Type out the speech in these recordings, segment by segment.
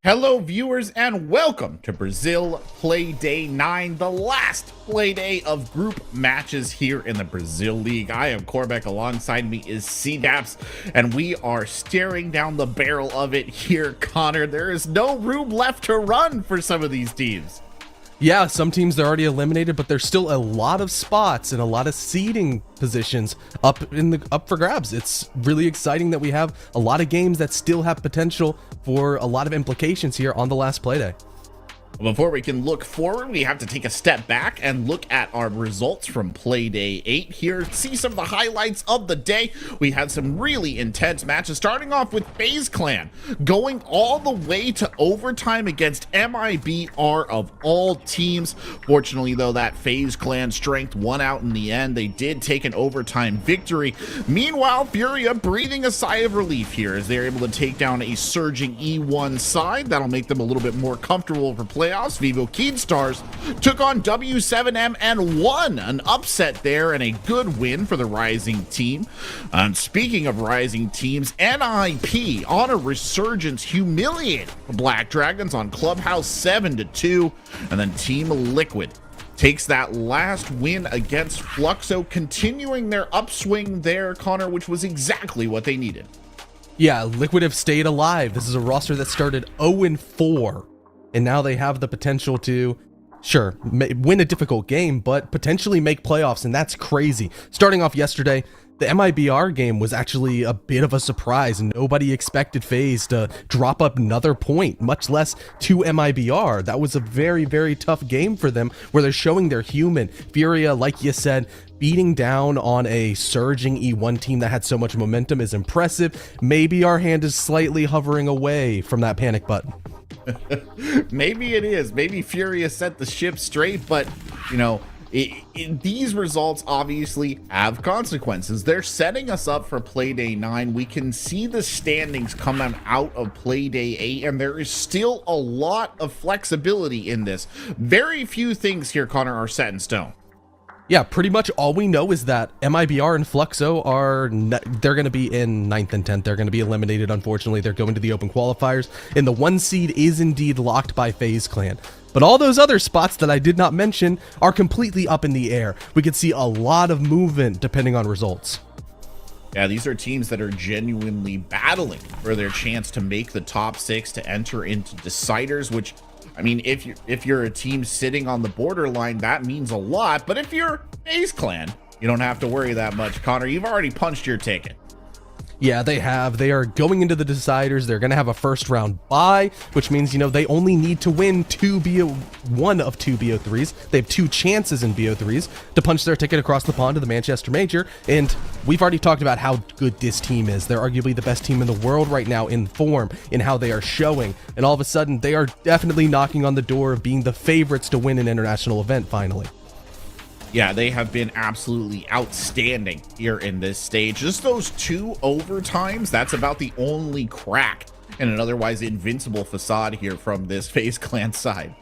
Hello viewers and welcome to Brazil Play Day 9, the last play day of group matches here in the Brazil League. I am Corbeck, alongside me is CDAPS, and we are staring down the barrel of it here, Connor. There is no room left to run for some of these teams. Yeah, some teams they're already eliminated, but there's still a lot of spots and a lot of seeding positions up for grabs. It's really exciting that we have a lot of games that still have potential for a lot of implications here on the last play day. Before we can look forward, we have to take a step back and look at our results from Play Day 8 here. See some of the highlights of the day. We had some really intense matches, starting off with FaZe Clan going all the way to overtime against MIBR of all teams. Fortunately, though, that FaZe Clan strength won out in the end. They did take an overtime victory. Meanwhile, Furia breathing a sigh of relief here as they're able to take down a surging E1 side. That'll make them a little bit more comfortable for playoffs. Vivo Keystars took on W7M and won an upset there, and a good win for the Rising team. And speaking of Rising teams, NIP on a resurgence humiliated the Black Dragons on Clubhouse 7-2, and then Team Liquid takes that last win against Fluxo, continuing their upswing there, Connor, which was exactly what they needed. Yeah, Liquid have stayed alive. This is a roster that started 0-4. And now they have the potential to, sure, win a difficult game, but potentially make playoffs, and that's crazy. Starting off yesterday, the MIBR game was actually a bit of a surprise. Nobody expected FaZe to drop up another point, much less to MIBR. That was a very, very tough game for them, where they're showing they're human. Furia, like you said, beating down on a surging E1 team that had so much momentum is impressive. Maybe our hand is slightly hovering away from that panic button. Maybe it is. Maybe Furia set the ship straight, but you know, these results obviously have consequences. They're setting us up for Play Day 9. We can see the standings coming out of Play Day 8, and there is still a lot of flexibility in this. Very few things here, Connor, are set in stone. Yeah, pretty much all we know is that MIBR and Fluxo they're going to be in 9th and 10th. They're going to be eliminated, unfortunately. They're going to the open qualifiers, and the 1 seed is indeed locked by FaZe Clan. But all those other spots that I did not mention are completely up in the air. We could see a lot of movement depending on results. Yeah, these are teams that are genuinely battling for their chance to make the top 6 to enter into deciders, which, I mean, if you're a team sitting on the borderline, that means a lot. But if you're FaZe Clan, you don't have to worry that much, Connor. You've already punched your ticket. Yeah, they have. They are going into the deciders. They're going to have a first round bye, which means, you know, they only need to win one of 2 BO3s. They have 2 chances in BO3s to punch their ticket across the pond to the Manchester Major. And we've already talked about how good this team is. They're arguably the best team in the world right now in form, in how they are showing. And all of a sudden, they are definitely knocking on the door of being the favorites to win an international event finally. Yeah, they have been absolutely outstanding here in this stage. Just those 2 overtimes, that's about the only crack in an otherwise invincible facade here from this FaZe Clan side.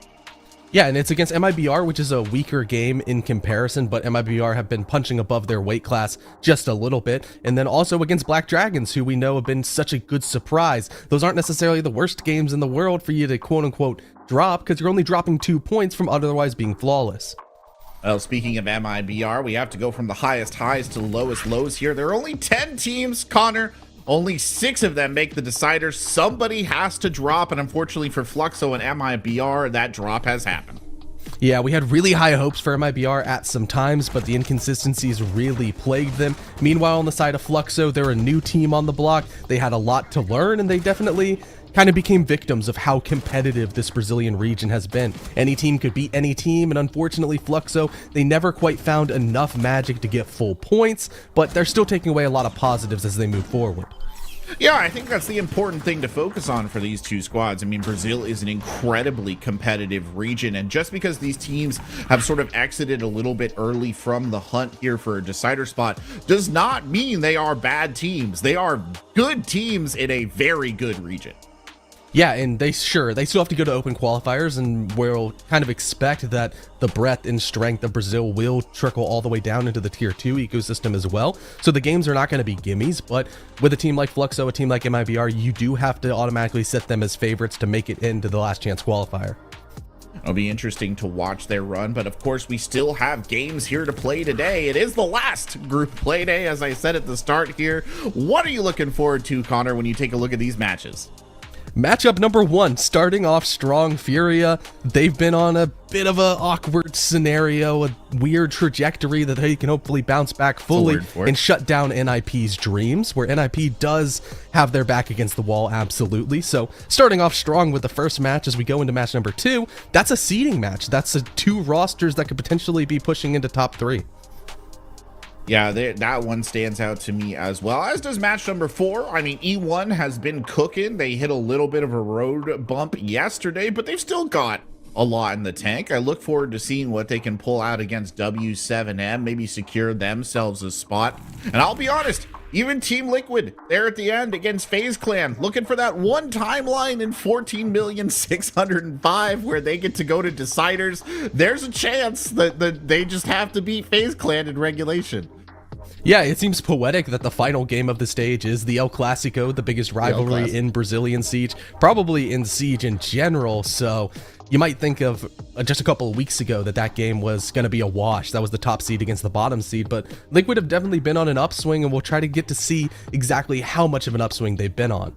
Yeah, and it's against MIBR, which is a weaker game in comparison, but MIBR have been punching above their weight class just a little bit. And then also against Black Dragons, who we know have been such a good surprise. Those aren't necessarily the worst games in the world for you to quote-unquote drop, because you're only dropping 2 points from otherwise being flawless. Well, speaking of MIBR, we have to go from the highest highs to the lowest lows here. There are only 10 teams, Connor. Only 6 of them make the deciders. Somebody has to drop, and unfortunately for Fluxo and MIBR, that drop has happened. Yeah, we had really high hopes for MIBR at some times, but the inconsistencies really plagued them. Meanwhile, on the side of Fluxo, they're a new team on the block. They had a lot to learn, and they definitely kind of became victims of how competitive this Brazilian region has been. Any team could beat any team, and unfortunately Fluxo, they never quite found enough magic to get full points, but they're still taking away a lot of positives as they move forward. Yeah, I think that's the important thing to focus on for these 2 squads. I mean, Brazil is an incredibly competitive region, and just because these teams have sort of exited a little bit early from the hunt here for a decider spot does not mean they are bad teams. They are good teams in a very good region. Yeah, and they still have to go to open qualifiers, and we'll kind of expect that the breadth and strength of Brazil will trickle all the way down into the tier 2 ecosystem as well. So the games are not going to be gimmies, but with a team like Fluxo, a team like MIVR, you do have to automatically set them as favorites to make it into the last chance qualifier. It'll be interesting to watch their run, but of course we still have games here to play today. It is the last group play day, as I said at the start here. What are you looking forward to, Connor, when you take a look at these matches? Matchup number 1, starting off strong, Furia. They've been on a bit of a awkward scenario, a weird trajectory that they can hopefully bounce back fully and shut down NIP's dreams, where NIP does have their back against the wall, absolutely. So starting off strong with the first match as we go into match number 2, that's a seeding match. That's 2 rosters that could potentially be pushing into top 3. Yeah, that one stands out to me as well, as does match number 4. I mean, E1 has been cooking. They hit a little bit of a road bump yesterday, but they've still got a lot in the tank. I look forward to seeing what they can pull out against W7M, maybe secure themselves a spot. And I'll be honest, even Team Liquid there at the end against FaZe Clan, looking for that one timeline in 14,605 where they get to go to deciders. There's a chance that they just have to beat FaZe Clan in regulation. Yeah, it seems poetic that the final game of the stage is the El Clasico, the biggest rivalry in Brazilian Siege, probably in Siege in general. So you might think of just a couple of weeks ago that game was going to be a wash. That was the top seed against the bottom seed, but Liquid have definitely been on an upswing, and we'll try to get to see exactly how much of an upswing they've been on.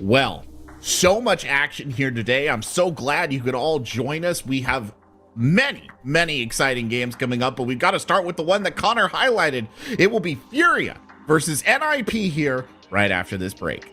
Well, so much action here today. I'm so glad you could all join us. We have many exciting games coming up, but we've got to start with the one that Connor highlighted. It will be Furia versus NIP here right after this break.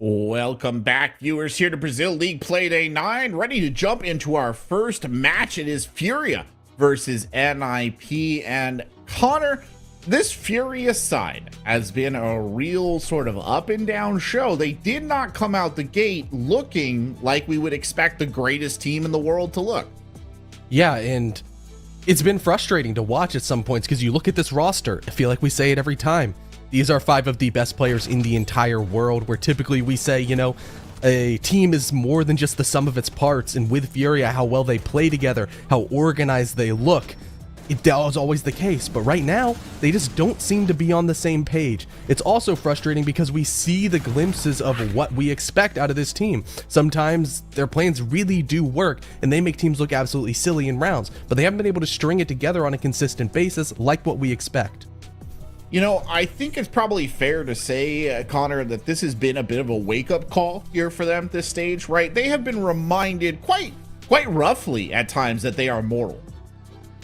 Welcome back, viewers, here to Brazil League Playday 9, ready to jump into our first match. It is Furia versus NIP, and Connor, this Furia side has been a real sort of up and down show. They did not come out the gate looking like we would expect the greatest team in the world to look. Yeah, and It's been frustrating to watch at some points because you look at this roster, I feel like we say it every time. These are 5 of the best players in the entire world, where typically we say, you know, a team is more than just the sum of its parts, and with Furia, how well they play together, how organized they look, that was always the case. But right now, they just don't seem to be on the same page. It's also frustrating because we see the glimpses of what we expect out of this team. Sometimes their plans really do work, and they make teams look absolutely silly in rounds, but they haven't been able to string it together on a consistent basis like what we expect. You know, I think it's probably fair to say, Connor, that this has been a bit of a wake-up call here for them at this stage, right? They have been reminded quite roughly at times that they are mortal.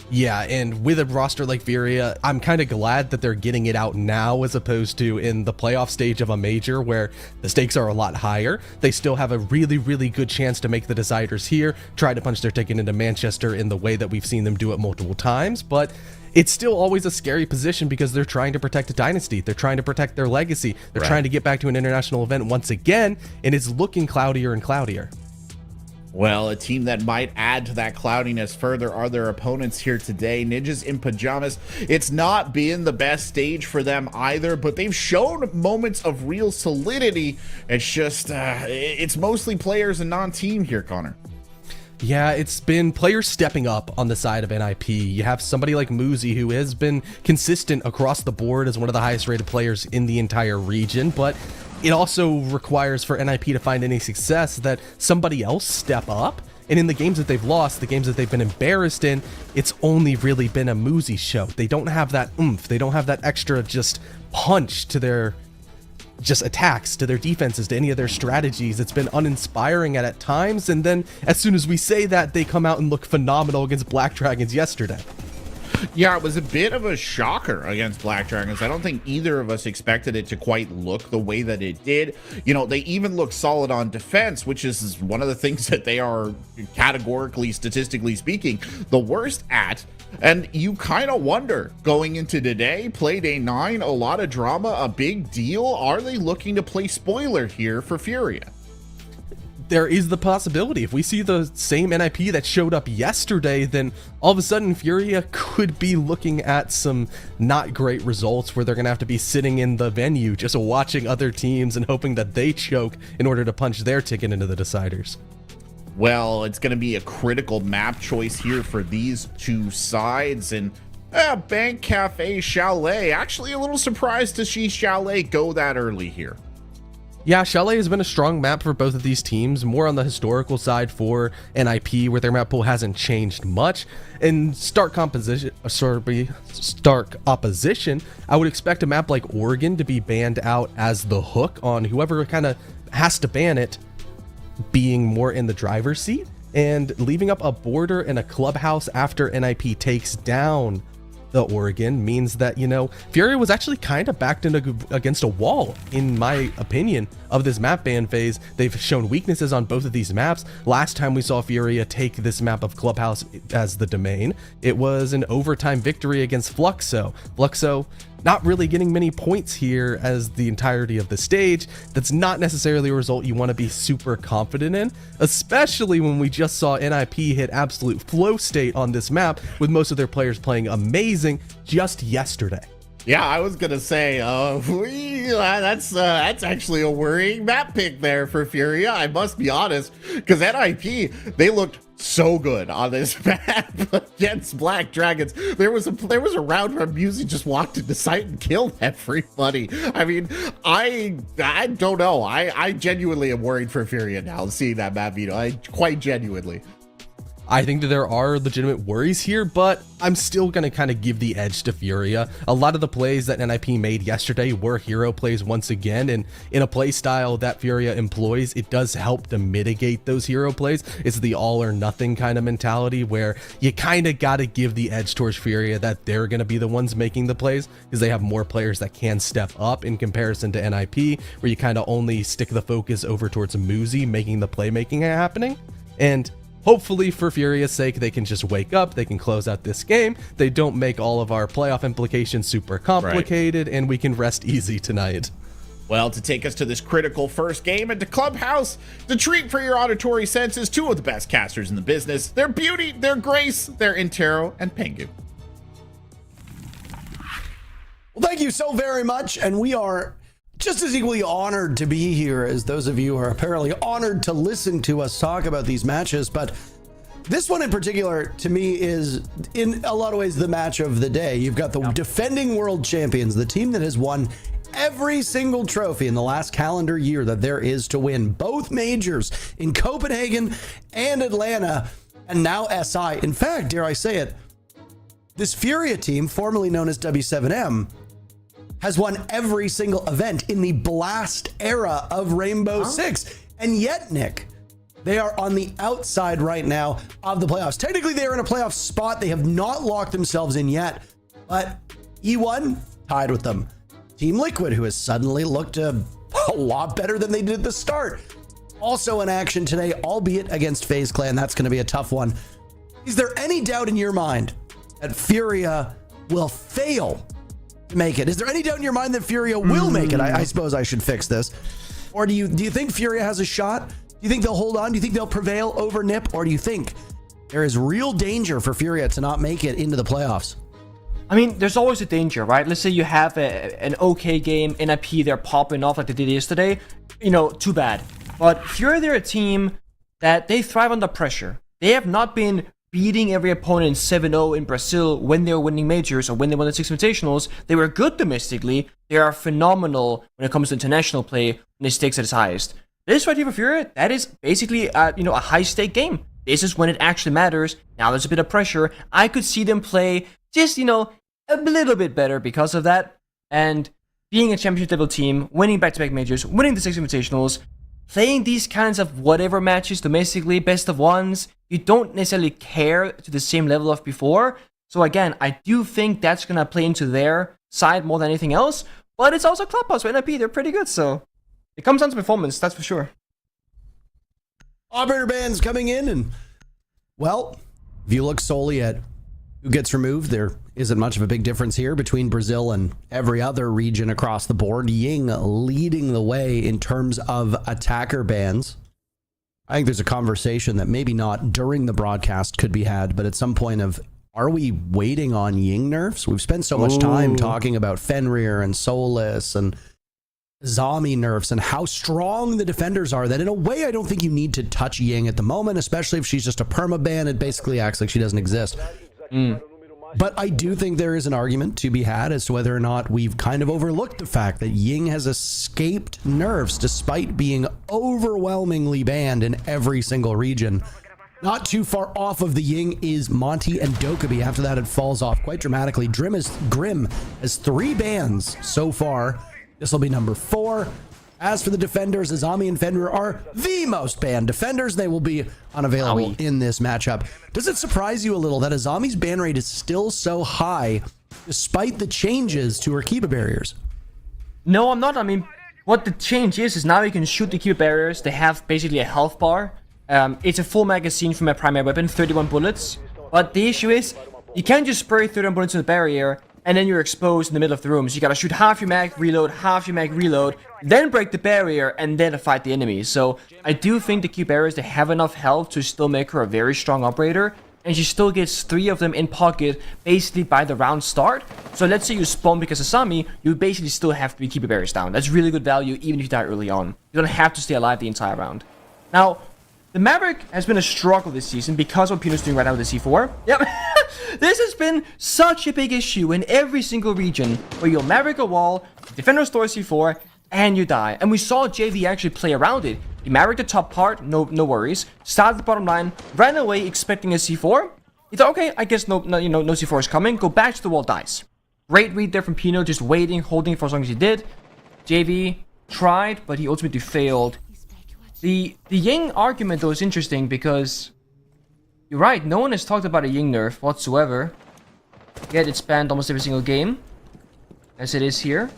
Yeah, and with a roster like Furia, I'm kind of glad that they're getting it out now as opposed to in the playoff stage of a major where the stakes are a lot higher. They still have a really, really good chance to make the deciders here, try to punch their ticket into Manchester in the way that we've seen them do it multiple times, but it's still always a scary position because they're trying to protect a dynasty. They're trying to protect their legacy. They're trying to get back to an international event once again, and it's looking cloudier and cloudier. Well, a team that might add to that cloudiness further are their opponents here today. Ninjas in Pajamas. It's not been the best stage for them either, but they've shown moments of real solidity. It's just, it's mostly players and non-team here, Connor. Yeah, it's been players stepping up on the side of NIP. You have somebody like Muzi, who has been consistent across the board as one of the highest rated players in the entire region, but it also requires for NIP to find any success that somebody else step up. And in the games that they've lost, the games that they've been embarrassed in, it's only really been a Muzi show. They don't have that oomph. They don't have that extra just punch to their just attacks, to their defenses, to any of their strategies. It's been uninspiring at times. And then as soon as we say that, they come out and look phenomenal against Black Dragons yesterday. Yeah, it was a bit of a shocker against Black Dragons. I don't think either of us expected it to quite look the way that it did. You know, they even look solid on defense, which is one of the things that they are categorically, statistically speaking, the worst at. And you kind of wonder, going into today, play day 9, a lot of drama, a big deal. Are they looking to play spoiler here for Furia? There is the possibility. If we see the same NIP that showed up yesterday, then all of a sudden Furia could be looking at some not great results where they're going to have to be sitting in the venue just watching other teams and hoping that they choke in order to punch their ticket into the deciders. Well, it's going to be a critical map choice here for these two sides. And Bank Cafe Chalet, actually a little surprised to see Chalet go that early here. Yeah, Chalet has been a strong map for both of these teams, more on the historical side for NIP, where their map pool hasn't changed much. In stark opposition, I would expect a map like Oregon to be banned out as the hook on whoever kind of has to ban it being more in the driver's seat, and leaving up a border and a clubhouse after NIP takes down the Oregon means that, you know, Furia was actually kind of backed against a wall, in my opinion, of this map ban phase. They've shown weaknesses on both of these maps. Last time we saw Furia take this map of Clubhouse as the domain, it was an overtime victory against Fluxo. Fluxo not really getting many points here as the entirety of the stage. That's not necessarily a result you want to be super confident in, especially when we just saw NIP hit absolute flow state on this map with most of their players playing amazing just yesterday. Yeah, I was gonna say, that's actually a worrying map pick there for Furia. I must be honest, because NIP, they looked so good on this map against Black Dragons. There was a round where Muzi just walked into site and killed everybody. I mean, I don't know. I genuinely am worried for Furia now, seeing that map veto. Quite genuinely. I think that there are legitimate worries here, but I'm still going to kind of give the edge to Furia. A lot of the plays that NIP made yesterday were hero plays once again, and in a play style that Furia employs, it does help to mitigate those hero plays. It's the all or nothing kind of mentality where you kind of got to give the edge towards Furia that they're going to be the ones making the plays because they have more players that can step up in comparison to NIP, where you kind of only stick the focus over towards Muzi making the playmaking happening. And hopefully for Furia's sake, they can just wake up, they can close out this game, they don't make all of our playoff implications super complicated, and we can rest easy tonight. Well, to take us to this critical first game and to Clubhouse, to treat for your auditory senses two of the best casters in the business, their beauty, their grace, their Intero, and Pengu. Well, thank you so very much, and we are just as equally honored to be here as those of you who are apparently honored to listen to us talk about these matches, but this one in particular, to me, is in a lot of ways the match of the day. You've got the defending world champions, the team that has won every single trophy in the last calendar year that there is to win, both majors in Copenhagen and Atlanta, and now SI. In fact, dare I say it, this Furia team, formerly known as W7M, has won every single event in the Blast era of Rainbow Six. And yet, Nick, they are on the outside right now of the playoffs. Technically, they are in a playoff spot. They have not locked themselves in yet, but E1 tied with them. Team Liquid, who has suddenly looked a lot better than they did at the start, also in action today, albeit against FaZe Clan. That's going to be a tough one. Is there any doubt in your mind that Furia will fail to make it? Is there any doubt in your mind that Furia will make it? I suppose I should fix this. Or do you think Furia has a shot? Do you think they'll hold on? Do you think they'll prevail over NiP? Or do you think there is real danger for Furia to not make it into the playoffs? I mean, there's always a danger, right? Let's say you have an okay game, NIP, they're popping off like they did yesterday. You know, too bad. But Furia, they're a team that they thrive under pressure. They have not been beating every opponent 7-0 in Brazil when they were winning majors or when they won the Six Invitationals. They were good domestically. They are phenomenal when it comes to international play when the stakes at its highest. This right here for Furia, that is basically a high-stake game. This is when it actually matters. Now there's a bit of pressure. I could see them play just, a little bit better because of that. And being a championship level team, winning back-to-back majors, winning the Six Invitationals, playing these kinds of whatever matches domestically, best of ones, you don't necessarily care to the same level of before. So again, I do think that's going to play into their side more than anything else. But it's also Clubhouse for NIP. They're pretty good, so it comes down to performance, that's for sure. Operator bands coming in, and well, if you look solely at who gets removed, there isn't much of a big difference here between Brazil and every other region across the board. Ying leading the way in terms of attacker bans. I think there's a conversation that maybe not during the broadcast could be had, but at some point of, are we waiting on Ying nerfs? We've spent so much time talking about Fenrir and Solus and Zami nerfs and how strong the defenders are that in a way I don't think you need to touch Ying at the moment, especially if she's just a permaban. It basically acts like she doesn't exist. But I do think there is an argument to be had as to whether or not we've kind of overlooked the fact that Ying has escaped nerfs despite being overwhelmingly banned in every single region. Not too far off of the Ying is Monty and Dokkaebi. After that, it falls off quite dramatically. Grim has 3 bans so far. This will be number 4. As for the defenders, Azami and Fenrir are the most banned defenders. They will be unavailable in this matchup. Does it surprise you a little that Azami's ban rate is still so high despite the changes to her Kiba barriers? No, I'm not. I mean, what the change is now you can shoot the Kiba barriers. They have basically a health bar. It's a full magazine from a primary weapon, 31 bullets. But the issue is, you can't just spray 31 bullets into the barrier and then you're exposed in the middle of the room. So you gotta shoot half your mag, reload, half your mag, reload, then break the barrier, and then fight the enemy. So I do think the Q barriers, they have enough health to still make her a very strong operator, and she still gets 3 of them in pocket basically by the round start. So let's say you spawn because of Sami, you basically still have to be keep your barriers down. That's really good value even if you die early on. You don't have to stay alive the entire round. Now, the Maverick has been a struggle this season because of what Pino's doing right now with the C4. Yep. This has been such a big issue in every single region where you'll Maverick a wall, defender store C4, and you die. And we saw JV actually play around it. He Mavericked the top part, no worries. Started the bottom line, ran away expecting a C4. He thought, okay, I guess no C4 is coming. Go back to the wall, dies. Great read there from Pino, just waiting, holding for as long as he did. JV tried, but he ultimately failed. The Ying argument though is interesting because you're right, no one has talked about a Ying nerf whatsoever. Yet it's banned almost every single game, as it is here.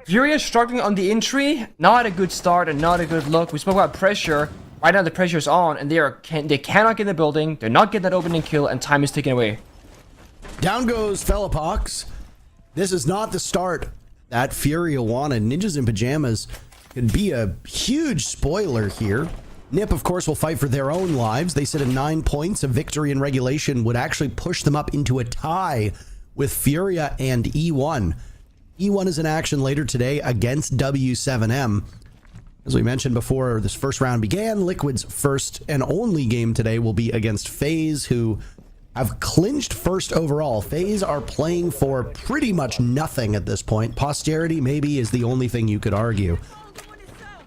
Furia struggling on the entry, not a good start and not a good look. We spoke about pressure. Right now the pressure is on and they cannot get in the building. They're not getting that opening kill and time is taken away. Down goes Fellapox. This is not the start that Furia wanted. Ninjas in Pajamas could be a huge spoiler here. Nip, of course, will fight for their own lives. They sit at 9 points. A victory in regulation would actually push them up into a tie with Furia and E1. E1 is in action later today against W7M. As we mentioned before this first round began, Liquid's first and only game today will be against FaZe, who have clinched first overall. FaZe are playing for pretty much nothing at this point. Posterity maybe is the only thing you could argue.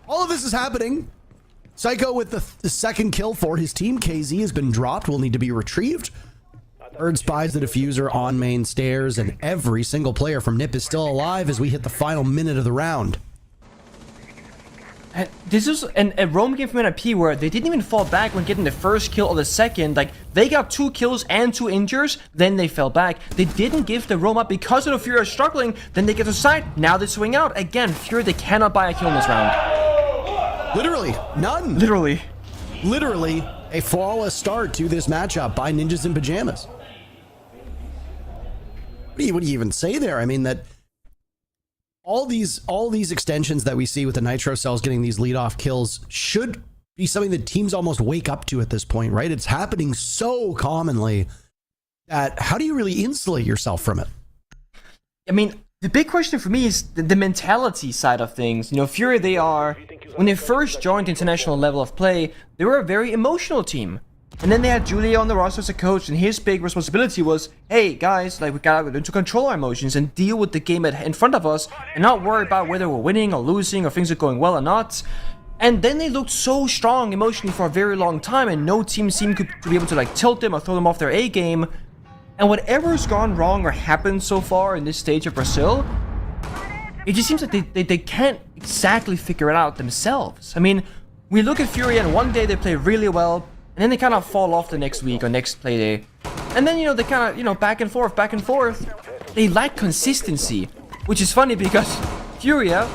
All of this is happening. Psycho with the second kill for his team. KZ has been dropped, will need to be retrieved. Bird spies the diffuser on main stairs, and every single player from Nip is still alive as we hit the final minute of the round. And this is a roam game from NIP where they didn't even fall back when getting the first kill or the second. Like, they got 2 kills and 2 injures, then they fell back. They didn't give the roam up because of the Fury are struggling, then they get to side, now they swing out. Again, Fury, they cannot buy a kill in this round. Literally, none. Literally a flawless start to this matchup by Ninjas in Pajamas. What do you even say there? I mean, that all these extensions that we see with the Nitro cells getting these leadoff kills should be something that teams almost wake up to at this point, right? It's happening so commonly that how do you really insulate yourself from it? I mean, the big question for me is the mentality side of things. You know, Fury, when they first joined international level of play, they were a very emotional team. And then they had Julia on the roster as a coach, and his big responsibility was, hey guys, like, we gotta learn to control our emotions and deal with the game in front of us and not worry about whether we're winning or losing or things are going well or not. And then they looked so strong emotionally for a very long time, and no team seemed to be able to like tilt them or throw them off their A game. And whatever's gone wrong or happened so far in this stage of Brazil, it just seems like they can't exactly figure it out themselves. I mean, we look at Fury and one day they play really well, and then they kind of fall off the next week or next play day. And then, you know, they kind of, you know, back and forth. They lack consistency, which is funny because Furia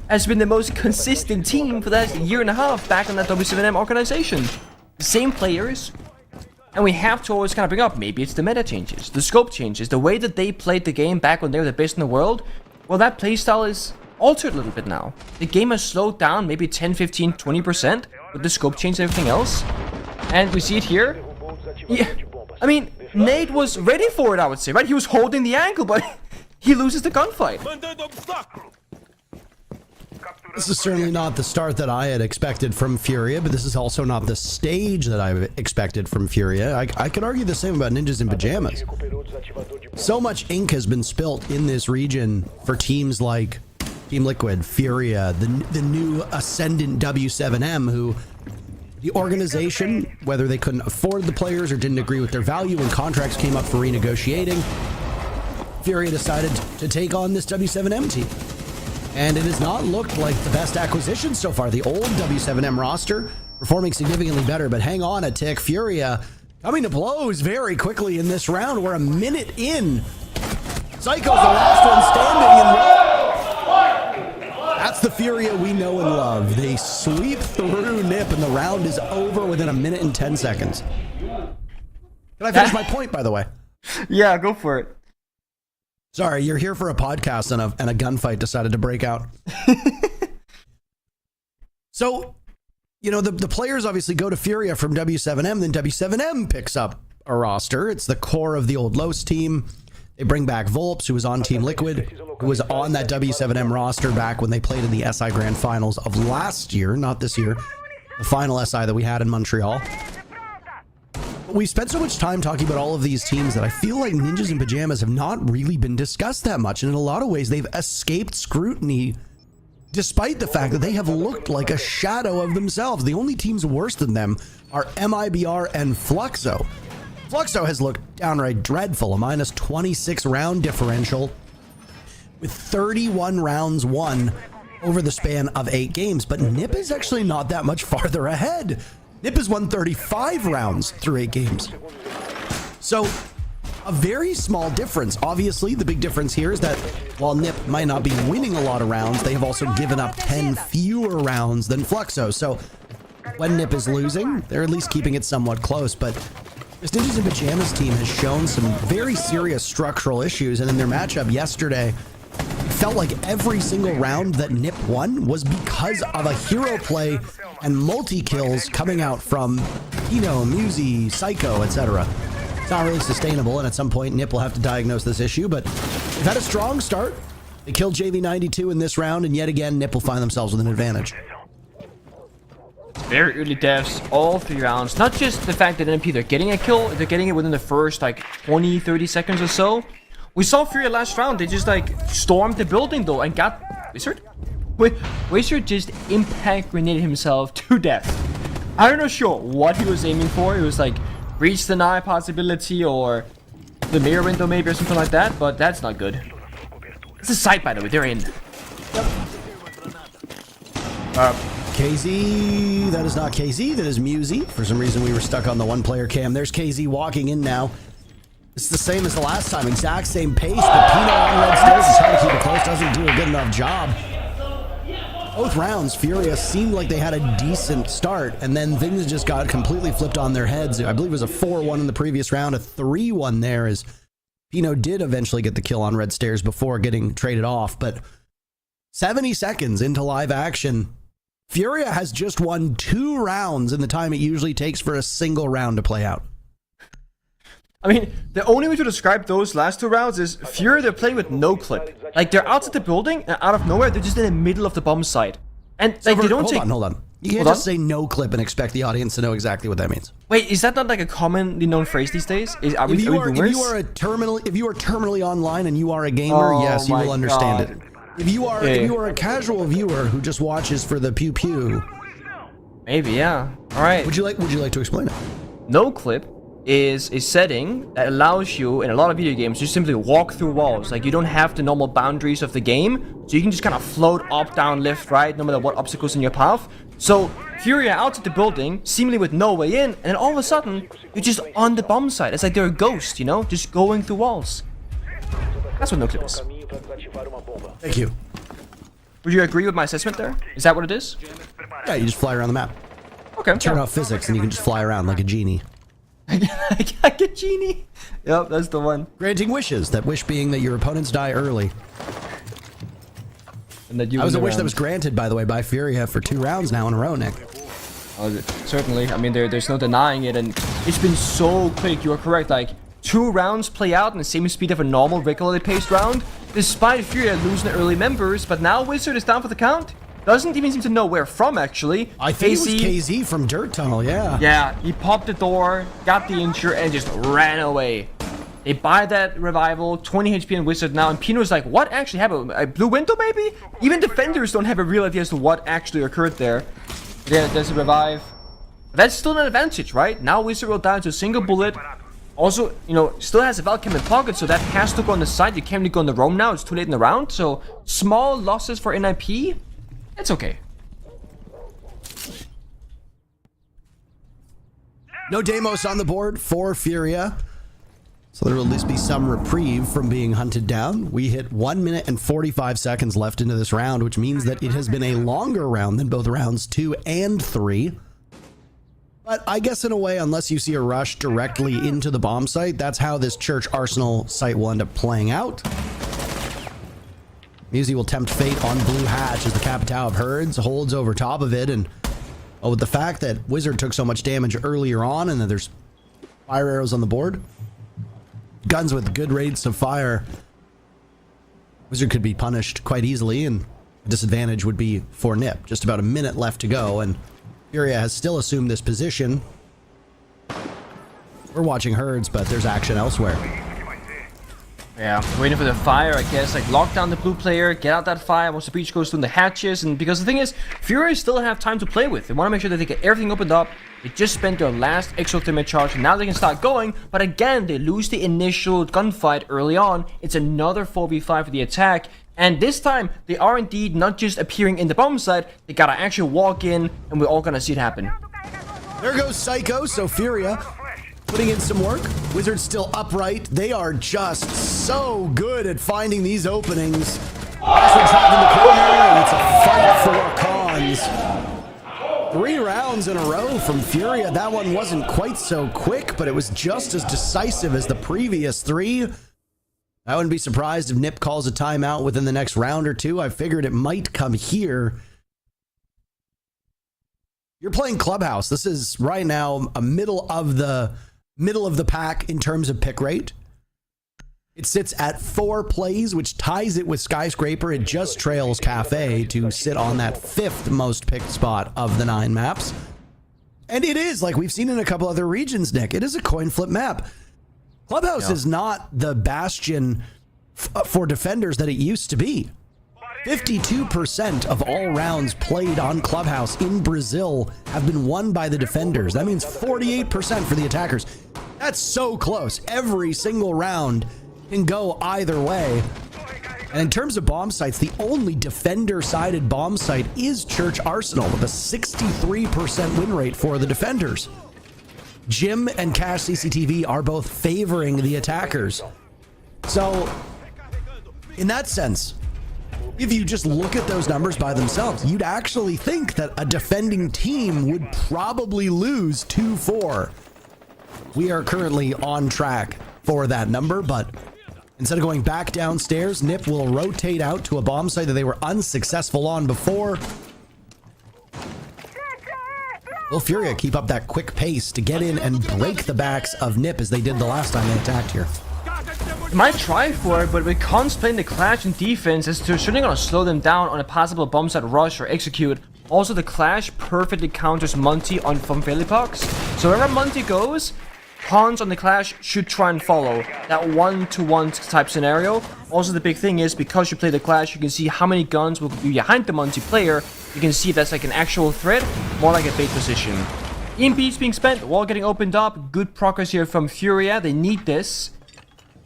has been the most consistent team for the last year and a half back in that W7M organization. The same players. And we have to always kind of bring up, maybe it's the meta changes, the scope changes, the way that they played the game back when they were the best in the world. Well, that playstyle is altered a little bit now. The game has slowed down maybe 10, 15, 20% with the scope change and everything else. And we see it here. Yeah, I mean, Nate was ready for it, I would say, right? He was holding the angle, but he loses the gunfight. This is certainly not the start that I had expected from Furia, but this is also not the stage that I expected from Furia. I could argue the same about Ninjas in Pajamas. So much ink has been spilt in this region for teams like Team Liquid, Furia, the new ascendant W7M, who the organization, whether they couldn't afford the players or didn't agree with their value when contracts came up for renegotiating, Furia decided to take on this W7M team. And it has not looked like the best acquisition so far. The old W7M roster performing significantly better, but hang on a tick. Furia coming to blows very quickly in this round. We're a minute in. Psycho's the last one standing, and that's the Furia we know and love. They sweep through Nip, and the round is over within a minute and 10 seconds. Can I finish my point, by the way? Yeah, go for it. Sorry, you're here for a podcast and a gunfight decided to break out. So, you know, the players obviously go to Furia from W7M, then W7M picks up a roster. It's the core of the old Los team. They bring back Volps, who was on Team Liquid, who was on that W7M roster back when they played in the SI Grand Finals of last year, not this year, the final SI that we had in Montreal. We spent so much time talking about all of these teams that I feel like Ninjas in Pajamas have not really been discussed that much. And in a lot of ways, they've escaped scrutiny, despite the fact that they have looked like a shadow of themselves. The only teams worse than them are MIBR and Fluxo. Fluxo has looked downright dreadful, a minus 26 round differential with 31 rounds won over the span of 8 games. But Nip is actually not that much farther ahead. Nip has won 35 rounds through 8 games. So a very small difference. Obviously, the big difference here is that while Nip might not be winning a lot of rounds, they have also given up 10 fewer rounds than Fluxo. So when Nip is losing, they're at least keeping it somewhat close. But this Ninjas in Pajamas team has shown some very serious structural issues. And in their matchup yesterday, felt like every single round that Nip won was because of a hero play and multi-kills coming out from Pino, Musi, Psycho, etc. It's not really sustainable, and at some point Nip will have to diagnose this issue, but they've had a strong start. They killed JV92 in this round, and yet again, Nip will find themselves with an advantage. Very early deaths, all 3 rounds. Not just the fact that NP, they're getting a kill, they're getting it within the first, like, 20, 30 seconds or so. We saw Fury last round, they just, like, stormed the building, though, and got... Wizard? Wizard just impact grenaded himself to death. I'm not sure what he was aiming for. It was, like, breach deny possibility, or the mirror window maybe, or something like that, but that's not good. It's a site, by the way, they're in. KZ, that is not KZ, that is Musi. For some reason, we were stuck on the one-player cam. There's KZ walking in now. It's the same as the last time, exact same pace, but Pino on red stairs is trying to keep it close, doesn't do a good enough job. Both rounds, Furia seemed like they had a decent start, and then things just got completely flipped on their heads. I believe it was a 4-1 in the previous round, a 3-1 there, as Pino did eventually get the kill on red stairs before getting traded off, but 70 seconds into live action, Furia has just won 2 rounds in the time it usually takes for a single round to play out. I mean, the only way to describe those last 2 rounds is Fury, they're playing with no clip. Like, they're outside the building, and out of nowhere, they're just in the middle of the bomb site. And, like, they don't take... Hold on. You can't just say no clip and expect the audience to know exactly what that means. Wait, is that not, like, a commonly known phrase these days? If you are terminally online and you are a gamer, yes, you will understand it. If you are a casual viewer who just watches for the pew pew... Maybe, yeah. Alright. Would you like to explain it? No clip is a setting that allows you, in a lot of video games, to simply walk through walls. Like, you don't have the normal boundaries of the game, so you can just kind of float up, down, left, right, no matter what obstacles in your path. So, Fury are outside the building, seemingly with no way in, and then all of a sudden, you're just on the bomb site. It's like they're a ghost, you know? Just going through walls. That's what no clip is. Thank you. Would you agree with my assessment there? Is that what it is? Yeah, you just fly around the map. Okay. Turn off physics and you can just fly around like a genie. Like a genie. Yep, that's the one. Granting wishes, that wish being that your opponents die early. And that you that was a wish that was granted, by the way, by Furia for 2 rounds now in a row, Nick. Certainly. I mean, there's no denying it, and it's been so quick. You are correct. Like, 2 rounds play out in the same speed of a normal, regularly paced round, despite Furia losing the early members. But now Wizard is down for the count. Doesn't even seem to know where from, actually. I think it was KZ from Dirt Tunnel, yeah. Yeah, he popped the door, got the injure, and just ran away. They buy that revival, 20 HP in Wizard now, and Pino's like, what actually happened? A blue window, maybe? Even defenders don't have a real idea as to what actually occurred there. Yeah, there's a revive. That's still an advantage, right? Now Wizard will down to a single bullet. Also, you know, still has a Valcam in pocket, so that has to go on the side. You can't really go on the roam now. It's too late in the round. So, small losses for NIP. It's okay. No Deimos on the board for Furia. So there will at least be some reprieve from being hunted down. We hit 1 minute and 45 seconds left into this round, which means that it has been a longer round than both rounds 2 and 3. But I guess in a way, unless you see a rush directly into the bomb site, that's how this Church Arsenal site will end up playing out. Musi will tempt fate on Blue Hatch as the Capitao of Herds holds over top of it. And with the fact that Wizard took so much damage earlier on and that there's fire arrows on the board, guns with good rates of fire, Wizard could be punished quite easily, and the disadvantage would be for Nip. Just about a minute left to go, and Furia has still assumed this position. We're watching Herds, but there's action elsewhere. Yeah, waiting for the fire, I guess. Like, lock down the blue player, get out that fire once the breach goes through the hatches. And because the thing is, Fury still have time to play with. They want to make sure that they get everything opened up. They just spent their last exothermic charge, and now they can start going. But again, they lose the initial gunfight early on. It's another 4v5 for the attack. And this time, they are indeed not just appearing in the bomb site. They gotta actually walk in, and we're all gonna see it happen. There goes Psycho, so Furia putting in some work. Wizard's still upright. They are just so good at finding these openings. Last one trapped in the corner, and it's a fight for cons. 3 rounds in a row from Furia. That one wasn't quite so quick, but it was just as decisive as the previous 3. I wouldn't be surprised if Nip calls a timeout within the next round or two. I figured it might come here. You're playing Clubhouse. This is right now a middle of the pack in terms of pick rate. It sits at 4 plays, which ties it with Skyscraper. It just trails Cafe to sit on that 5th most picked spot of the 9 maps. And it is, like we've seen in a couple other regions, Nick, it is a coin flip map. Clubhouse is not the bastion for defenders that it used to be. 52% of all rounds played on Clubhouse in Brazil have been won by the defenders. That means 48% for the attackers. That's so close. Every single round can go either way. And in terms of bomb sites, the only defender-sided bomb site is Church Arsenal with a 63% win rate for the defenders. Jim and Cash CCTV are both favoring the attackers. So, in that sense, if you just look at those numbers by themselves, you'd actually think that a defending team would probably lose 2-4. We are currently on track for that number, but instead of going back downstairs, Nip will rotate out to a bomb site that they were unsuccessful on before. Will Furia keep up that quick pace to get in and break the backs of Nip as they did the last time they attacked here? They might try for it, but with Cons playing the Clash in defense, it's certainly going to slow them down on a possible bomb site rush or execute. Also, the Clash perfectly counters Monty from Philippox. So wherever Monty goes, Cons on the Clash should try and follow that 1-to-1 type scenario. Also, the big thing is, because you play the Clash, you can see how many guns will be behind the Monty player. You can see if that's like an actual threat, more like a bait position. EMP's being spent, wall getting opened up. Good progress here from Furia. They need this.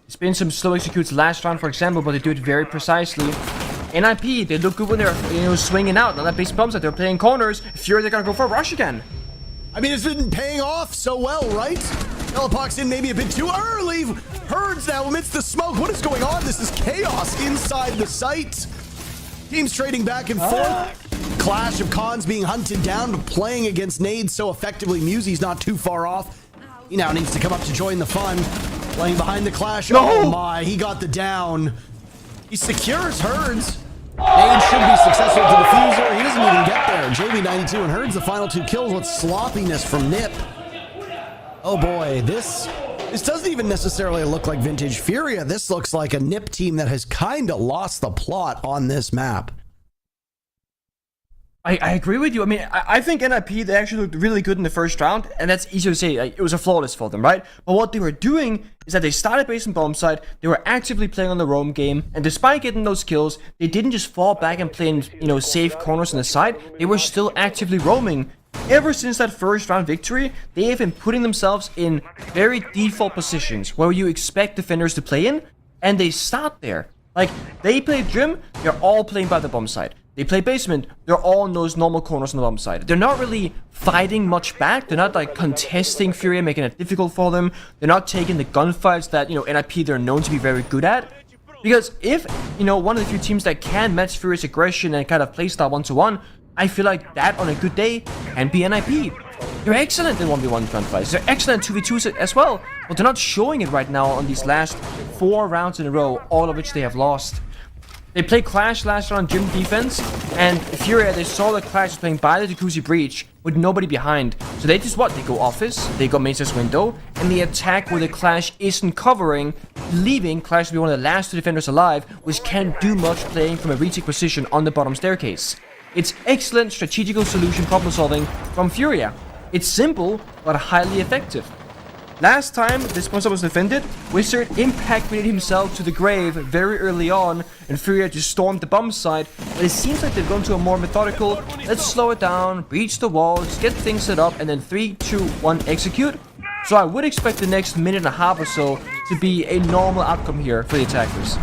It's been some slow executes last round, for example, but they do it very precisely. NIP, they look good when they're swinging out. Now that base bumps that they're playing corners. Furia, they're gonna go for a rush again. I mean, it's been paying off so well, right? Telepox in maybe a bit too early. Herds now amidst the smoke. What is going on? This is chaos inside the site. Teams trading back and forth. Clash of Cons being hunted down, but playing against nades so effectively. Musy's not too far off. He now needs to come up to join the fun. Playing behind the Clash. No! Oh my, he got the down. He secures Herds. Nade should be successful to Diffuser. He doesn't even get there. JV92 and Herds the final 2 kills with sloppiness from Nip. Oh boy, this doesn't even necessarily look like vintage Furia. This looks like a Nip team that has kind of lost the plot on this map. I agree with you. I mean, I think NIP, they actually looked really good in the first round, and that's easy to say. Like, it was a flawless for them, right? But what they were doing is that they started base and bomb site, they were actively playing on the roam game, and despite getting those kills, they didn't just fall back and play in, safe corners on the side. They were still actively roaming. Ever since that first round victory, they have been putting themselves in very default positions where you expect defenders to play in, and they start there. Like, they play Gym, they're all playing by the bomb side. They play basement, they're all in those normal corners on the bomb side. They're not really fighting much back. They're not like contesting Furia, making it difficult for them. They're not taking the gunfights that, NIP they're known to be very good at. Because if, one of the few teams that can match Furia's aggression and kind of playstyle 1-to-1, I feel like that on a good day can be NIP. They're excellent in 1v1 gunfights. They're excellent in 2v2s as well. But they're not showing it right now on these last 4 rounds in a row, all of which they have lost. They played Clash last round Gym defense, and Furia, they saw the Clash was playing by the Jacuzzi Breach with nobody behind. So they just They go office, they go Mace's window, and they attack where the Clash isn't covering, leaving Clash to be one of the last 2 defenders alive, which can't do much playing from a retake position on the bottom staircase. It's excellent strategical solution problem solving from Furia. It's simple, but highly effective. Last time this monster was defended, Wizard impact-rated himself to the grave very early on, and Furia just stormed the bomb site, but it seems like they've gone to a more methodical, let's slow it down, breach the walls, get things set up, and then 3, 2, 1, execute. So I would expect the next minute and a half or so to be a normal outcome here for the attackers.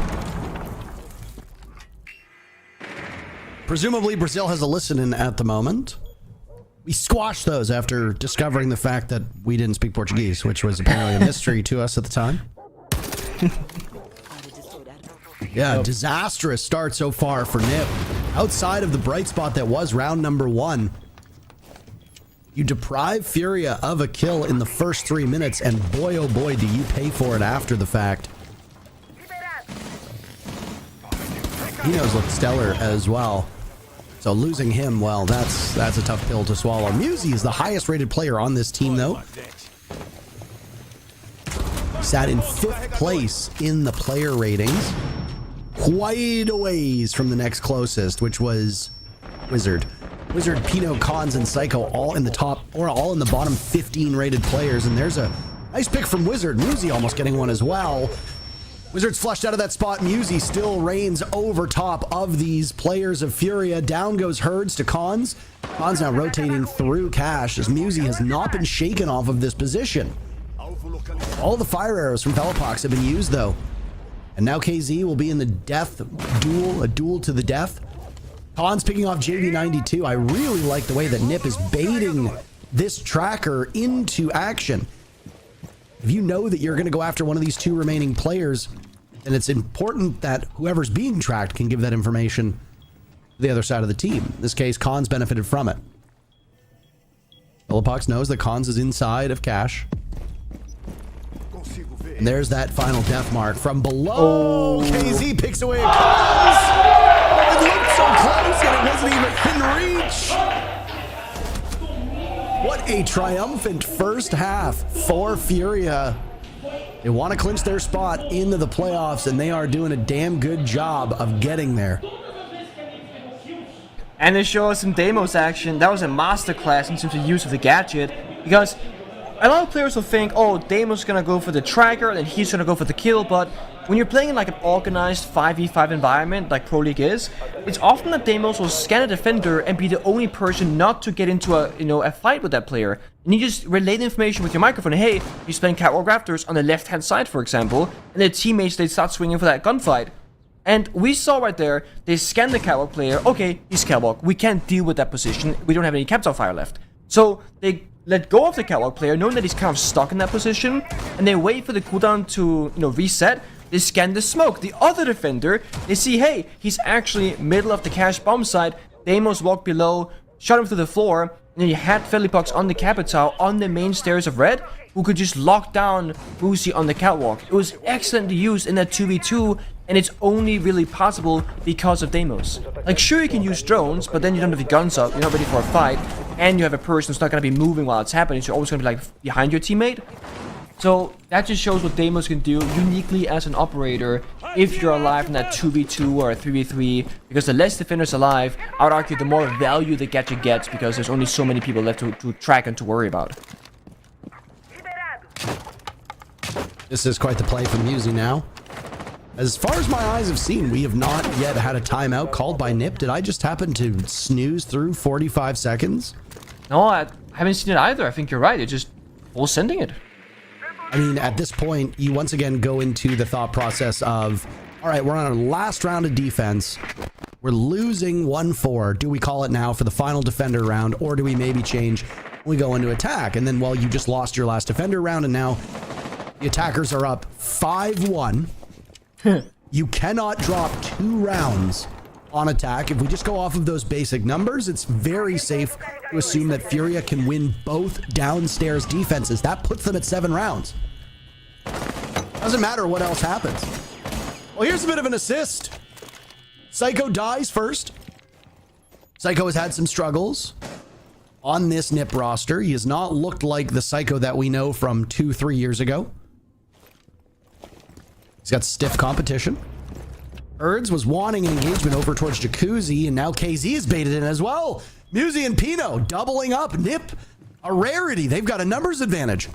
Presumably Brazil has a listen-in at the moment. We squashed those after discovering the fact that we didn't speak Portuguese, which was apparently a mystery to us at the time. Yeah, disastrous start so far for Nip. Outside of the bright spot that was round number 1. You deprive Furia of a kill in the first 3 minutes, and boy oh boy do you pay for it after the fact. Pino's looked stellar as well. So losing him, well, that's a tough pill to swallow. Musi is the highest rated player on this team, though. Sat in 5th place in the player ratings. Quite a ways from the next closest, which was Wizard. Wizard, Pino, Cons, and Psycho all in the top, or all in the bottom 15 rated players. And there's a nice pick from Wizard. Musi almost getting one as well. Wizard's flushed out of that spot. Musi still reigns over top of these players of Furia. Down goes Herds to Cons. Cons now rotating through Cash as Musi has not been shaken off of this position. All the fire arrows from Velopox have been used though. And now KZ will be in the death duel, a duel to the death. Cons picking off JV92. I really like the way that Nip is baiting this tracker into action. If you know that you're going to go after one of these 2 remaining players, then it's important that whoever's being tracked can give that information to the other side of the team. In this case, Cons benefited from it. Velopox knows that Cons is inside of Cash. And there's that final death mark from below. Oh. KZ picks away a Cons. It looked so close and it wasn't even in reach. What a triumphant first half for Furia. They want to clinch their spot into the playoffs, and they are doing a damn good job of getting there. And they show us some Deimos action. That was a masterclass in terms of use of the gadget, because a lot of players will think, oh, Deimos is gonna go for the tracker and he's gonna go for the kill, but when you're playing in like an organized 5v5 environment like Pro League is, it's often that Deimos will scan a defender and be the only person not to get into a fight with that player. And you just relay the information with your microphone. Hey, he's playing Catwalk Raptors on the left-hand side, for example, and their teammates, they start swinging for that gunfight. And we saw right there, they scanned the Catwalk player. Okay, he's Catwalk. We can't deal with that position. We don't have any capsule fire left. So they let go of the Catwalk player, knowing that he's kind of stuck in that position, and they wait for the cooldown to, reset. They scan the smoke. The other defender, they see, hey, he's actually middle of the Cash bomb site. Deimos walked below, shot him through the floor, and then you had Phillypox on the Capital on the main stairs of Red, who could just lock down Boosie on the catwalk. It was excellently used in that 2v2, and it's only really possible because of Deimos. Like, sure, you can use drones, but then you don't have your guns up, you're not ready for a fight, and you have a person who's not going to be moving while it's happening, so you're always going to be, like, behind your teammate. So that just shows what Deimos can do uniquely as an operator if you're alive in that 2v2 or a 3v3, because the less defenders alive, I would argue the more value the gadget gets, because there's only so many people left to track and to worry about. This is quite the play from Musi now. As far as my eyes have seen, we have not yet had a timeout called by Nip. Did I just happen to snooze through 45 seconds? No, I haven't seen it either. I think you're right. It's just full sending it. I mean, at this point, you once again go into the thought process of, all right, we're on our last round of defense. We're losing 1-4. Do we call it now for the final defender round, or do we maybe change? We go into attack, and then, well, you just lost your last defender round, and now the attackers are up 5-1. You cannot drop 2 rounds on attack. If we just go off of those basic numbers, it's very safe to assume that Furia can win both downstairs defenses. That puts them at 7 rounds. Doesn't matter what else happens. Well, here's a bit of an assist. Psycho dies first. Psycho has had some struggles on this Nip roster. He has not looked like the Psycho that we know from 2-3 years ago. He's got stiff competition. Erds was wanting an engagement over towards Jacuzzi, and now KZ is baited in as well. Musi and Pino doubling up. Nip, a rarity. They've got a numbers advantage.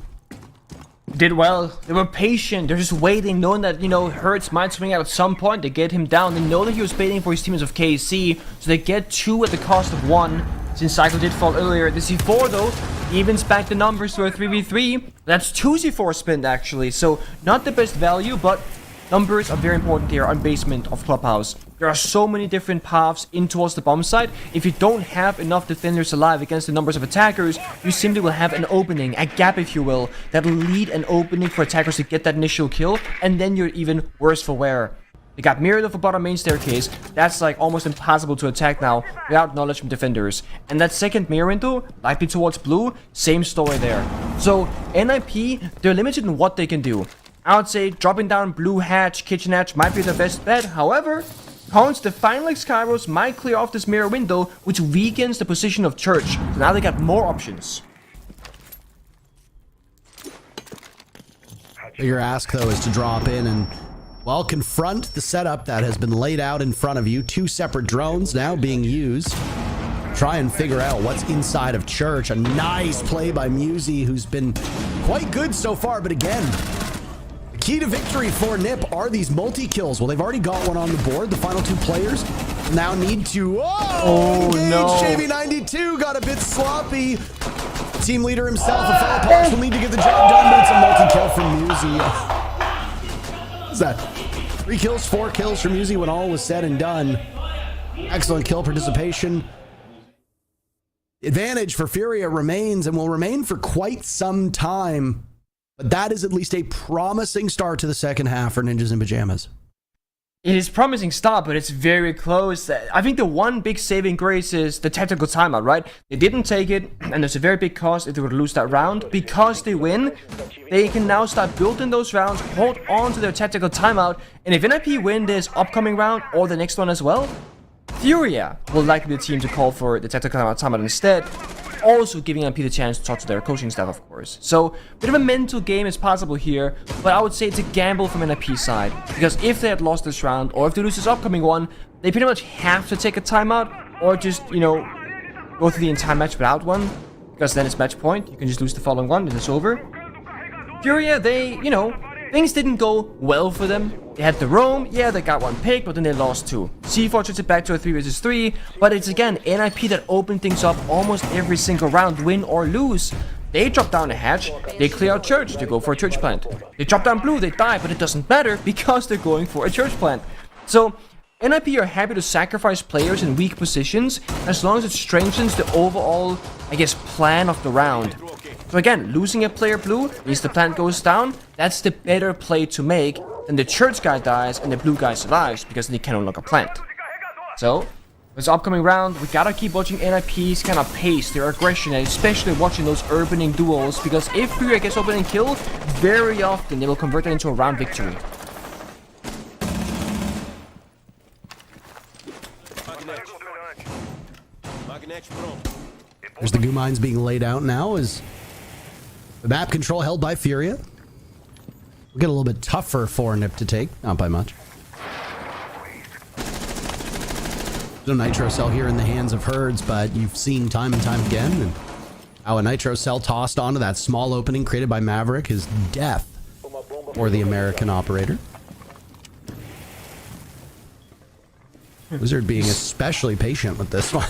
Did well. They were patient. They're just waiting, knowing that, Hertz might swing out at some point. They get him down. They know that he was baiting for his teammates of KC, so they get 2 at the cost of 1. Since Cycle did fall earlier, the C4 though evens back the numbers to a 3v3. That's 2 C4 spent actually, so not the best value, but numbers are very important here on basement of Clubhouse. There are so many different paths in towards the bomb site. If you don't have enough defenders alive against the numbers of attackers, you simply will have an opening, a gap if you will, that'll lead an opening for attackers to get that initial kill, and then you're even worse for wear. They got mirrored off a bottom main staircase. That's like almost impossible to attack now without knowledge from defenders. And that second mirror window, likely towards blue, same story there. So NIP, they're limited in what they can do. I would say dropping down blue hatch, kitchen hatch might be the best bet. However, Cons, the final Skyros might clear off this mirror window, which weakens the position of Church. So now they got more options. Your ask, though, is to drop in and, well, confront the setup that has been laid out in front of you. 2 separate drones now being used. Try and figure out what's inside of Church. A nice play by Musi, who's been quite good so far. But again, the key to victory for NiP are these multi-kills. Well, they've already got one on the board. The final 2 players now need to... Oh, engage. No. JV92 got a bit sloppy. Team leader himself, a fellow Pox, will need to get the job done, but it's a multi-kill from Musi. What's that? 3 kills, 4 kills from Musi when all was said and done. Excellent kill participation. Advantage for Furia remains and will remain for quite some time, but that is at least a promising start to the second half for Ninjas in Pajamas. It is promising start, but it's very close. I think the one big saving grace is the tactical timeout, right? They didn't take it, and there's a very big cost if they were to lose that round. Because they win, they can now start building those rounds, hold on to their tactical timeout, and if NIP win this upcoming round or the next one as well, Furia will likely be the team to call for the tactical timeout instead, also giving NIP the chance to talk to their coaching staff, of course. So, a bit of a mental game is possible here, but I would say it's a gamble from NIP's side, because if they had lost this round, or if they lose this upcoming one, they pretty much have to take a timeout, or just, you know, go through the entire match without one, because then it's match point, you can just lose the following one, and it's over. Furia, they, you know, things didn't go well for them. They had the roam, yeah, they got 1 pick, but then they lost 2. C4 took it back to a 3 versus 3, but it's again NIP that opened things up almost every single round, win or lose. They drop down a hatch, they clear out Church to go for a Church plant. They drop down blue, they die, but it doesn't matter because they're going for a Church plant. So NIP are happy to sacrifice players in weak positions as long as it strengthens the overall, I guess, plan of the round. So again, losing a player blue means the plant goes down. That's the better play to make than the Church guy dies and the blue guy survives because they can no longer plant. So, this upcoming round, we gotta keep watching NIP's kind of pace, their aggression, and especially watching those opening duels, because if Furia gets opening kill, very often they will convert it into a round victory. There's the goo mines being laid out now as the map control held by Furia. Will get a little bit tougher for NIP to take, not by much. No nitro cell here in the hands of Herds, but you've seen time and time again and how a nitro cell tossed onto that small opening created by Maverick is death for the American operator. Wizard being especially patient with this one.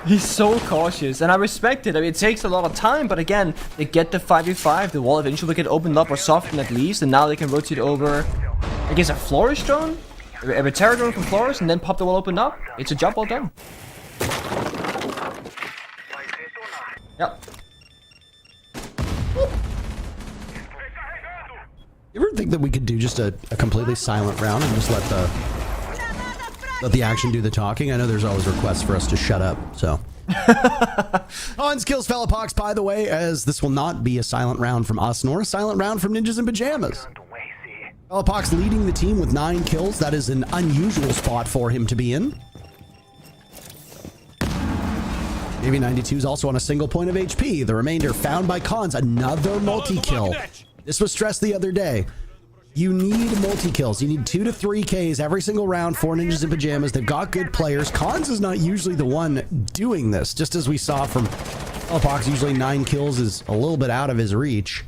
He's so cautious, and I respect it. I mean, it takes a lot of time, but again, they get the 5v5, the wall eventually will get opened up or softened at least, and now they can rotate over, I guess, a Flourish drone? A Terror drone from Flourish, and then pop the wall open up. It's a job well done. Yep. You ever think that we could do just a completely silent round and just let the action do the talking? I know there's always requests for us to shut up, so. On skills, Fellapox, by the way, as this will not be a silent round from us, nor a silent round from Ninjas in Pajamas. Fellapox leading the team with 9 kills. That is an unusual spot for him to be in. Maybe 92 is also on a single point of HP. The remainder found by Cons. Another multi-kill. This was stressed the other day. You need multi-kills. You need 2 to 3 Ks every single round for Ninjas in Pajamas. They've got good players. Cons is not usually the one doing this, just as we saw from Fellapox. Usually 9 kills is a little bit out of his reach.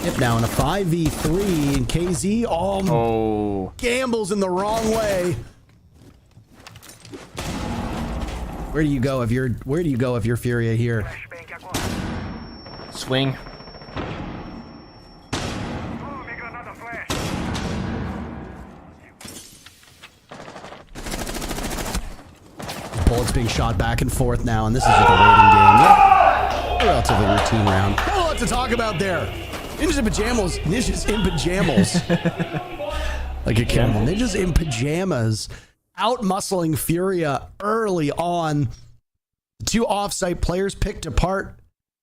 Yep, now in a 5v3, and KZ gambles in the wrong way. Where do you go if you're Furia here? Swing. Bullets being shot back and forth now, and this is like a waiting game. Yep. A relatively routine round. Not a lot to talk about there. Ninjas in Pajamas. Ninjas in Pajamas. Like a camel. Ninjas in Pajamas out-muscling Furia early on. The 2 off-site players picked apart,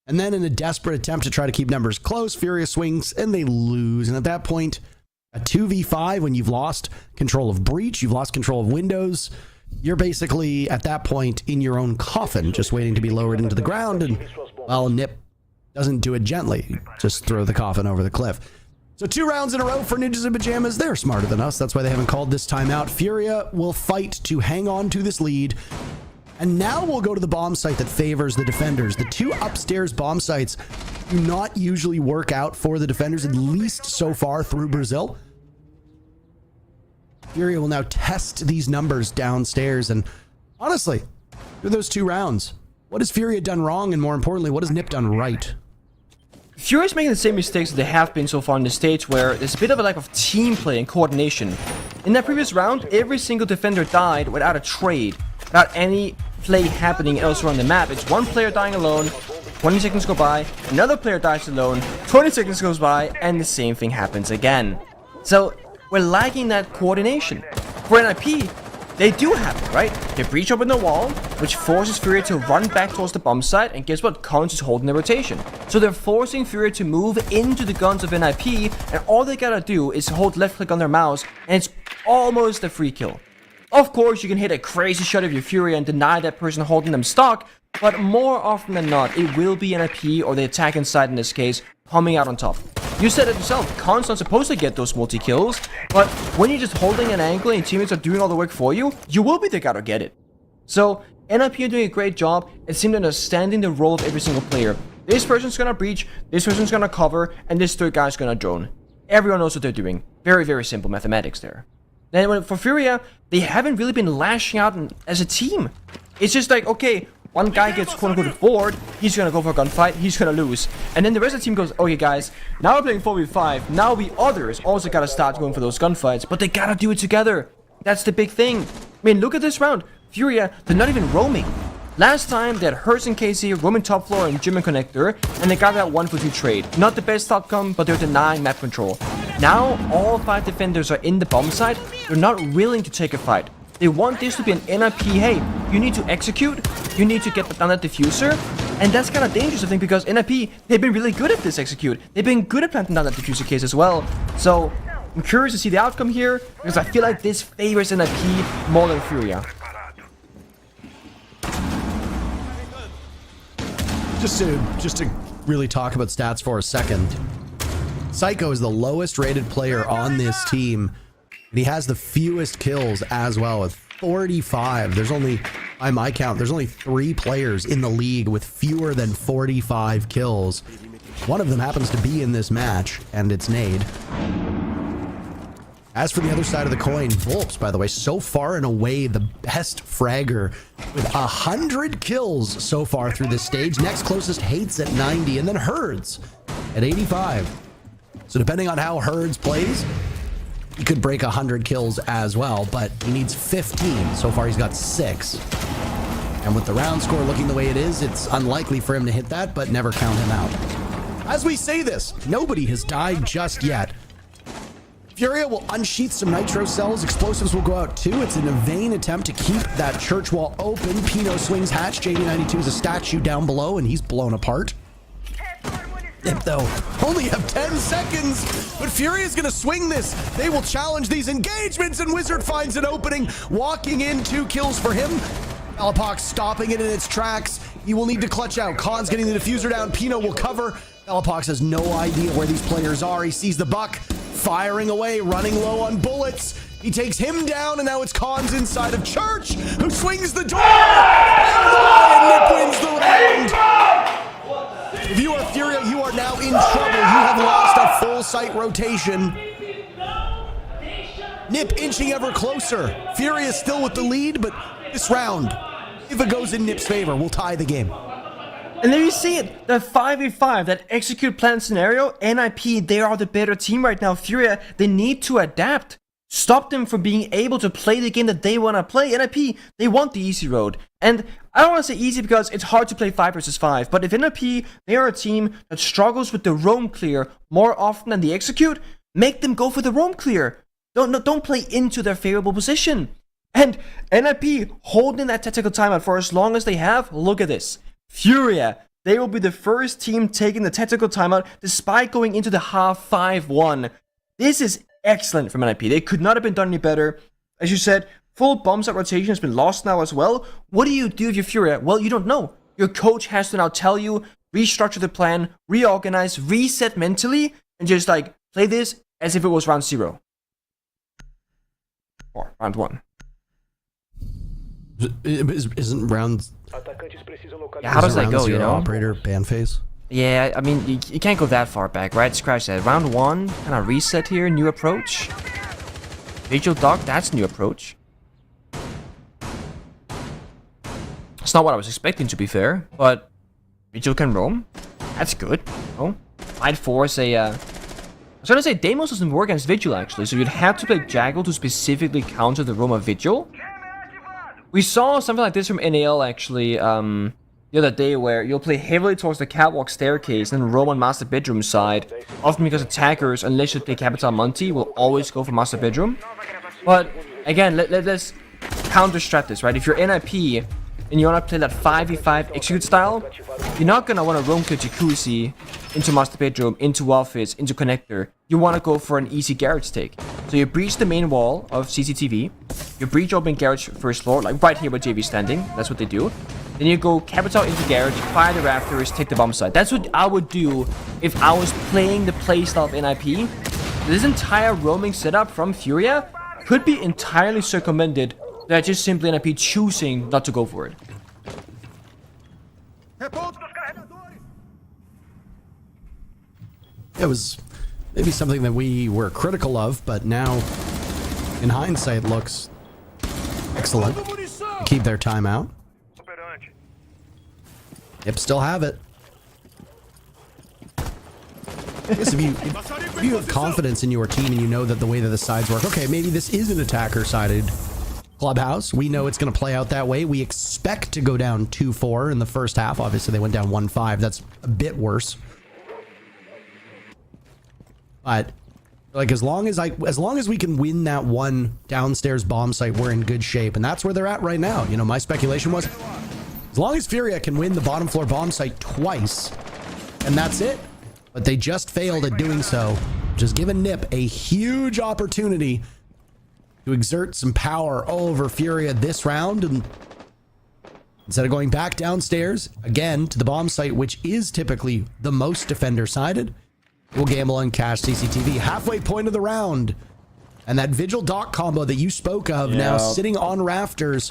and then in a desperate attempt to try to keep numbers close, Furia swings and they lose. And at that point, A 2v5, when you've lost control of breach, you've lost control of windows, you're basically at that point in your own coffin, just waiting to be lowered into the ground. And, well, Nip doesn't do it gently. Just throw the coffin over the cliff. So 2 rounds in a row for Ninjas in Pajamas. They're smarter than us. That's why they haven't called this timeout. Furia will fight to hang on to this lead. And now we'll go to the bomb site that favors the defenders. The 2 upstairs bomb sites do not usually work out for the defenders, at least so far through Brazil. Furia will now test these numbers downstairs. And honestly, through those 2 rounds, what has Furia done wrong? And more importantly, what has Nip done right? Furia's making the same mistakes that they have been so far on the stage, where there's a bit of a lack of team play and coordination. In that previous round, every single defender died without a trade, without any play happening elsewhere on the map. It's one player dying alone, 20 seconds go by, another player dies alone, 20 seconds goes by, and the same thing happens again. So, we're lacking that coordination. For NIP, they do have it, right? They breach open the wall, which forces Furia to run back towards the bomb site, and guess what? Cons is holding the rotation. So they're forcing Furia to move into the guns of NIP, and all they gotta do is hold left click on their mouse, and it's almost a free kill. Of course, you can hit a crazy shot of your Furia and deny that person holding them stock, but more often than not, it will be NIP or the attack inside in this case, coming out on top. You said it yourself, Khan's not supposed to get those multi-kills, but when you're just holding an angle and teammates are doing all the work for you, you will be the guy to get it. So, NIP are doing a great job at simply understanding the role of every single player. This person's gonna breach, this person's gonna cover, and this third guy's gonna drone. Everyone knows what they're doing. Very, very simple mathematics there. Then for Furia, they haven't really been lashing out as a team. It's just like, okay, one guy gets quote-unquote bored, he's gonna go for a gunfight, he's gonna lose. And then the rest of the team goes, okay guys, now we're playing 4v5, now we others also gotta start going for those gunfights, but they gotta do it together. That's the big thing. I mean, look at this round. Furia, they're not even roaming. Last time, they had Hertz and Casey roaming top floor and Gym and Connector, and they got that 1-for-2 trade. Not the best outcome, but they're denying map control. Now, all 5 defenders are in the bomb site, they're not willing to take a fight. They want this to be an NIP, hey, you need to execute, you need to get down that diffuser, and that's kind of dangerous, I think, because NIP, they've been really good at this execute. They've been good at planting down that diffuser case as well. So, I'm curious to see the outcome here, because I feel like this favors NIP more than Furia. Just to really talk about stats for a second, Psycho is the lowest rated player on this team, and he has the fewest kills as well with 45. There's only, by my count, there's only 3 players in the league with fewer than 45 kills. One of them happens to be in this match, and it's Nade. As for the other side of the coin, Volps, by the way, so far and away the best fragger with 100 kills so far through this stage. Next closest, Hates at 90, and then Herds at 85. So depending on how Herds plays, he could break 100 kills as well, but he needs 15. So far, he's got 6. And with the round score looking the way it is, it's unlikely for him to hit that, but never count him out. As we say this, nobody has died just yet. Furia will unsheath some nitro cells. Explosives will go out too. It's in a vain attempt to keep that church wall open. Pino swings hatch. JD92 is a statue down below, and he's blown apart. Nip, though, only have 10 seconds, but Furia's gonna swing this. They will challenge these engagements, and Wizard finds an opening. Walking in, 2 kills for him. Alapox stopping it in its tracks. He will need to clutch out. Khan's getting the diffuser down. Pino will cover. Alapox has no idea where these players are. He sees the buck firing away, running low on bullets. He takes him down, and now it's Khan's inside of Church, who swings the door. And Nip wins the round. If you are Furia, you are now in trouble. You have lost a full site rotation. Nip inching ever closer. Furia is still with the lead, but this round, if it goes in Nip's favor, will tie the game. And there you see it, the 5v5, that execute plan scenario, NIP, they are the better team right now. Furia, they need to adapt. Stop them from being able to play the game that they want to play. NIP, they want the easy road. And I don't want to say easy because it's hard to play 5 versus 5, but if NIP, they are a team that struggles with the roam clear more often than the execute, make them go for the roam clear. Don't play into their favorable position. And NIP holding that tactical timeout for as long as they have, look at this. Furia, they will be the first team taking the tactical timeout despite going into the half 5-1. This is excellent from NIP. They could not have been done any better. As you said, full bomb site rotation has been lost now as well. What do you do if you're Furia? Well, you don't know. Your coach has to now tell you, restructure the plan, reorganize, reset mentally, and just like play this as if it was round 0. Or round 1. Isn't round... Yeah, how does that go, you know? Operator ban phase? Yeah, I mean, you can't go that far back, right? Scratch that. Round 1, kind of reset here, new approach. Vigil Doc, that's new approach. It's not what I was expecting, to be fair, but Vigil can roam. That's good. Oh, I'd force a... I was gonna say, Deimos doesn't work against Vigil, actually, so you'd have to play Jackal to specifically counter the roam of Vigil. We saw something like this from NAL, actually, the other day, where you'll play heavily towards the catwalk staircase and roam on master bedroom side, often because attackers, unless you play Capital Monty, will always go for master bedroom. But again, let's counter strat this, right? If you're NIP and you want to play that 5v5 execute style, you're not gonna want to roam to Jacuzzi, into master bedroom, into office, into connector. You want to go for an easy garage take. So you breach the main wall of CCTV, you breach open garage first floor, like right here where JV standing, that's what they do. Then you go capital into garage, fire the rafters, take the bomb site. That's what I would do if I was playing the playstyle of NIP. This entire roaming setup from Furia could be entirely circumvented. They're just simply NIP choosing not to go for it. It was maybe something that we were critical of, but now, in hindsight, looks excellent. Keep their timeout. Yep, still have it. I guess if you have confidence in your team and you know that the way that the sides work, okay, maybe this is an attacker-sided clubhouse. We know it's going to play out that way. We expect to go down 2-4 in the first half. Obviously, they went down 1-5. That's a bit worse. But like as long as we can win that one downstairs bomb site, we're in good shape, and that's where they're at right now. You know, my speculation was as long as Furia can win the bottom floor bomb site twice, and that's it. But they just failed at doing so, just giving Nip a huge opportunity to exert some power over Furia this round, and instead of going back downstairs again to the bomb site, which is typically the most defender sided, we'll gamble on cash CCTV. Halfway point of the round. And that Vigil Doc combo that you spoke of now sitting on rafters,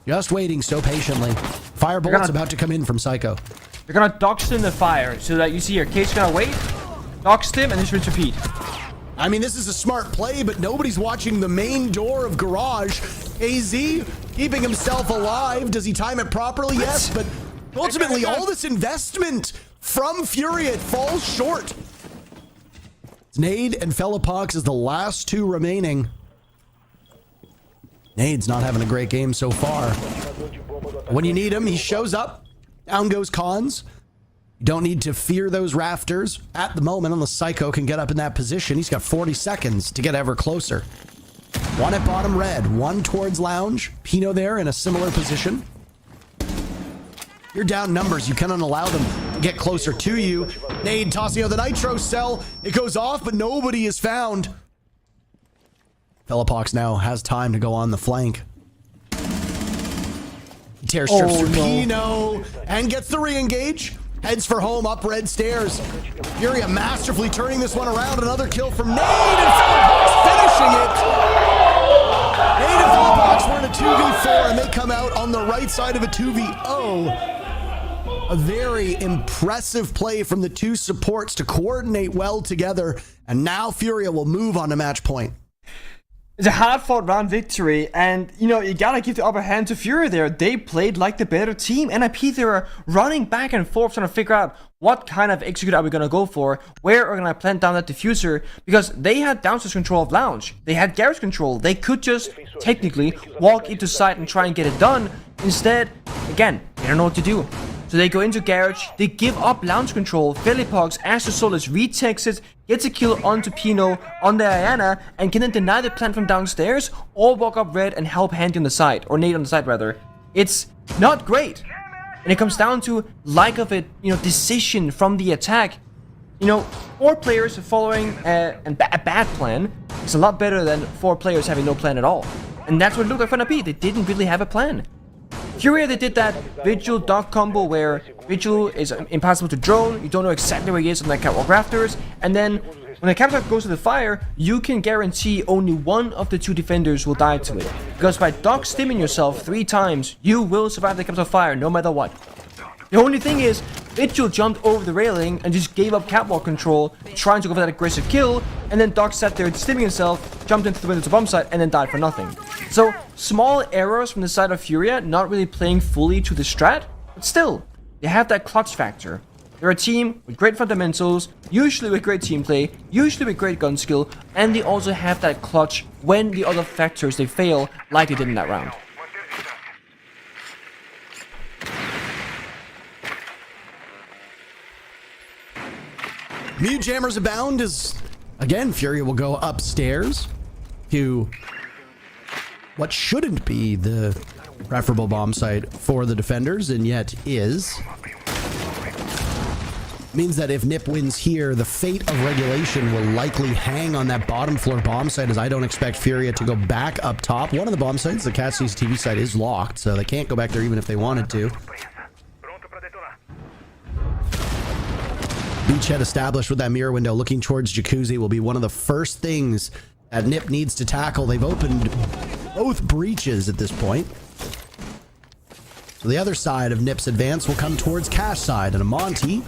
just waiting so patiently. Firebolt's about to come in from Psycho. You're gonna dox him the fire so that you see your Kate's gonna wait, dox him, and just repeat. I mean, this is a smart play, but nobody's watching the main door of Garage. AZ keeping himself alive. Does he time it properly? Yes, but ultimately all this investment from Furia, it falls short. Nade and Felipox is the last two remaining. Nade's not having a great game so far. When you need him, he shows up. Down goes Cons. You don't need to fear those rafters at the moment unless Psycho can get up in that position. He's got 40 seconds to get ever closer. One at bottom red, one towards lounge. Pino there in a similar position. You're down numbers. You cannot allow them to get closer to you. Nade tossing out the nitro cell. It goes off, but nobody is found. Felipox now has time to go on the flank. He tears strips through Pino and gets the re-engage. Heads for home up red stairs. Furia masterfully turning this one around. Another kill from Nade and Felipox finishing it. Nade and Felipox were in a 2v4 and they come out on the right side of a 2v0. A very impressive play from the two supports to coordinate well together, and now Furia will move on to match point. It's a hard-fought round victory, and, you know, you gotta give the upper hand to Furia there. They played like the better team. NIP, they were running back and forth trying to figure out what kind of execute are we gonna go for, where are we gonna plant down that diffuser, because they had downstairs control of Lounge. They had garage control. They could just, technically, walk into site and try and get it done. Instead, again, they don't know what to do. So they go into garage, they give up lounge control, Felipox, Astro Solus retakes it, gets a kill onto Pino on the Diana, and can then deny the plant from downstairs, or walk up red and help Handy on the side, or Nade on the side rather. It's not great. And it comes down to lack of a decision from the attack. 4 players following a bad plan, It's a lot better than 4 players having no plan at all. And that's what it looked like for NIP. They didn't really have a plan. Furia, they did that Vigil Dog combo where Vigil is impossible to drone, you don't know exactly where he is on that catwalk rafters, and then when the catwalk goes to the fire, you can guarantee only one of the 2 defenders will die to it. Because by dog stimming yourself 3 times, you will survive the catwalk fire no matter what. The only thing is, Vigil jumped over the railing and just gave up catwalk control, trying to go for that aggressive kill, and then Doc sat there stimming himself, jumped into the window to bomb site, and then died for nothing. So, small errors from the side of Furia, not really playing fully to the strat, but still, they have that clutch factor. They're a team with great fundamentals, usually with great team play, usually with great gun skill, and they also have that clutch when the other factors they fail, like they did in that round. Mute jammers abound as, again, Furia will go upstairs to what shouldn't be the preferable bomb site for the defenders, and yet is. Means that if NIP wins here, the fate of regulation will likely hang on that bottom floor bomb site, as I don't expect Furia to go back up top. One of the bomb sites, the Cat CCTV site, is locked, so they can't go back there even if they wanted to. Beachhead established with that mirror window looking towards Jacuzzi will be one of the first things that NIP needs to tackle. They've opened both breaches at this point. So the other side of NIP's advance will come towards Cash side, and Amonte,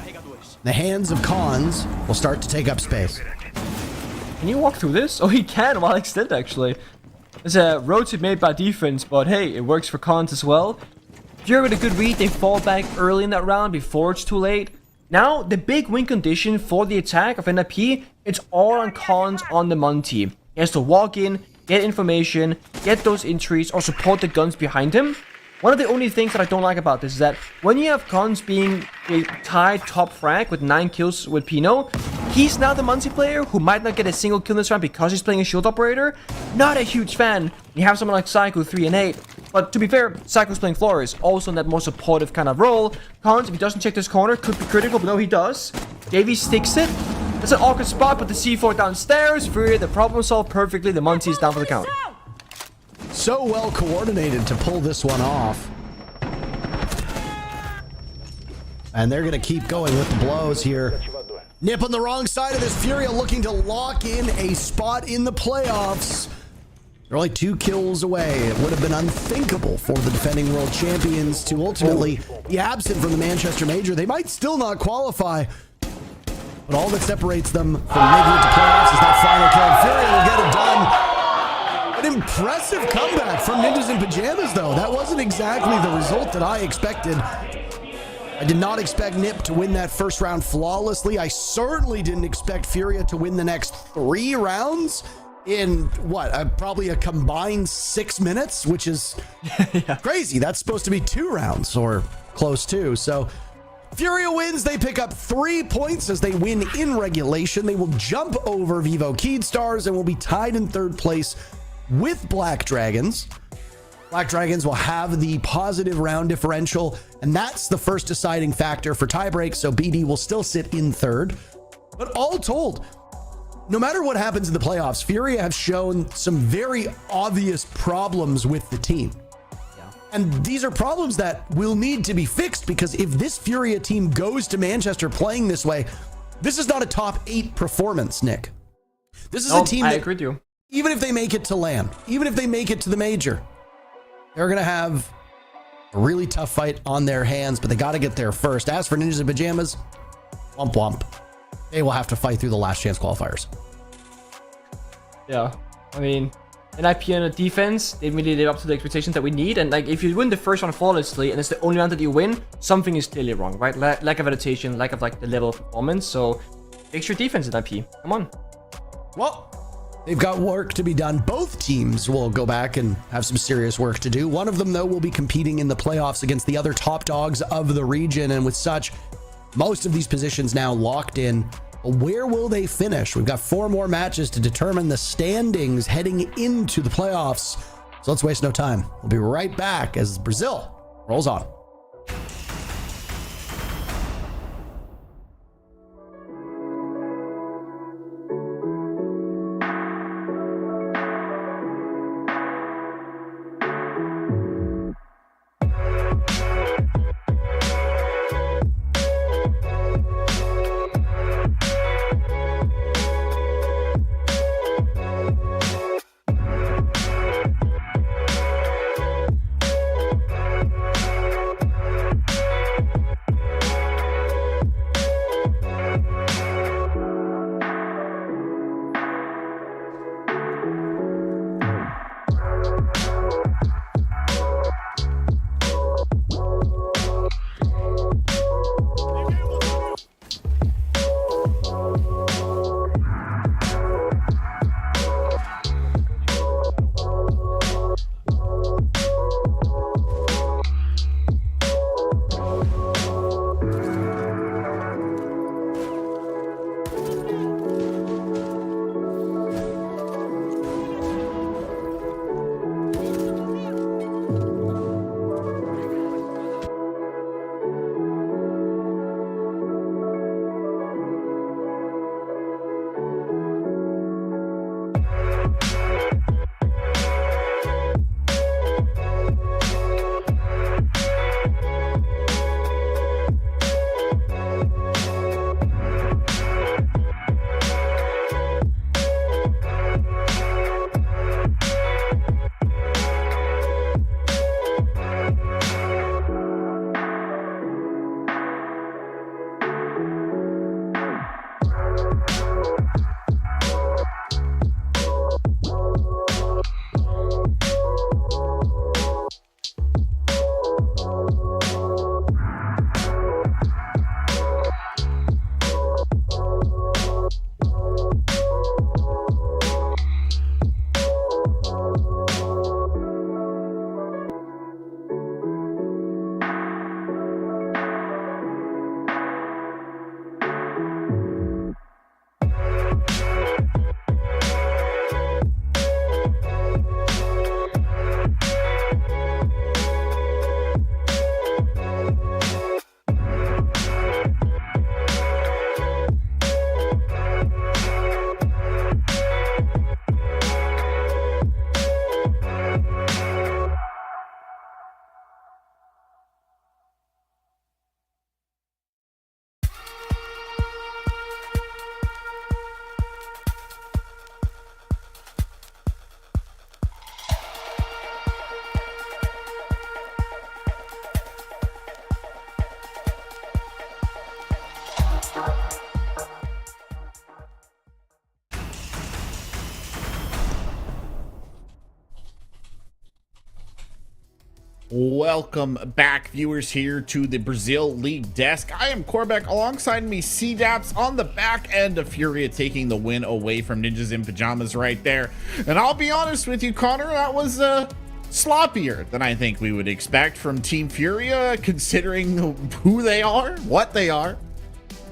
the hands of Cons, will start to take up space. Can you walk through this? Oh, he can while extended, actually. It's a rotate made by defense, but hey, it works for Cons as well. Fury with a good read, they fall back early in that round before it's too late. Now, the big win condition for the attack of NIP, it's all on Cons on the Monty. He has to walk in, get information, get those entries, or support the guns behind him. One of the only things that I don't like about this is that when you have Cons being a tied top frag with 9 kills with Pino, he's now the Monty player who might not get a single kill in this round because he's playing a shield operator. Not a huge fan. You have someone like Psycho 3 and 8. But to be fair, Psycho's playing Flores, also in that more supportive kind of role. Cons, if he doesn't check this corner, could be critical, but no, he does. Davey sticks it. It's an awkward spot, but the C4 downstairs. Fury, the problem solved perfectly. The Monty's down for the count. So well coordinated to pull this one off. And they're going to keep going with the blows here. NIP on the wrong side of this. Furia looking to lock in a spot in the playoffs. They're only 2 kills away. It would have been unthinkable for the defending world champions to ultimately be absent from the Manchester Major. They might still not qualify, but all that separates them from making it to playoffs is that final kill. Furia will get it done. An impressive comeback from Ninjas in Pajamas, though. That wasn't exactly the result that I expected. I did not expect NIP to win that first round flawlessly. I certainly didn't expect Furia to win the next 3 rounds in what, probably a combined 6 minutes, which is crazy. That's supposed to be 2 rounds or close to. So Furia wins. They pick up 3 points as they win in regulation. They will jump over Vivo Keydstars and will be tied in 3rd place with Black Dragons. Black Dragons will have the positive round differential, and that's the first deciding factor for tiebreak. So BD will still sit in 3rd. But all told, no matter what happens in the playoffs, Furia have shown some very obvious problems with the team. Yeah. And these are problems that will need to be fixed, because if this Furia team goes to Manchester playing this way, this is not a top 8 performance, Nick. This is a team that, I agree with you. Even if they make it to LAN, even if they make it to the Major, they're going to have a really tough fight on their hands, but they got to get there first. As for Ninjas in Pajamas, womp womp. They will have to fight through the last chance qualifiers. Yeah, I mean, NIP on the defense, they really live up to the expectations that we need. And like, if you win the first round flawlessly and it's the only round that you win, something is clearly wrong, right? Lack of adaptation, lack of like the level of performance. So fix your defense, NIP. Come on. Well, they've got work to be done. Both teams will go back and have some serious work to do. One of them, though, will be competing in the playoffs against the other top dogs of the region. And with such, most of these positions now locked in. Where will they finish? We've got 4 more matches to determine the standings heading into the playoffs. So let's waste no time. We'll be right back as Brazil rolls on. Welcome back, viewers, here to the Brazil League desk. I am Corbeck. Alongside me, C-Daps on the back end of Furia, taking the win away from Ninjas in Pajamas right there. And I'll be honest with you, Connor, that was sloppier than I think we would expect from Team Furia, considering who they are, what they are.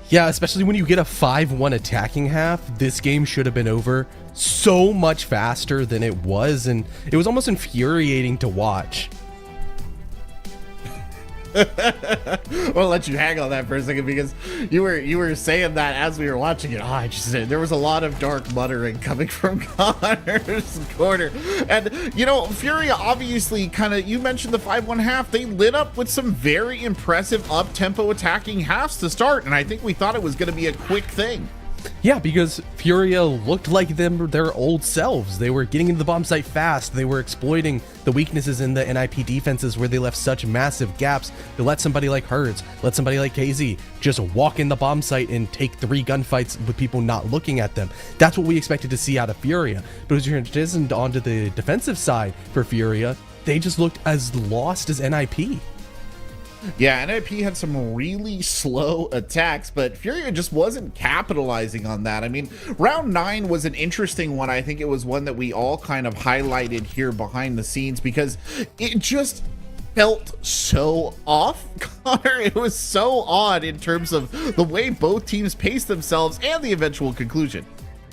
Yeah, especially when you get a 5-1 attacking half, this game should have been over so much faster than it was, and it was almost infuriating to watch. I'll let you hang on that for a second, because you were saying that as we were watching it. I just said there was a lot of dark muttering coming from Connor's corner. And you know, Furia obviously you mentioned the 5-1 half. They lit up with some very impressive up-tempo attacking halves to start, and I think we thought it was going to be a quick thing. Yeah, because Furia looked like their old selves. They were getting into the bomb site fast. They were exploiting the weaknesses in the NIP defenses where they left such massive gaps to let somebody like Herds, let somebody like KZ just walk in the bomb site and take 3 gunfights with people not looking at them. That's what we expected to see out of Furia. But as you're transitioned onto the defensive side for Furia, they just looked as lost as NIP. Yeah, NIP had some really slow attacks, but Furia just wasn't capitalizing on that. I mean, round 9 was an interesting one. I think it was one that we all kind of highlighted here behind the scenes because it just felt so off, Connor. It was so odd in terms of the way both teams paced themselves and the eventual conclusion.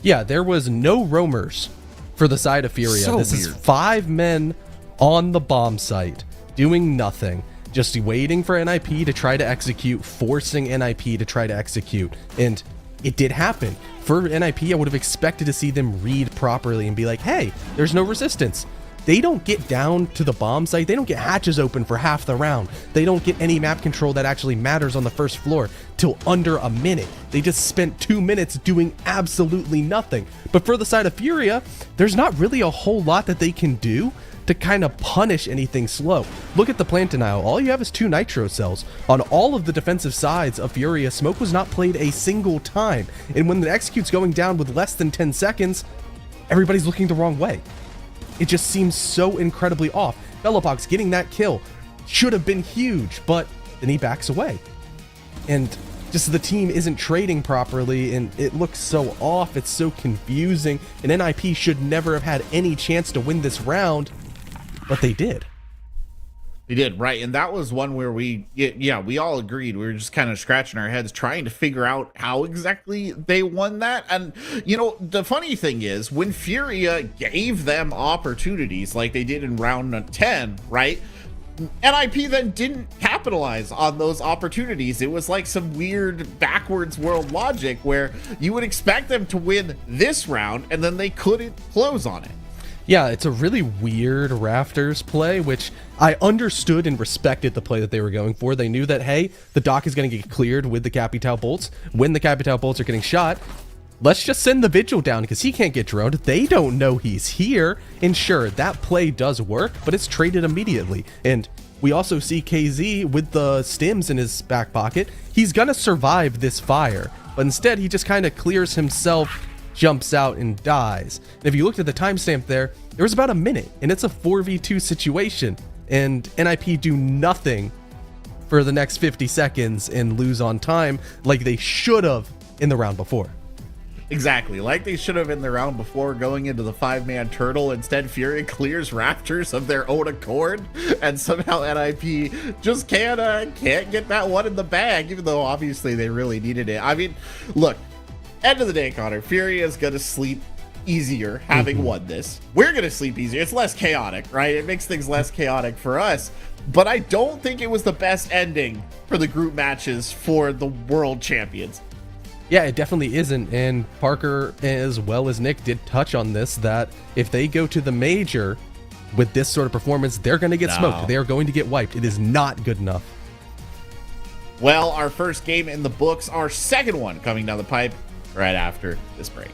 Yeah, there was no roamers for the side of Furia. So this weird. is 5 men on the bomb site doing nothing. Just waiting for NIP to try to execute, forcing NIP to try to execute. And it did happen. For NIP, I would have expected to see them read properly and be like, hey, there's no resistance. They don't get down to the bomb site. They don't get hatches open for half the round. They don't get any map control that actually matters on the first floor till under a minute. They just spent 2 minutes doing absolutely nothing. But for the side of Furia, there's not really a whole lot that they can do to kind of punish anything slow. Look at the plant denial. All you have is 2 nitro cells. On all of the defensive sides of Furia, smoke was not played a single time. And when the execute's going down with less than 10 seconds, everybody's looking the wrong way. It just seems so incredibly off. Velopox getting that kill should have been huge, but then he backs away. And just the team isn't trading properly, and it looks so off. It's so confusing. And NIP should never have had any chance to win this round. But they did. They did, right. And that was one where we all agreed. We were just kind of scratching our heads trying to figure out how exactly they won that. And, you know, the funny thing is when Furia gave them opportunities like they did in round 10, right? NIP then didn't capitalize on those opportunities. It was like some weird backwards world logic where you would expect them to win this round and then they couldn't close on it. Yeah, it's a really weird Rafters play, which I understood and respected the play that they were going for. They knew that, hey, the dock is going to get cleared with the Capital bolts. When the Capital bolts are getting shot, let's just send the Vigil down because he can't get droned. They don't know he's here. And sure, that play does work, but it's traded immediately. And we also see KZ with the stims in his back pocket. He's going to survive this fire, but instead he just kind of clears himself, jumps out and dies. And if you looked at the timestamp there was about a minute, and it's a 4v2 situation, and NIP do nothing for the next 50 seconds and lose on time like they should have in the round before. Exactly, like they should have in the round before going into the 5-man turtle. Instead, Furia clears Raptors of their own accord, and somehow NIP just can't get that one in the bag, even though obviously they really needed it. I mean, look, end of the day, Connor, Furia is going to sleep easier having won this. We're going to sleep easier. It's less chaotic, right? It makes things less chaotic for us. But I don't think it was the best ending for the group matches for the world champions. Yeah, it definitely isn't. And Parker, as well as Nick, did touch on this, that if they go to the major with this sort of performance, they're going to get smoked. They are going to get wiped. It is not good enough. Well, our first game in the books, our second one coming down the pipe right after this break.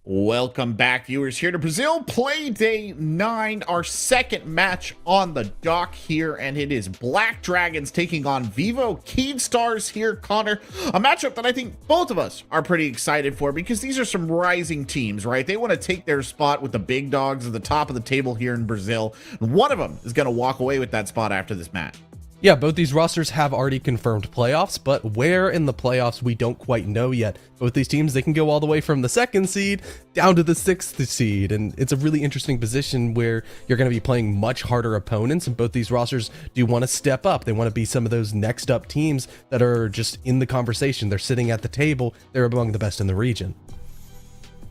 Welcome back, viewers, here to Brazil Play Day 9, our second match on the dock here, and it is Black Dragons taking on Vivo Keystars here, Connor. A matchup that I think both of us are pretty excited for because these are some rising teams, right? They want to take their spot with the big dogs at the top of the table here in Brazil, and one of them is going to walk away with that spot after this match. Yeah, both these rosters have already confirmed playoffs, but where in the playoffs we don't quite know yet. Both these teams, they can go all the way from the 2nd seed down to the 6th seed, and it's a really interesting position where you're going to be playing much harder opponents, and both these rosters do want to step up. They want to be some of those next up teams that are just in the conversation. They're sitting at the table. They're among the best in the region.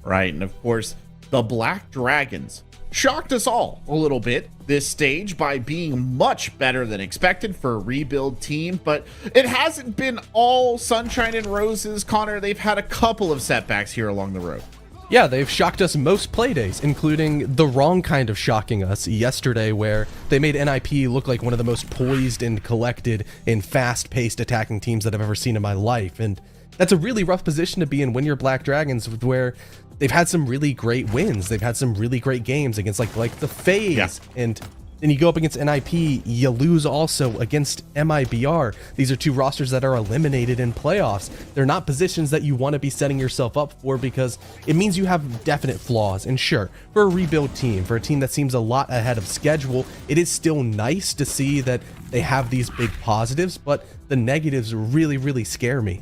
Right, and of course, the Black Dragons shocked us all a little bit this stage by being much better than expected for a rebuild team, but it hasn't been all sunshine and roses, Connor. They've had a couple of setbacks here along the road. Yeah, they've shocked us most playdays, including the wrong kind of shocking us yesterday, where they made NIP look like one of the most poised and collected and fast-paced attacking teams that I've ever seen in my life. And that's a really rough position to be in when you're Black Dragons, where they've had some really great wins. They've had some really great games against like the FaZe, yeah. And then you go up against NIP, you lose also against MIBR. These are two rosters that are eliminated in playoffs. They're not positions that you want to be setting yourself up for because it means you have definite flaws. And sure, for a rebuild team, for a team that seems a lot ahead of schedule, it is still nice to see that they have these big positives, but the negatives really, really scare me.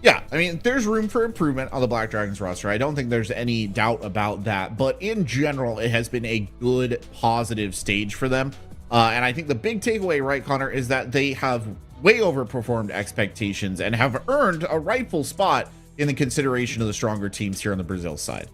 Yeah, I mean, there's room for improvement on the Black Dragons roster. I don't think there's any doubt about that. But in general, it has been a good, positive stage for them. And I think the big takeaway, right, Connor, is that they have way overperformed expectations and have earned a rightful spot in the consideration of the stronger teams here on the Brazil side.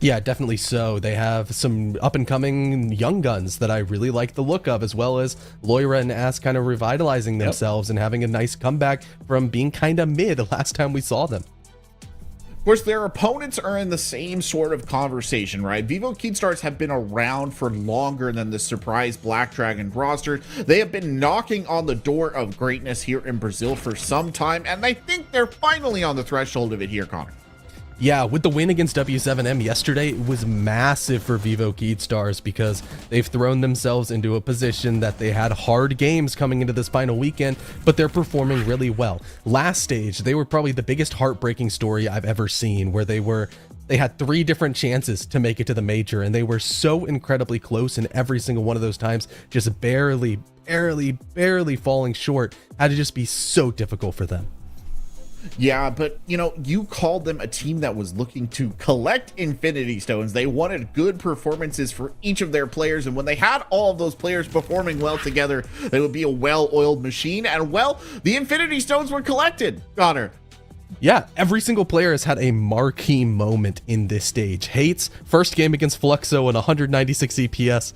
Yeah, definitely so. They have some up-and-coming young guns that I really like the look of, as well as Loira and Ass kind of revitalizing themselves and having a nice comeback from being kind of mid last time we saw them. Of course, their opponents are in the same sort of conversation, right? Vivo Keystars have been around for longer than the surprise Black Dragon roster. They have been knocking on the door of greatness here in Brazil for some time, and I think they're finally on the threshold of it here, Connor. Yeah, with the win against W7M yesterday, it was massive for Vivo Keystars because they've thrown themselves into a position that they had hard games coming into this final weekend, but they're performing really well. Last stage, they were probably the biggest heartbreaking story I've ever seen, where they had 3 different chances to make it to the major, and they were so incredibly close in every single one of those times, just barely falling short. Had to just be so difficult for them. Yeah, but you called them a team that was looking to collect Infinity Stones. They wanted good performances for each of their players, and when they had all of those players performing well together, they would be a well-oiled machine. And well, the Infinity Stones were collected, Connor. Yeah, every single player has had a marquee moment in this stage. Hates, first game against Fluxo at 196 EPS.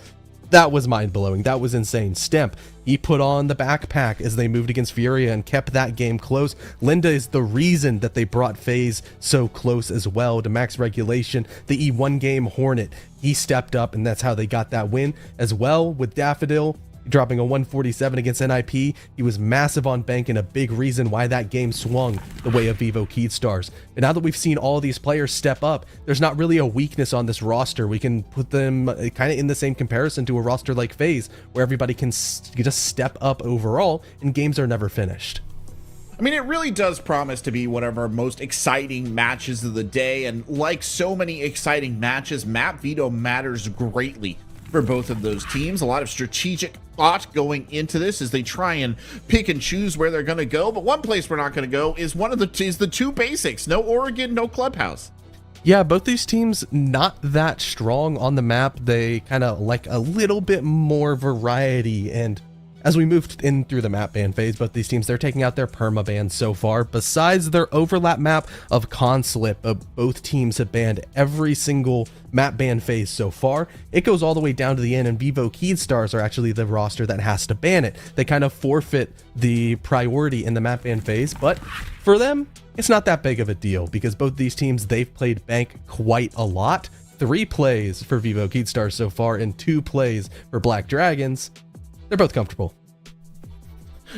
That was mind-blowing. That was insane. Stemp, he put on the backpack as they moved against Furia and kept that game close. Linda is the reason that they brought FaZe so close as well to max regulation. The E1 game, Hornet, he stepped up, and that's how they got that win. As well with Daffodil, dropping a 147 against NIP. He was massive on Bank and a big reason why that game swung the way of Vivo Keystars. But now that we've seen all these players step up, there's not really a weakness on this roster. We can put them kind of in the same comparison to a roster like FaZe, where everybody can just step up overall and games are never finished. I mean, it really does promise to be one of our most exciting matches of the day, and like so many exciting matches, map veto matters greatly for both of those teams. A lot of strategic thought going into this as they try and pick and choose where they're going to go. But one place we're not going to go is the 2 basics. No Oregon, no Clubhouse. Yeah, both these teams not that strong on the map. They kind of like a little bit more variety, and as we moved in through the map ban phase, both these teams, they're taking out their perma bans so far. Besides their overlap map of Consulate, both teams have banned every single map ban phase so far. It goes all the way down to the end, and Vivo Keystars are actually the roster that has to ban it. They kind of forfeit the priority in the map ban phase, but for them, it's not that big of a deal because both these teams, they've played Bank quite a lot. 3 plays for Vivo Keystars so far and 2 plays for Black Dragons. They're both comfortable.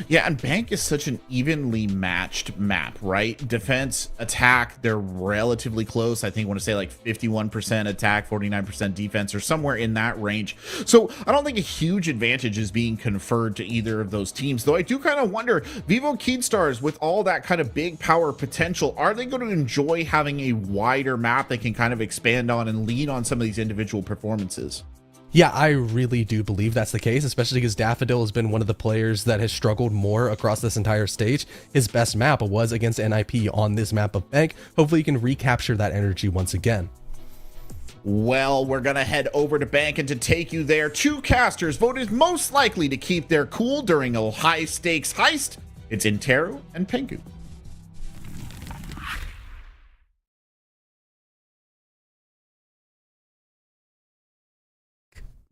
Yeah, and Bank is such an evenly matched map, right? Defense, attack, they're relatively close. I think I want to say like 51% attack, 49% defense, or somewhere in that range. So I don't think a huge advantage is being conferred to either of those teams, though I do kind of wonder, Vivo Keystars, with all that kind of big power potential, are they going to enjoy having a wider map they can kind of expand on and lean on some of these individual performances? Yeah, I really do believe that's the case, especially because Daffodil has been one of the players that has struggled more across this entire stage. His best map was against NIP on this map of Bank. Hopefully he can recapture that energy once again. Well, we're going to head over to Bank, and to take you there, 2 casters voted most likely to keep their cool during a high-stakes heist. It's Interu and Pengu.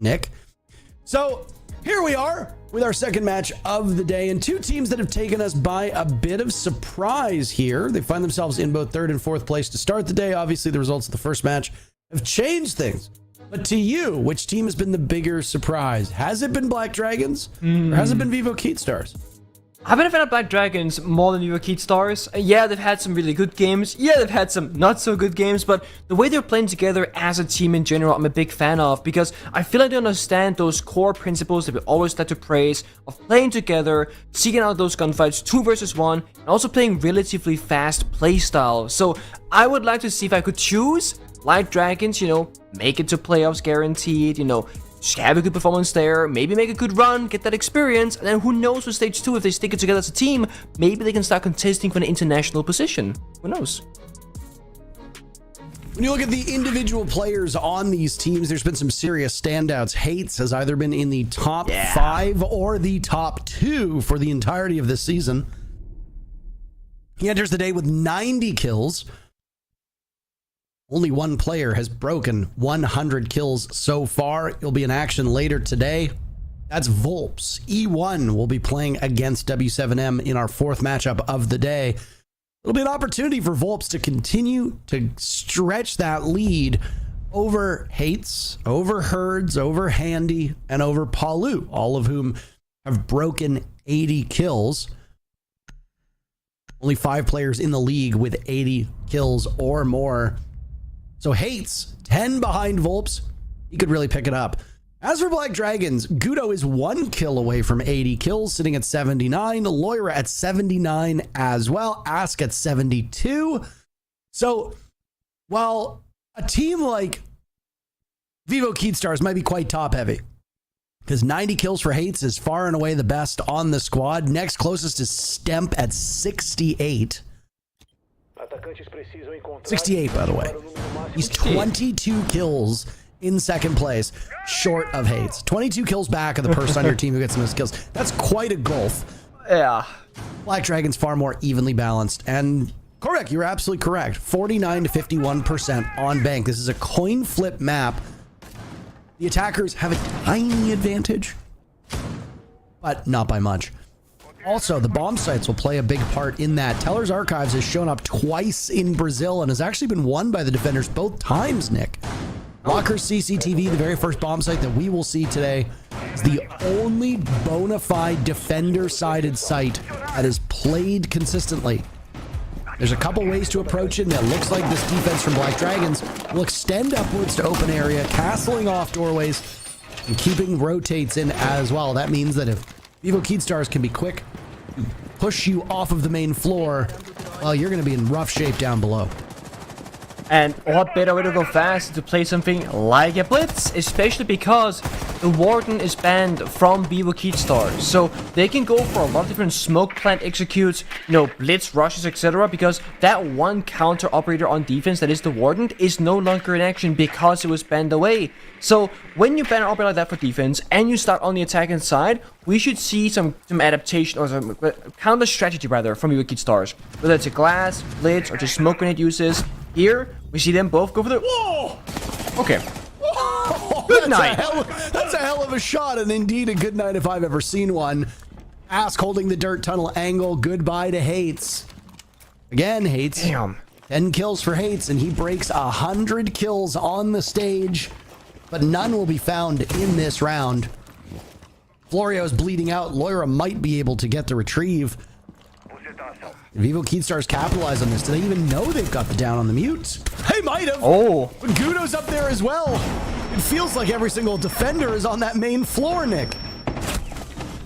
Nick. So here we are with our second match of the day, and 2 teams that have taken us by a bit of surprise here. They find themselves in both 3rd and 4th place to start the day. Obviously, the results of the first match have changed things. But to you, which team has been the bigger surprise? Has it been Black Dragons or has it been Vivo Keystars? I've been a fan of Black Dragons more than Vivo Keystars. Yeah, they've had some really good games. Yeah, they've had some not so good games, but the way they're playing together as a team in general, I'm a big fan of, because I feel like they understand those core principles that we always like to praise of playing together, seeking out those gunfights 2 versus 1, and also playing relatively fast playstyle. So I would like to see if I could choose Black Dragons, make it to playoffs guaranteed, just have a good performance there, maybe make a good run, get that experience, and then who knows with stage 2, if they stick it together as a team, maybe they can start contesting for an international position. Who knows? When you look at the individual players on these teams, there's been some serious standouts. Hates has either been in the top 5 or the top 2 for the entirety of this season. He enters the day with 90 kills. Only one player has broken 100 kills so far. It'll be in action later today. That's Volps. E1 will be playing against W7M in our fourth matchup of the day. It'll be an opportunity for Volps to continue to stretch that lead over Hates, over Herds, over Handy, and over Palu, all of whom have broken 80 kills. Only 5 players in the league with 80 kills or more. So Hates, 10 behind Volps. He could really pick it up. As for Black Dragons, Gudo is 1 kill away from 80 kills, sitting at 79. Loira at 79 as well. Ask at 72. So while a team like Vivo Keatstars might be quite top heavy, because 90 kills for Hates is far and away the best on the squad. Next closest is Stemp at 68. 68, by the way. He's 22 kills in second place, short of Hates. 22 kills back of the person on your team who gets the most kills. That's quite a gulf. Yeah. Black Dragon's far more evenly balanced. And correct, you're absolutely correct. 49 to 51% on bank. This is a coin flip map. The attackers have a tiny advantage, but not by much. Also, the bomb sites will play a big part in that. Teller's Archives has shown up twice in Brazil and has actually been won by the defenders both times, Nick. Walker's CCTV, the very first bomb site that we will see today, is the only bona fide defender-sided site that is played consistently. There's a couple ways to approach it, and it looks like this defense from Black Dragons will extend upwards to open area, castling off doorways, and keeping rotates in as well. That means that if Vivo Keatstars can be quick, push you off of the main floor, well, you're going to be in rough shape down below. And what better way to go fast to play something like a Blitz, especially because the Warden is banned from Vivo Keatstars. So they can go for a lot of different smoke plant executes, you know, Blitz rushes, etc. Because that one counter operator on defense that is the Warden is no longer in action because it was banned away. So when you ban an operator like that for defense and you start on the attacking side, we should see some adaptation or some counter strategy rather from Vivo Keatstars. Whether it's a glass, Blitz, or just smoke grenade uses. Here, we see them both go for the... Whoa! Okay. Whoa, Good night. That's a hell of a shot, and indeed a good night if I've ever seen one. Ask holding the dirt tunnel angle. Goodbye to Hates. Again, Hates. Damn. 10 kills for Hates, and he breaks 100 kills on the stage, but none will be found in this round. Florio's bleeding out. Loira might be able to get the retrieve. Vivo Keatstars capitalize on this. Do they even know they've got the down on the mute? They might have. Oh. But Gudo's up there as well. It feels like every single defender is on that main floor, Nick.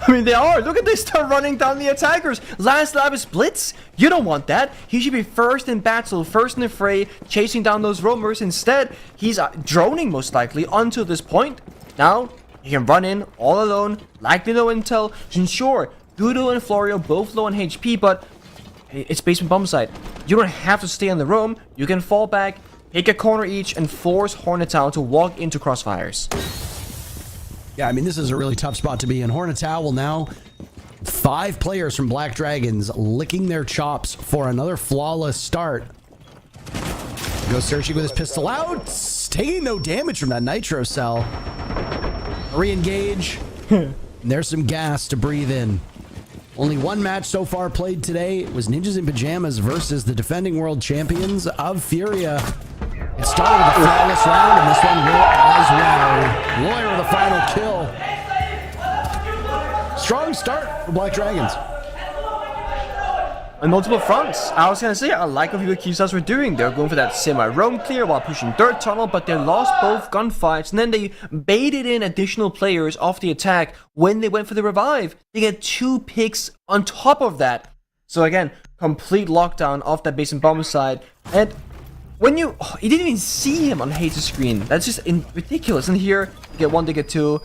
I mean, they are. Look at this. They're running down the attackers. Last lab is Blitz. You don't want that. He should be first in battle, first in the fray, chasing down those roamers. Instead, he's droning most likely until this point. Now, he can run in all alone, likely no intel. And sure, Gudo and Florio both low on HP, but it's basement bomb site. You don't have to stay on the roam. You can fall back, pick a corner each, and force Hornetown to walk into crossfires. Yeah, I mean, this is a really tough spot to be in. Hornetown will now 5 players from Black Dragons licking their chops for another flawless start. Goes searching with his pistol out, taking no damage from that nitro cell. Re-engage. And there's some gas to breathe in. Only one match so far played today. It was Ninjas in Pajamas versus the defending world champions of Furia. It started with a flawless round, and this one will as well. Loira the final kill. Strong start for Black Dragons. On multiple fronts. I was gonna say, I like what Vivo Keatstars were doing. They're going for that semi-roam clear while pushing dirt tunnel, but they lost both gunfights, and then they baited in additional players off the attack when they went for the revive. They get 2 picks on top of that. So again, complete lockdown off that base and bomb side. And when you didn't even see him on Hate's screen. That's just ridiculous. And here, you get 1, they get 2.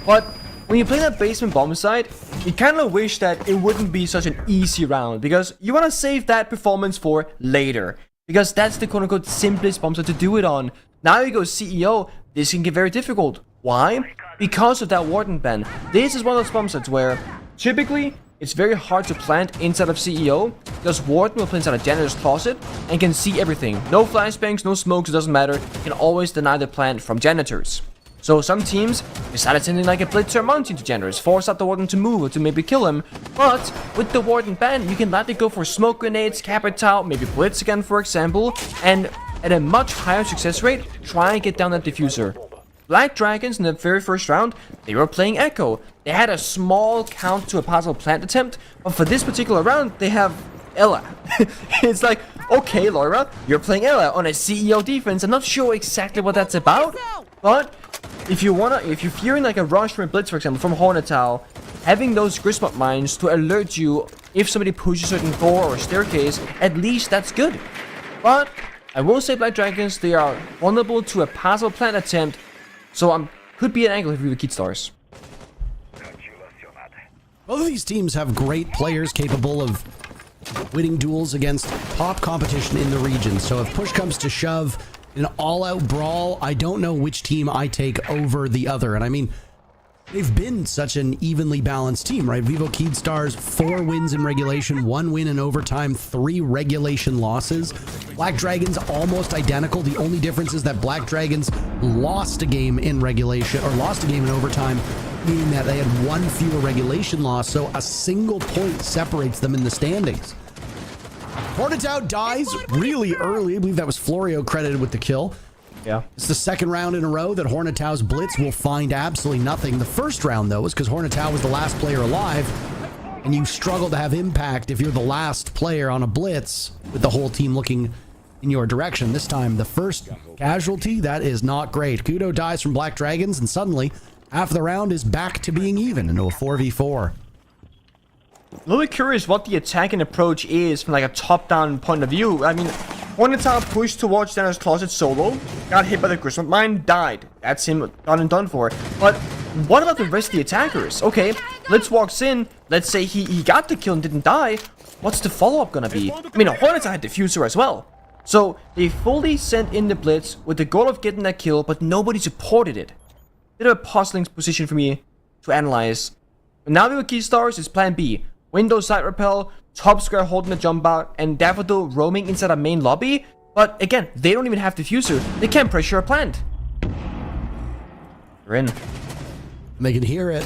But when you play that basement bomb side, you kind of wish that it wouldn't be such an easy round, because you want to save that performance for later, because that's the quote-unquote simplest bomb site to do it on. Now you go CEO, this can get very difficult. Why? Because of that Warden ban. This is one of those bomb sites where typically it's very hard to plant inside of CEO, because Warden will plant inside a janitor's closet and can see everything. No flashbangs, no smokes, it doesn't matter. You can always deny the plant from janitors. So some teams decided sending like a blitzer monty to janitors, force out the Warden to move or to maybe kill him. But with the Warden ban, you can likely go for smoke grenades, capital, maybe blitz again for example, and at a much higher success rate, try and get down that diffuser. Black Dragons in the very first round, they were playing Echo. They had a small count to a possible plant attempt, but for this particular round, they have Ella. It's like, okay, Laura, you're playing Ella on a CEO defense. I'm not sure exactly what that's about, but if you're fearing like a rush from a blitz, for example, from Hornetau, having those Grismot mines to alert you if somebody pushes a certain door or staircase, at least that's good. But I will say Black Dragons, they are vulnerable to a possible plant attempt, so could be an angle if we have Keat Stars. Both of these teams have great players capable of winning duels against top competition in the region. So if push comes to shove, in an all-out brawl, I don't know which team I take over the other. And I mean, they've been such an evenly balanced team, right? Vivo Keat Stars, 4 wins in regulation, 1 win in overtime, 3 regulation losses. Black Dragons almost identical. The only difference is that Black Dragons lost a game in regulation, or lost a game in overtime, meaning that they had 1 fewer regulation loss, so a single point separates them in the standings. Hornetau dies really early. I believe that was Florio credited with the kill. Yeah. It's the second round in a row that Hornetau's blitz will find absolutely nothing. The first round, though, was because Hornetau was the last player alive, and you struggle to have impact if you're the last player on a blitz with the whole team looking in your direction. This time, the first casualty, that is not great. Kudo dies from Black Dragons, and suddenly, half the round is back to being even into a 4v4. A little bit curious what the attacking approach is from like a top-down point of view. I mean, Hornetau pushed towards Janitor's Closet solo, got hit by the Grismot mine, died. That's him done and done for. But what about the rest of the attackers? Okay, Blitz walks in, let's say he got the kill and didn't die. What's the follow-up gonna be? I mean, Hornetau had Diffuser as well. So they fully sent in the Blitz with the goal of getting that kill, but nobody supported it. Bit of a puzzling position for me to analyze. But now with Keat Stars is plan B. Window side repel, top square holding the jump out, and Daffodil roaming inside a main lobby. But again, they don't even have diffuser. They can't pressure a plant. They're in. They can hear it.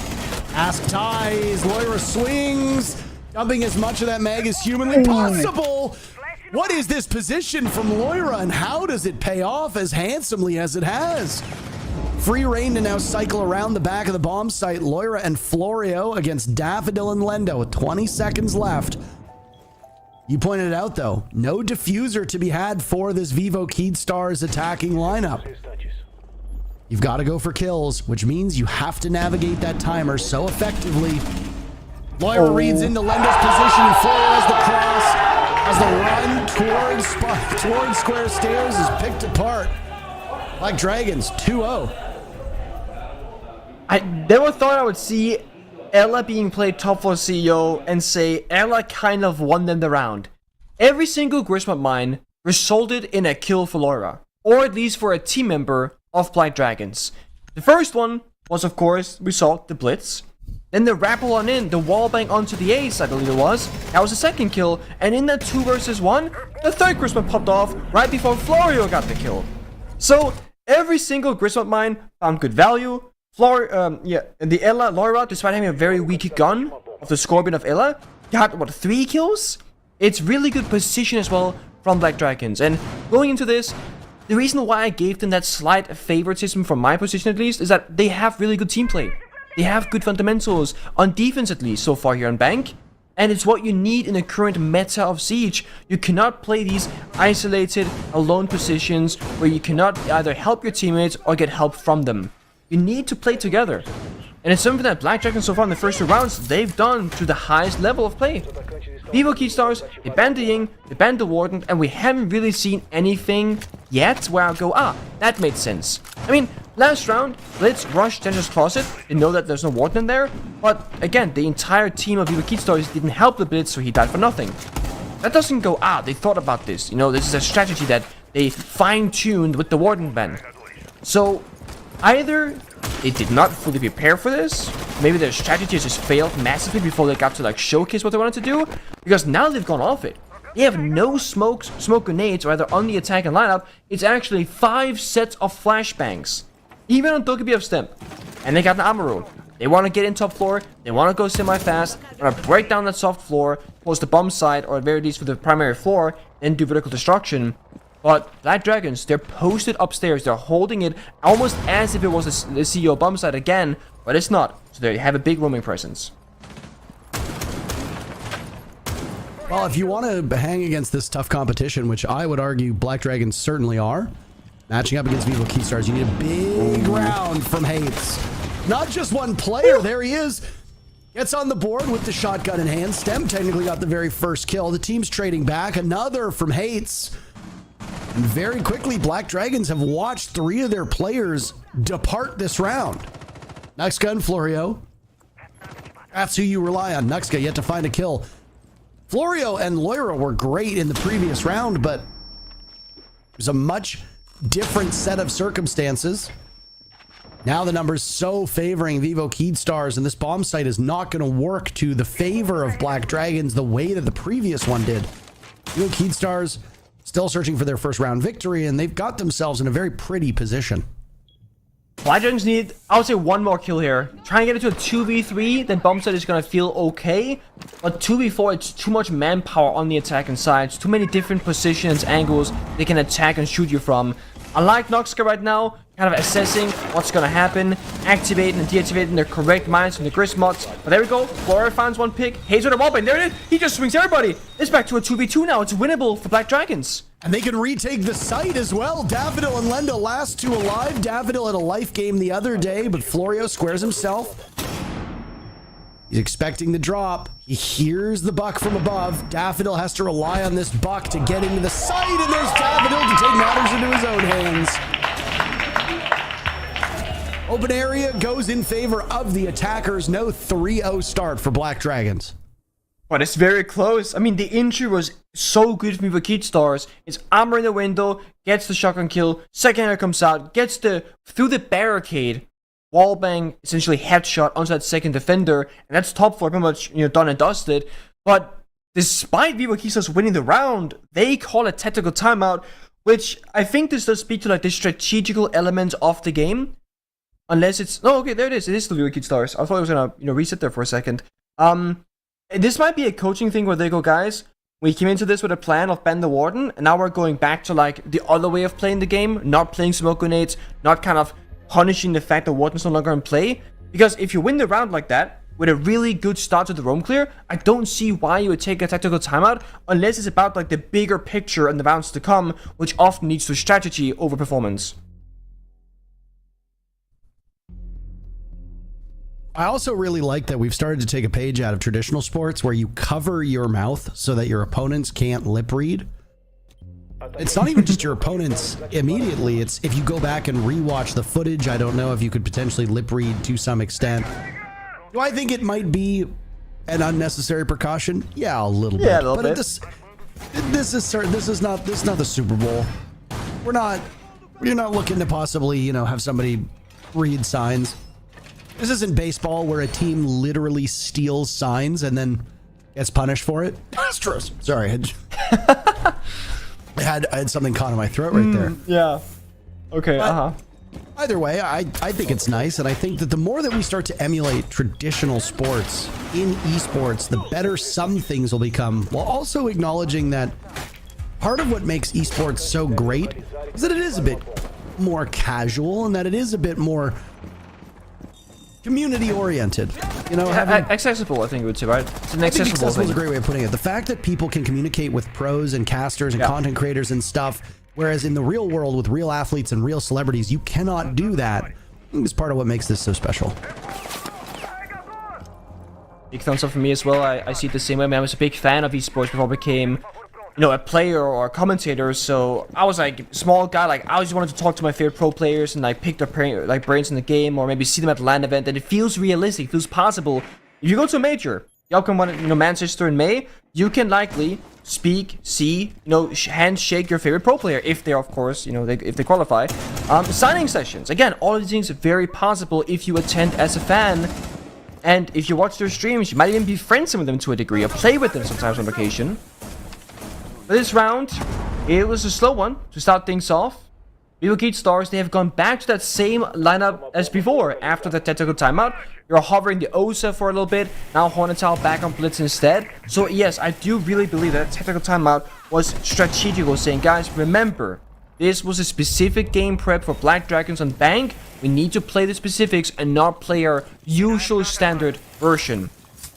Ask ties. Loira swings, dumping as much of that mag as humanly possible. What is this position from Loira, and how does it pay off as handsomely as it has? Free reign to now cycle around the back of the bomb site. Loira and Florio against Daffodil and Lendo with 20 seconds left. You pointed it out, though. No diffuser to be had for this Vivo Keat Stars attacking lineup. You've got to go for kills, which means you have to navigate that timer so effectively. Loira reads into Lendo's position, and Florio has the cross as the run towards square stairs is picked apart. Black Dragons 2-0. I never thought I would see Ella being played top 4 CEO and say Ella kind of won them the round. Every single Grismot mine resulted in a kill for Laura, or at least for a team member of Black Dragons. The first one was, of course, we saw the Blitz. Then the rappel on in, the wallbang onto the ace, I believe it was. That was the second kill, and in that 2 versus 1, the third Grismot popped off right before Florio got the kill. So every single Grismot mine found good value. And the Ella, Laura, despite having a very weak gun of the Scorpion of Ella, got, what, 3 kills? It's really good position as well from Black Dragons. And going into this, the reason why I gave them that slight favoritism from my position at least is that they have really good team play. They have good fundamentals, on defense at least so far here on Bank. And it's what you need in the current meta of Siege. You cannot play these isolated, alone positions where you cannot either help your teammates or get help from them. You need to play together. And it's something that Black Dragons so far in the first 2 rounds, they've done to the highest level of play. Vivo Keat Stars, they banned the Ying, they banned the Warden, and we haven't really seen anything yet where I'll go, that made sense. I mean, last round, Blitz rushed Janitor's Closet. They know that there's no Warden in there, but again, the entire team of Vivo Keat Stars didn't help the Blitz, so he died for nothing. That doesn't go, they thought about this. You know, this is a strategy that they fine-tuned with the Warden ban. So, either they did not fully prepare for this. Maybe their strategy just failed massively before they got to like showcase what they wanted to do. Because now they've gone off it. They have no smoke grenades or either on the attacking lineup. It's actually 5 sets of flashbangs. Even on Dokkaebi Stemp. And they got an armor room. They want to get in top floor. They want to go semi-fast. They want to break down that soft floor, close the bomb site, or at very least for the primary floor, then do vertical destruction. But Black Dragons, they're posted upstairs. They're holding it almost as if it was the CEO bomb site again, but it's not. So they have a big roaming presence. Well, if you want to hang against this tough competition, which I would argue Black Dragons certainly are, matching up against Vivo Keystars, you need a big round from Hates. Not just one player, there he is. Gets on the board with the shotgun in hand. Stem technically got the very first kill. The team's trading back. Another from Hates. And very quickly, Black Dragons have watched 3 of their players depart this round. Nuxka and Florio. That's who you rely on. Nuxka yet to find a kill. Florio and Loira were great in the previous round, but it was a much different set of circumstances. Now the numbers so favoring Vivo Keystars, and this bomb site is not going to work to the favor of Black Dragons the way that the previous one did. Vivo Keystars still searching for their first round victory, and they've got themselves in a very pretty position. Black Dragons need, I would say, one more kill here. Try and get it to a 2v3, then bomb site is going to feel okay. But 2v4, it's too much manpower on the attacking side. It's too many different positions, angles they can attack and shoot you from. I like Noxka right now, kind of assessing what's going to happen, activating and deactivating their correct mines from the Grist mods. But there we go, Flora finds one pick, Haze with a mob, and there it is, he just swings everybody. It's back to a 2v2 now, it's winnable for Black Dragons. And they can retake the site as well. Daffodil and Lendo last 2 alive. Daffodil had a life game the other day, but Florio squares himself. He's expecting the drop. He hears the buck from above. Daffodil has to rely on this buck to get into the site, and there's Daffodil to take matters into his own hands. Open area goes in favor of the attackers. No 3-0 start for Black Dragons. But it's very close. I mean, the injury was so good for Vivo Keystars. It's armor in the window, gets the shotgun kill, second hair comes out, gets through the barricade, wallbang, essentially headshot onto that second defender, and that's top floor pretty much, done and dusted. But despite Vivo Keystars winning the round, they call a tactical timeout, which I think this does speak to like the strategical element of the game. Unless it's, oh, okay, there it is. It is the Vivo Keystars. I thought it was gonna, reset there for a second. This might be a coaching thing where they go, guys, we came into this with a plan of ban the Warden, and now we're going back to like the other way of playing the game, not playing smoke grenades, not kind of punishing the fact that Warden's no longer in play. Because if you win the round like that, with a really good start to the roam clear, I don't see why you would take a tactical timeout unless it's about like the bigger picture and the rounds to come, which often leads to strategy over performance. I also really like that we've started to take a page out of traditional sports where you cover your mouth so that your opponents can't lip read. It's not even just your opponents immediately. It's if you go back and rewatch the footage, I don't know if you could potentially lip read to some extent. Do I think it might be an unnecessary precaution? Yeah, a little bit. Yeah, a little bit. This is not the Super Bowl. You're not looking to possibly, have somebody read signs. This isn't baseball where a team literally steals signs and then gets punished for it. Astros. Sorry, I had something caught in my throat right there. Yeah. Okay. But either way, I think it's nice, and I think that the more that we start to emulate traditional sports in esports, the better some things will become, while also acknowledging that part of what makes esports so great is that it is a bit more casual and that it is a bit more community oriented, accessible, I think you would say, right? It's an accessible thing. Is a great way of putting it. The fact that people can communicate with pros and casters and content creators and stuff, whereas in the real world with real athletes and real celebrities, you cannot do that. I think it's part of what makes this so special. Big thumbs up for me as well. I see it the same way. I mean, I was a big fan of esports before I became a player or a commentator. So I was like small guy, like I just wanted to talk to my favorite pro players and like pick their brains in the game, or maybe see them at the LAN event. And it feels realistic, it feels possible. If you go to a major, the upcoming one, Manchester in May, you can likely speak, see, handshake your favorite pro player if they're, of course, if they qualify. Signing sessions. Again, all of these things are very possible if you attend as a fan. And if you watch their streams, you might even be friends with them to a degree, or play with them sometimes on vacation. But this round, it was a slow one to start things off. Esports Stars, they have gone back to that same lineup as before after the tactical timeout. You're hovering the OSA for a little bit, now Hornetal back on Blitz instead. So yes, I do really believe that tactical timeout was strategical, saying, guys, remember, this was a specific game prep for Black Dragons on Bank. We need to play the specifics and not play our usual standard version.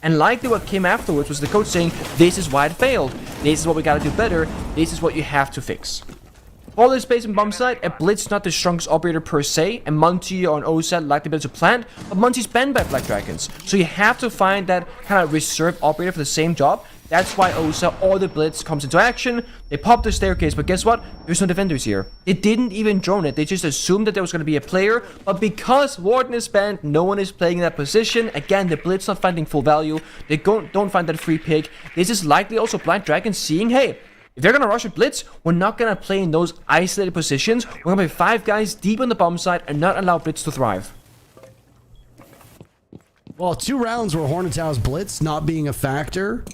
And likely what came afterwards was the coach saying, this is why it failed. This is what we gotta do better. This is what you have to fix. For this base and bomb site, a Blitz not the strongest operator per se, and Monty on OSAT likely better to plant, but Monty's banned by Black Dragons. So you have to find that kind of reserve operator for the same job. That's why OSA or the Blitz comes into action. They pop the staircase, but guess what? There's no defenders here. They didn't even drone it. They just assumed that there was going to be a player, but because Warden is banned, no one is playing in that position. Again, the Blitz not finding full value. They don't find that free pick. This is likely also Black Dragons seeing, hey, if they're going to rush a Blitz, we're not going to play in those isolated positions. We're going to play 5 guys deep on the bomb site and not allow Blitz to thrive. Well, 2 rounds where Hornetal's Blitz not being a factor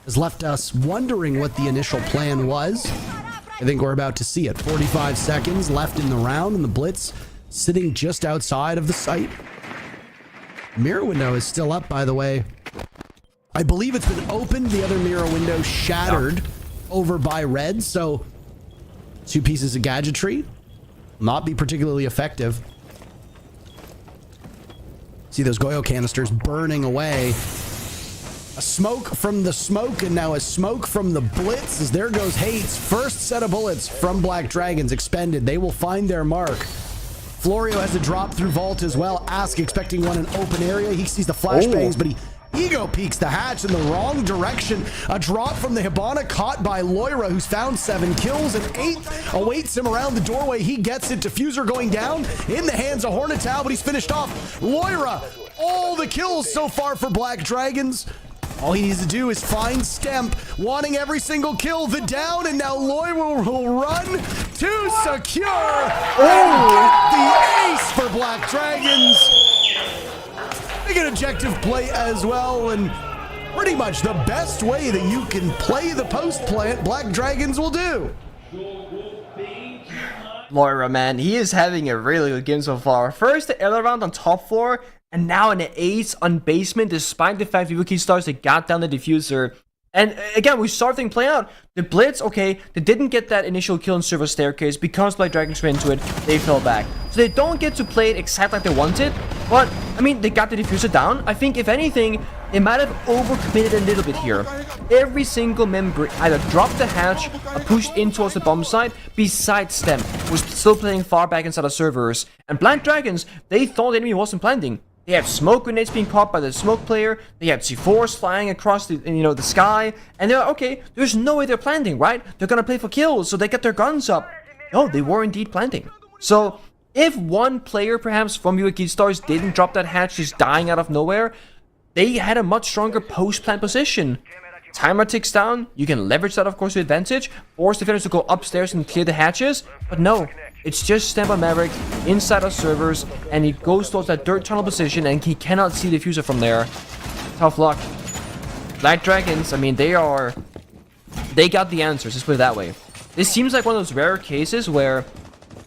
has left us wondering what the initial plan was. I think we're about to see it. 45 seconds left in the round, and the Blitz sitting just outside of the site. Mirror window is still up, by the way. I believe it's been opened. The other mirror window shattered over by red, so 2 pieces of gadgetry will not be particularly effective. See those Goyo canisters burning away. A smoke from the smoke, and now a smoke from the Blitz, as there goes Hates. First set of bullets from Black Dragons expended. They will find their mark. Florio has a drop through vault as well. Ask expecting one in open area. He sees the flashbangs, but he ego peeks the hatch in the wrong direction. A drop from the Hibana caught by Loira, who's found 7 kills, and 8 awaits him around the doorway. He gets it. Diffuser going down in the hands of Hornetal, but he's finished off. Loira, all the kills so far for Black Dragons. All he needs to do is find Stemp, wanting every single kill. The down, and now Loira will run to secure and get the ace for Black Dragons. Big an objective play as well, and pretty much the best way that you can play the post plant, Black Dragons will do. Loira, man, he is having a really good game so far. First, the air round on top floor, and now an ace on basement, despite the fact Esports Stars they got down the diffuser. And again, we saw things play out. The Blitz, okay, they didn't get that initial kill on Server Staircase because Black Dragons went into it, they fell back. So they don't get to play it exactly like they wanted, but, I mean, they got the diffuser down. I think, if anything, they might have overcommitted a little bit here. Every single member either dropped the hatch or pushed in towards the bomb site, besides Stem, who was still playing far back inside of servers. And Black Dragons, they thought the enemy wasn't planting. They had smoke grenades being caught by the smoke player. They had C4s flying across the sky. And they're like, okay, there's no way they're planting, right? They're gonna play for kills, so they get their guns up. No, they were indeed planting. So if one player, perhaps from Esports Stars, didn't drop that hatch just dying out of nowhere, they had a much stronger post-plant position. Timer ticks down. You can leverage that, of course, to advantage. Force defenders to go upstairs and clear the hatches. But no, it's just Stampa Maverick inside of servers, and he goes towards that dirt tunnel position, and he cannot see the diffuser from there. Tough luck. Black Dragons, I mean, they got the answers, let's put it that way. This seems like one of those rare cases where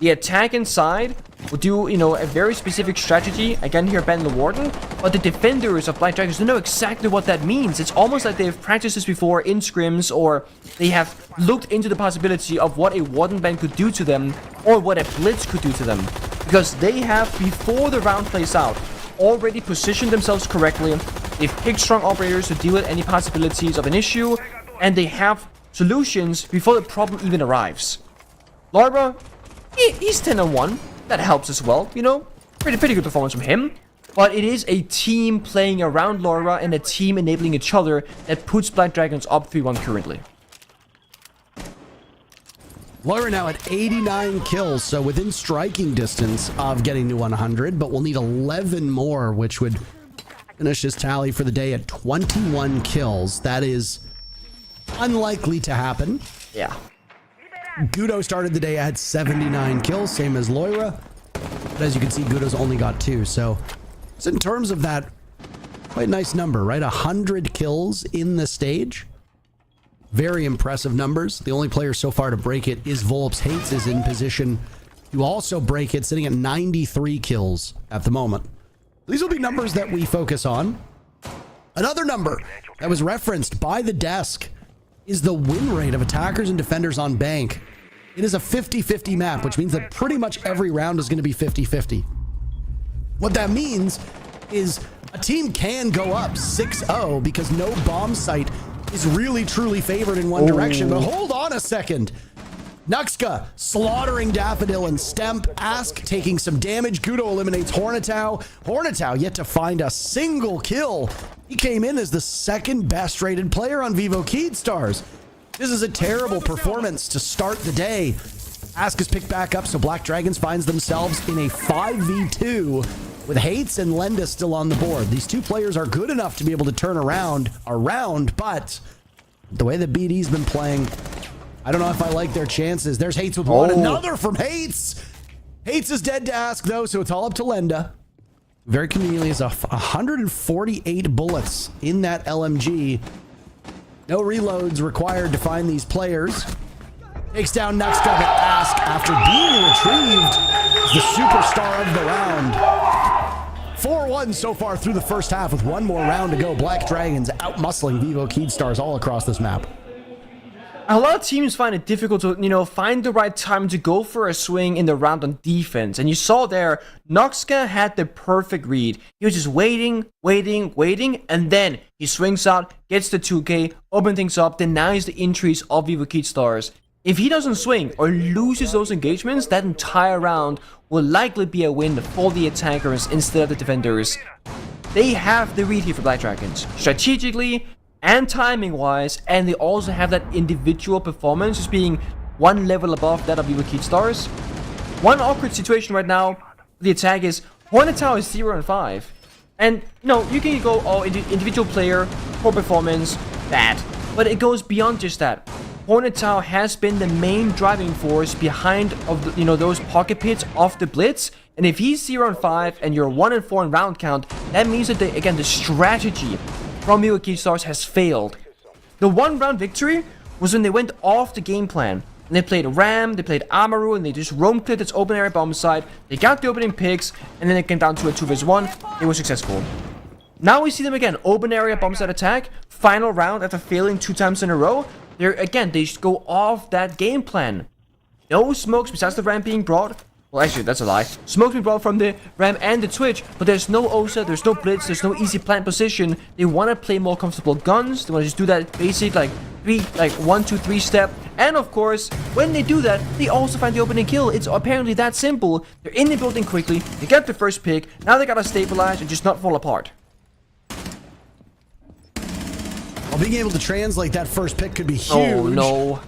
the attack inside will do, a very specific strategy. Again, here, ban the Warden. But the defenders of Black Dragons don't know exactly what that means. It's almost like they've practiced this before in scrims, or they have looked into the possibility of what a Warden ban could do to them, or what a Blitz could do to them. Because they have, before the round plays out, already positioned themselves correctly. They've picked strong operators to deal with any possibilities of an issue, and they have solutions before the problem even arrives. Loira, he's 10-1. That helps as well, Pretty good performance from him. But it is a team playing around Loira and a team enabling each other that puts Black Dragons up 3-1 currently. Loira now at 89 kills, so within striking distance of getting to 100, but we'll need 11 more, which would finish his tally for the day at 21 kills. That is unlikely to happen. Yeah. Gudo started the day at 79 kills, same as Loira. But as you can see, Gudo's only got 2. So in terms of that, quite a nice number, right? 100 kills in the stage. Very impressive numbers. The only player so far to break it is Volps. Hates is in position to also break it, sitting at 93 kills at the moment. These will be numbers that we focus on. Another number that was referenced by the desk is the win rate of attackers and defenders on Bank. It is a 50-50 map, which means that pretty much every round is going to be 50-50. What that means is a team can go up 6-0 because no bomb site is really truly favored in one direction. But hold on a second. Nuxka slaughtering Daffodil and Stemp. Ask taking some damage. Gudo eliminates Hornatow. Hornatow yet to find a single kill. He came in as the second best rated player on Vivo Keydstars. This is a terrible performance to start the day. Ask is picked back up, so Black Dragons finds themselves in a 5v2 with Hates and Lenda still on the board. These two players are good enough to be able to turn around, but the way that BD's been playing, I don't know if I like their chances. There's Hates with one. Another from Hates. Hates is dead to Ask, though, so it's all up to Lenda. Very conveniently is 148 bullets in that LMG. No reloads required to find these players. Takes down Nuxka, but Ask, after being retrieved, is the superstar of the round. 4-1 so far through the first half with one more round to go. Black Dragons out-muscling Vivo Keydstars all across this map. A lot of teams find it difficult to, find the right time to go for a swing in the round on defense. And you saw there, Noxka had the perfect read. He was just waiting, and then he swings out, gets the 2K, opens things up, denies the entries of Vivo Keydstars. If he doesn't swing or loses those engagements, that entire round will likely be a win for the attackers instead of the defenders. They have the read here for Black Dragons. Strategically and timing-wise, and they also have that individual performance just being one level above that of Vivo Keydstars. One awkward situation right now, the attack is Hornatow is 0-5. And, you can go, individual player, poor performance, bad. But it goes beyond just that. Hornatow has been the main driving force behind those pocket pits off the blitz. And if he's 0-5 and you're 1-4 in round count, that means that, the strategy from Vivo Keydstars has failed. The one round victory was when they went off the game plan. And they played Ram, they played Amaru, and they just roam cleared its open area bomb site. They got the opening picks, and then it came down to a 2v1. It was successful. Now we see them again, open area bomb site attack, final round after failing 2 times in a row. They just go off that game plan. No smokes besides the Ram being brought. Well, actually, that's a lie. Smoke's been brought from the Ram and the Twitch, but there's no OSA, there's no Blitz, there's no easy plant position. They want to play more comfortable guns. They want to just do that basic, 1, 2, 3 step. And of course, when they do that, they also find the opening kill. It's apparently that simple. They're in the building quickly, they get the first pick, now they gotta stabilize and just not fall apart. Well, being able to translate that first pick could be huge. Oh, no.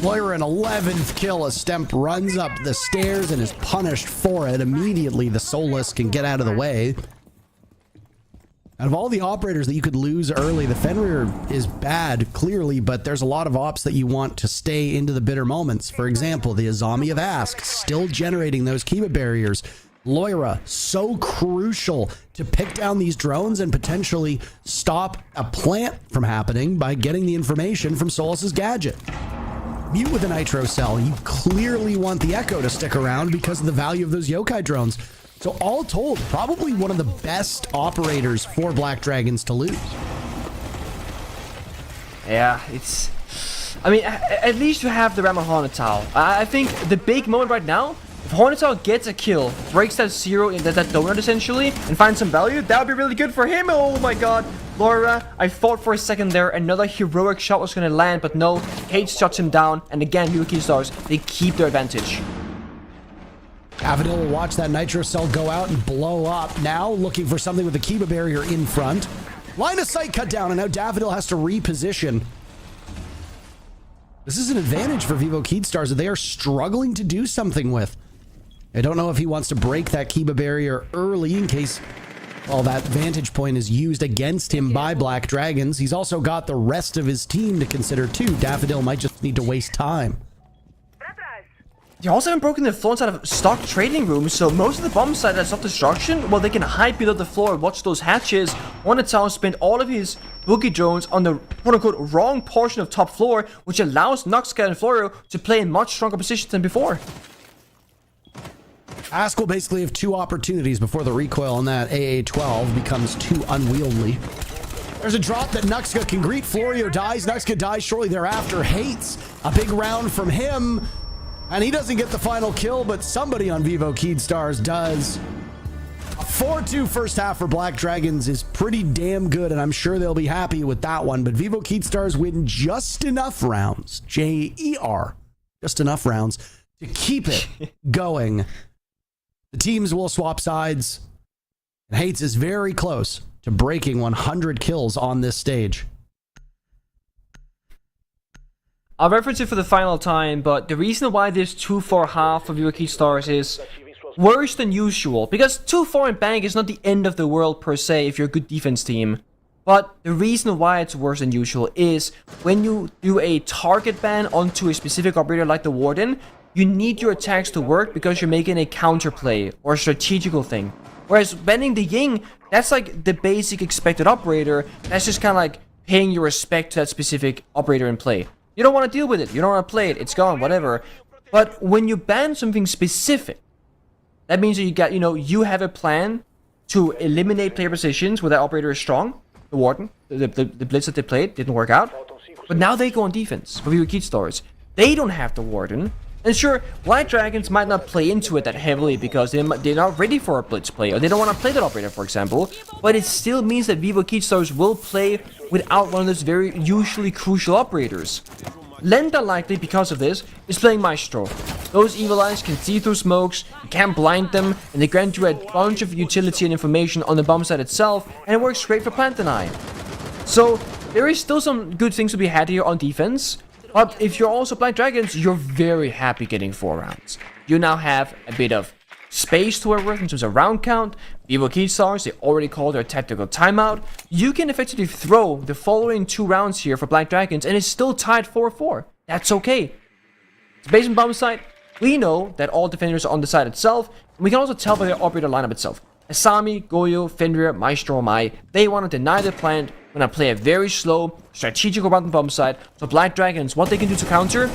Loira an 11th kill as Stemp runs up the stairs and is punished for it. Immediately, the Soulless can get out of the way. Out of all the operators that you could lose early, the Fenrir is bad, clearly, but there's a lot of ops that you want to stay into the bitter moments. For example, the Azami of Ask, still generating those Kiba barriers. Loira, so crucial to pick down these drones and potentially stop a plant from happening by getting the information from Solus's gadget. Mute with a Nitro Cell, you clearly want the Echo to stick around because of the value of those Yokai drones. So all told, probably one of the best operators for Black Dragons to lose. Yeah, at least you have the Ram on Hornatow. I think the big moment right now, if Hornatow gets a kill, breaks that 0 in that donut essentially, and finds some value, that would be really good for him. Oh my god. Loira, I thought for a second there another heroic shot was going to land, but no, Cage shuts him down, and again, Vivo Keydstars, they keep their advantage. Daffodil will watch that Nitro Cell go out and blow up. Now looking for something with the Kiba barrier in front. Line of sight cut down, and now Daffodil has to reposition. This is an advantage for Vivo Keydstars that they are struggling to do something with. I don't know if he wants to break that Kiba barrier early in case Well, that vantage point is used against him by Black Dragons. He's also got the rest of his team to consider too. Daffodil might just need to waste time. They also haven't broken the floor inside of stock trading rooms, so most of the bomb site has self-destruction, well, they can hide below the floor and watch those hatches. Hornetown spent all of his boogie drones on the quote-unquote wrong portion of top floor, which allows Noxcat and Florio to play in much stronger positions than before. Ask will basically have two opportunities before the recoil on that AA-12 becomes too unwieldy. There's a drop that Nuxka can greet. Florio dies. Nuxka dies shortly thereafter. Hates a big round from him. And he doesn't get the final kill, but somebody on Vivo Keydstars does. A 4-2 first half for Black Dragons is pretty damn good, and I'm sure they'll be happy with that one. But Vivo Keydstars win just enough rounds, J-E-R, just enough rounds to keep it going. The teams will swap sides. And Hates is very close to breaking 100 kills on this stage. I'll reference it for the final time, but the reason why this 2-4 half for Vivo Keystars is worse than usual, because 2-4 in bank is not the end of the world per se if you're a good defense team. But the reason why it's worse than usual is when you do a target ban onto a specific operator like the Warden, you need your attacks to work because you're making a counterplay or a strategical thing. Whereas banning the Ying, that's like the basic expected operator, that's just kind of like paying your respect to that specific operator in play. You don't want to deal with it. You don't want to play it. It's gone, whatever. But when you ban something specific, that means that you have a plan to eliminate player positions where that operator is strong. The Warden, the blitz that they played didn't work out. But now they go on defense for Vivo Keystars. They don't have the Warden. And sure, Black Dragons might not play into it that heavily because they're not ready for a blitz play, or they don't want to play that operator, for example. But it still means that Vivo Keystars will play without one of those very usually crucial operators. Lenda, likely because of this, is playing Maestro. Those evil eyes can see through smokes, you can't blind them, and they grant you a bunch of utility and information on the bomb site itself, and it works great for Plant Deny. So, there is still some good things to be had here on defense. But if you're also Black Dragons, you're very happy getting 4 rounds. You now have a bit of space to work with in terms of round count. Vivo Keystars, they already called their tactical timeout. You can effectively throw the following 2 rounds here for Black Dragons, and it's still tied 4-4. That's okay. It's based on bomb site. We know that all defenders are on the side itself, and we can also tell by their operator lineup itself. Asami, Goyo, Fenrir, Maestro, Mai, they want to deny the plant. When I play a very slow, strategical round on bomb side. So Black Dragons, what they can do to counter?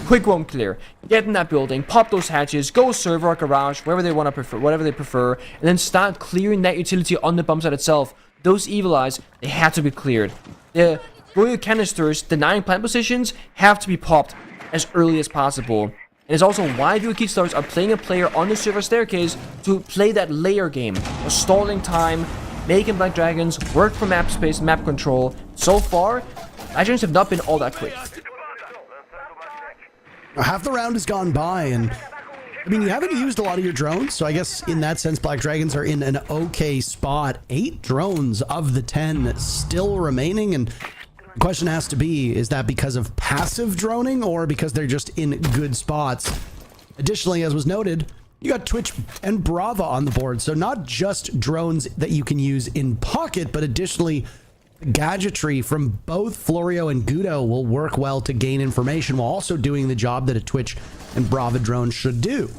Quick roam clear. Get in that building, pop those hatches, go server or garage, wherever they want to prefer, whatever they prefer, and then start clearing that utility on the bomb side itself. Those evil eyes, they have to be cleared. The Goyo canisters denying plant positions have to be popped as early as possible. And it's also why Vivo Keystars are playing a player on the server staircase to play that layer game of stalling time, making Black Dragons work for map space, map control. So far, Black Dragons have not been all that quick. Half the round has gone by, and I mean, you haven't used a lot of your drones, so I guess in that sense, Black Dragons are in an okay spot. 8 drones of the 10 still remaining, and the question has to be, is that because of passive droning or because they're just in good spots? Additionally, as was noted, you got Twitch and Brava on the board, so not just drones that you can use in pocket, but additionally, gadgetry from both Florio and Gudo will work well to gain information while also doing the job that a Twitch and Brava drone should do.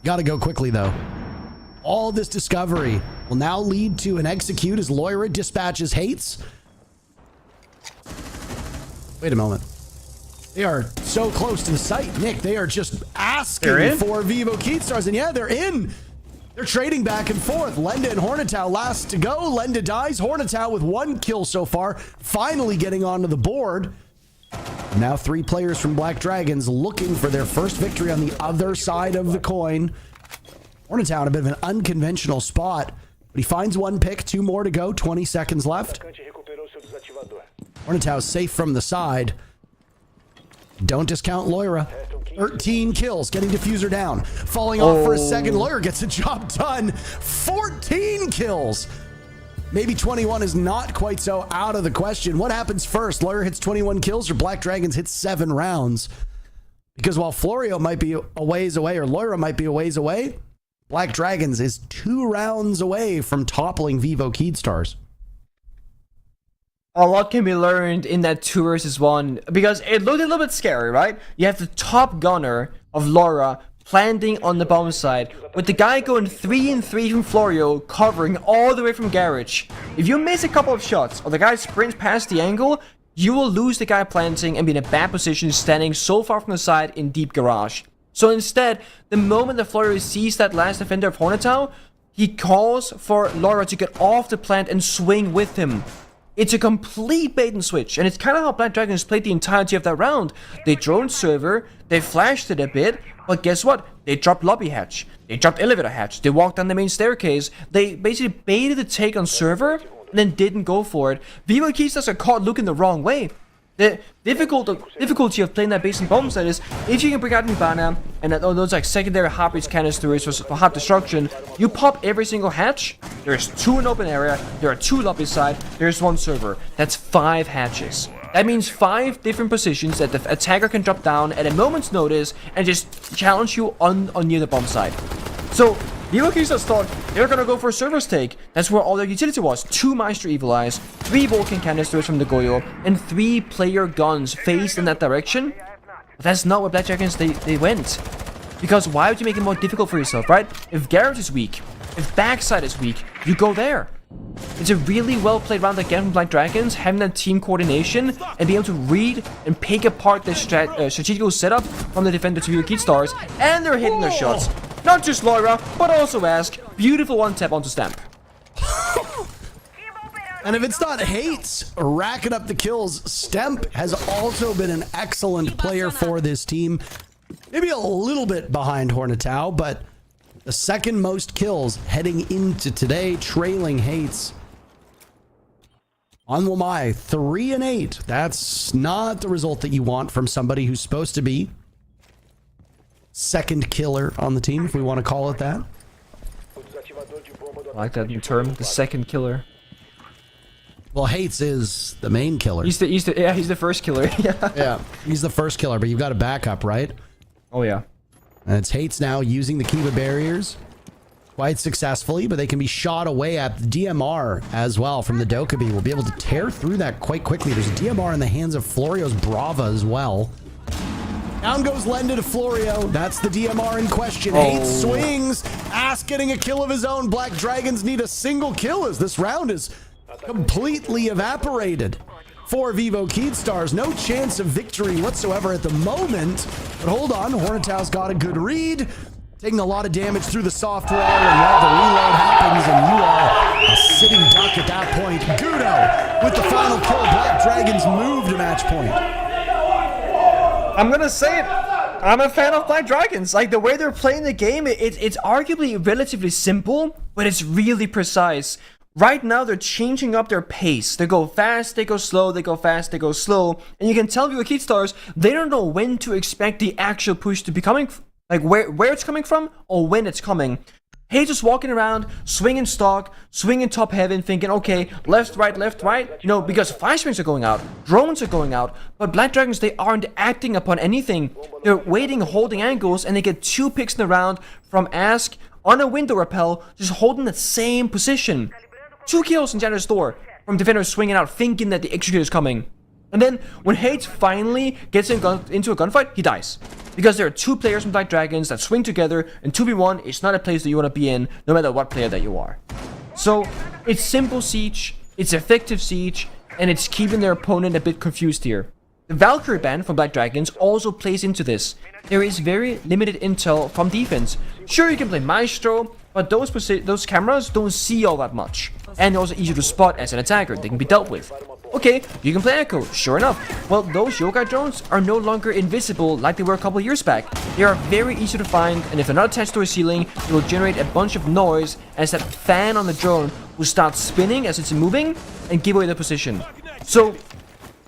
Gotta go quickly though. All this discovery will now lead to an execute as Loira dispatches Hates. Wait a moment. They are so close to the site, Nick. They are just asking for Vivo Keystars, and yeah, they're in. They're trading back and forth. Lenda and Hornetow last to go. Lenda dies. Hornetow with 1 kill so far, finally getting onto the board. Now 3 players from Black Dragons looking for their first victory on the other side of the coin. Hornetow in a bit of an unconventional spot, but he finds 1 pick, 2 more to go, 20 seconds left. Hornetow safe from the side. Don't discount Loira. 13 kills, getting Diffuser down. Falling off for a second. Loira gets the job done. 14 kills. Maybe 21 is not quite so out of the question. What happens first? Loira hits 21 kills or Black Dragons hits 7 rounds? Because while Florio might be a ways away or Loira might be a ways away, Black Dragons is 2 rounds away from toppling Vivo Keydstars. A lot can be learned in that 2 versus 1 because it looked a little bit scary, right? You have the top gunner of Laura planting on the bomb side with the guy going 3 and 3 from Florio covering all the way from garage. If you miss a couple of shots or the guy sprints past the angle, you will lose the guy planting and be in a bad position standing so far from the side in deep garage. So instead, the moment that Florio sees that last defender of Hornetown, he calls for Laura to get off the plant and swing with him. It's a complete bait and switch, and it's kind of how Black Dragons played the entirety of that round. They droned server, they flashed it a bit, but guess what? They dropped lobby hatch, they dropped elevator hatch, they walked down the main staircase, they basically baited the take on server, and then didn't go for it. Vivo Keystars are caught looking the wrong way. The difficulty of playing that base and bomb side is if you can bring out Nibana and those like secondary heartbeats canisters for hard destruction, you pop every single hatch. There's 2 in open area, there are 2 lobby side, there's 1 server. That's 5 hatches. That means 5 different positions that the attacker can drop down at a moment's notice and just challenge you on near the bomb side. So Vivo Keystars thought they were gonna go for a server's take. That's where all their utility was. 2 Maestro Evil Eyes, 3 Vulcan canisters from the Goyo, and 3 player guns faced in that direction. But that's not where Black Dragons they went. Because why would you make it more difficult for yourself, right? If Garrett is weak, if backside is weak, you go there. It's a really well played round again from Black Dragons, having that team coordination and being able to read and pick apart the strategical setup from the defender to Vivo Keystars, and they're hitting their shots. Not just Laura, but also Ask. Beautiful 1-tap onto Stamp. And if it's not Hates racking up the kills, Stemp has also been an excellent player for this team. Maybe a little bit behind Hornetown, but the second most kills heading into today, trailing Hates. On Lamai, 3 and 8. That's not the result that you want from somebody who's supposed to be second killer on the team, if we want to call it that. I like that new term, the second killer. Well, Hates is the main killer. He's the first killer. Yeah, he's the first killer, but you've got a backup, right? Oh yeah. And it's Hates now using the Kiva barriers quite successfully, but they can be shot away at the DMR as well from the Dokkaebi. We'll be able to tear through that quite quickly. There's a DMR in the hands of Florio's Brava as well. Down goes Lenda to Florio. That's the DMR in question. Hates swings. Ask getting a kill of his own. Black Dragons need a single kill as this round is completely evaporated for Vivo Keydstars. No chance of victory whatsoever at the moment. But hold on, Hornetown's got a good read. Taking a lot of damage through the soft wall, and now the reload happens, and you are a sitting duck at that point. Gudo with the final kill. Black Dragons move to match point. I'm gonna say it. I'm a fan of Black Dragons. Like, the way they're playing the game, it's arguably relatively simple, but it's really precise. Right now, they're changing up their pace. They go fast, they go slow, they go fast, they go slow. And you can tell with Keydstars, they don't know when to expect the actual push to be coming, like where it's coming from or when it's coming. Hey, just walking around, swinging stock, swinging top heaven, thinking, okay, left, right, you know, because fire springs are going out, drones are going out, but Black Dragons, they aren't acting upon anything. They're waiting, holding angles, and they get 2 picks in the round from Ask on a window rappel, just holding the same position. 2 kills in Janitor's door from defenders swinging out, thinking that the executor is coming. And then when Hates finally gets into a gunfight, he dies. Because there are 2 players from Black Dragons that swing together, and 2v1 is not a place that you want to be in, no matter what player that you are. So, it's simple siege, it's effective siege, and it's keeping their opponent a bit confused here. The Valkyrie ban from Black Dragons also plays into this. There is very limited intel from defense. Sure, you can play Maestro, but those cameras don't see all that much. And they're also easy to spot as an attacker, they can be dealt with. Okay, you can play Echo, sure enough. Well, those Yokai drones are no longer invisible like they were a couple years back. They are very easy to find, and if they're not attached to a ceiling, they will generate a bunch of noise as that fan on the drone will start spinning as it's moving and give away the position. So,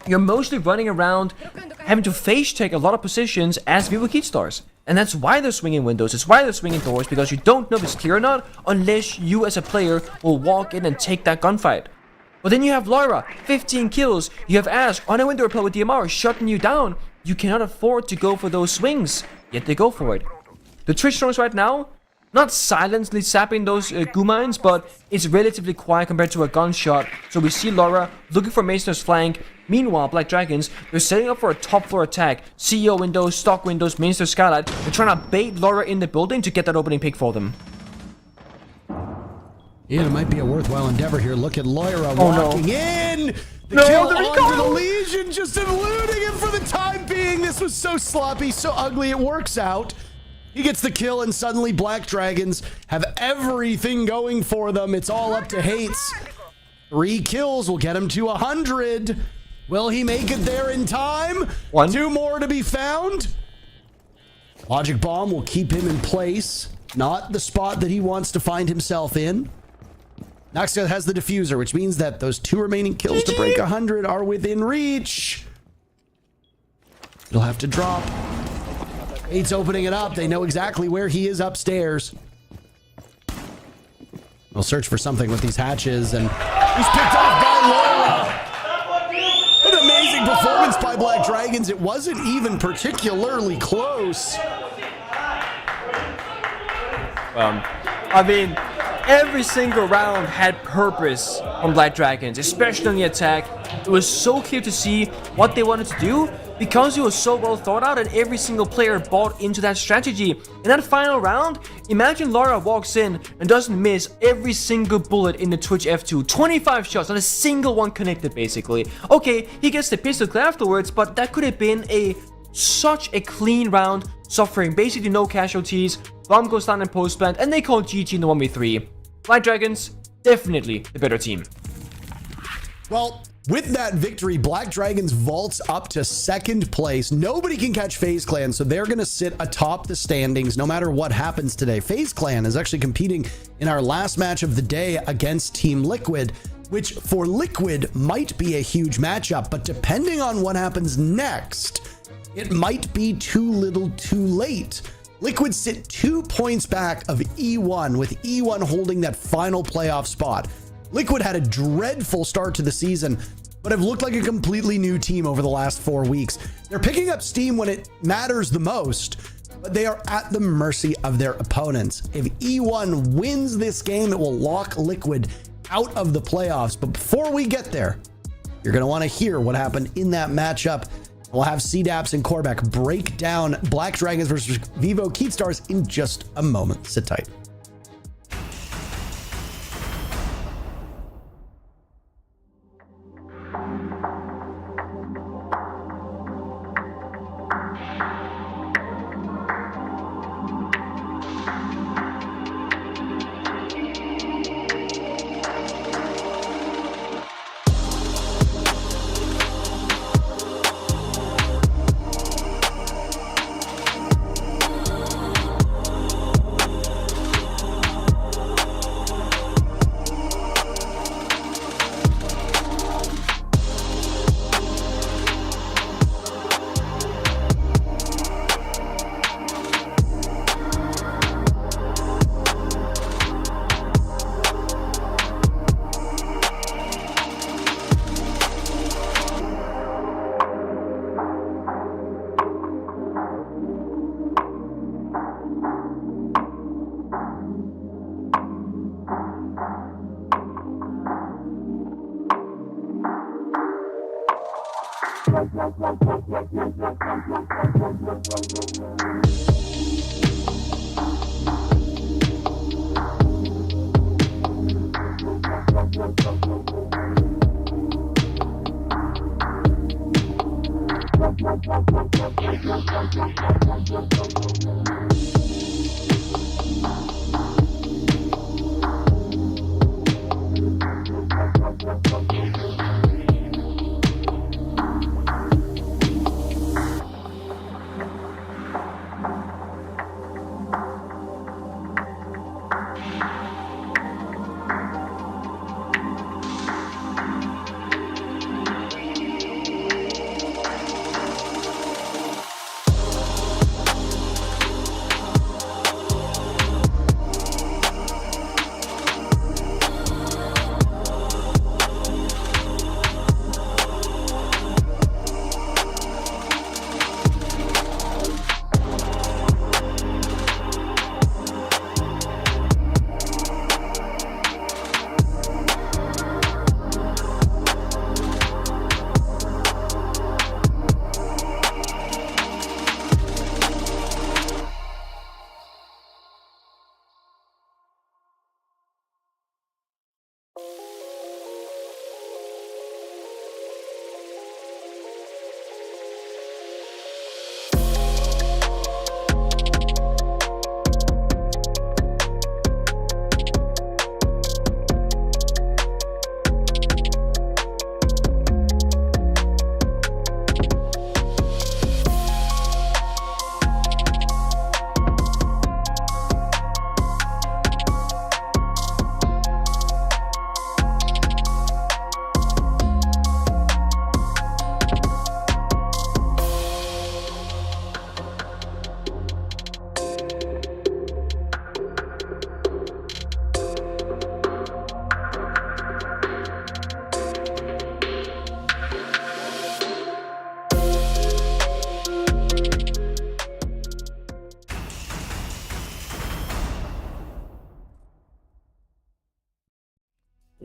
you're mostly running around having to face check a lot of positions as Vivo Keydstars. And that's why they're swinging windows, it's why they're swinging doors, because you don't know if it's clear or not unless you as a player will walk in and take that gunfight. But then you have Laura, 15 kills, you have Ash on a window repel with DMR shutting you down. You cannot afford to go for those swings, yet they go for it. The Twitch drones right now, not silently sapping those goo mines, but it's relatively quiet compared to a gunshot. So we see Laura looking for Mason's flank. Meanwhile, Black Dragons, they're setting up for a top floor attack. CEO windows, stock windows, Mainster skylight. They're trying to bait Laura in the building to get that opening pick for them. Yeah, it might be a worthwhile endeavor here. Look at Lyra walking in. The No, kill the on recoil! for the Legion, just eluding him for the time being. This was so sloppy, so ugly. It works out. He gets the kill, and suddenly Black Dragons have everything going for them. It's all up to Hates. 3 kills will get him to 100. Will he make it there in time? 1. 2 more to be found. Logic Bomb will keep him in place. Not the spot that he wants to find himself in. Naxia has the diffuser, which means that those 2 remaining kills to break 100 are within reach. It'll have to drop. Eight's opening it up. They know exactly where he is upstairs. They'll search for something with these hatches, and he's picked off by Laura. What an amazing performance by Black Dragons. It wasn't even particularly close. I mean, every single round had purpose on Black Dragons, especially on the attack. It was so clear to see what they wanted to do because it was so well thought out and every single player bought into that strategy. In that final round, imagine Lara walks in and doesn't miss every single bullet in the Twitch F2. 25 shots, not a single one connected basically. Okay, he gets the pistol clear afterwards, but that could have been such a clean round, suffering basically no casualties. Bomb goes down in post-plant, and they call GG in the 1v3. Black Dragons, definitely the better team. Well, with that victory, Black Dragons vaults up to 2nd place. Nobody can catch FaZe Clan, so they're going to sit atop the standings no matter what happens today. FaZe Clan is actually competing in our last match of the day against Team Liquid, which for Liquid might be a huge matchup, but depending on what happens next, it might be too little too late. Liquid sit 2 points back of E1, with E1 holding that final playoff spot. Liquid had a dreadful start to the season, but have looked like a completely new team over the last 4 weeks. They're picking up steam when it matters the most, but they are at the mercy of their opponents. If E1 wins this game, it will lock Liquid out of the playoffs. But before we get there, you're going to want to hear what happened in that matchup. We'll have CDAPS and Korvac break down Black Dragons versus Vivo Keatstars in just a moment. Sit tight.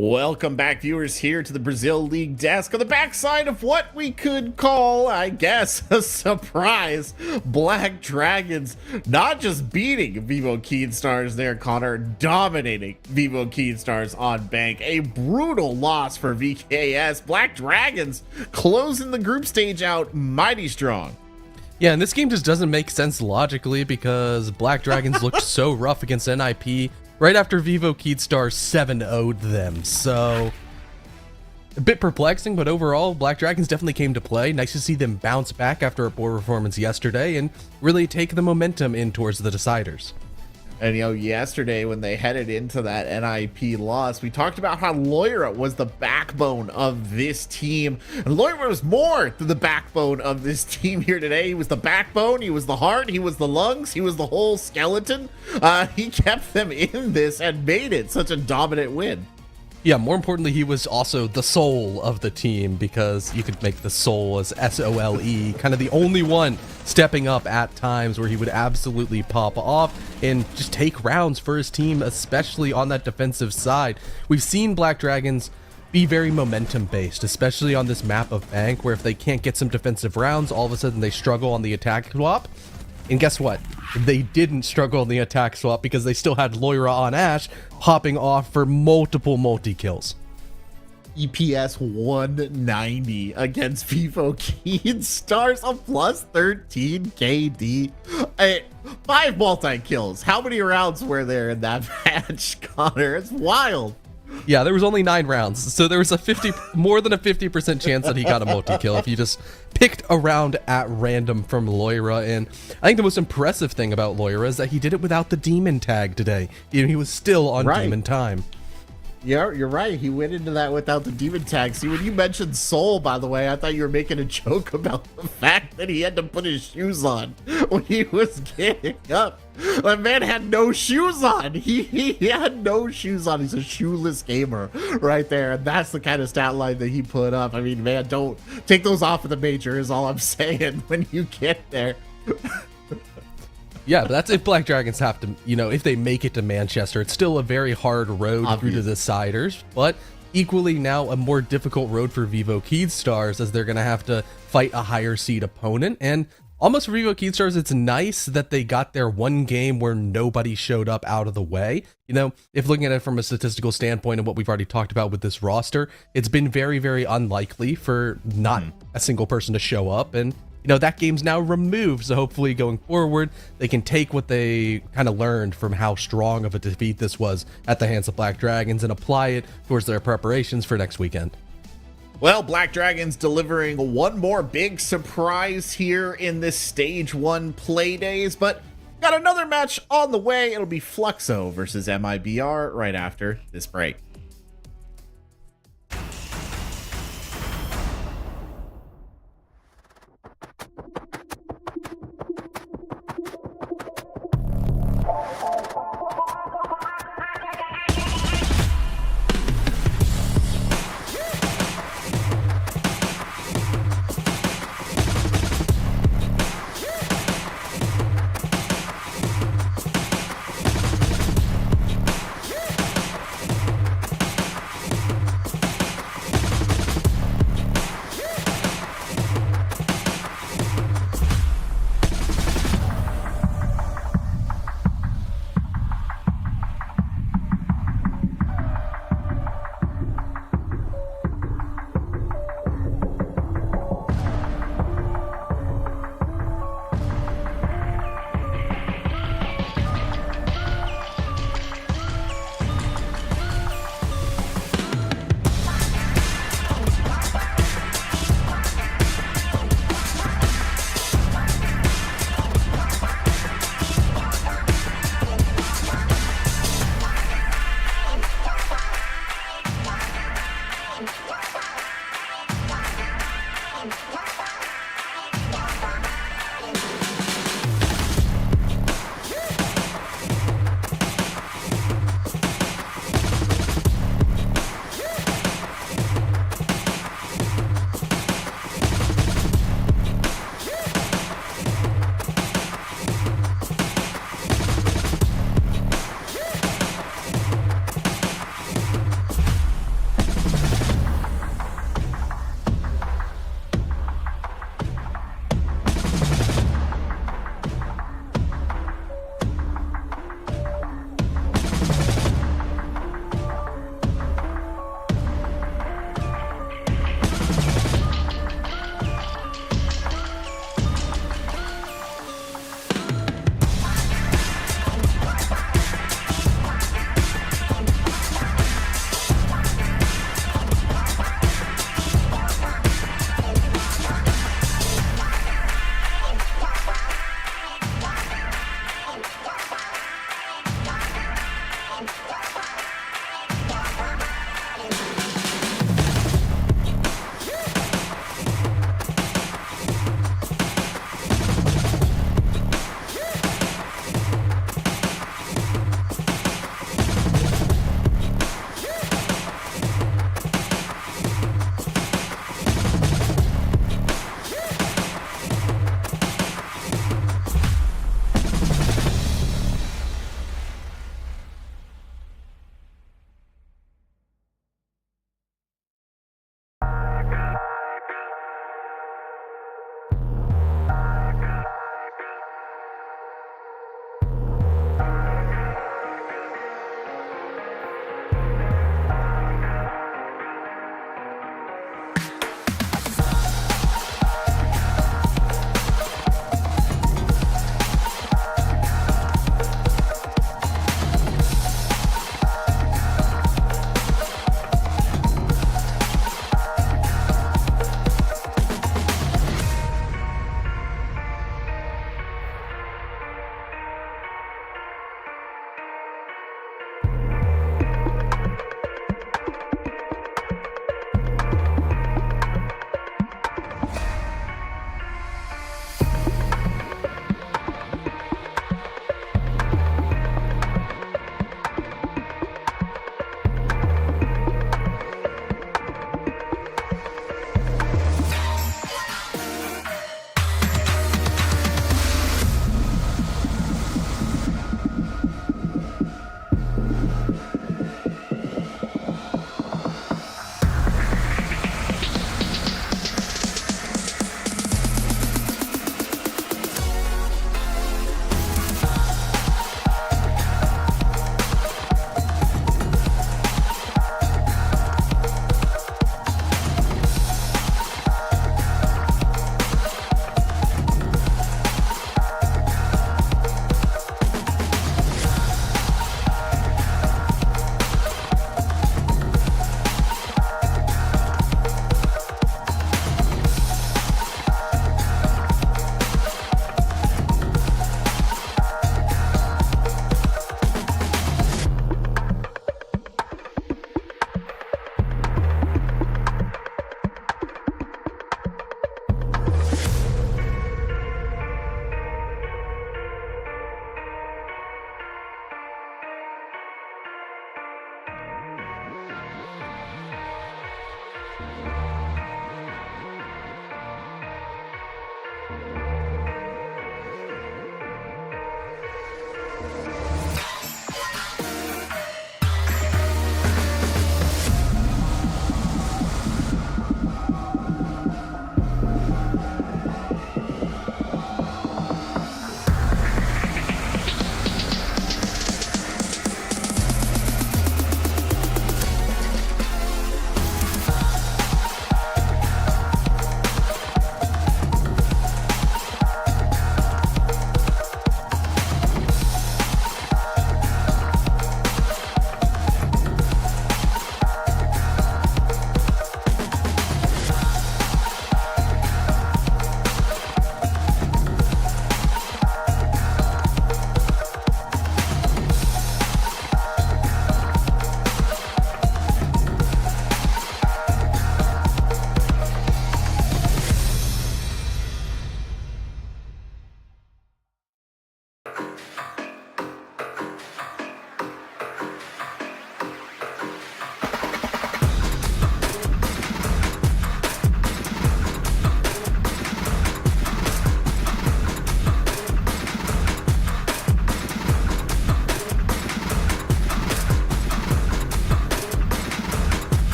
Welcome back, viewers, here to the Brazil League desk on the backside of what we could call, I guess, a surprise. Black Dragons not just beating Vivo Keystars there, Connor, dominating Vivo Keystars on Bank. A brutal loss for VKS. Black Dragons closing the group stage out mighty strong. Yeah, and this game just doesn't make sense logically because Black Dragons looked so rough against NIP right after Vivo Keystars 7-0'd them. So a bit perplexing, but overall, Black Dragons definitely came to play. Nice to see them bounce back after a poor performance yesterday and really take the momentum in towards the deciders. And, you know, yesterday when they headed into that NIP loss, we talked about how Loira was the backbone of this team. And Loira was more than the backbone of this team here today. He was the backbone, he was the heart, he was the lungs, he was the whole skeleton. He kept them in this and made it such a dominant win. Yeah, more importantly, he was also the soul of the team because you could make the soul as S-O-L-E, kind of the only one stepping up at times where he would absolutely pop off and just take rounds for his team, especially on that defensive side. We've seen Black Dragons be very momentum based, especially on this map of Bank, where if they can't get some defensive rounds, all of a sudden they struggle on the attack swap. And guess what? They didn't struggle on the attack swap because they still had Loira on Ashe popping off for multiple multi-kills. EPS 190 against Vivo Keystars, a plus 13 KD. 5 multi-kills. How many rounds were there in that match, Connor? It's wild. Yeah, there was only 9 rounds, so there was a more than a 50% chance that he got a multi-kill if you just picked a round at random from Loira. And I think the most impressive thing about Loira is that he did it without the demon tag today. He was still on demon time. Yeah, you're right. He went into that without the demon tag. See, when you mentioned Soul, by the way, I thought you were making a joke about the fact that he had to put his shoes on when he was getting up. That man had no shoes on. He had no shoes on. He's a shoeless gamer right there. And that's the kind of stat line that he put up. I mean, man, don't take those off of the major is all I'm saying when you get there. Yeah, but that's if Black Dragons have to, you know, if they make it to Manchester. It's still a very hard road through to the deciders, but equally now a more difficult road for Vivo Keystars as they're going to have to fight a higher seed opponent. And almost for Vivo Keystars, it's nice that they got their one game where nobody showed up out of the way. You know, if looking at it from a statistical standpoint and what we've already talked about with this roster, it's been very, very unlikely for not a single person to show up. And you know, that game's now removed, so hopefully going forward, they can take what they kind of learned from how strong of a defeat this was at the hands of Black Dragons and apply it towards their preparations for next weekend. Well, Black Dragons delivering one more big surprise here in this Stage 1 play days, but got another match on the way. It'll be Fluxo versus MIBR right after this break.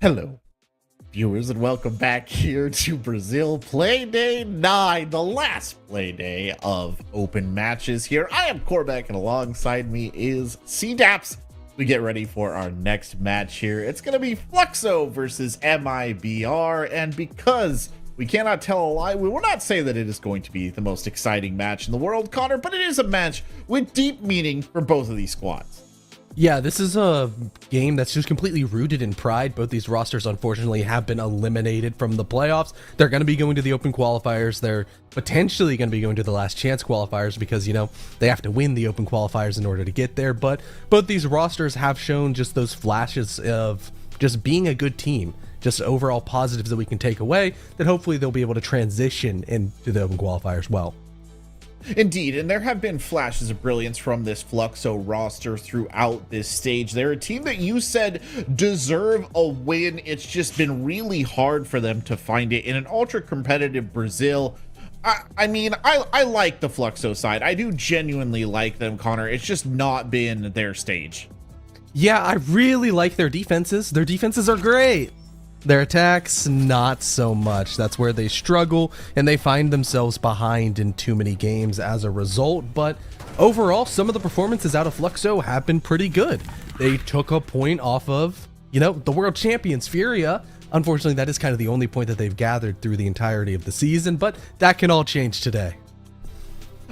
Hello, viewers, and welcome back here to Brazil Play Day 9, the last play day of open matches here. I am Corbeck, and alongside me is CDAPS. We get ready for our next match here. It's going to be Fluxo versus MIBR, and because we cannot tell a lie, we will not say that it is going to be the most exciting match in the world, Connor, but it is a match with deep meaning for both of these squads. Yeah, this is a game that's just completely rooted in pride. Both these rosters, unfortunately, have been eliminated from the playoffs. They're going to be going to the open qualifiers. They're potentially going to be going to the last chance qualifiers because, you know, they have to win the open qualifiers in order to get there. But both these rosters have shown just those flashes of just being a good team, just overall positives that we can take away that hopefully they'll be able to transition into the open qualifiers well. Indeed, and there have been flashes of brilliance from this Fluxo roster throughout this stage. They're a team that you said deserve a win. It's just been really hard for them to find it in an ultra-competitive Brazil. I mean, I like the Fluxo side. I do genuinely like them, Connor. It's just not been their stage. Yeah, I really like their defenses. Their defenses are great. Their attacks, not so much. That's where they struggle, and they find themselves behind in too many games as a result. But overall, some of the performances out of Fluxo have been pretty good. They took a point off of, you know, the world champions, Furia. Unfortunately, that is kind of the only point that they've gathered through the entirety of the season, but that can all change today.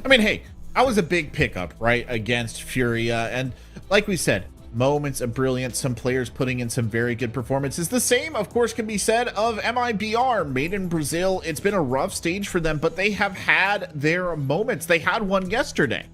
I mean, hey, I was a big pickup, right, against Furia, and like we said, moments of brilliance, some players putting in some very good performances. The same, of course, can be said of MIBR, made in Brazil. It's been a rough stage for them, but they have had their moments. They had one yesterday.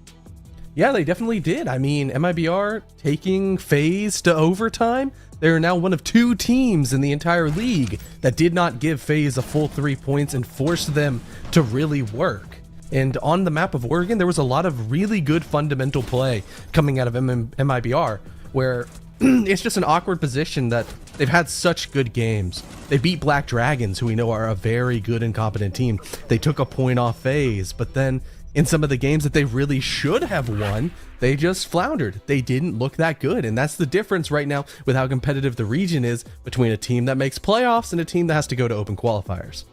Yeah, they definitely did. I mean, MIBR taking FaZe to overtime. They're now one of 2 teams in the entire league that did not give FaZe a full 3 points and forced them to really work. And on the map of Oregon, there was a lot of really good fundamental play coming out of MIBR, where it's just an awkward position that they've had such good games. They beat Black Dragons, who we know are a very good and competent team. They took a point off FaZe, but then in some of the games that they really should have won, they just floundered. They didn't look that good, and that's the difference right now with how competitive the region is between a team that makes playoffs and a team that has to go to open qualifiers.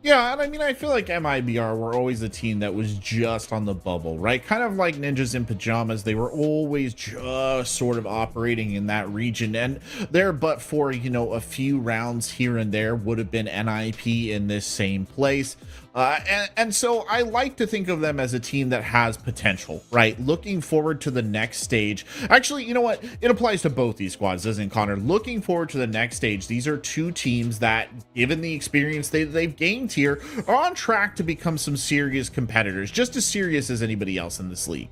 Yeah, and I mean, I feel like MIBR were always a team that was just on the bubble, right? Kind of like Ninjas in Pajamas. They were always just sort of operating in that region. And there, but for, you know, a few rounds here and there, would have been NIP in this same place. And so I like to think of them as a team that has potential, right? Looking forward to the next stage. Actually, you know what? It applies to both these squads, doesn't it, Connor? Looking forward to the next stage. These are 2 teams that, given the experience they've gained here, are on track to become some serious competitors, just as serious as anybody else in this league.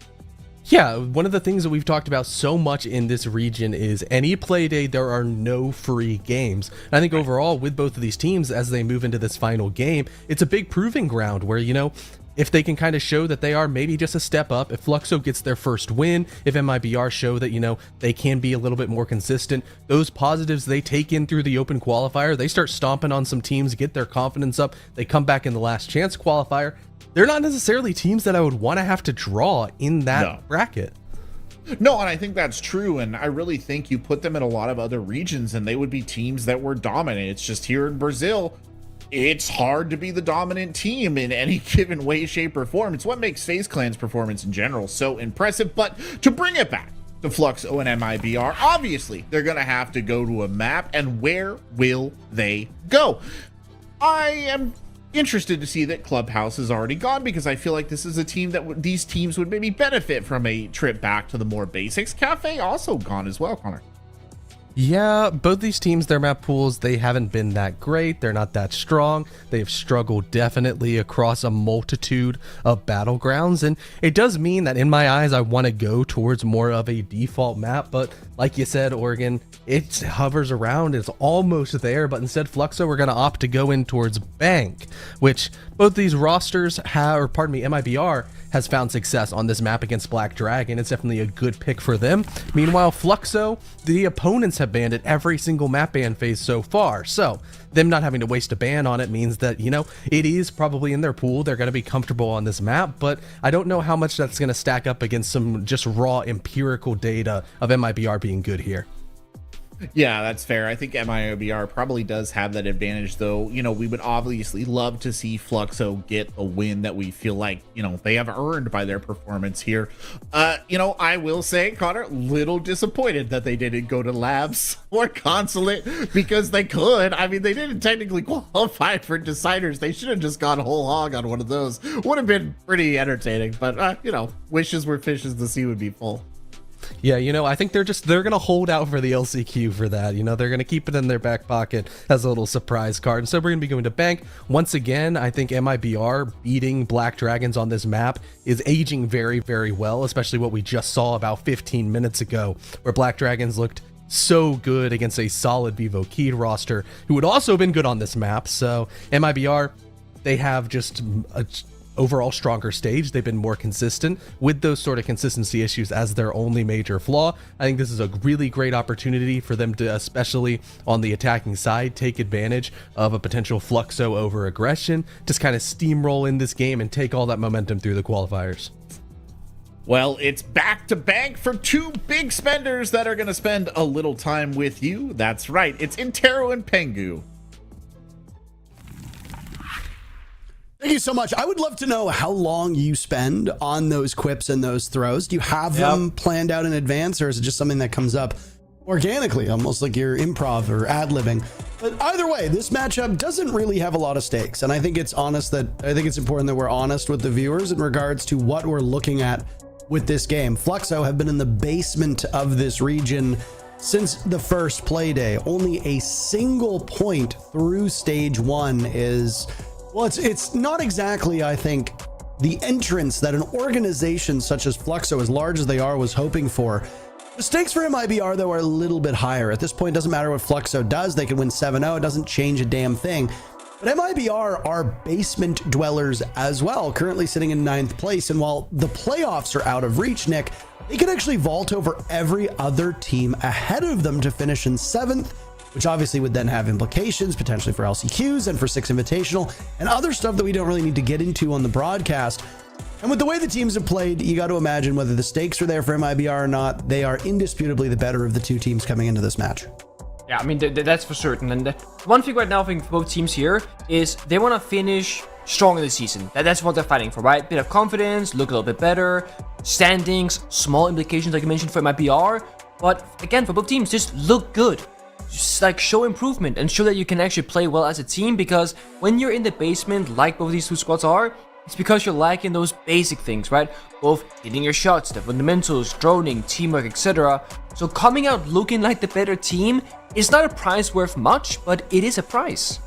Yeah, one of the things that we've talked about so much in this region is any play day, there are no free games. And I think overall with both of these teams, as they move into this final game, it's a big proving ground where, you know, if they can kind of show that they are maybe just a step up, if Fluxo gets their first win, if MIBR show that, you know, they can be a little bit more consistent, those positives they take in through the open qualifier, they start stomping on some teams, get their confidence up, they come back in the last chance qualifier. They're not necessarily teams that I would want to have to draw in that bracket. No, and I think that's true, and I really think you put them in a lot of other regions and they would be teams that were dominant. It's just here in Brazil, it's hard to be the dominant team in any given way, shape, or form. It's what makes FaZe Clan's performance in general so impressive. But to bring it back to Fluxo and MIBR, obviously they're going to have to go to a map, and where will they go? I am interested to see that Clubhouse is already gone, because I feel like this is a team that these teams would maybe benefit from a trip back to the more basics. Cafe also gone as well, Connor. Yeah, both these teams, their map pools, they haven't been that great. They're not that strong. They've struggled definitely across a multitude of battlegrounds. And it does mean that in my eyes, I want to go towards more of a default map. But like you said, Oregon, it hovers around. It's almost there. But instead, Fluxo, we're going to opt to go in towards Bank, which both these rosters have, or pardon me, MIBR has found success on this map against Black Dragon. It's definitely a good pick for them. Meanwhile, Fluxo, the opponents have banned it every single map ban phase so far. So them not having to waste a ban on it means that, you know, it is probably in their pool. They're going to be comfortable on this map, but I don't know how much that's going to stack up against some just raw empirical data of MIBR being good here. Yeah, that's fair. I think MIOBR probably does have that advantage, though. You know, we would obviously love to see Fluxo get a win that we feel like, you know, they have earned by their performance here. You know, I will say, Connor, little disappointed that they didn't go to Labs or Consulate because they could. I mean, they didn't technically qualify for Deciders. They should have just gone whole hog on one of those. Would have been pretty entertaining, but, you know, wishes were fishes, the sea would be full. Yeah, you know, I think they're going to hold out for the LCQ for that. You know, they're going to keep it in their back pocket as a little surprise card. And so we're going to be going to Bank. Once again, I think MIBR beating Black Dragons on this map is aging very, very well, especially what we just saw about 15 minutes ago, where Black Dragons looked so good against a solid Vivo Keyed roster, who would also have been good on this map. So MIBR, they have just a overall stronger stage. They've been more consistent with those sort of consistency issues as their only major flaw. I think this is a really great opportunity for them to, especially on the attacking side, take advantage of a potential Fluxo over aggression, just kind of steamroll in this game and take all that momentum through the qualifiers. Well, it's back to Bank for two big spenders that are going to spend a little time with you. That's right, it's Intero and Pengu. Thank you so much. I would love to know how long you spend on those quips and those throws. Do you have them planned out in advance, or is it just something that comes up organically, almost like you're improv or ad-libbing? But either way, this matchup doesn't really have a lot of stakes. And I think it's important that we're honest with the viewers in regards to what we're looking at with this game. Fluxo have been in the basement of this region since the first play day. Only a single point through stage 1 is... well, it's not exactly, I think, the entrance that an organization such as Fluxo, as large as they are, was hoping for. The stakes for MIBR, though, are a little bit higher. At this point, it doesn't matter what Fluxo does. They can win 7-0. It doesn't change a damn thing. But MIBR are basement dwellers as well, currently sitting in 9th place. And while the playoffs are out of reach, Nick, they can actually vault over every other team ahead of them to finish in 7th, which obviously would then have implications potentially for LCQs and for Six Invitational and other stuff that we don't really need to get into on the broadcast. And with the way the teams have played, you got to imagine whether the stakes are there for MIBR or not, they are indisputably the better of the two teams coming into this match. Yeah, I mean, that's for certain. And one thing right now, I think, for both teams here is they want to finish strong in the season. That's what they're fighting for, right? Bit of confidence, look a little bit better, standings, small implications, like you mentioned, for MIBR. But again, for both teams, just look good. Just like show improvement and show that you can actually play well as a team, because when you're in the basement like both these two squads are, it's because you're lacking those basic things, right? Both hitting your shots, the fundamentals, droning, teamwork, etc. So coming out looking like the better team is not a prize worth much, but it is a prize.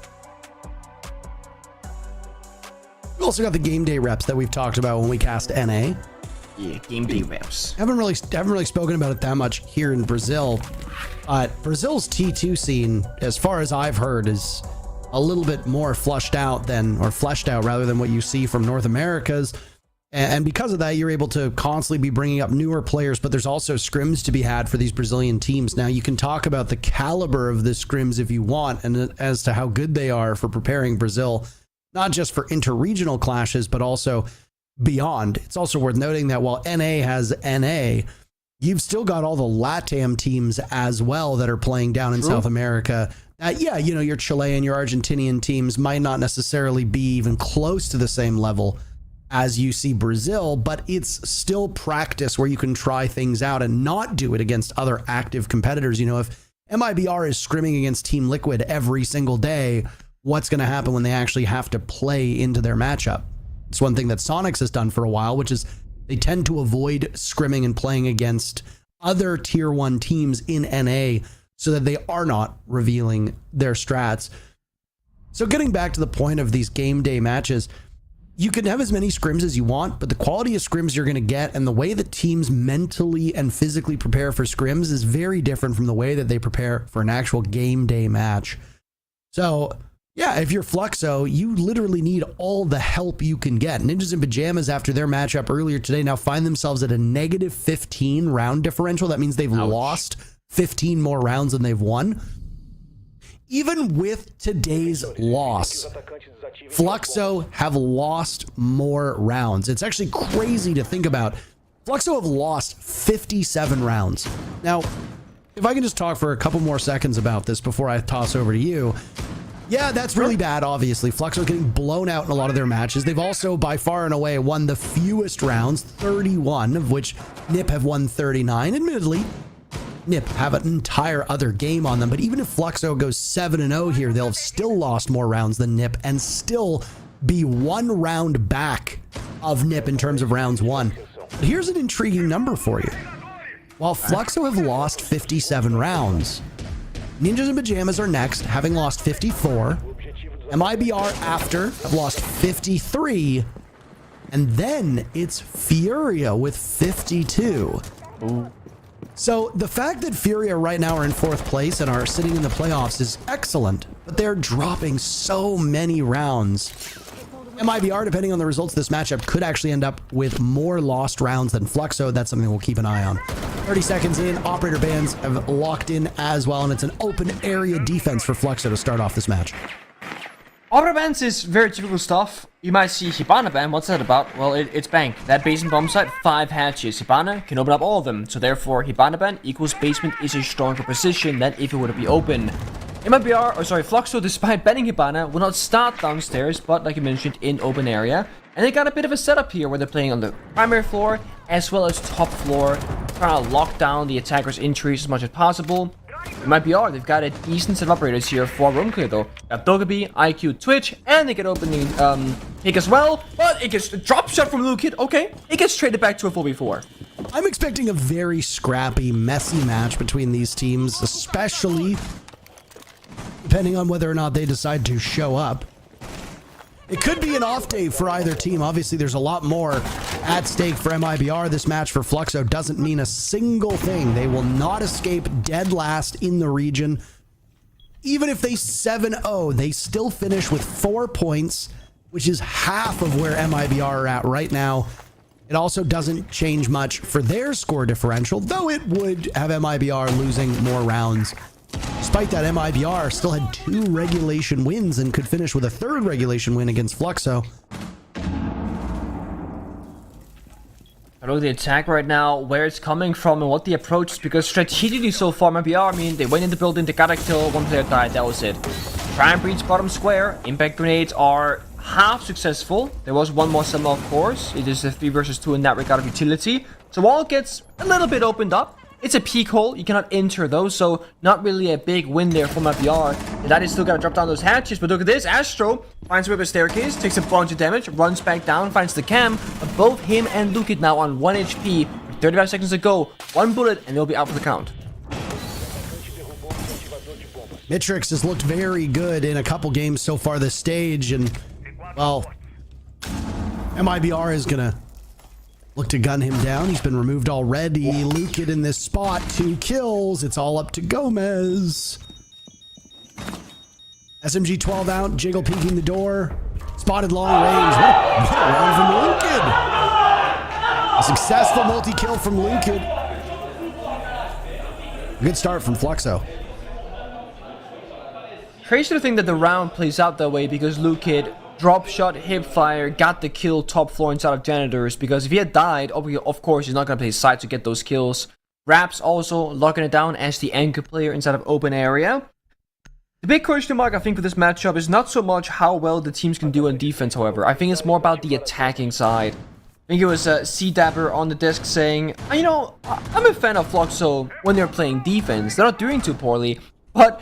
We also got the game day reps that we've talked about when we cast NA. Yeah, game day reps. Haven't really spoken about it that much here in Brazil. Brazil's T2 scene, as far as I've heard, is a little bit more fleshed out than what you see from North America's. And because of that, you're able to constantly be bringing up newer players, but there's also scrims to be had for these Brazilian teams. Now, you can talk about the caliber of the scrims if you want, and as to how good they are for preparing Brazil, not just for interregional clashes, but also beyond. It's also worth noting that while NA has NA, you've still got all the LATAM teams as well that are playing down in South America. Yeah, you know, your Chilean, your Argentinian teams might not necessarily be even close to the same level as you see Brazil, but it's still practice where you can try things out and not do it against other active competitors. You know, if MIBR is scrimming against Team Liquid every single day, what's going to happen when they actually have to play into their matchup? It's one thing that Sonics has done for a while, which is they tend to avoid scrimming and playing against other tier 1 teams in NA so that they are not revealing their strats. So getting back to the point of these game day matches, you can have as many scrims as you want, but the quality of scrims you're going to get and the way that teams mentally and physically prepare for scrims is very different from the way that they prepare for an actual game day match. So yeah, if you're Fluxo, you literally need all the help you can get. Ninjas in Pajamas, after their matchup earlier today, now find themselves at a negative 15 round differential. That means they've lost 15 more rounds than they've won. Even with today's loss, Fluxo have lost more rounds. It's actually crazy to think about. Fluxo have lost 57 rounds. Now, if I can just talk for a couple more seconds about this before I toss over to you. Yeah, that's really bad, obviously. Fluxo's getting blown out in a lot of their matches. They've also, by far and away, won the fewest rounds, 31, of which NIP have won 39. Admittedly, NIP have an entire other game on them, but even if Fluxo goes 7-0 here, they'll have still lost more rounds than NIP and still be 1 round back of NIP in terms of rounds won. But here's an intriguing number for you. While Fluxo have lost 57 rounds, Ninjas in Pajamas are next, having lost 54. MIBR after have lost 53. And then it's Furia with 52. Ooh. So the fact that Furia right now are in 4th place and are sitting in the playoffs is excellent, but they're dropping so many rounds. MIBR, depending on the results of this matchup, could actually end up with more lost rounds than Fluxo. That's something we'll keep an eye on. 30 seconds in, operator bans have locked in as well, and it's an open area defense for Fluxo to start off this match. Operator bans is very typical stuff. You might see Hibana ban. What's that about? Well, it's bank. That basement bomb site, 5 hatches. Hibana can open up all of them. So therefore, Hibana ban equals basement is a stronger position than if it were to be open. Fluxo, despite banning Hibana, will not start downstairs, but like you mentioned, in open area. And they got a bit of a setup here where they're playing on the primary floor as well as top floor, trying to lock down the attacker's entries as much as possible. MIBR, they've got a decent set of operators here for room clear though. Got Dogaby, IQ, Twitch, and they get opening pick as well, but it gets a drop shot from Lukid. Okay, it gets traded back to a 4v4. I'm expecting a very scrappy, messy match between these teams, especially depending on whether or not they decide to show up. It could be an off day for either team. Obviously, there's a lot more at stake for MIBR. This match for Fluxo doesn't mean a single thing. They will not escape dead last in the region. Even if they 7-0, they still finish with 4 points, which is half of where MIBR are at right now. It also doesn't change much for their score differential, though it would have MIBR losing more rounds. Despite that, MIBR still had 2 regulation wins and could finish with a 3rd regulation win against Fluxo. I look at the attack right now, where it's coming from and what the approach is, because strategically so far, MIBR, I mean, they went in the building, they got a kill, 1 player died, that was it. Try and breach bottom square, impact grenades are half successful. There was 1 more summer, of course. It is a 3 versus 2 in that regard of utility. So wall gets a little bit opened up. It's a peak hole, you cannot enter those, so not really a big win there for MIBR. And that is still gonna drop down those hatches, but look at this, Astro finds a way up a staircase, takes a bunch of damage, runs back down, finds the cam. Both him and Lukid now on 1 HP, 35 seconds to go, 1 bullet, and they'll be out for the count. Mitrix has looked very good in a couple games so far this stage, and, well, MIBR is gonna look to gun him down. He's been removed already. Lukid in this spot, 2 kills. It's all up to Gomez. SMG 12 out, Jiggle peeking the door. Spotted long range. What a round from Lukid. A successful multi-kill from Lukid. Good start from Fluxo. Crazy to think that the round plays out that way because Lukid drop shot, hip fire, got the kill top floor inside of janitors, because if he had died, of course he's not going to play side to get those kills. Raps also locking it down as the anchor player inside of open area. The big question mark I think for this matchup is not so much how well the teams can do on defense, however. I think it's more about the attacking side. I think it was C-Dapper on the desk saying, you know, I'm a fan of Fluxo when they're playing defense. They're not doing too poorly, but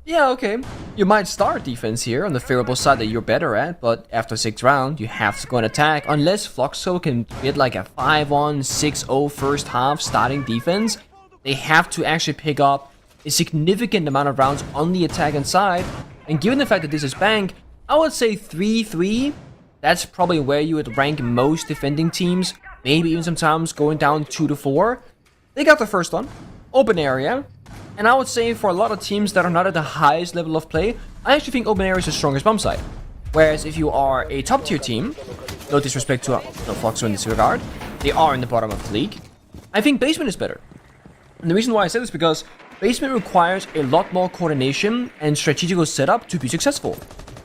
yeah, okay, you might start defense here on the favorable side that you're better at, but after 6th round, you have to go and attack. Unless Fluxo can get like a 5-on, 6-0 first half starting defense, they have to actually pick up a significant amount of rounds on the attacking side. And given the fact that this is bank, I would say 3-3, that's probably where you would rank most defending teams. Maybe even sometimes going down 2-4. They got the first one, open area. And I would say for a lot of teams that are not at the highest level of play, I actually think open area is the strongest bomb site. Whereas if you are a top tier team, no disrespect to Fluxo in this regard, they are in the bottom of the league, I think basement is better. And the reason why I say this is because basement requires a lot more coordination and strategical setup to be successful.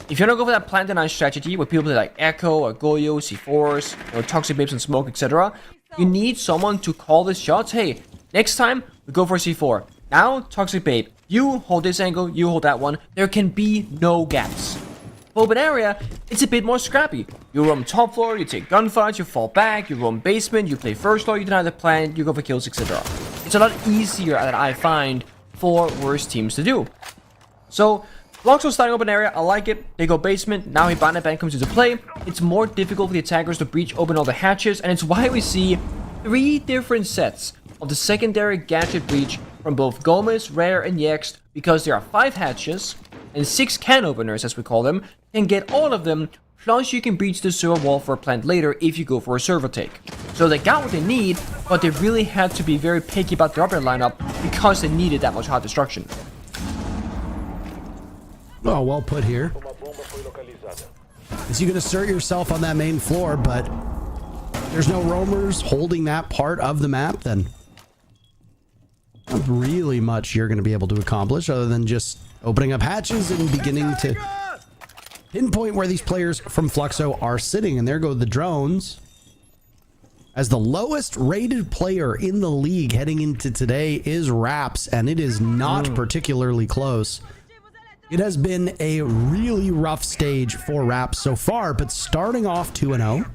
If you're not going for that plant and ice strategy where people play like Echo or Goyo, C4s, or Toxic Babes and Smoke, etc., you need someone to call the shots. Hey, next time we go for C4. Now, Toxic Babe, you hold this angle, you hold that one. There can be no gaps. Open area, it's a bit more scrappy. You roam top floor, you take gunfights, you fall back, you roam basement, you play first floor, you deny the plant, you go for kills, etc. It's a lot easier that I find for worse teams to do. So, Bloxo starting open area, I like it. They go basement, now Hibana Bank comes into play. It's more difficult for the attackers to breach open all the hatches, and it's why we see 3 different sets of the secondary gadget breach from both Gomez, Rare, and Yext, because there are 5 hatches, and 6 can openers, as we call them, can get all of them, plus you can breach the server wall for a plant later if you go for a server take. So they got what they need, but they really had to be very picky about their upper lineup because they needed that much hard destruction. Oh, well put here. As you can assert yourself on that main floor, but there's no roamers holding that part of the map, then not really much you're going to be able to accomplish other than just opening up hatches and beginning to pinpoint where these players from Fluxo are sitting. And there go the drones. As the lowest rated player in the league heading into today is Raps, and it is not particularly close. It has been a really rough stage for Raps so far, but starting off 2-0,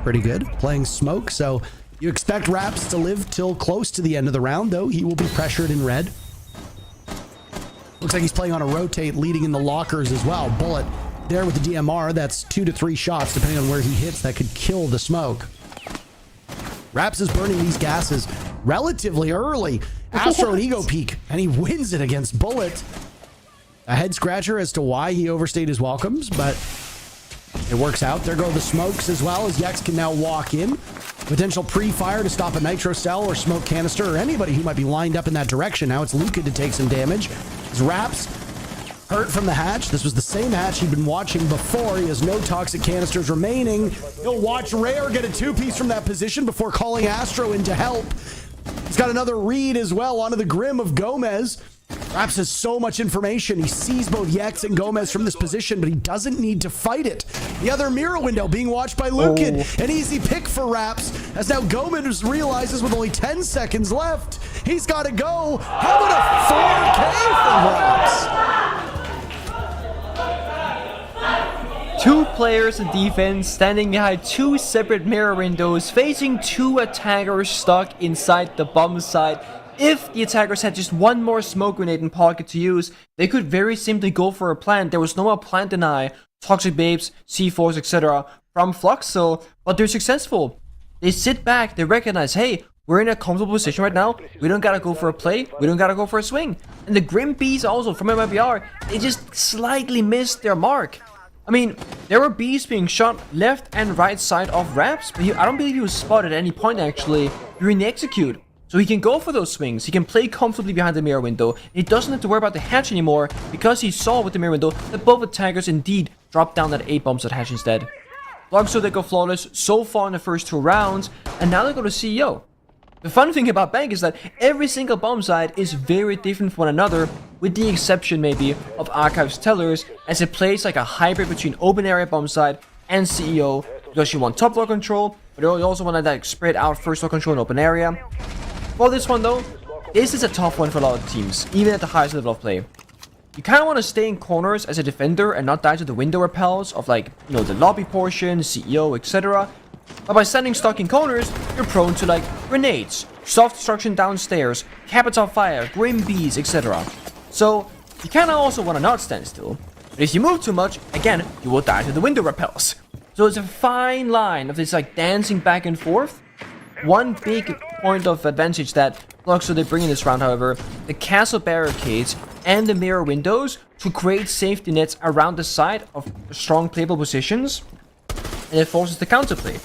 pretty good. Playing smoke, so you expect Raps to live till close to the end of the round, though he will be pressured in red. Looks like he's playing on a rotate, leading in the lockers as well. Bullet there with the DMR. That's 2 to 3 shots, depending on where he hits, that could kill the smoke. Raps is burning these gases relatively early. Astro and Ego peek, and he wins it against Bullet. A head scratcher as to why he overstayed his welcomes, but it works out. There go the smokes as well, as Yex can now walk in. Potential pre-fire to stop a nitro cell or smoke canister or anybody who might be lined up in that direction. Now it's Luca to take some damage. As Raps hurt from the hatch. This was the same hatch he'd been watching before. He has no toxic canisters remaining. He'll watch Rare get a 2-piece from that position before calling Astro in to help. He's got another read as well onto the Grim of Gomez. Raps has so much information. He sees both Yex and Gomez from this position, but he doesn't need to fight it. The other mirror window being watched by Lucan. An easy pick for Raps, as now Gomez realizes with only 10 seconds left, he's got to go. How about a 4K for Raps? 2 players in defense standing behind 2 separate mirror windows, facing 2 attackers stuck inside the bomb site. If the attackers had just one more smoke grenade in pocket to use, they could very simply go for a plant. There was no more plant deny, toxic babes, C4s, etc. from Fluxo, but they're successful. They sit back, they recognize, hey, we're in a comfortable position right now. We don't gotta go for a play, we don't gotta go for a swing. And the Grim Bees also, from MIBR, they just slightly missed their mark. I mean, there were bees being shot left and right side of Raps, but I don't believe he was spotted at any point actually during the execute. So he can go for those swings, he can play comfortably behind the mirror window, and he doesn't have to worry about the hatch anymore, because he saw with the mirror window that both attackers indeed dropped down that 8 bombs at hatch instead. Fluxo, they go flawless so far in the first 2 rounds, and now they go to CEO. The fun thing about Bank is that every single bomb site is very different from one another, with the exception maybe of Archives Tellers, as it plays like a hybrid between open area bomb site and CEO, because you want top floor control, but you also want that spread out first floor control in open area. For this one though, this is a tough one for a lot of teams, even at the highest level of play. You kind of want to stay in corners as a defender and not die to the window repels of, like, you know, the lobby portion, CEO, etc. But by standing stuck in corners, you're prone to, like, grenades, soft destruction downstairs, capitals on fire, grim bees, etc. So you kind of also want to not stand still. But if you move too much, again, you will die to the window repels. So it's a fine line of this, like, dancing back and forth. One big point of advantage that Fluxo they bring in this round, however, the castle barricades and the mirror windows to create safety nets around the side of strong playable positions, and it forces the counterplay.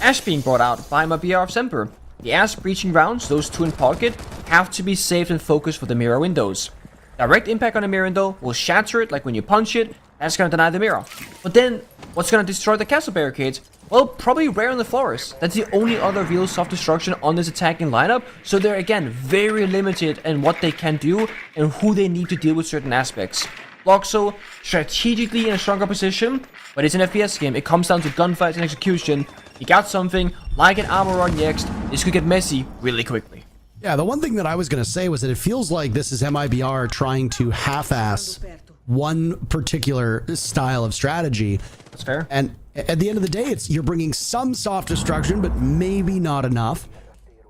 Ash being brought out by my BR of Semper. The Ash breaching rounds, those 2 in pocket, have to be saved and focused for the mirror windows. Direct impact on the mirror window will shatter it, like when you punch it, that's gonna deny the mirror. But then, what's gonna destroy the castle barricades? Well, probably Rare on the floors. That's the only other real soft destruction on this attacking lineup, so they're again very limited in what they can do and who they need to deal with certain aspects. Fluxo, strategically in a stronger position, but it's an FPS game. It comes down to gunfights and execution. You got something like an armor on next, this could get messy really quickly. Yeah, the one thing that I was going to say was that it feels like this is MIBR trying to half-ass one particular style of strategy. That's fair. And at the end of the day, you're bringing some soft destruction, but maybe not enough.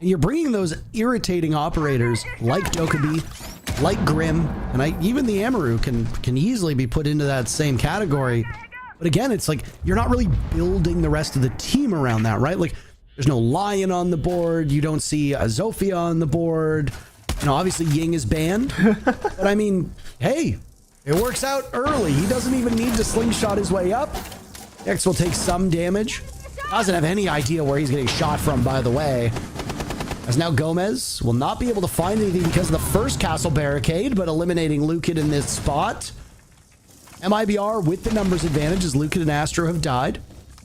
And you're bringing those irritating operators like Dokkaebi, like Grim, and even the Amaru can easily be put into that same category. But again, it's like you're not really building the rest of the team around that, right? Like, there's no Lion on the board. You don't see a Zofia on the board. You know, obviously Ying is banned. But I mean, hey, it works out early. He doesn't even need to slingshot his way up. X will take some damage. Doesn't have any idea where he's getting shot from, by the way. As now Gomez will not be able to find anything because of the first castle barricade, but eliminating Lukid in this spot. MIBR with the numbers advantage as Lukid and Astro have died.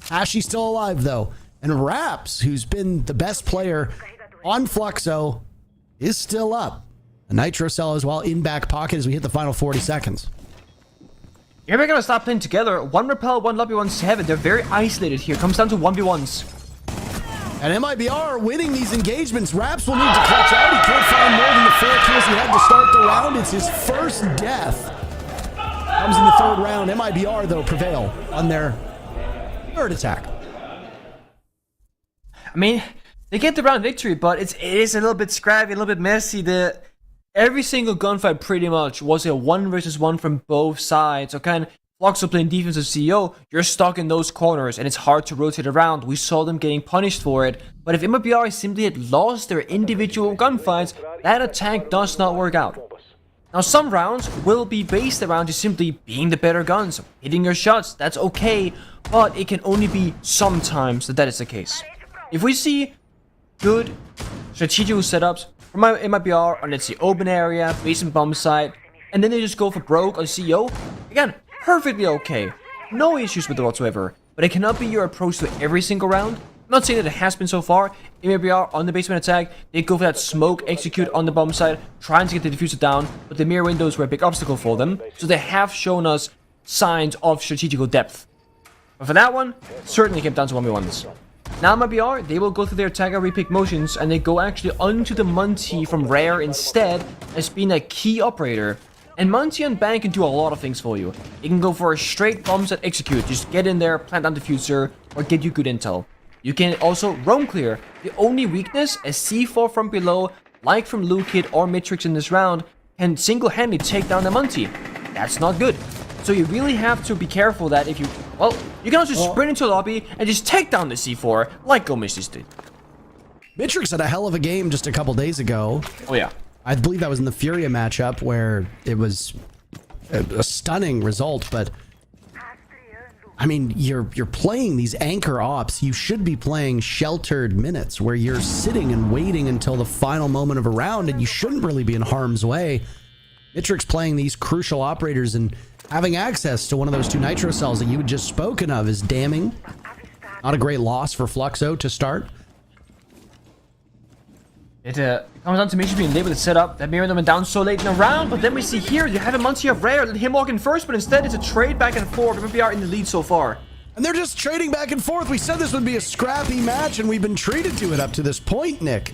Ashy's still alive, though. And Raps, who's been the best player on Fluxo, is still up. A Nitro Cell as well in back pocket as we hit the final 40 seconds. Here we're gonna stop playing together. One Repel, one Lobby, one Seven. They're very isolated here. Comes down to 1v1s. And MIBR winning these engagements. Raps will need to clutch out. He can't find more than the 4 kills he had to start the round. It's his first death. Comes in the third round. MIBR, though, prevail on their third attack. I mean, they get the round victory, but it is a little bit scrappy, a little bit messy. Every single gunfight pretty much was a 1 versus 1 from both sides. So kind of Fluxo playing defensive CEO, you're stuck in those corners and it's hard to rotate around. We saw them getting punished for it. But if MIBR simply had lost their individual gunfights, that attack does not work out. Now some rounds will be based around just simply being the better guns, hitting your shots, that's okay, but it can only be sometimes that is the case. If we see good strategical setups from MIBR on, let's say, open area, base and bomb site, and then they just go for broke on CEO, again, perfectly okay. No issues with it whatsoever. But it cannot be your approach to every single round. I'm not saying that it has been so far. MIBR on the basement attack, they go for that smoke, execute on the bomb site, trying to get the diffuser down, but the mirror windows were a big obstacle for them. So they have shown us signs of strategical depth. But for that one, certainly came down to 1v1s. Now MIBR, they will go through their attacker repick motions and they go actually onto the Monty from Rare instead as being a key operator. And Monty and Bang can do a lot of things for you. You can go for a straight bombs that execute, just get in there, plant down diffuser, or get you good intel. You can also roam clear. The only weakness, a C4 from below, like from Lukid or Matrix in this round, can single-handedly take down the Monty. That's not good. So you really have to be careful that if you, well, you cannot just sprint into the lobby and just take down the C4 like Gomez just did. Matrix had a hell of a game just a couple days ago. Oh yeah. I believe that was in the Furia matchup where it was a stunning result, but I mean, you're playing these anchor ops. You should be playing sheltered minutes where you're sitting and waiting until the final moment of a round and you shouldn't really be in harm's way. Matrix playing these crucial operators and having access to one of those 2 Nitro Cells that you had just spoken of is damning. Not a great loss for Fluxo to start. It comes down to Matrix being able to set up. That mirror went down so late in the round, but then we see here, you have a Monty of Rare, let him walk in first, but instead it's a trade back and forth. MIBR in the lead so far. And they're just trading back and forth. We said this would be a scrappy match, and we've been treated to it up to this point, Nick.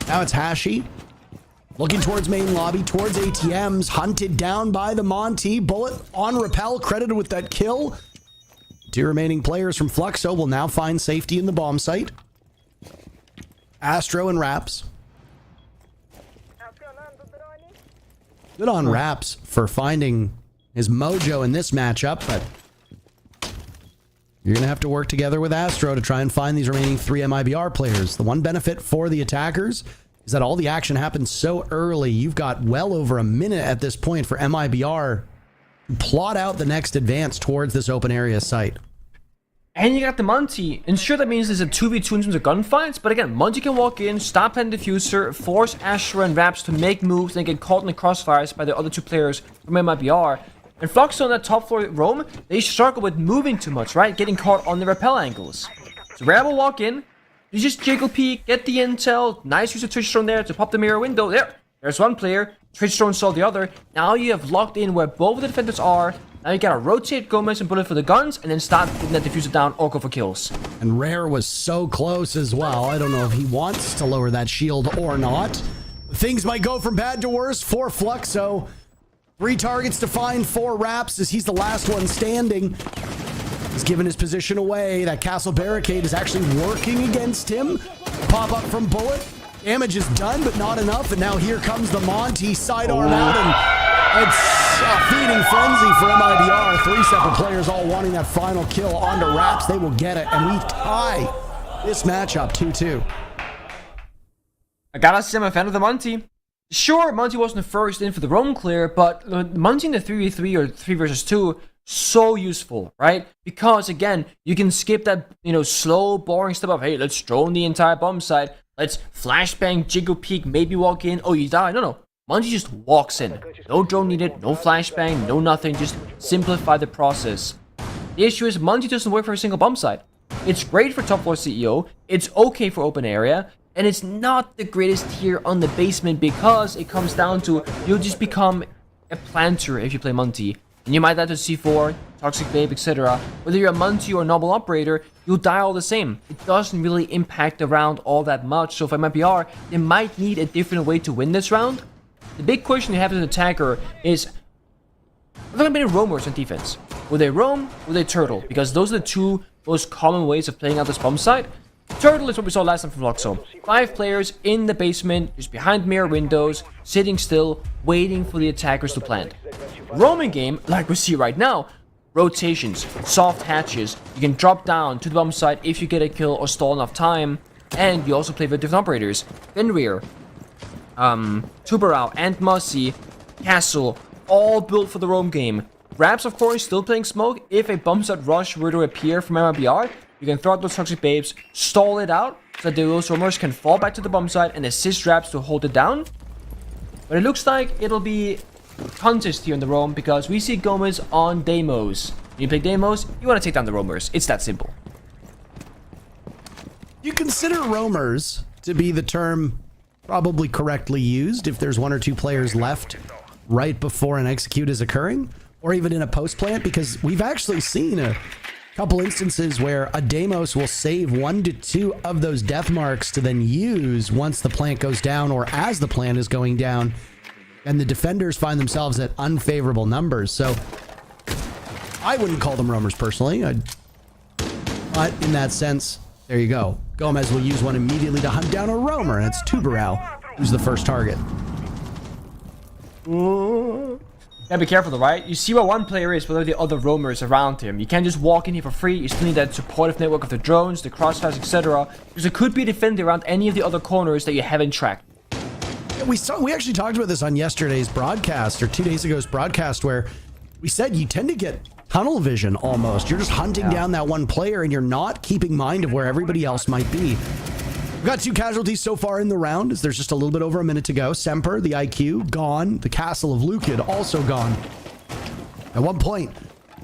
Now it's Hashi. Looking towards main lobby, towards ATMs, hunted down by the Monty. Bullet on Repel, credited with that kill. 2 remaining players from Fluxo will now find safety in the bomb site. Astro and Raps. Good on Raps for finding his mojo in this matchup, but you're going to have to work together with Astro to try and find these remaining 3 MIBR players. The one benefit for the attackers is that all the action happens so early. You've got well over a minute at this point for MIBR to plot out the next advance towards this open area site. And you got the Monty. And sure, that means there's a 2v2 in terms of gunfights, but again, Monty can walk in, stop and diffuser, force Astra and Raps to make moves, and get caught in the crossfires by the other 2 players from MIBR. And Fluxo on that top floor roam, they struggle with moving too much, right? Getting caught on the rappel angles. So Rare will walk in, you just jiggle peek, get the intel, nice use of Twitch Drone there to pop the mirror window. There's one player, Twitch Drone saw the other. Now you have locked in where both of the defenders are. Now you gotta rotate Gomez and Bullet for the guns, and then start putting that diffuser down or go for kills. And Rare was so close as well. I don't know if he wants to lower that shield or not. things might go from bad to worse for Fluxo. 3 targets to find 4 Raps as he's the last one standing. He's given his position away. That castle barricade is actually working against him. Pop up from Bullet. Damage is done, but not enough. And now here comes the Monty sidearm out, and it's a feeding frenzy for MIBR. 3 separate players all wanting that final kill onto Raps. They will get it, and we tie this matchup 2-2. I gotta say I'm a fan of the Monty. Sure, Monty wasn't first in for the roam clear, but Monty in the 3v3 or 3 versus 2, so useful, right? Because again, you can skip that, slow, boring stuff of, hey, let's drone the entire bomb site, let's flashbang, jiggle peek, maybe walk in, oh, you die. No. Monty just walks in. No drone needed, no flashbang, no nothing, just simplify the process. The issue is Monty doesn't work for a single bomb site. It's great for top floor CEO, it's okay for open area, and it's not the greatest here on the basement because it comes down to you'll just become a planter if you play Monty. And you might die to C4, Toxic Babe, etc. Whether you're a Monty or a normal operator, you'll die all the same. It doesn't really impact the round all that much. So for MIBR, they might need a different way to win this round. The big question you have as an attacker is, are there going to be any roamers on defense? Will they roam? Will they turtle? Because those are the 2 most common ways of playing out this bomb site. Turtle is what we saw last time from Fluxo. 5 players in the basement, just behind mirror windows, sitting still, waiting for the attackers to plant. Roaming game, like we see right now, rotations, soft hatches, you can drop down to the bomb site if you get a kill or stall enough time, and you also play with different operators. Fenrir, Tuberau, and Mussy, Castle, all built for the roam game. Raps, of course, still playing smoke. If a bomb site rush were to appear from MIBR, you can throw out those Toxic Babes, stall it out, so that those roamers can fall back to the bomb site and assist Raps to hold it down. But it looks like it'll be contest here in the roam because we see Gomez on Deimos. When you play Deimos, you want to take down the roamers. It's that simple. You consider roamers to be the term probably correctly used if there's 1 or 2 players left right before an execute is occurring, or even in a post plant, because we've actually seen a couple instances where a Deimos will save 1 to 2 of those death marks to then use once the plant goes down or as the plant is going down, and the defenders find themselves at unfavorable numbers. So I wouldn't call them roamers personally, but in that sense, there you go. Gomez will use one immediately to hunt down a roamer, and it's Tuberau who's the first target. Gotta be careful though, right? You see what one player is, what are the other roamers around him. You can't just walk in here for free. You still need that supportive network of the drones, the crossfires, etc. Because there could be a defender around any of the other corners that you haven't tracked. Yeah, we actually talked about this on yesterday's broadcast, or 2 days ago's broadcast, where we said you tend to get tunnel vision almost. You're just hunting down that one player and you're not keeping mind of where everybody else might be. We've got 2 casualties so far in the round, as there's just a little bit over a minute to go. Semper, the IQ, gone. The Castle of Lukid, also gone. At one point,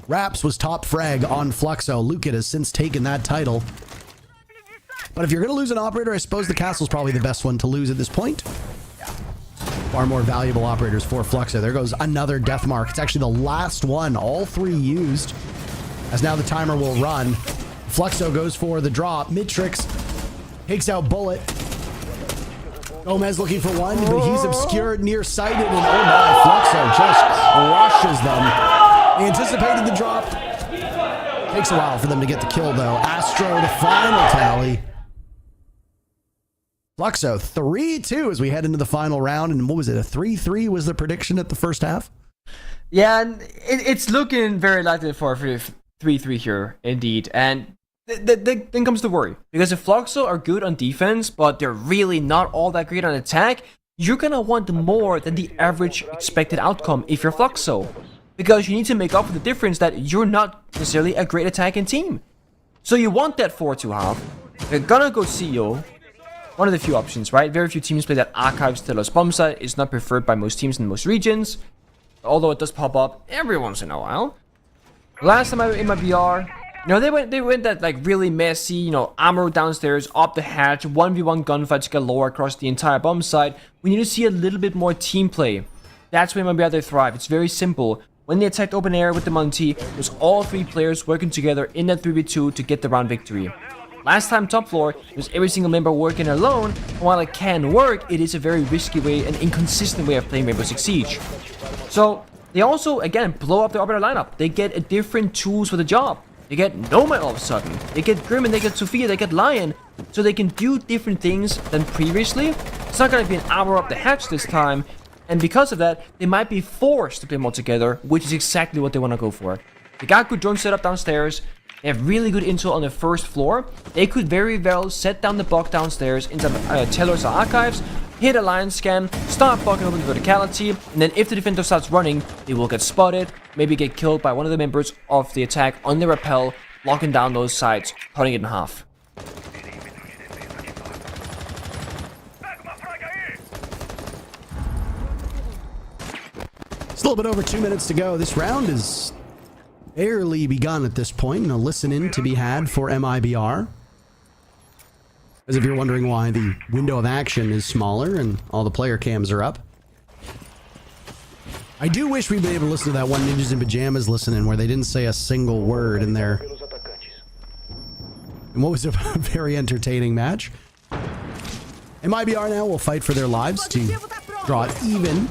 Raps was top frag on Fluxo. Lukid has since taken that title. But if you're going to lose an operator, I suppose the Castle's probably the best one to lose at this point. Far more valuable operators for Fluxo. There goes another death mark. It's actually the last one, all 3 used, as now the timer will run. Fluxo goes for the drop. Midtrix takes out Bullet. Gomez looking for one, but he's obscured, nearsighted, and oh my, Fluxo just crushes them. They anticipated the drop. Takes a while for them to get the kill, though. Astro, the final tally. Fluxo, 3-2 as we head into the final round. And what was it, a 3-3 was the prediction at the first half? Yeah, and it's looking very likely for a 3-3 here, indeed. And then comes the worry. Because if Fluxo are good on defense, but they're really not all that great on attack, you're gonna want more than the average expected outcome if you're Fluxo. Because you need to make up for the difference that you're not necessarily a great attacking team. So you want that 4-2 They're gonna go CEO. One of the few options, right? Very few teams play that Archives Telos bomb site. It's not preferred by most teams in most regions. Although it does pop up every once in a while. Last time I was in my BR, they went that like really messy, armor downstairs, up the hatch, 1v1 gunfights galore across the entire bomb site. We need to see a little bit more team play. That's when my BR they thrive. It's very simple. When they attacked open air with the Monty, it was all 3 players working together in that 3v2 to get the round victory. Last time top floor, it was every single member working alone, and while it can work, it is a very risky way and inconsistent way of playing Rainbow Six Siege. So, they also, again, blow up the Arbiter lineup. They get a different tools for the job. They get Nomad all of a sudden. They get Grim and they get Sophia, they get Lion. So they can do different things than previously. It's not going to be an hour up the hatch this time. And because of that, they might be forced to play more together, which is exactly what they want to go for. They got good drone setup downstairs. They have really good intel on the first floor. They could very well set down the block downstairs in some tellers or archives, hit a line scan, start blocking open the verticality, and then if the defender starts running, they will get spotted, maybe get killed by one of the members of the attack on the rappel, locking down those sides, cutting it in half. It's a little bit over 2 minutes to go. This round is barely begun at this point, and a listen in to be had for MIBR. As if you're wondering why the window of action is smaller and all the player cams are up. I do wish we'd been able to listen to that one Ninjas in Pajamas listen-in where they didn't say a single word in there. And what was a very entertaining match. MIBR now will fight for their lives to draw it even.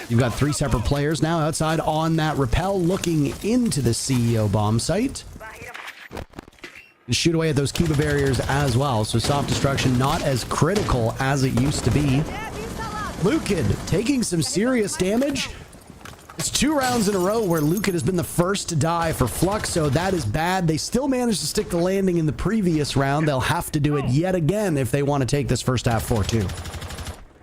You've got 3 separate players now outside on that rappel looking into the CEO bomb site. And shoot away at those Kiba barriers as well. So soft destruction not as critical as it used to be. Lukid taking some serious damage. It's 2 rounds in a row where Lukid has been the first to die for Fluxo. That is bad. They still managed to stick the landing in the previous round. They'll have to do it yet again if they want to take this first half 4-2.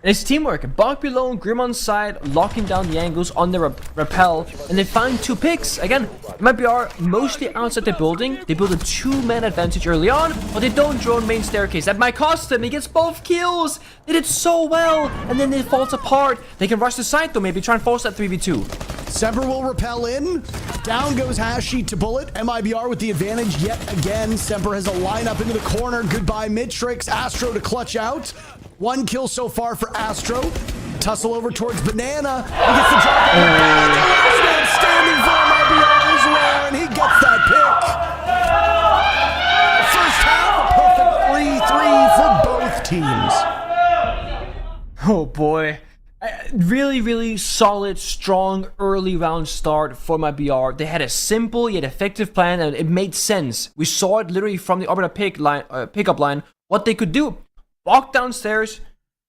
And it's teamwork. Bog below, Grim on side, locking down the angles on the rappel, and they find 2 picks. Again, MIBR mostly outside the building. They build a 2-man advantage early on, but they don't drone main staircase. That might cost them. He gets both kills. They did so well, and then it falls apart. They can rush the side though, maybe try and force that 3v2. Semper will rappel in. Down goes Hashi to bullet. MIBR with the advantage yet again. Semper has a lineup into the corner. Goodbye Mitrix. Astro to clutch out. 1 kill so far for Astro. Tussle over towards Banana. He gets the drop on the back. Last man standing for MIBR as well, and he gets that pick. First half, a perfect 3-3 for both teams. Oh boy. Really solid, strong, early round start for MIBR. They had a simple yet effective plan, and it made sense. We saw it literally from the Arbiter pickup line, what they could do. Walk downstairs,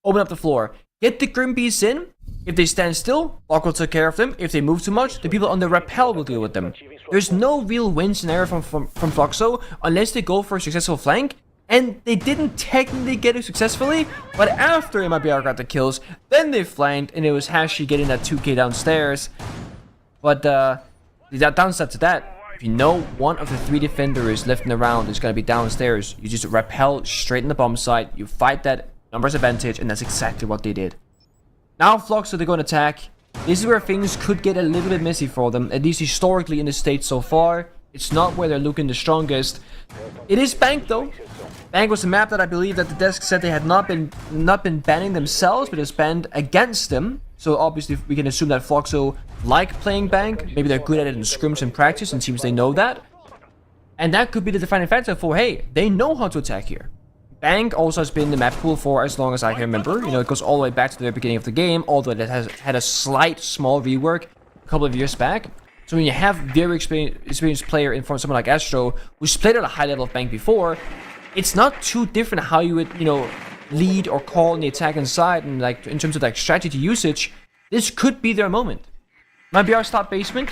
open up the floor. Get the Grim Beasts in. If they stand still, Walk will take care of them. If they move too much, the people on the rappel will deal with them. There's no real win scenario from Fluxo unless they go for a successful flank. And they didn't technically get it successfully, but after MIBR got the kills, then they flanked, and it was Hashi getting that 2k downstairs. But the downside to that, if you know one of the 3 defenders left in the round is going to be downstairs, you just rappel straight in the bomb site, you fight that numbers advantage, and that's exactly what they did. Now Fluxo, they're going to attack. This is where things could get a little bit messy for them, at least historically in the States so far. It's not where they're looking the strongest. It is Bank though. Bank was a map that I believe that the desk said they had not been banning themselves, but it's banned against them. So obviously we can assume that Fluxo like playing Bank. Maybe they're good at it in scrims and practice, and teams they know that. And that could be the defining factor for, hey, they know how to attack here. Bank also has been in the map pool for as long as I can remember. You know, it goes all the way back to the beginning of the game, although it has had a slight small rework a couple of years back. So when you have very experienced player in front of someone like Astro, who's played at a high level of Bank before, it's not too different how you would, you know, lead or call in the attack inside, and like in terms of like strategy usage. This could be their moment. MIBR stop basement.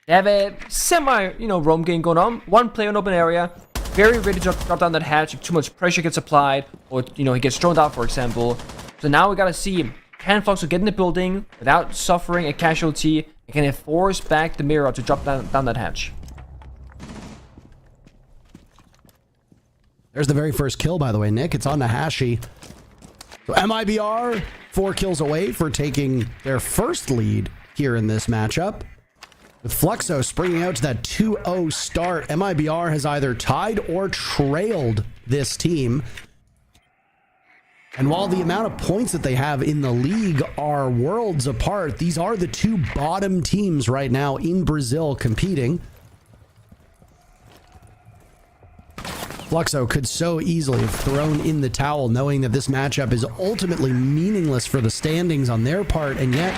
They have a semi, you know, roam game going on. 1 player in open area, very ready to drop down that hatch if too much pressure gets applied, or you know he gets thrown out, for example. So now we gotta see, can Fluxo get in the building without suffering a casualty, and can they force back the mirror to drop down that hatch? There's the very first kill, by the way, Nick. It's on the Hashi. So MIBR 4 kills away for taking their first lead here in this matchup. With Fluxo springing out to that 2-0 start, MIBR has either tied or trailed this team. And while the amount of points that they have in the league are worlds apart, these are the 2 bottom teams right now in Brazil competing. Fluxo could so easily have thrown in the towel, knowing that this matchup is ultimately meaningless for the standings on their part, and yet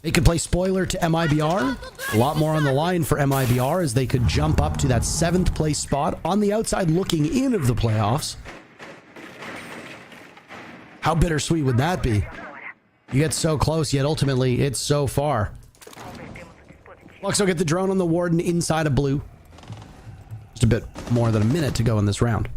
they could play spoiler to MIBR. A lot more on the line for MIBR as they could jump up to that 7th place spot on the outside looking in of the playoffs. How bittersweet would that be? You get so close, yet ultimately it's so far. Fluxo get the drone on the Warden inside of blue. Just a bit more than a minute to go in this round.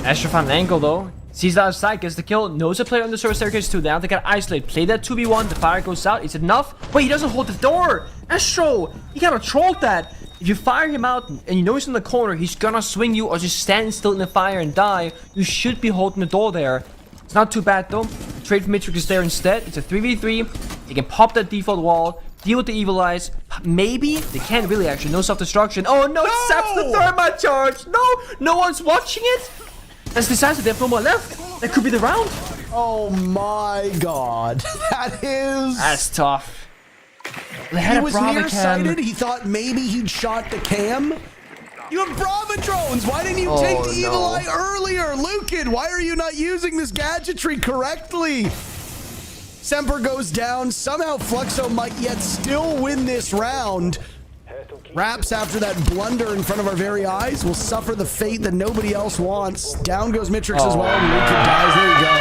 Astro found an angle though. Sees that outside, gets the kill, knows a player on the server staircase too. Now they got isolate. Play that 2v1, the fire goes out. Is it enough? Wait, he doesn't hold the door! Astro! He gotta troll that! If you fire him out and you know he's in the corner, he's gonna swing you or just stand still in the fire and die. You should be holding the door there. It's not too bad though. Trade for Matrix is there instead. It's a 3v3. They can pop that default wall, deal with the evil eyes. Maybe they can't really actually. No self-destruction. Oh no, it saps the thermite charge. No one's watching it. That's decisive. They have no more left. That could be the round. Oh my god. That's tough. They had he a was Brava nearsighted. cam. He thought maybe he'd shot the cam. You have Brava drones. Why didn't you take the Evil Eye earlier? Lucan, why are you not using this gadgetry correctly? Semper goes down. Somehow Fluxo might yet still win this round. Raps, after that blunder in front of our very eyes, will suffer the fate that nobody else wants. Down goes Mitrix as well, and Lucan dies. There you go.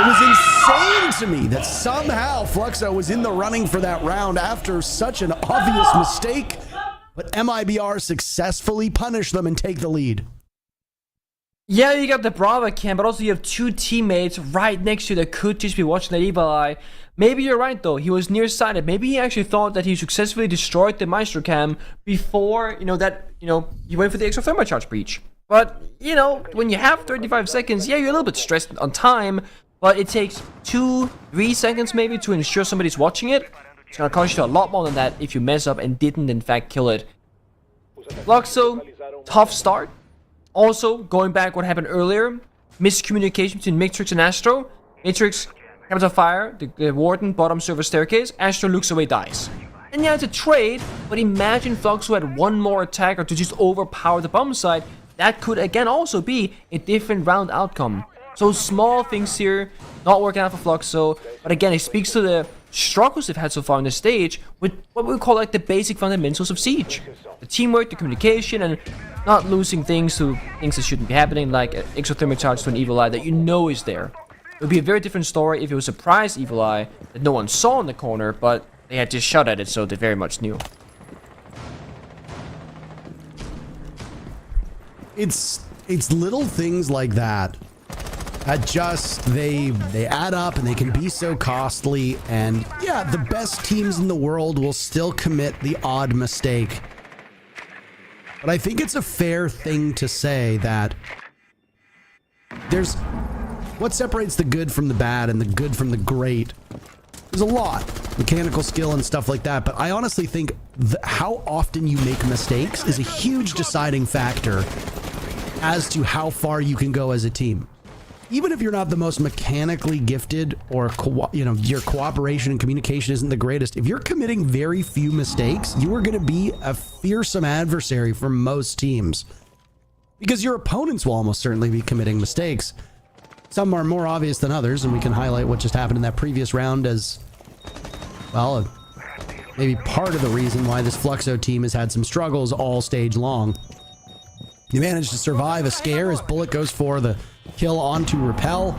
It was insane to me that somehow Fluxo was in the running for that round after such an obvious mistake, but MIBR successfully punish them and take the lead. Yeah, you got the Brava cam, but also you have two teammates right next to you that could just be watching that Evil Eye. Maybe you're right though, he was nearsighted. Maybe he actually thought that he successfully destroyed the Maestro cam before, he went for the extra thermal charge breach. But, when you have 35 seconds, yeah, you're a little bit stressed on time, but it takes 2-3 seconds maybe to ensure somebody's watching it. It's gonna cost you a lot more than that if you mess up and didn't in fact kill it. Fluxo, tough start. Also, going back what happened earlier, miscommunication between Matrix and Astro. Matrix comes on fire, the Warden, bottom server staircase, Astro looks away, dies. And yeah, it's a trade, but imagine Fluxo had one more attacker to just overpower the bomb site. That could again also be a different round outcome. So small things here, not working out for Fluxo, but again, it speaks to the struggles they've had so far on the stage with what we call like the basic fundamentals of Siege. The teamwork, the communication, and not losing things to things that shouldn't be happening, like an exothermic charge to an Evil Eye that you know is there. It would be a very different story if it was a surprise Evil Eye that no one saw in the corner, but they had just shot at it, so they very much knew. It's little things like that just they add up and they can be so costly, and yeah, the best teams in the world will still commit the odd mistake. But I think it's a fair thing to say that there's what separates the good from the bad and the good from the great. There's a lot, mechanical skill and stuff like that, but I honestly think how often you make mistakes is a huge deciding factor as to how far you can go as a team. Even if you're not the most mechanically gifted, or your cooperation and communication isn't the greatest, if you're committing very few mistakes, you are going to be a fearsome adversary for most teams, because your opponents will almost certainly be committing mistakes. Some are more obvious than others, and we can highlight what just happened in that previous round as, well, maybe part of the reason why this Fluxo team has had some struggles all stage long. They managed to survive a scare as Bullet goes for the kill onto Repel.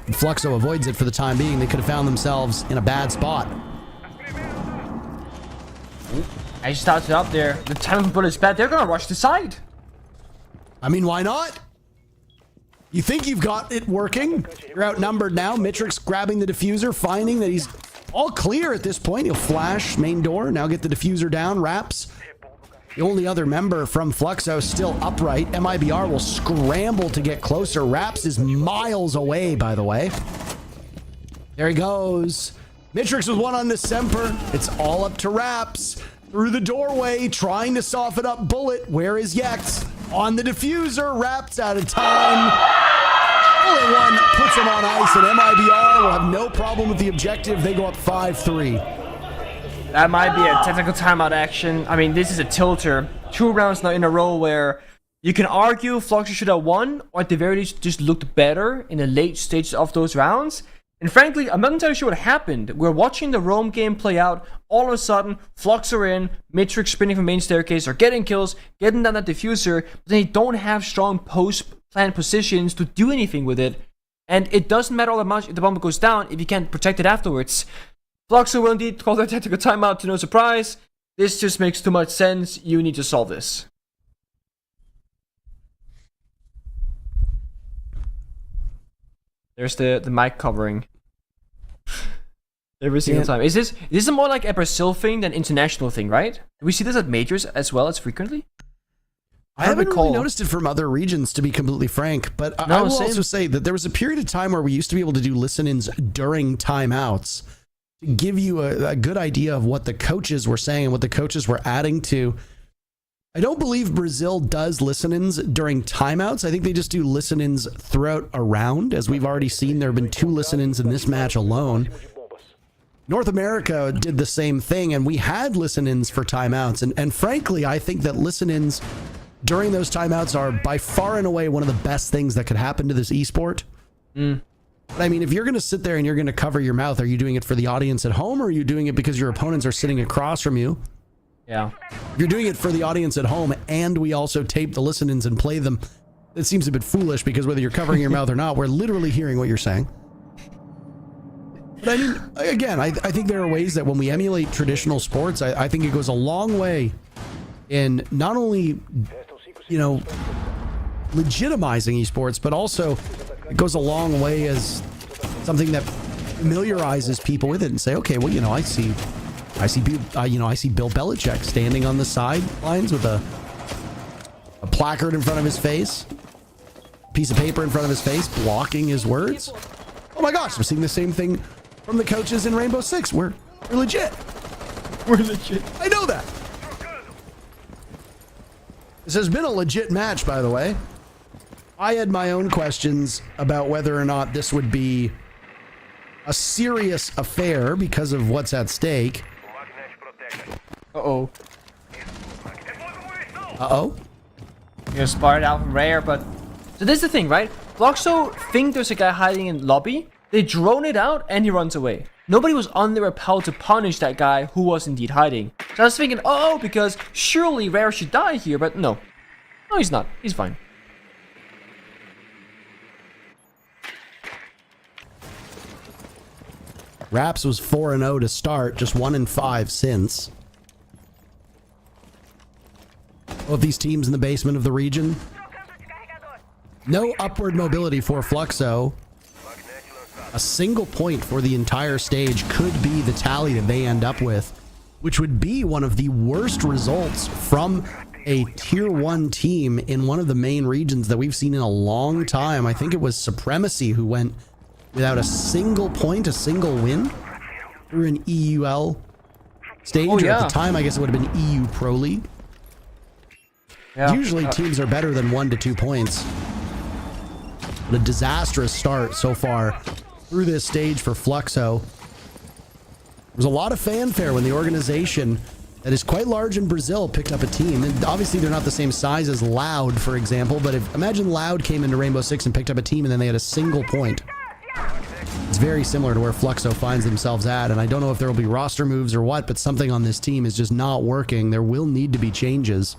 And Fluxo avoids it for the time being. They could have found themselves in a bad spot. I started up there. The timing of Bullet's bad. They're gonna rush the side. I mean, why not? You think you've got it working? You're outnumbered now. Mitrix grabbing the diffuser, finding that he's all clear at this point. He'll flash main door, now get the diffuser down. Raps, the only other member from Fluxo, still upright. MIBR will scramble to get closer. Raps is miles away, by the way. There he goes. Mitrix with one on the Semper. It's all up to Raps. Through the doorway, trying to soften up Bullet. Where is Yex? On the diffuser. Raps out of time. Bullet one puts him on ice, and MIBR will have no problem with the objective. They go up 5-3. That might be a technical timeout action. I mean, this is a tilter. 2 rounds now in a row where you can argue Fluxo should have won, or at the very least just looked better in the late stages of those rounds. And frankly, I'm not entirely sure what happened. We're watching the roam game play out. All of a sudden, Flux are in, Matrix sprinting from main staircase, are getting kills, getting down that diffuser, but they don't have strong post-plant positions to do anything with it. And it doesn't matter all that much if the bomb goes down if you can't protect it afterwards. Fluxo will indeed call their tactical timeout to no surprise. This just makes too much sense. You need to solve this. There's the mic covering. Every single time. Is this more like a Brazil thing than international thing, right? Do we see this at majors as well as frequently? I haven't really noticed it from other regions, to be completely frank. But I will also say that there was a period of time where we used to be able to do listen-ins during timeouts to give you a good idea of what the coaches were saying and what the coaches were adding to. I don't believe Brazil does listen-ins during timeouts. I think they just do listen-ins throughout a round. As we've already seen, there have been 2 listen-ins in this match alone. North America did the same thing, and we had listen-ins for timeouts. And frankly, I think that listen-ins during those timeouts are by far and away one of the best things that could happen to this esport. But I mean, if you're going to sit there and you're going to cover your mouth, are you doing it for the audience at home, or are you doing it because your opponents are sitting across from you? Yeah. If you're doing it for the audience at home and we also tape the listen-ins and play them, it seems a bit foolish because whether you're covering your mouth or not, we're literally hearing what you're saying. But I mean, again, I think there are ways that when we emulate traditional sports, I think it goes a long way in not only, you know, legitimizing esports, but also it goes a long way as something that familiarizes people with it and say, okay, well, you know, I see Bill Belichick standing on the sidelines with a placard in front of his face, piece of paper in front of his face, blocking his words. Oh my gosh, I'm seeing the same thing from the coaches in Rainbow Six. We're legit. We're legit. I know that. This has been a legit match, by the way. I had my own questions about whether or not this would be a serious affair because of what's at stake. Uh-oh. Uh-oh? You're spotted out from Rare, but... So this is the thing, right? Fluxo think there's a guy hiding in lobby. They drone it out, and he runs away. Nobody was on their rappel to punish that guy who was indeed hiding. So I was thinking, oh, because surely Rare should die here, but no. No, he's not. He's fine. Raps was 4-0 to start, just 1-5 since. Both these teams in the basement of the region. No upward mobility for Fluxo. A single point for the entire stage could be the tally that they end up with, which would be one of the worst results from a tier 1 team in one of the main regions that we've seen in a long time. I think it was Supremacy who went without a single point, a single win through an EUL stage. Oh, yeah. Or at the time, I guess it would have been EU Pro League. Yeah. Usually teams are better than 1 to 2 points. But a disastrous start so far through this stage for Fluxo. There was a lot of fanfare when the organization that is quite large in Brazil picked up a team. And obviously they're not the same size as Loud, for example, but imagine Loud came into Rainbow Six and picked up a team and then they had a single point. It's very similar to where Fluxo finds themselves at, and I don't know if there will be roster moves or what, but something on this team is just not working. There will need to be changes.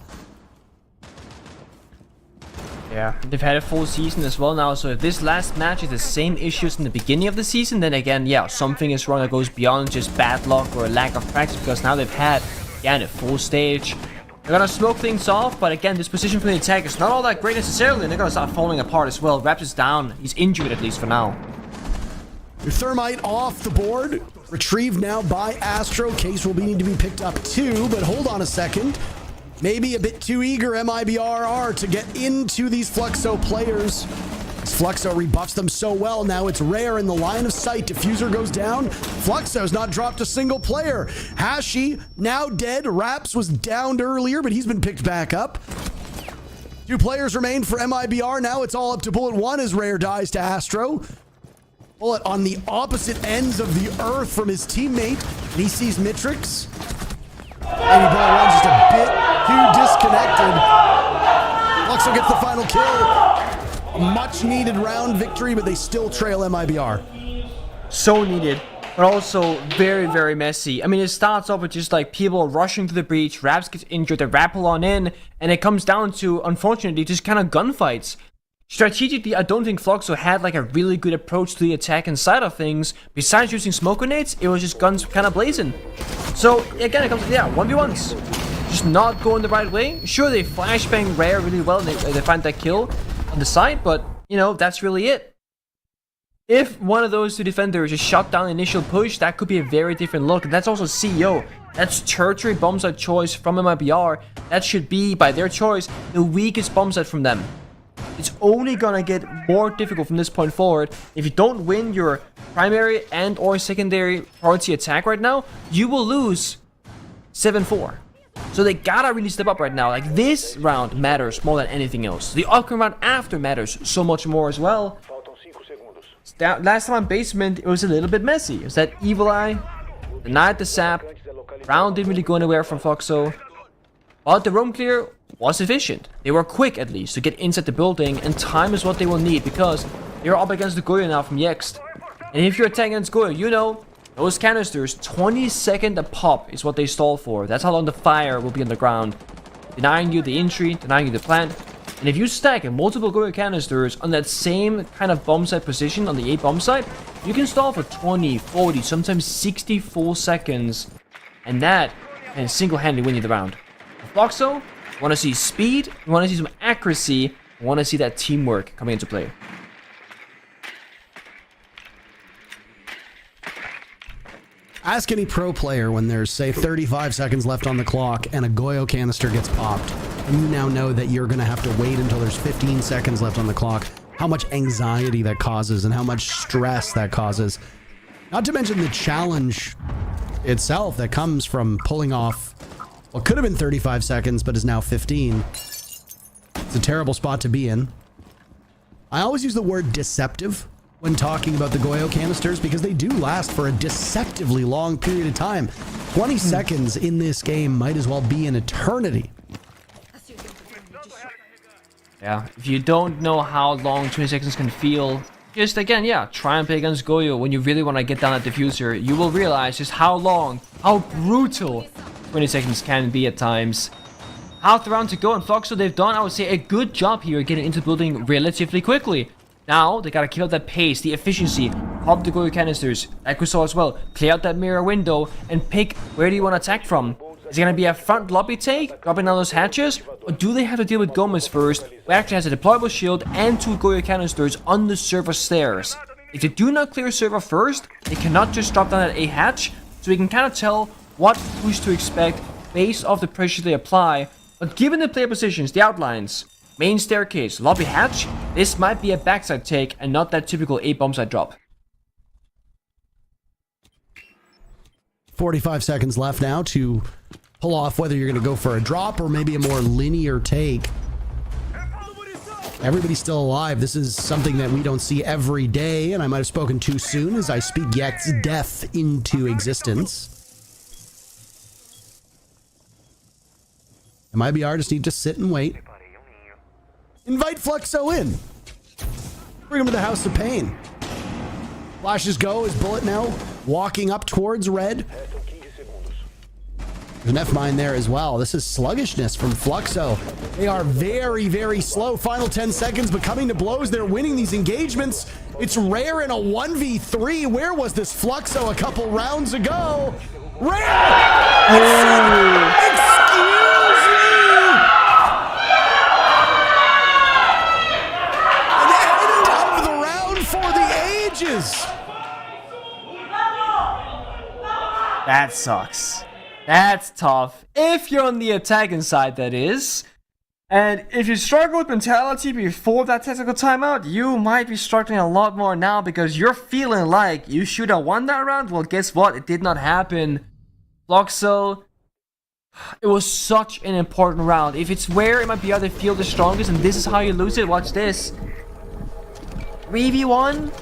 Yeah, they've had a full season as well now, so if this last match is the same issues in the beginning of the season, then again, yeah, something is wrong that goes beyond just bad luck or a lack of practice, because now they've had, again, a full stage. They're gonna smoke things off, but again, this position from the attack is not all that great necessarily, and they're gonna start falling apart as well. Raps is down. He's injured at least for now. Your Thermite off the board. Retrieved now by Astro. Case will need to be picked up too, but hold on a second. Maybe a bit too eager MIBR to get into these Fluxo players. Fluxo rebuffs them so well. Now it's Rare in the line of sight. Diffuser goes down. Fluxo's not dropped a single player. Hashi now dead. Raps was downed earlier, but he's been picked back up. 2 players remain for MIBR. Now it's all up to Bullet 1 as Rare dies to Astro. Bullet on the opposite ends of the earth from his teammate. And he sees Mitrix. Maybe Bullet 1 just a bit too disconnected. Fluxo gets the final kill. A much needed round victory, but they still trail MIBR. So needed, but also very, very messy. I mean, it starts off with just like people rushing to the breach, Raps gets injured, they rappel on in, and it comes down to, unfortunately, just kind of gunfights. Strategically, I don't think Fluxo had like a really good approach to the attack and side of things. Besides using smoke grenades, it was just guns kind of blazing. So again, it comes to, yeah, 1v1s. Just not going the right way. Sure, they flashbang Rare really well, and they find that kill on the side, but, you know, that's really it. If one of those two defenders just shot down the initial push, that could be a very different look. And that's also CEO. That's tertiary bomb site choice from MIBR. That should be, by their choice, the weakest bomb site from them. It's only gonna get more difficult from this point forward. If you don't win your primary and or secondary priority attack right now, you will lose 7-4. So they gotta really step up right now. Like, this round matters more than anything else. The upcoming round after matters so much more as well. Last time on Basement, it was a little bit messy. It was that Evil Eye, denied the sap, round didn't really go anywhere from Fluxo. But the roam clear was efficient. They were quick, at least, to get inside the building, and time is what they will need, because they're up against the Goyo now from Yext. And if you're attacking against Goyo, you know, those canisters, 20 seconds a pop is what they stall for. That's how long the fire will be on the ground. Denying you the entry, denying you the plant. And if you stack multiple Goyo canisters on that same kind of bomb site position on the A bomb site, you can stall for 20, 40, sometimes 60 full seconds. And that can single-handedly win you the round. Fluxo, you want to see speed, you want to see some accuracy, you want to see that teamwork coming into play. Ask any pro player when there's, say, 35 seconds left on the clock and a Goyo canister gets popped, and you now know that you're going to have to wait until there's 15 seconds left on the clock, how much anxiety that causes and how much stress that causes. Not to mention the challenge itself that comes from pulling off what could have been 35 seconds, but is now 15. It's a terrible spot to be in. I always use the word deceptive when talking about the Goyo canisters, because they do last for a deceptively long period of time. 20 seconds in this game might as well be an eternity. Yeah, if you don't know how long 20 seconds can feel, just again, yeah, try and play against Goyo when you really want to get down that diffuser. You will realize just how long, how brutal 20 seconds can be at times. Half the round to go, and Fluxo, they've done, I would say, a good job here getting into the building relatively quickly. Now, they gotta keep up that pace, the efficiency, pop the Goyo canisters, like we saw as well, clear out that mirror window, and pick where do you want to attack from. Is it gonna be a front lobby take, dropping down those hatches, or do they have to deal with Gomez first, who actually has a deployable shield and 2 Goyo canisters on the server stairs? If they do not clear server first, they cannot just drop down at A hatch, so we can kind of tell what push to expect based off the pressure they apply. But given the player positions, the outlines, main staircase, lobby hatch, this might be a backside take and not that typical A bomb side drop. 45 seconds left now to pull off whether you're going to go for a drop or maybe a more linear take. Everybody's still alive. This is something that we don't see every day, and I might have spoken too soon as I speak Yekt's death into existence. MIBR just need to sit and wait. Invite Fluxo in. Bring him to the House of Pain. Flashes go as Bullet now walking up towards Red. There's an F-mine there as well. This is sluggishness from Fluxo. They are very, very slow. Final 10 seconds, but coming to blows. They're winning these engagements. It's Rare in a 1v3. Where was this Fluxo a couple rounds ago? Rare! Excuse me! That sucks. That's tough. If you're on the attacking side, that is. And if you struggle with mentality before that technical timeout, you might be struggling a lot more now because you're feeling like you should have won that round. Well, guess what? It did not happen. Fluxo, it was such an important round. If it's where it might be they feel the strongest and this is how you lose it, watch this. 3v1?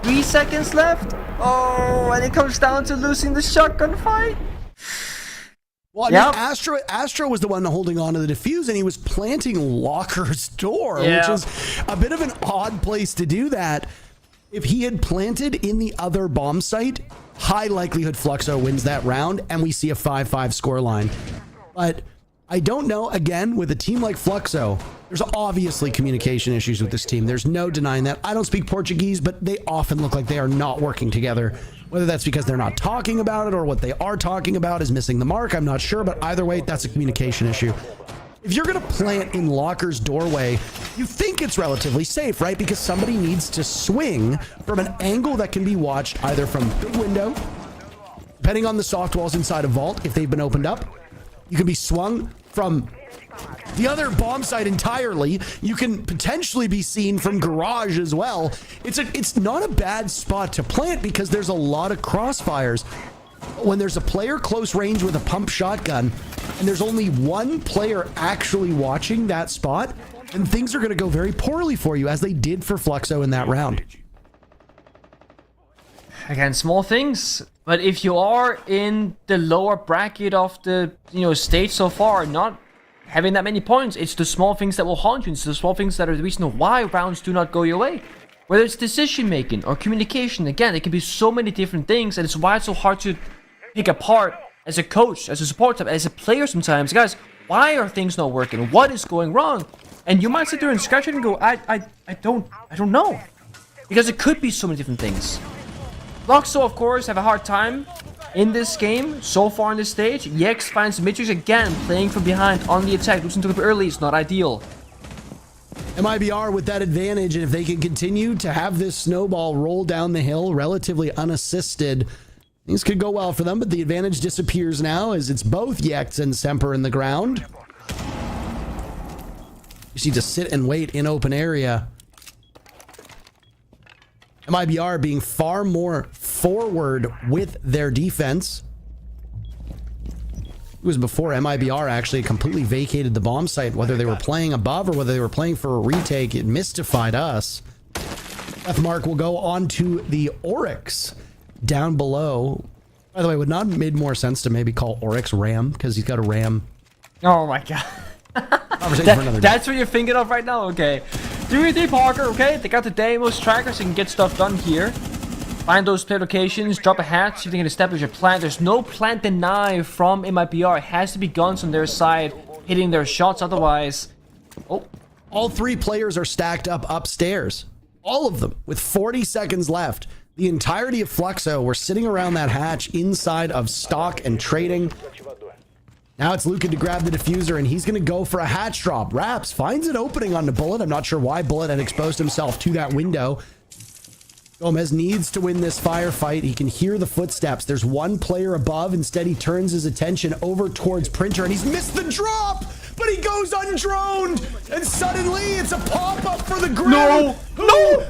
3 seconds left. Oh, and it comes down to losing the shotgun fight. Well, I mean, Astro was the one holding on to the defuse, and he was planting Locker's door, which is a bit of an odd place to do that. If he had planted in the other bomb site, high likelihood Fluxo wins that round, and we see a 5-5 scoreline. But I don't know, again, with a team like Fluxo, there's obviously communication issues with this team. There's no denying that. I don't speak Portuguese, but they often look like they are not working together. Whether that's because they're not talking about it or what they are talking about is missing the mark, I'm not sure, but either way, that's a communication issue. If you're going to plant in Locker's doorway, you think it's relatively safe, right? Because somebody needs to swing from an angle that can be watched either from big window, depending on the soft walls inside a vault, if they've been opened up. You can be swung from the other bomb site entirely. You can potentially be seen from garage as well. It's not a bad spot to plant because there's a lot of crossfires. When there's a player close range with a pump shotgun and there's only one player actually watching that spot, then things are going to go very poorly for you, as they did for Fluxo in that round. Again, small things, but if you are in the lower bracket of the stage so far, not having that many points, it's the small things that will haunt you. It's the small things that are the reason why rounds do not go your way. Whether it's decision making or communication, again, it can be so many different things, and it's why it's so hard to pick apart as a coach, as a support type, as a player sometimes. Guys, why are things not working? What is going wrong? And you might sit there and scratch it and go, I don't know, because it could be so many different things. Fluxo, of course, have a hard time in this game so far in this stage. Yex finds Mitrix again playing from behind on the attack. Losing to him early is not ideal. MIBR with that advantage, and if they can continue to have this snowball roll down the hill relatively unassisted, things could go well for them, but the advantage disappears now as it's both Yex and Semper in the ground. You just need to sit and wait in open area. MIBR being far more forward with their defense. It was before MIBR actually completely vacated the bomb site. Whether they were playing above or whether they were playing for a retake, it mystified us. Mark will go on to the Oryx down below. By the way, would not have made more sense to maybe call Oryx Ram, because he's got a Ram. Oh my god. Conversation for another day. That's what you're thinking of right now? Okay. 3D Parker, okay? They got the Deimos tracker so you can get stuff done here. Find those play locations, drop a hat, see if they can establish a plant. There's no plant deny from MIBR. It has to be guns on their side, hitting their shots, otherwise... Oh. All three players are stacked up upstairs. All of them, with 40 seconds left. The entirety of Fluxo were sitting around that hatch inside of stock and trading. Now it's Luca to grab the diffuser, and he's going to go for a hatch drop. Raps finds an opening on the Bullet. I'm not sure why Bullet had exposed himself to that window. Gomez needs to win this firefight. He can hear the footsteps. There's one player above. Instead, he turns his attention over towards Printer, and he's missed the drop, but he goes undroned, and suddenly it's a pop-up for the ground. No!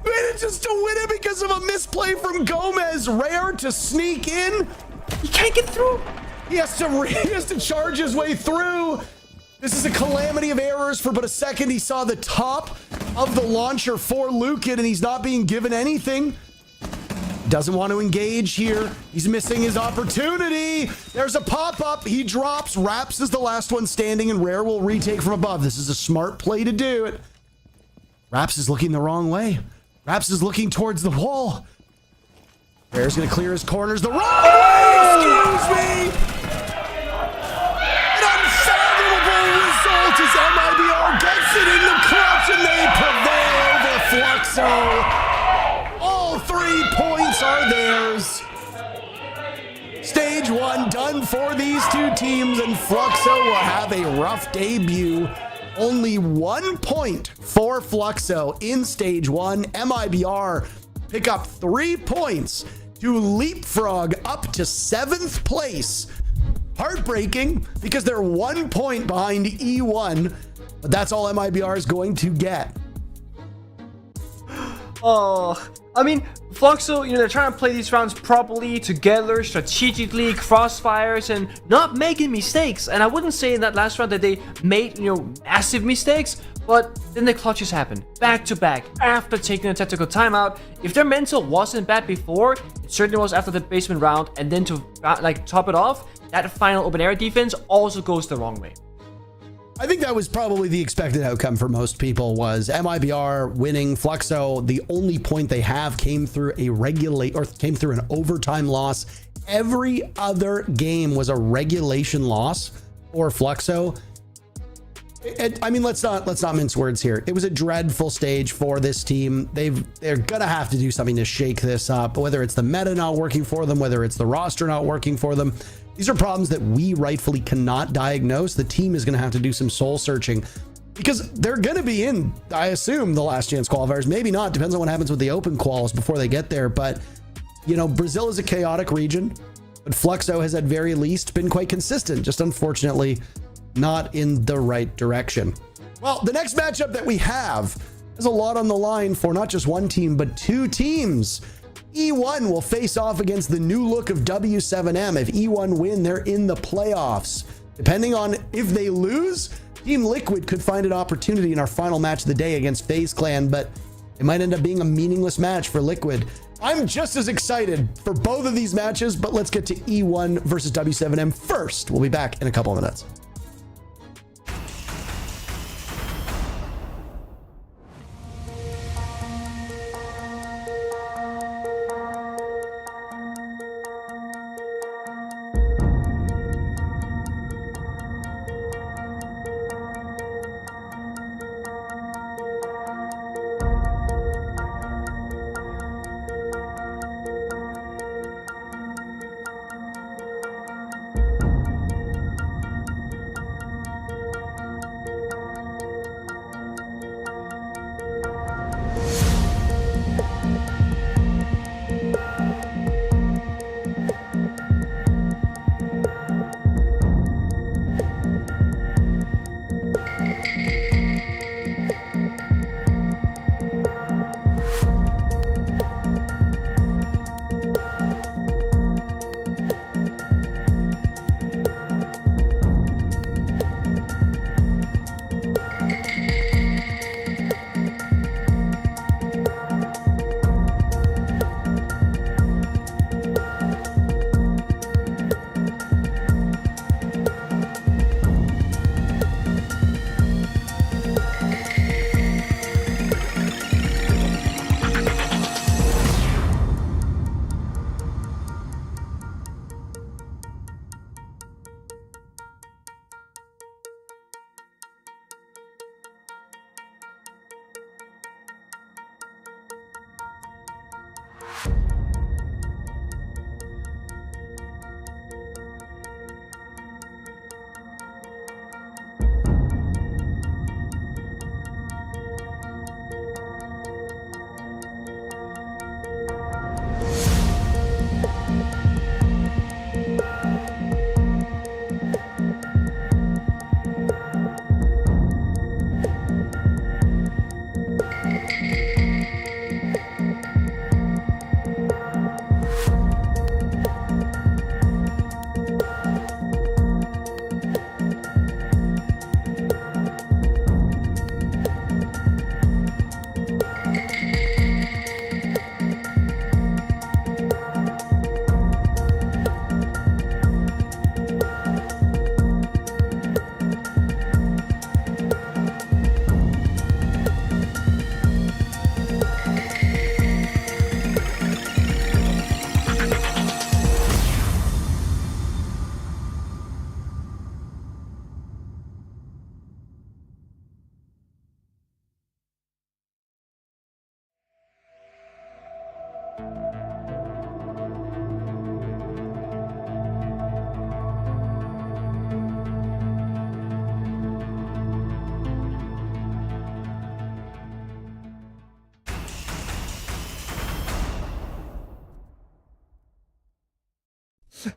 Manages to win it because of a misplay from Gomez. Rare to sneak in. He can't get through. He has to charge his way through. This is a calamity of errors. For but a second, he saw the top of the launcher for Lucan, and he's not being given anything. Doesn't want to engage here. He's missing his opportunity. There's a pop-up. He drops. Raps is the last one standing, and Rare will retake from above. This is a smart play to do it. Raps is looking the wrong way. Raps is looking towards the wall. Rare's going to clear his corners the wrong way. Excuse me. Result as MIBR gets it in the clutch, and they prevail over Fluxo. All 3 points are theirs. Stage 1 done for these two teams, and Fluxo will have a rough debut. Only 1 point for Fluxo in stage 1. MIBR pick up 3 points to leapfrog up to 7th place. Heartbreaking because they're 1 point behind E1, but that's all MIBR is going to get. Oh, I mean, Fluxo, they're trying to play these rounds properly, together, strategically, crossfires, and not making mistakes. And I wouldn't say in that last round that they made, massive mistakes, But then the clutches happen, back to back, after taking a tactical timeout. If their mental wasn't bad before, it certainly was after the basement round, and then to top it off, that final open area defense also goes the wrong way. I think that was probably the expected outcome for most people, was MIBR winning. Fluxo, the only point they have came through came through an overtime loss. Every other game was a regulation loss for Fluxo. I mean, let's not mince words here. It was a dreadful stage for this team. They're gonna have to do something to shake this up, whether it's the meta not working for them, whether it's the roster not working for them. These are problems that we rightfully cannot diagnose. The team is gonna have to do some soul searching, because they're gonna be in, I assume, the last chance qualifiers. Maybe not, depends on what happens with the open quals before they get there. But you know, Brazil is a chaotic region, but Fluxo has at very least been quite consistent, just unfortunately not in the right direction. Well, the next matchup that we have has a lot on the line for not just one team, but two teams. E1 will face off against the new look of W7M. If E1 win, they're in the playoffs. Depending on if they lose, Team Liquid could find an opportunity in our final match of the day against FaZe Clan, but it might end up being a meaningless match for Liquid. I'm just as excited for both of these matches, but let's get to E1 versus W7M first. We'll be back in a couple of minutes.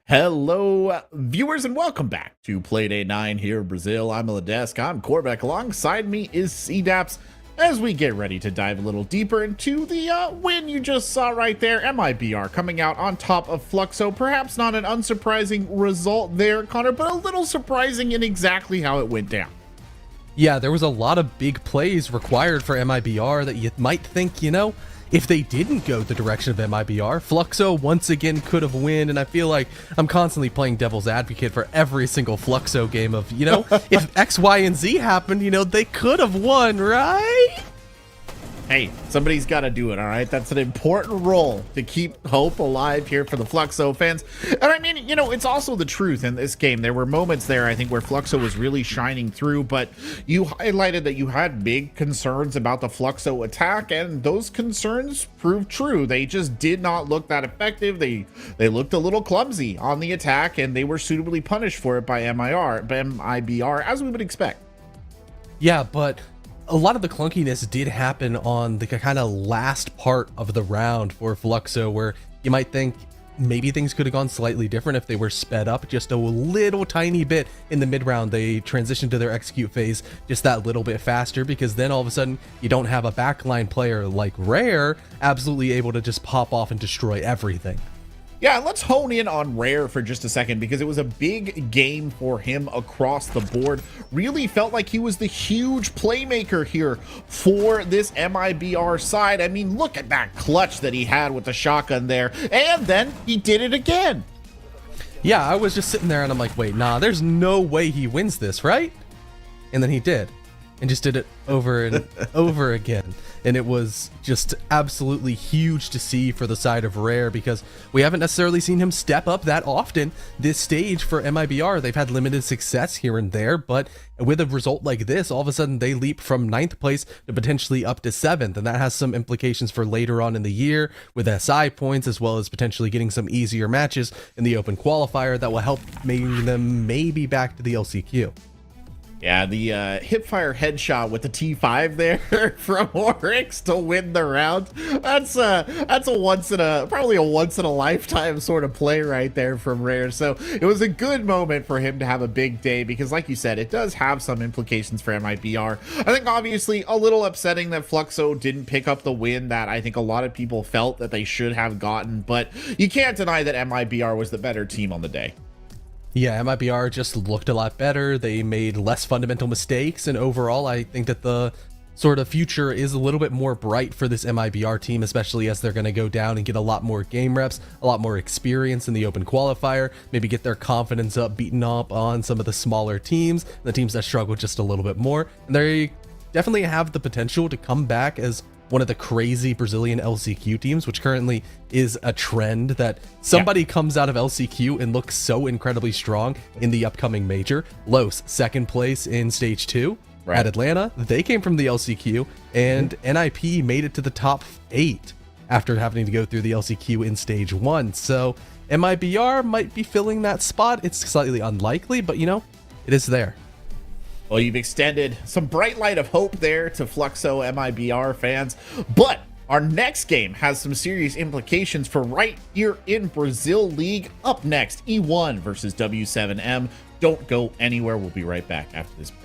Hello, viewers, and welcome back to Playday 9 here in Brazil. I'm Ladesk, I'm Corbeck. Alongside me is CDAPS as we get ready to dive a little deeper into the win you just saw right there. MIBR coming out on top of Fluxo. Perhaps not an unsurprising result there, Connor, but a little surprising in exactly how it went down. Yeah, there was a lot of big plays required for MIBR that you might think, you know, if they didn't go the direction of MIBR, Fluxo once again could have win, and I feel like I'm constantly playing devil's advocate for every single Fluxo game of, you know, if X, Y, and Z happened, you know, they could have won, right? Hey, somebody's got to do it, all right? That's an important role to keep hope alive here for the Fluxo fans. And I mean, you know, it's also the truth in this game. There were moments there, I think, where Fluxo was really shining through, but you highlighted that you had big concerns about the Fluxo attack, and those concerns proved true. They just did not look that effective. They looked a little clumsy on the attack, and they were suitably punished for it by MIBR, as we would expect. Yeah, but a lot of the clunkiness did happen on the kind of last part of the round for Fluxo, where you might think maybe things could have gone slightly different if they were sped up just a little tiny bit in the mid round. They transitioned to their execute phase just that little bit faster, because then all of a sudden you don't have a backline player like Rare absolutely able to just pop off and destroy everything. Yeah, let's hone in on Rare for just a second, because it was a big game for him across the board. Really felt like he was the huge playmaker here for this MIBR side. I mean, look at that clutch that he had with the shotgun there, and then he did it again. Yeah, I was just sitting there and I'm like, wait, nah, there's no way he wins this, right? And then he did, and just did it over and over again. And it was just absolutely huge to see for the side of Rare, because we haven't necessarily seen him step up that often this stage for MIBR. They've had limited success here and there, but with a result like this, all of a sudden they leap from 9th place to potentially up to 7th, and that has some implications for later on in the year with SI points, as well as potentially getting some easier matches in the open qualifier that will help making them maybe back to the LCQ. Yeah, the hipfire headshot with the T5 there from Oryx to win the round. That's a probably a once in a lifetime sort of play right there from Rare. So it was a good moment for him to have a big day, because like you said, it does have some implications for MIBR. I think obviously a little upsetting that Fluxo didn't pick up the win that I think a lot of people felt that they should have gotten, but you can't deny that MIBR was the better team on the day. Yeah, MIBR just looked a lot better. They made less fundamental mistakes, and overall I think that the sort of future is a little bit more bright for this MIBR team, especially as they're going to go down and get a lot more game reps, a lot more experience in the open qualifier, maybe get their confidence up, beating up on some of the smaller teams, the teams that struggle just a little bit more. And they definitely have the potential to come back as one of the crazy Brazilian LCQ teams, which currently is a trend that somebody comes out of LCQ and looks so incredibly strong in the upcoming major. Los, 2nd place in stage 2 at Atlanta. They came from the LCQ, and NIP made it to the top 8 after having to go through the LCQ in stage 1. So MIBR might be filling that spot. It's slightly unlikely, but you know, it is there. Well, you've extended some bright light of hope there to Fluxo MIBR fans, but our next game has some serious implications for right here in Brazil League. Up next, E1 versus W7M. Don't go anywhere. We'll be right back after this break.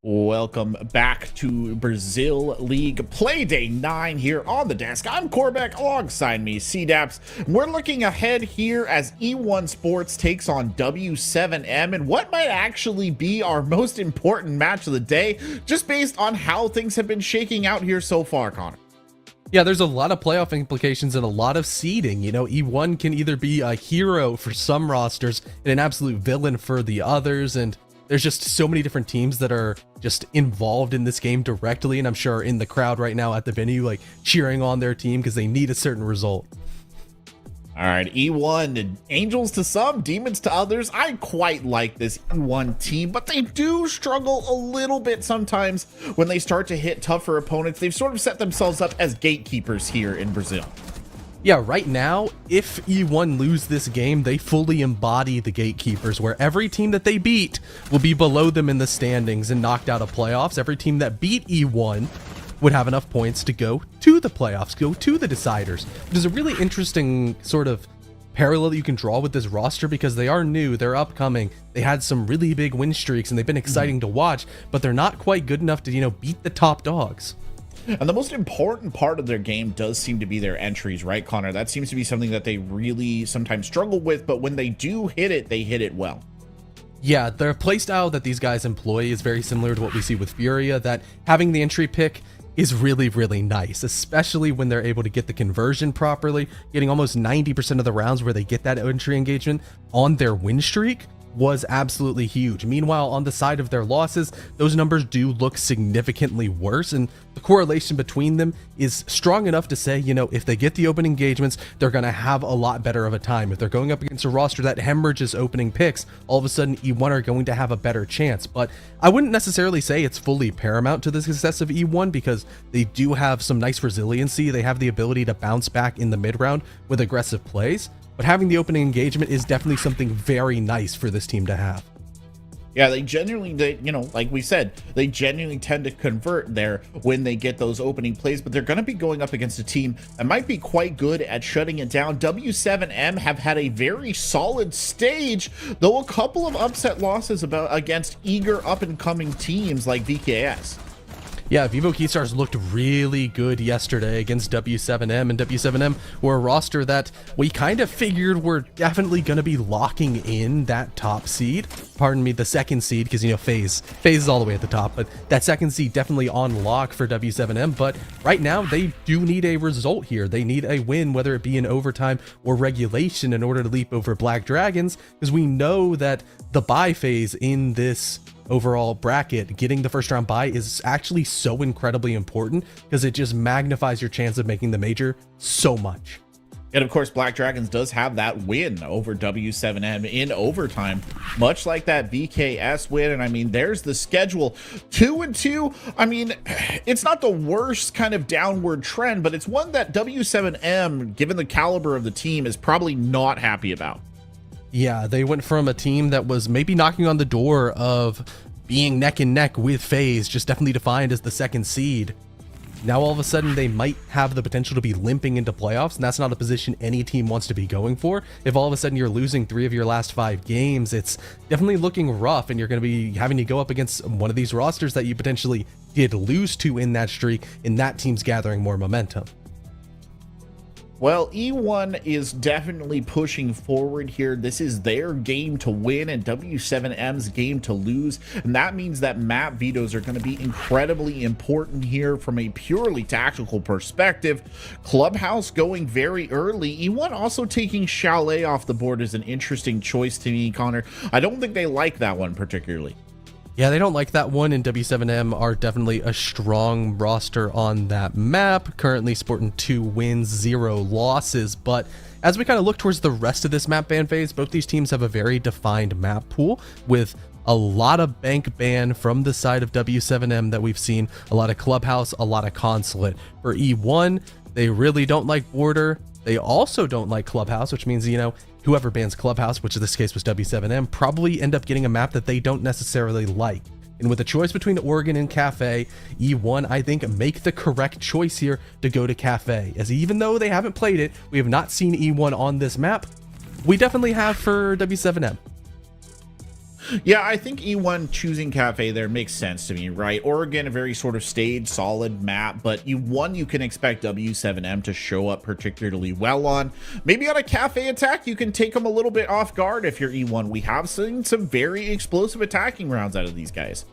Welcome back to Brazil League Play Day 9 here on the desk. I'm Corbeck, alongside me, CDAPS. We're looking ahead here as E1 Sports takes on W7M and what might actually be our most important match of the day, just based on how things have been shaking out here so far, Connor. Yeah, there's a lot of playoff implications and a lot of seeding. You know, E1 can either be a hero for some rosters and an absolute villain for the others, and there's just so many different teams that are just involved in this game directly, and I'm sure in the crowd right now at the venue, like cheering on their team because they need a certain result. All right, E1, angels to some, demons to others. I quite like this E1 team, but they do struggle a little bit sometimes when they start to hit tougher opponents. They've sort of set themselves up as gatekeepers here in Brazil. Yeah, right now, if E1 lose this game, they fully embody the gatekeepers, where every team that they beat will be below them in the standings and knocked out of playoffs. Every team that beat E1 would have enough points to go to the playoffs, go to the deciders. There's a really interesting sort of parallel that you can draw with this roster because they are new, they're upcoming, they had some really big win streaks and they've been exciting to watch, but they're not quite good enough to, you know, beat the top dogs. And the most important part of their game does seem to be their entries, right, Connor? That seems to be something that they really sometimes struggle with, but when they do hit it, they hit it well. Yeah, their playstyle that these guys employ is very similar to what we see with Furia, that having the entry pick is really, really nice, especially when they're able to get the conversion properly, getting almost 90% of the rounds where they get that entry engagement on their win streak was absolutely huge. Meanwhile, on the side of their losses, those numbers do look significantly worse, and the correlation between them is strong enough to say, you know, if they get the open engagements, they're going to have a lot better of a time. If they're going up against a roster that hemorrhages opening picks, all of a sudden E1 are going to have a better chance. But I wouldn't necessarily say it's fully paramount to the success of E1 because they do have some nice resiliency. They have the ability to bounce back in the mid round with aggressive plays. But having the opening engagement is definitely something very nice for this team to have. Yeah, you know, like we said, they genuinely tend to convert there when they get those opening plays, but they're going to be going up against a team that might be quite good at shutting it down. W7M have had a very solid stage, though a couple of upset losses against eager up-and-coming teams like VKS. Yeah, Vivo Keystars looked really good yesterday against W7M, and W7M were a roster that we kind of figured were definitely going to be locking in that top seed. Pardon me, the second seed, because, you know, FaZe is all the way at the top, but that second seed definitely on lock for W7M. But right now, they do need a result here. They need a win, whether it be in overtime or regulation, in order to leap over Black Dragons, because we know that the bye phase in this overall bracket, getting the first round bye, is actually so incredibly important because it just magnifies your chance of making the major so much. And of course, Black Dragons does have that win over W7M in overtime, much like that VKS win. And I mean, there's the schedule 2-2. I mean, it's not the worst kind of downward trend, but it's one that W7M, given the caliber of the team, is probably not happy about. Yeah, they went from a team that was maybe knocking on the door of being neck and neck with FaZe, just definitely defined as the second seed. Now all of a sudden they might have the potential to be limping into playoffs, and that's not a position any team wants to be going for. If all of a sudden you're losing 3 of your last 5 games, it's definitely looking rough, and you're going to be having to go up against one of these rosters that you potentially did lose to in that streak, and that team's gathering more momentum. Well, E1 is definitely pushing forward here. This is their game to win and W7M's game to lose. And that means that map vetoes are going to be incredibly important here from a purely tactical perspective. Clubhouse going very early. E1 also taking Chalet off the board is an interesting choice to me, Connor. I don't think they like that one particularly. Yeah, they don't like that one, and W7M are definitely a strong roster on that map, currently sporting 2 wins, 0 losses. But as we kind of look towards the rest of this map ban phase, both these teams have a very defined map pool with a lot of bank ban from the side of W7M that we've seen, a lot of Clubhouse, a lot of Consulate. For E1, they really don't like Border. They also don't like Clubhouse, which means, you know, whoever bans Clubhouse, which in this case was W7M, probably end up getting a map that they don't necessarily like. And with a choice between Oregon and Cafe, E1, I think, make the correct choice here to go to Cafe. As even though they haven't played it, we have not seen E1 on this map, we definitely have for W7M. Yeah, I think E1 choosing Cafe there makes sense to me, right? Oregon, a very sort of staged, solid map, but you can expect W7M to show up particularly well on. Maybe on a Cafe attack, you can take them a little bit off guard if you're E1. We have seen some very explosive attacking rounds out of these guys.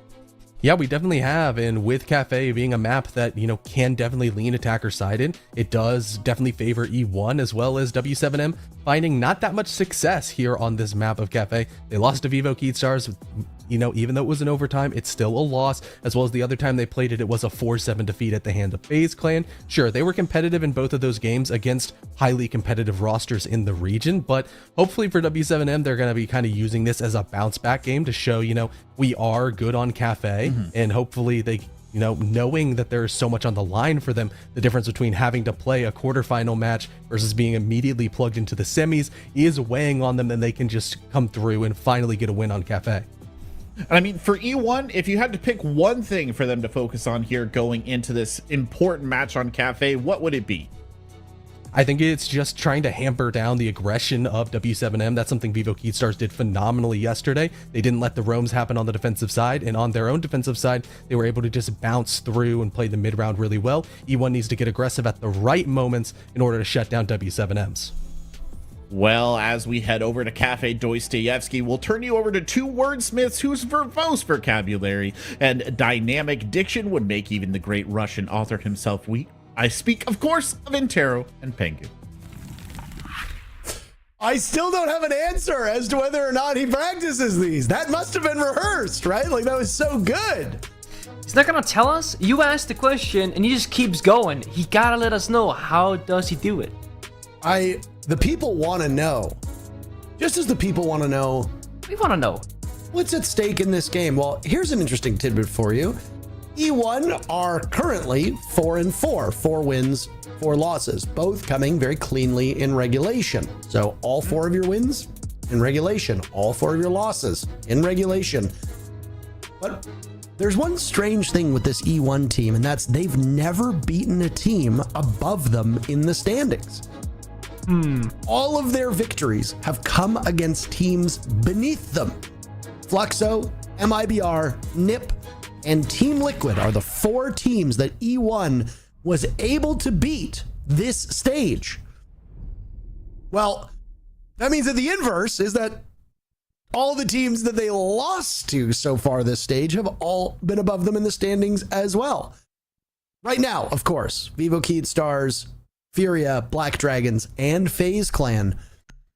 Yeah, we definitely have, and with Cafe being a map that, can definitely lean attacker sided, it does definitely favor E1 as well as W7M, finding not that much success here on this map of Cafe. They lost to Vivo Keystars, even though it was an overtime, it's still a loss, as well as the other time they played it, it was a 4-7 defeat at the hand of FaZe Clan. Sure, they were competitive in both of those games against highly competitive rosters in the region, but hopefully for W7M, they're going to be kind of using this as a bounce back game to show, we are good on Cafe, and hopefully they, knowing that there's so much on the line for them, the difference between having to play a quarterfinal match versus being immediately plugged into the semis is weighing on them, and they can just come through and finally get a win on Cafe. I mean, for E1, if you had to pick one thing for them to focus on here going into this important match on Cafe, what would it be? I think it's just trying to hamper down the aggression of W7M. That's something Vivo Keystars did phenomenally yesterday. They didn't let the roams happen on the defensive side, and on their own defensive side, they were able to just bounce through and play the mid round really well. E1 needs to get aggressive at the right moments in order to shut down W7Ms. Well, as we head over to Cafe Dostoevsky, we'll turn you over to two wordsmiths whose verbose vocabulary and dynamic diction would make even the great Russian author himself weep. I speak, of course, of Intero and Pengu. I still don't have an answer as to whether or not he practices these. That must have been rehearsed, right? Like, that was so good. He's not gonna tell us. You asked the question and he just keeps going. He gotta let us know. How does he do it? The people want to know. Just as the people want to know. We want to know. What's at stake in this game? Well, here's an interesting tidbit for you. E1 are currently 4-4, 4 wins, 4 losses, both coming very cleanly in regulation. So all 4 of your wins in regulation, all 4 of your losses in regulation. But there's one strange thing with this E1 team, and that's they've never beaten a team above them in the standings. All of their victories have come against teams beneath them. Fluxo, MIBR, NIP, and Team Liquid are the 4 teams that E1 was able to beat this stage. Well, that means that the inverse is that all the teams that they lost to so far this stage have all been above them in the standings as well. Right now, of course, Vivo Keystars, Furia, Black Dragons, and FaZe Clan.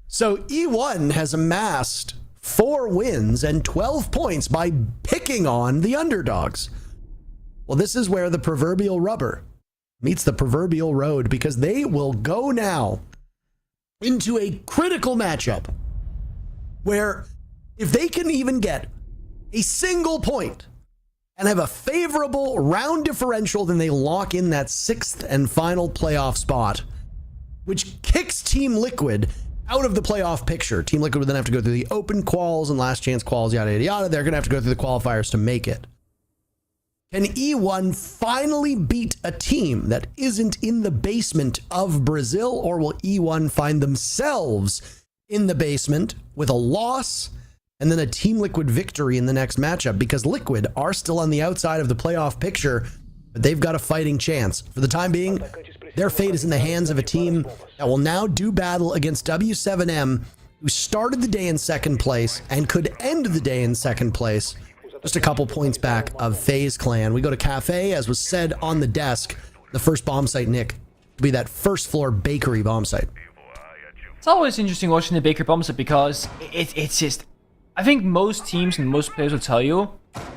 So E1 has amassed 4 wins and 12 points by picking on the underdogs. Well, this is where the proverbial rubber meets the proverbial road, because they will go now into a critical matchup where if they can even get a single point and have a favorable round differential, then they lock in that 6th and final playoff spot, which kicks Team Liquid out of the playoff picture. Team Liquid would then have to go through the open quals and last chance quals, yada, yada, yada. They're going to have to go through the qualifiers to make it. Can E1 finally beat a team that isn't in the basement of Brazil, or will E1 find themselves in the basement with a loss and then a Team Liquid victory in the next matchup? Because Liquid are still on the outside of the playoff picture, but they've got a fighting chance. For the time being, their fate is in the hands of a team that will now do battle against W7M, who started the day in 2nd place and could end the day in 2nd place, just a couple points back of FaZe Clan. We go to Cafe, as was said on the desk, the first bomb site, Nick, to be that first floor bakery bomb site. It's always interesting watching the bakery bomb site because it's just, I think most teams and most players will tell you,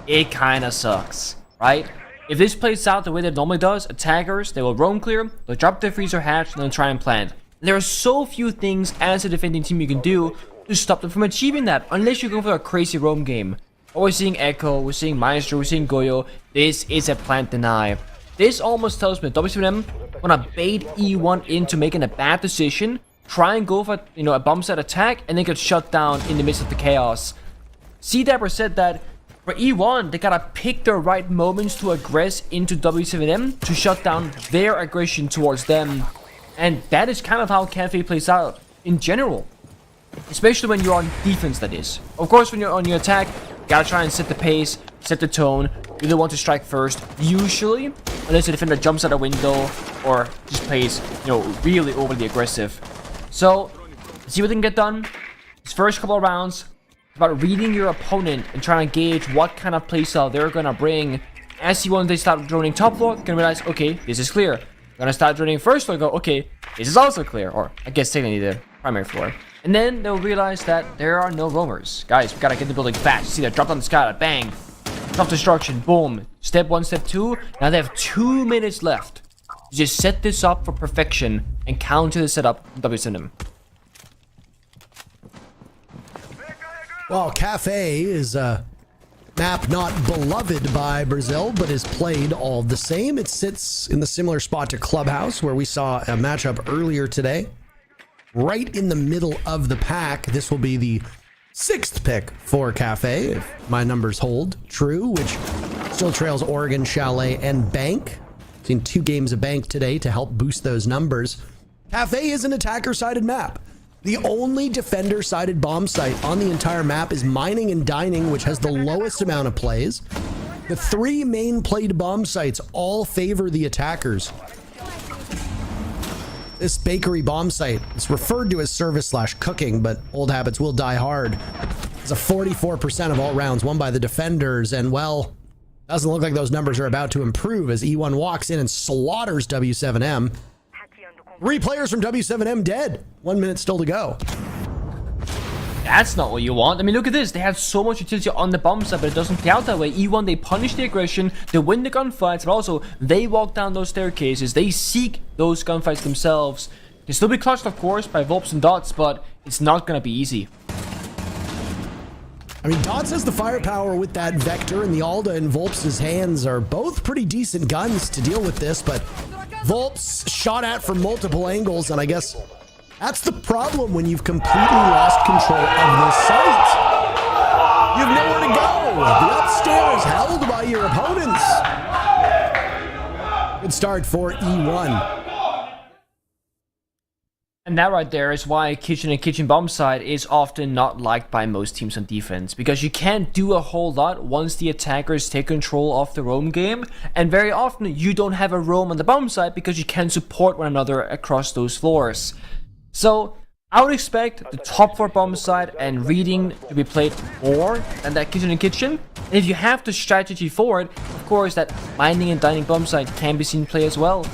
it kind of sucks, right? If this plays out the way that it normally does, attackers, they will roam clear, they'll drop their freezer hatch, and they'll try and plant. And there are so few things as a defending team you can do to stop them from achieving that, unless you go for a crazy roam game. But we're seeing Echo, we're seeing Maestro, we're seeing Goyo. This is a plant deny. This almost tells me that W7M wanna bait E1 into making a bad decision, try and go for, a bomb set attack, and then get shut down in the midst of the chaos. C-Dapper said that for E1, they gotta pick the right moments to aggress into W7M to shut down their aggression towards them. And that is kind of how Cafe plays out in general. Especially when you're on defense, that is. Of course, when you're on your attack, you gotta try and set the pace, set the tone. You don't want to strike first, usually, unless the defender jumps out a window or just plays, really overly aggressive. So, see what they can get done. These first couple of rounds, it's about reading your opponent and trying to gauge what kind of playstyle they're gonna bring. As once they start droning top floor, they're gonna realize, okay, this is clear. They're gonna start droning first floor, go, okay, this is also clear. Or, I guess technically the primary floor. And then they'll realize that there are no roamers. Guys, we gotta get the building fast. See that? Drop down the sky, bang. Self-destruction, boom. Step 1, step 2. Now they have 2 minutes left. Just set this up for perfection and counter the setup from WSM. Well, Cafe is a map not beloved by Brazil, but is played all the same. It sits in the similar spot to Clubhouse, where we saw a matchup earlier today. Right in the middle of the pack. This will be the 6th pick for Cafe, if my numbers hold true, which still trails Oregon, Chalet, and Bank. Seen 2 games of Bank today to help boost those numbers. Cafe is an attacker-sided map. The only defender-sided bomb site on the entire map is Mining and Dining, which has the lowest amount of plays. The 3 main played bomb sites all favor the attackers. This bakery bomb site is referred to as service/cooking, but old habits will die hard. It's a 44% of all rounds won by the defenders, and well, doesn't look like those numbers are about to improve as E1 walks in and slaughters W7M. 3 players from W7M dead. 1 minute still to go. That's not what you want. I mean, look at this. They have so much utility on the bomb side, but it doesn't play out that way. E1, they punish the aggression, they win the gunfights, but also they walk down those staircases. They seek those gunfights themselves. They still be clutched, of course, by Volps and Dots, but it's not going to be easy. I mean, Dots has the firepower with that Vector, and the Alda in Volps' hands are both pretty decent guns to deal with this, but Volps shot at from multiple angles, and I guess that's the problem when you've completely lost control of this site. You have nowhere to go. The upstairs held by your opponents. Good start for E1. And that right there is why Kitchen and Kitchen bomb side is often not liked by most teams on defense, because you can't do a whole lot once the attackers take control of the roam game, and very often you don't have a roam on the bomb side because you can't support one another across those floors. So I would expect the top 4 bomb side and reading to be played more than that Kitchen and Kitchen. And if you have the strategy for it, of course that Mining and Dining bomb side can be seen play as well.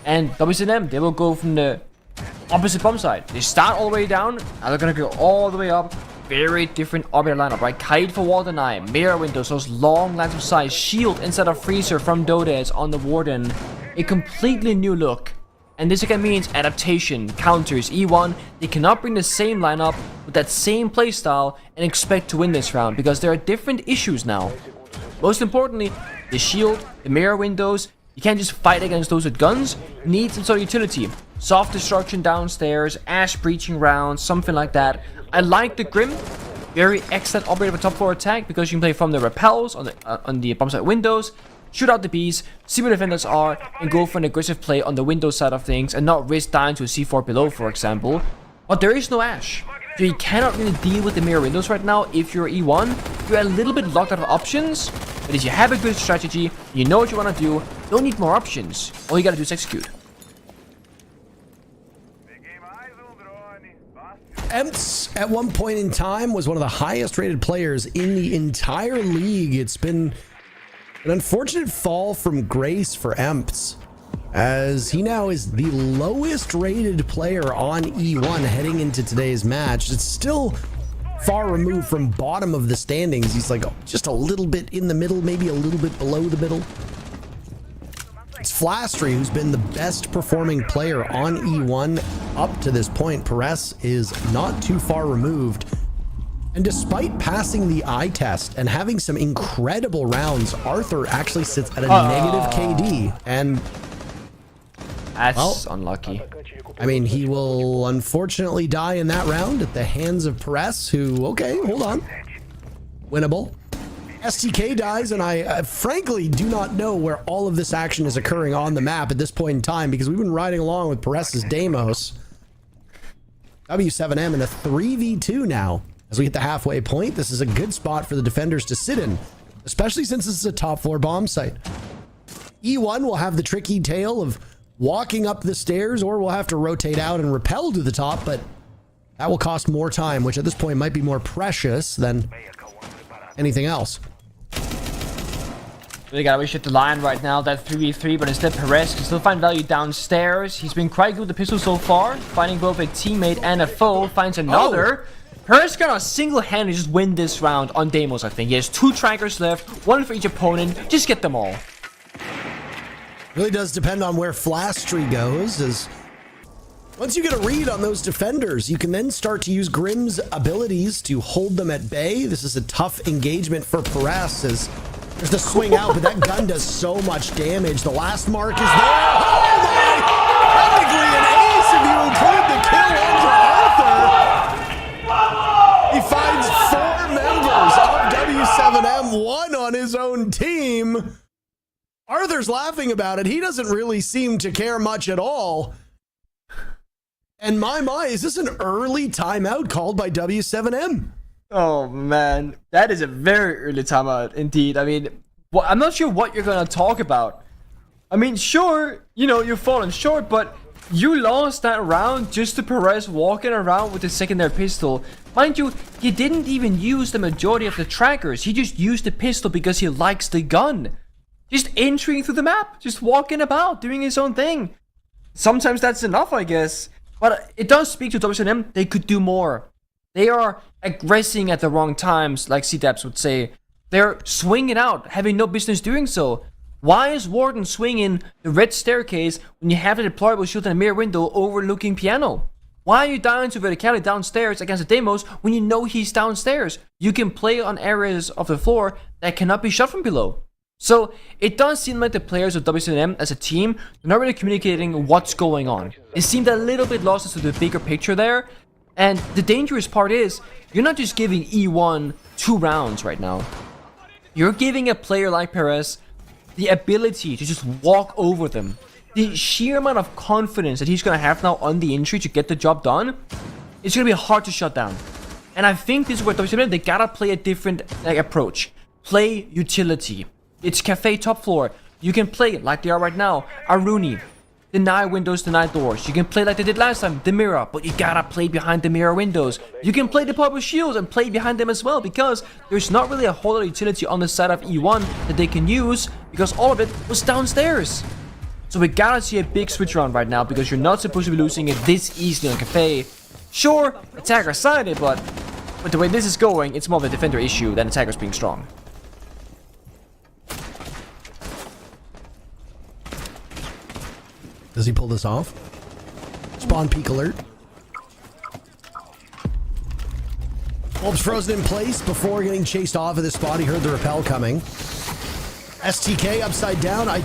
And WSM, they will go from the opposite bomb side. They start all the way down, and they're gonna go all the way up. Very different orbital lineup, right? Kite for wall deny, mirror windows, those long lines of sight, shield inside of freezer from Dodes on the Warden. A completely new look. And this again means adaptation, counters, E1. They cannot bring the same lineup with that same playstyle and expect to win this round, because there are different issues now. Most importantly, the shield, the mirror windows. You can't just fight against those with guns. You need some sort of utility. Soft destruction downstairs, ash breaching rounds, something like that. I like the Grim. Very excellent operator for top floor attack, because you can play from the repels on the bomb site windows, shoot out the bees, see where defenders are, and go for an aggressive play on the window side of things and not risk dying to a C4 below, for example. But there is no ash, so you cannot really deal with the mirror windows right now. If you're E1, you're a little bit locked out of options, but if you have a good strategy, you know what you want to do, don't need more options. All you gotta do is execute. Emps, at one point in time, was one of the highest rated players in the entire league. It's been an unfortunate fall from grace for Emps, as he now is the lowest rated player on E1 heading into today's match. It's still far removed from bottom of the standings. He's like just a little bit in the middle, maybe a little bit below the middle. It's Flastry who's been the best performing player on E1 up to this point. Perez is not too far removed. And despite passing the eye test and having some incredible rounds, Arthur actually sits at a negative KD. And that's unlucky. I mean, he will unfortunately die in that round at the hands of Perez, who, okay, hold on. Winnable. STK dies, and I frankly do not know where all of this action is occurring on the map at this point in time, because we've been riding along with Perez's Deimos. W7M in a 3v2 now. As we hit the halfway point, this is a good spot for the defenders to sit in, especially since this is a top floor bomb site. E1 will have the tricky tale of walking up the stairs, or we'll have to rotate out and rappel to the top, but that will cost more time, which at this point might be more precious than anything else. They gotta reshift the line right now, that 3v3, but instead Perez can still find value downstairs. He's been quite good with the pistol so far, finding both a teammate and a foe, finds another. Perez gonna single-handedly just win this round on Deimos, I think. He has 2 trackers left, 1 for each opponent. Just get them all. Really does depend on where Flastry goes, as once you get a read on those defenders, you can then start to use Grimm's abilities to hold them at bay. This is a tough engagement for Perez, as there's the swing out, but that gun does so much damage. The last mark is there. Oh my! Technically an ace if you include the kill under Arthur. He finds 4 members of W7M, 1 on his own team. Arthur's laughing about it. He doesn't really seem to care much at all. And my, is this an early timeout called by W7M? Oh man, that is a very early timeout indeed. I mean, I'm not sure what you're gonna talk about. I mean, sure, you know, you've fallen short, but you lost that round just to Perez walking around with the secondary pistol. Mind you, he didn't even use the majority of the trackers. He just used the pistol because he likes the gun. Just entering through the map, just walking about, doing his own thing. Sometimes that's enough, I guess. But it does speak to W7M. They could do more. They are aggressing at the wrong times, like C-Dapps would say. They're swinging out, having no business doing so. Why is Warden swinging the red staircase when you have a deployable shield and a mirror window overlooking piano? Why are you dying to verticality downstairs against the Deimos when you know he's downstairs? You can play on areas of the floor that cannot be shot from below. So it does seem like the players of W7M as a team are not really communicating what's going on. It seemed a little bit lost as to the bigger picture there. And the dangerous part is, you're not just giving E1 2 rounds right now. You're giving a player like Perez the ability to just walk over them. The sheer amount of confidence that he's going to have now on the entry to get the job done, it's going to be hard to shut down. And I think this is where W7M, they gotta play a different approach. Play utility. It's cafe top floor. You can play like they are right now, Aruni. Deny windows, deny doors. You can play like they did last time, the mirror, but you gotta play behind the mirror windows. You can play the purple shields and play behind them as well, because there's not really a whole lot of utility on the side of E1 that they can use, because all of it was downstairs. So we gotta see a big switch around right now, because you're not supposed to be losing it this easily on cafe. Sure, attacker sided, but with the way this is going, it's more of a defender issue than attackers being strong. Does he pull this off? Spawn peek alert. Wolf's frozen in place before getting chased off of this spot. He heard the rappel coming. STK upside down. I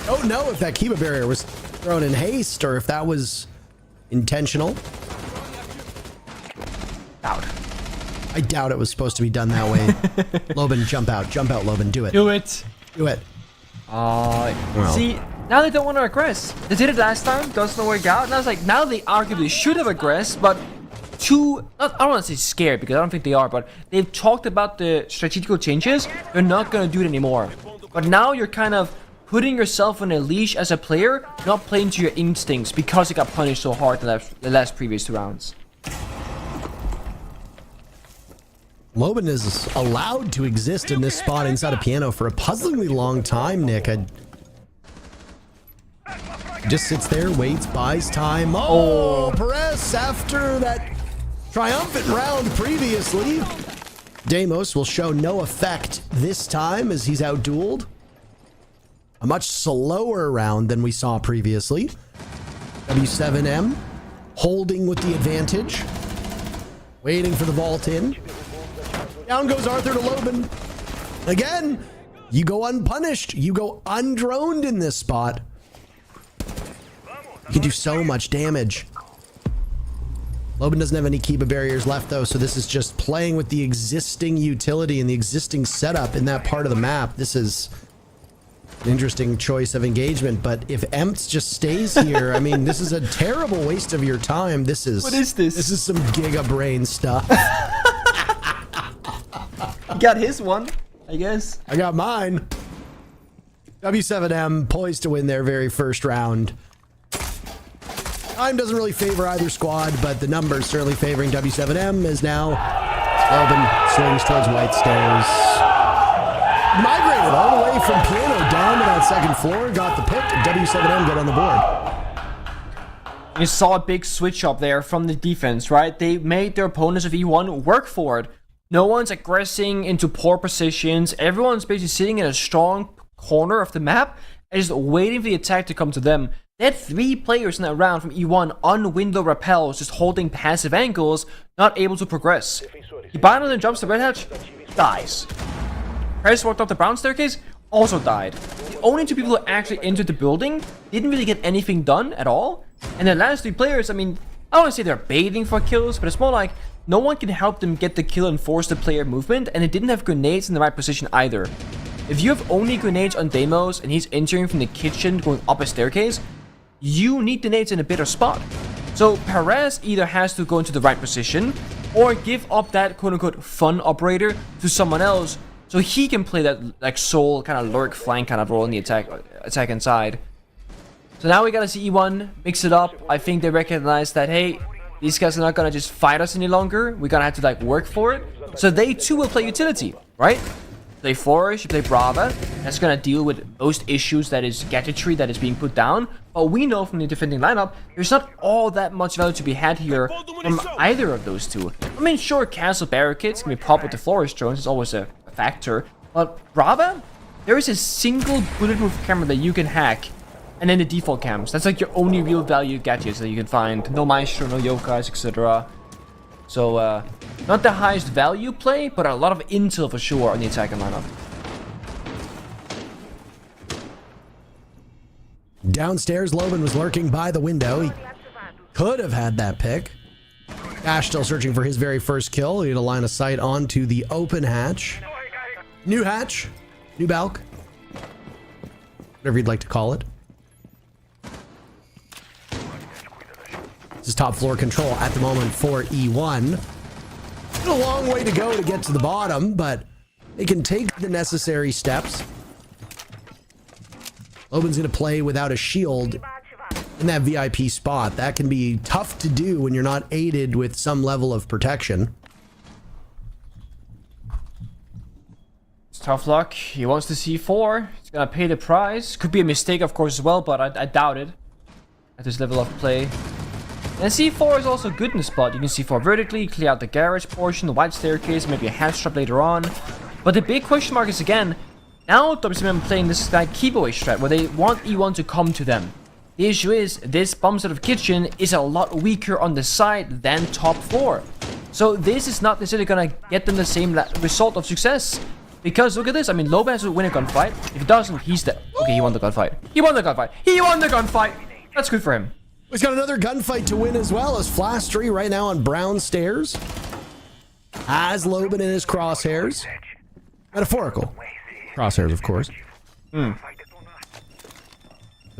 don't know if that Kiba barrier was thrown in haste or if that was intentional. Out. I doubt it was supposed to be done that way. Loban, jump out. Jump out, Loban. Do it. Do it. Do it. Well. See, now they don't want to aggress. They did it last time, doesn't work out. And I was like, now they arguably should have aggressed, but I don't want to say scared, because I don't think they are, but they've talked about the strategical changes. They're not going to do it anymore. But now you're kind of putting yourself on a leash as a player, not playing to your instincts because you got punished so hard the last previous 2 rounds. Loban is allowed to exist in this spot inside a piano for a puzzlingly long time, Nick. Just sits there, waits, buys time. Oh, Perez after that triumphant round previously. Deimos will show no effect this time as he's outdueled. A much slower round than we saw previously. W7M holding with the advantage. Waiting for the vault in. Down goes Arthur to Loban. Again, you go unpunished. You go undroned in this spot. You can do so much damage. Loban doesn't have any Kiba barriers left, though, so this is just playing with the existing utility and the existing setup in that part of the map. This is Interesting choice of engagement, but if Emps just stays here, I mean, this is a terrible waste of your time. What is this? This is some Giga Brain stuff. Got his one, I guess. I got mine. W7M poised to win their very first round. Time doesn't really favor either squad, but the numbers certainly favoring W7M as now Lobin swings towards White Stairs. Migrated all the way from piano down to that second floor, got the pick, W7M get on the board. You saw a big switch up there from the defense, right? They made their opponents of E1 work for it. No one's aggressing into poor positions. Everyone's basically sitting in a strong corner of the map and just waiting for the attack to come to them. They had 3 players in that round from E1 on window rappels, just holding passive angles, not able to progress. Hibano then jumps to Red Hatch, dies. Paris walked up the brown staircase, also died. The only 2 people who actually entered the building didn't really get anything done at all. And the last 3 players, I mean, I don't want to say they're baiting for kills, but it's more like no one can help them get the kill and force the player movement, and they didn't have grenades in the right position either. If you have only grenades on Deimos and he's entering from the kitchen going up a staircase, you need grenades in a better spot. So Perez either has to go into the right position or give up that quote-unquote fun operator to someone else so he can play that like sole kind of lurk flank kind of role in the attack inside. So now we gotta see E1 mix it up. I think they recognize that, hey, these guys are not gonna just fight us any longer. We're gonna have to like work for it. So they too will play utility, right? Play Flourish, play Brava. That's gonna deal with most issues that is gadgetry that is being put down. But we know from the defending lineup, there's not all that much value to be had here from either of those two. I mean, sure, Castle Barricades can be popped with the Flourish drones. It's always a factor. But Brava, there is a single bulletproof camera that you can hack. And then the default cams. That's like your only real value gadgets that you can find. No Maestro, no Yokais, etc. So, not the highest value play, but a lot of intel for sure on the attacking lineup. Downstairs, Lobin was lurking by the window. He could have had that pick. Ash still searching for his very first kill. He had a line of sight onto the open hatch. New hatch. New balk. Whatever you'd like to call it. This is top floor control at the moment for E1. A long way to go to get to the bottom, but they can take the necessary steps. Lobin's going to play without a shield in that VIP spot. That can be tough to do when you're not aided with some level of protection. It's tough luck. He wants to C4. He's going to pay the price. Could be a mistake, of course, as well, but I doubt it at this level of play. And C4 is also good in the spot. You can C4 vertically, clear out the garage portion, the white staircase, maybe a hatch trap later on. But the big question mark is, again, now WCM playing this like keep away strat where they want E1 to come to them. The issue is, this bomb set of kitchen is a lot weaker on the side than top floor. So this is not necessarily gonna get them the same result of success. Because look at this, I mean, Loba has to win a gunfight. If he doesn't, he's dead. Okay, he won the gunfight. He won the gunfight. He won the gunfight! That's good for him. He's got another gunfight to win as well as Flastry right now on brown stairs. Has Lobin in his crosshairs. Metaphorical crosshairs, of course. The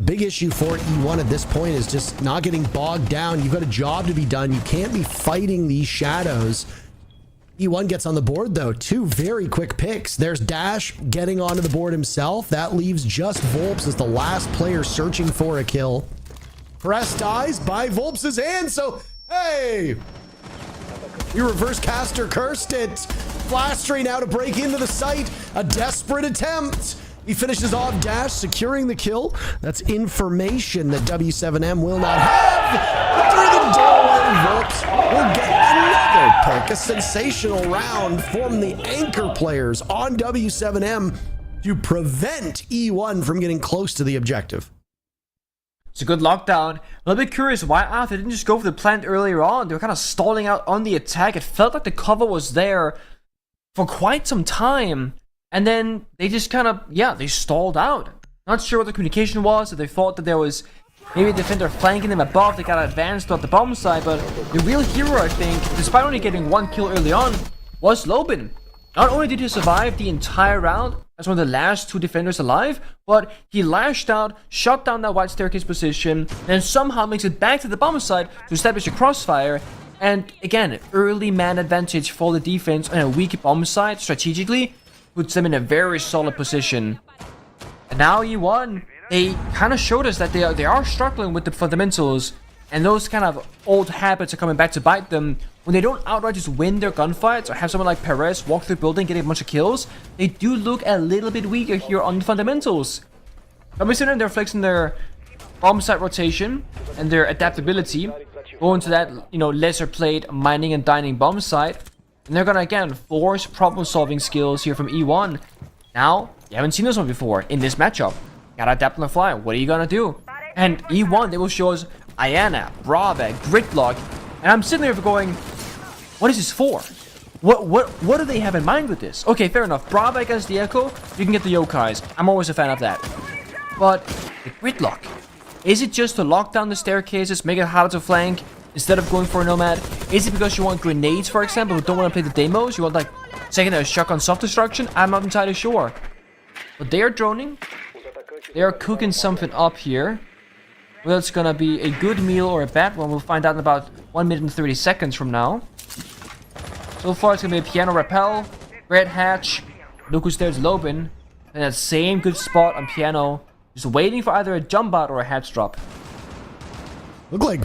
big issue for E1 at this point is just not getting bogged down. You've got a job to be done. You can't be fighting these shadows. E1 gets on the board, though. 2 very quick picks. There's Dash getting onto the board himself. That leaves just Volps as the last player searching for a kill. Press dies by Volps' hand, so hey! Your reverse caster cursed it. Flastry now to break into the site. A desperate attempt. He finishes off Dash, securing the kill. That's information that W7M will not have. Through the doorway, Volps will get another pick. A sensational round from the anchor players on W7M to prevent E1 from getting close to the objective. It's a good lockdown. A little bit curious why they didn't just go for the plant earlier on. They were kind of stalling out on the attack. It felt like the cover was there for quite some time. And then they just kind of, they stalled out. Not sure what the communication was. If they thought that there was maybe a defender flanking them above. They got advanced at the bomb side. But the real hero, I think, despite only getting 1 kill early on, was Lobin. Not only did he survive the entire round as one of the last 2 defenders alive, but he lashed out, shot down that white staircase position, and somehow makes it back to the bomb site to establish a crossfire. And again, early man advantage for the defense on a weak bomb site strategically puts them in a very solid position. And now E1, they kind of showed us that they are struggling with the fundamentals, and those kind of old habits are coming back to bite them. When they don't outright just win their gunfights or have someone like Perez walk through the building getting a bunch of kills, they do look a little bit weaker here on the fundamentals. Considering they're flexing their bomb site rotation and their adaptability, going to that, lesser played mining and dining bomb site, and they're gonna again force problem solving skills here from E1. Now, you haven't seen this one before in this matchup. Gotta adapt on the fly. What are you gonna do? And E1, they will show us Ayana, Brava, Gridlock, and I'm sitting there going, what is this for? What do they have in mind with this? Okay, fair enough. Brava against the Echo, you can get the Yokais. I'm always a fan of that. But the Gridlock, is it just to lock down the staircases, make it harder to flank instead of going for a Nomad? Is it because you want grenades, for example, who don't want to play the demos? You want like secondary shotgun self-destruction? I'm not entirely sure. But they are droning. They are cooking something up here. Whether it's gonna be a good meal or a bad one, we'll find out in about 1 minute and 30 seconds from now. So far, it's gonna be a piano rappel, red hatch, look who's there's Lobin, and that same good spot on piano, just waiting for either a jump out or a hatch drop. Look like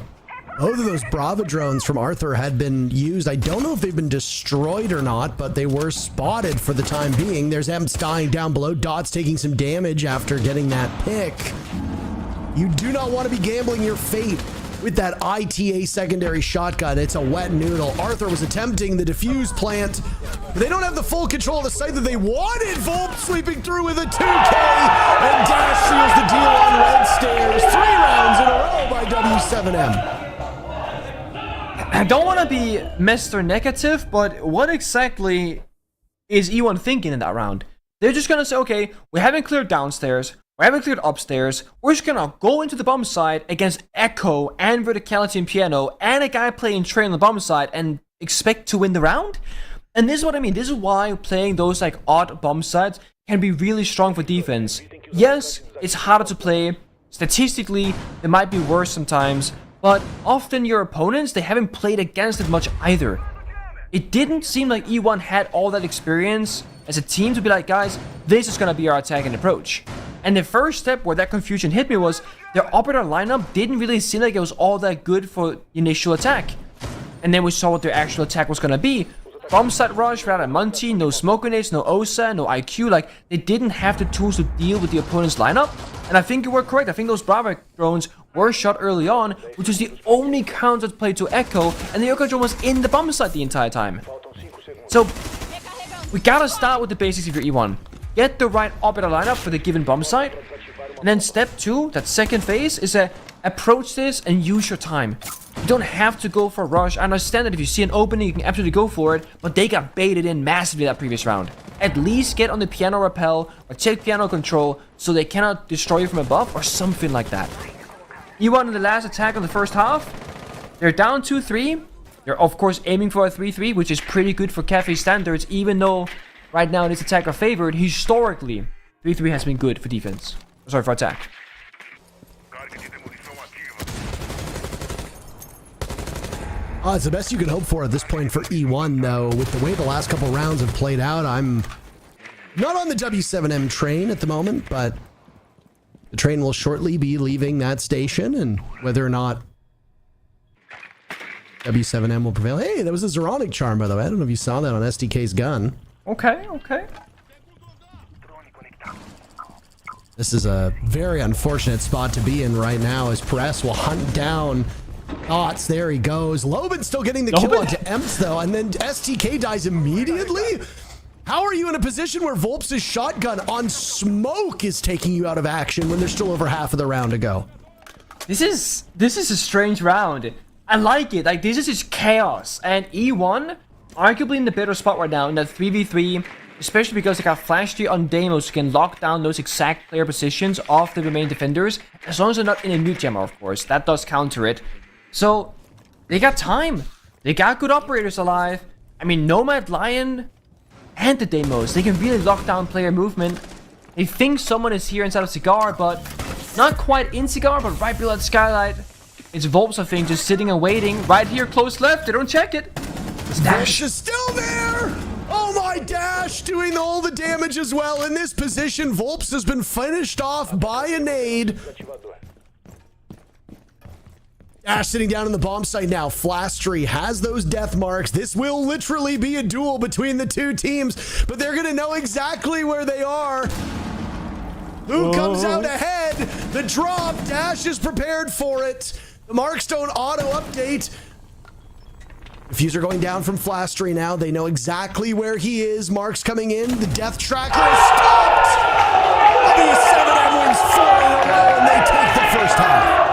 both of those Brava drones from Arthur had been used. I don't know if they've been destroyed or not, but they were spotted for the time being. There's Emps dying down below. Dots taking some damage after getting that pick. You do not want to be gambling your fate with that ITA secondary shotgun. It's a wet noodle. Arthur was attempting the defuse plant. They don't have the full control of the site that they wanted. Volp sweeping through with a 2K, and Dash seals the deal on red stairs. 3 rounds in a row by W7M. I don't want to be Mr. Negative, but what exactly is E1 thinking in that round? They're just going to say, okay, we haven't cleared downstairs, we haven't cleared upstairs, we're just going to go into the bomb side against Echo and Verticality and Piano and a guy playing Train on the bomb side and expect to win the round? And this is what I mean. This is why playing those like odd bomb sides can be really strong for defense. Yes, it's harder to play. Statistically, it might be worse sometimes. But often your opponents, they haven't played against it much either. It didn't seem like E1 had all that experience as a team to be like, guys, this is going to be our attacking approach. And the first step where that confusion hit me was their operator lineup didn't really seem like it was all that good for initial attack. And then we saw what their actual attack was going to be. Bomb site rush without a Monty, no smoke grenades, no OSA, no IQ. Like, they didn't have the tools to deal with the opponent's lineup. And I think you were correct. I think those Brava drones were shot early on, which was the only counter play to Echo, and the Echo drone was in the bomb site the entire time. So, we gotta start with the basics of your E1. Get the right operator lineup for the given bomb site. And then step 2, that second phase, is approach this and use your time. You don't have to go for a rush. I understand that if you see an opening, you can absolutely go for it, but they got baited in massively that previous round. At least get on the piano rappel or take piano control so they cannot destroy you from above or something like that. E1 in the last attack of the first half, they're down 2-3. They're of course aiming for a 3-3, which is pretty good for Cafe standards, even though right now this attack are favored. Historically, 3-3 has been good for defense. Sorry, for attack. It's the best you can hope for at this point for E1, though. With the way the last couple rounds have played out, I'm not on the W7M train at the moment, but the train will shortly be leaving that station, and whether or not W7M will prevail. Hey, that was a Zeronic charm, by the way. I don't know if you saw that on SDK's gun. Okay, okay. This is a very unfortunate spot to be in right now, as Perez will hunt down Dots. There he goes. Lobin still getting the kill onto Emps, though, and then STK dies immediately. How are you in a position where Volps' shotgun on smoke is taking you out of action when there's still over half of the round to go? This is a strange round. I like it. Like, this is just chaos. And E1, arguably in the better spot right now in that 3v3, especially because they got Flash 3 on Deimos who can lock down those exact player positions of the main defenders, as long as they're not in a mute jammer, of course. That does counter it. So, they got time. They got good operators alive. I mean, Nomad Lion and the Deimos. They can really lock down player movement. They think someone is here inside of Cigar, but not quite in Cigar, but right below that skylight. It's Volps, I think, just sitting and waiting. Right here, close left. They don't check it. Dash is still there. Oh my, Dash doing all the damage as well. In this position, Volps has been finished off by a nade. Dash sitting down in the bomb site now. Flastry has those death marks. This will literally be a duel between the two teams, but they're going to know exactly where they are. Who comes out ahead? The drop. Dash is prepared for it. The Markstone auto update. Diffuser going down from Flastry now. They know exactly where he is. Mark's coming in. The death tracker is stopped. The 7M wins 4 in a row, and they take the first half.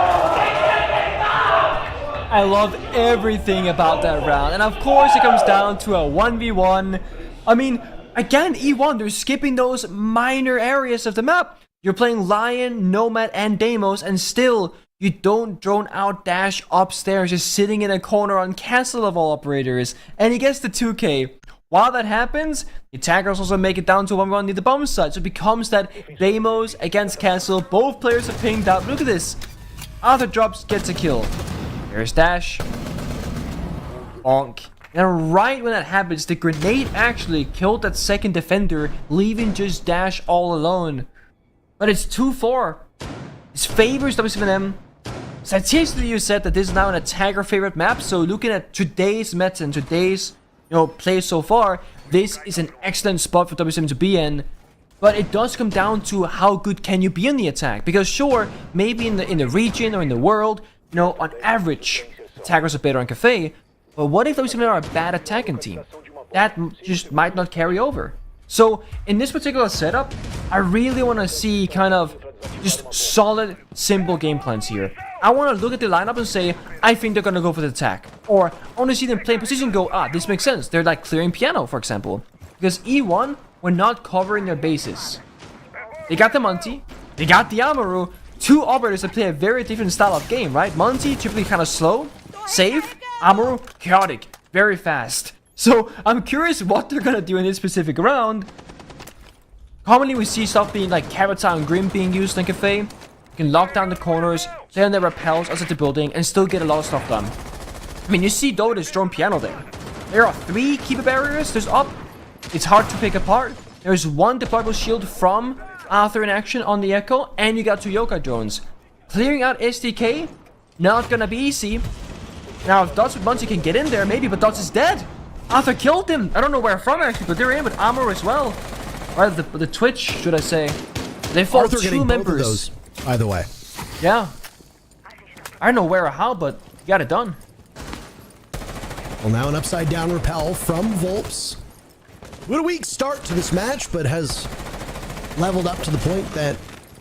I love everything about that round. And of course, it comes down to a 1v1. I mean, again, E1, they're skipping those minor areas of the map. You're playing Lion, Nomad, and Deimos, and still, you don't drone out Dash upstairs, just sitting in a corner on castle of all operators, and he gets the 2k. While that happens, the attackers also make it down to 1v1 near the bomb site, so it becomes that Deimos against castle. Both players are pinged out. Look at this. Arthur drops, gets a kill. There's Dash. Bonk. And right when that happens, the grenade actually killed that second defender, leaving just Dash all alone. But it's 2-4. This favors W7M. Statistically, you said that this is now an attacker favorite map, so looking at today's meta and today's play so far, this is an excellent spot for W7M to be in. But it does come down to how good can you be in the attack, because sure, maybe in the region or in the world, on average, attackers are better on Cafe, but what if W7M are a bad attacking team? That just might not carry over. So in this particular setup, I really want to see kind of just solid, simple game plans here. I want to look at the lineup and say, I think they're going to go for the attack. Or I want to see them play in position and go, this makes sense. They're like clearing piano, for example. Because E1 were not covering their bases. They got the Monty, they got the Amaru, two operators that play a very different style of game, right? Monty, typically kind of slow, safe. Amaru, chaotic, very fast. So I'm curious what they're gonna do in this specific round. Commonly we see stuff being like Cavita and Grim being used in Cafe. You can lock down the corners, play on their repels outside the building, and still get a lot of stuff done. I mean, you see Dota's drone piano there. There are 3 keeper barriers. There's up. It's hard to pick apart. There's 1 deployable shield from Arthur in action on the Echo, and you got 2 Yokai drones. Clearing out SDK, not gonna be easy. Now, if Dots with Muncie can get in there, maybe, but Dots is dead. Arthur killed him. I don't know where from, actually, but they're in with armor as well. Or the Twitch, should I say. They fought Arthur 2 members. Both of those, by the way. Yeah. I don't know where or how, but you got it done. Well, now an upside down repel from Volps. What a weak start to this match, but has leveled up to the point that,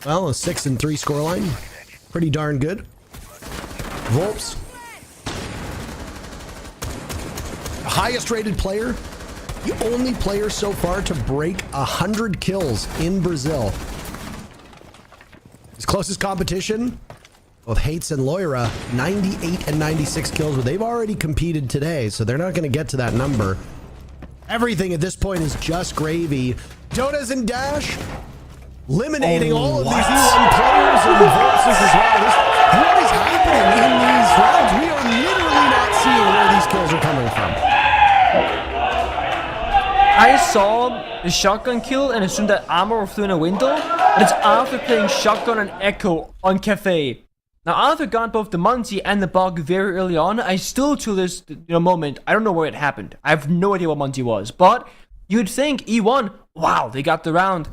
well, a 6-3 scoreline. Pretty darn good. Volps, the highest rated player, the only player so far to break 100 kills in Brazil. His closest competition, both Hates and Loira, 98 and 96 kills, but they've already competed today, so they're not going to get to that number. Everything at this point is just gravy. Dotas and Dash eliminating all of these E1 players and Volpses as well. What is happening in these rounds? We are literally not seeing where these kills are coming from. I saw the shotgun kill and assumed that Armor flew in a window, but it's Arthur playing shotgun and Echo on Cafe. Now Arthur got both the Monty and the bug very early on. I still, to this moment, I don't know where it happened. I have no idea what Monty was, but you'd think E1, wow, they got the round.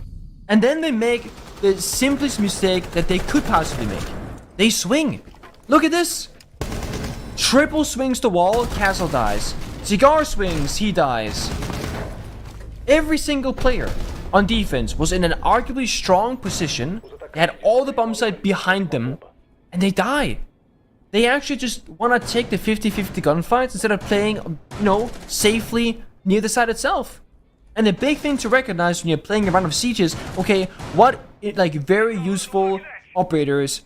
And then they make the simplest mistake that they could possibly make. They swing. Look at this. Triple swings the wall, Castle dies. Cigar swings, he dies. Every single player on defense was in an arguably strong position. They had all the bomb site behind them, and they die. They actually just want to take the 50-50 gunfights instead of playing, safely near the site itself. And the big thing to recognize when you're playing a round of sieges, okay, what very useful operators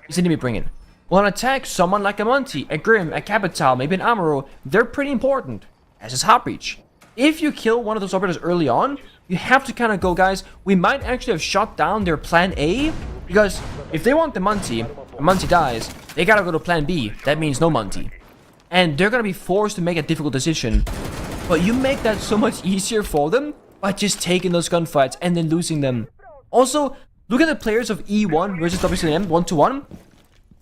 is enemy bringing? Well, an attack, someone like a Monty, a Grim, a Capital, maybe an Amaro, they're pretty important, as is Heartbreach. if you kill one of those operators early on, you have to kind of go, guys, we might actually have shot down their plan A, because if they want the Monty, and Monty dies, they gotta go to plan B. That means no Monty. And they're gonna be forced to make a difficult decision. But you make that so much easier for them by just taking those gunfights and then losing them. Also, look at the players of E1 versus WCM 1-1.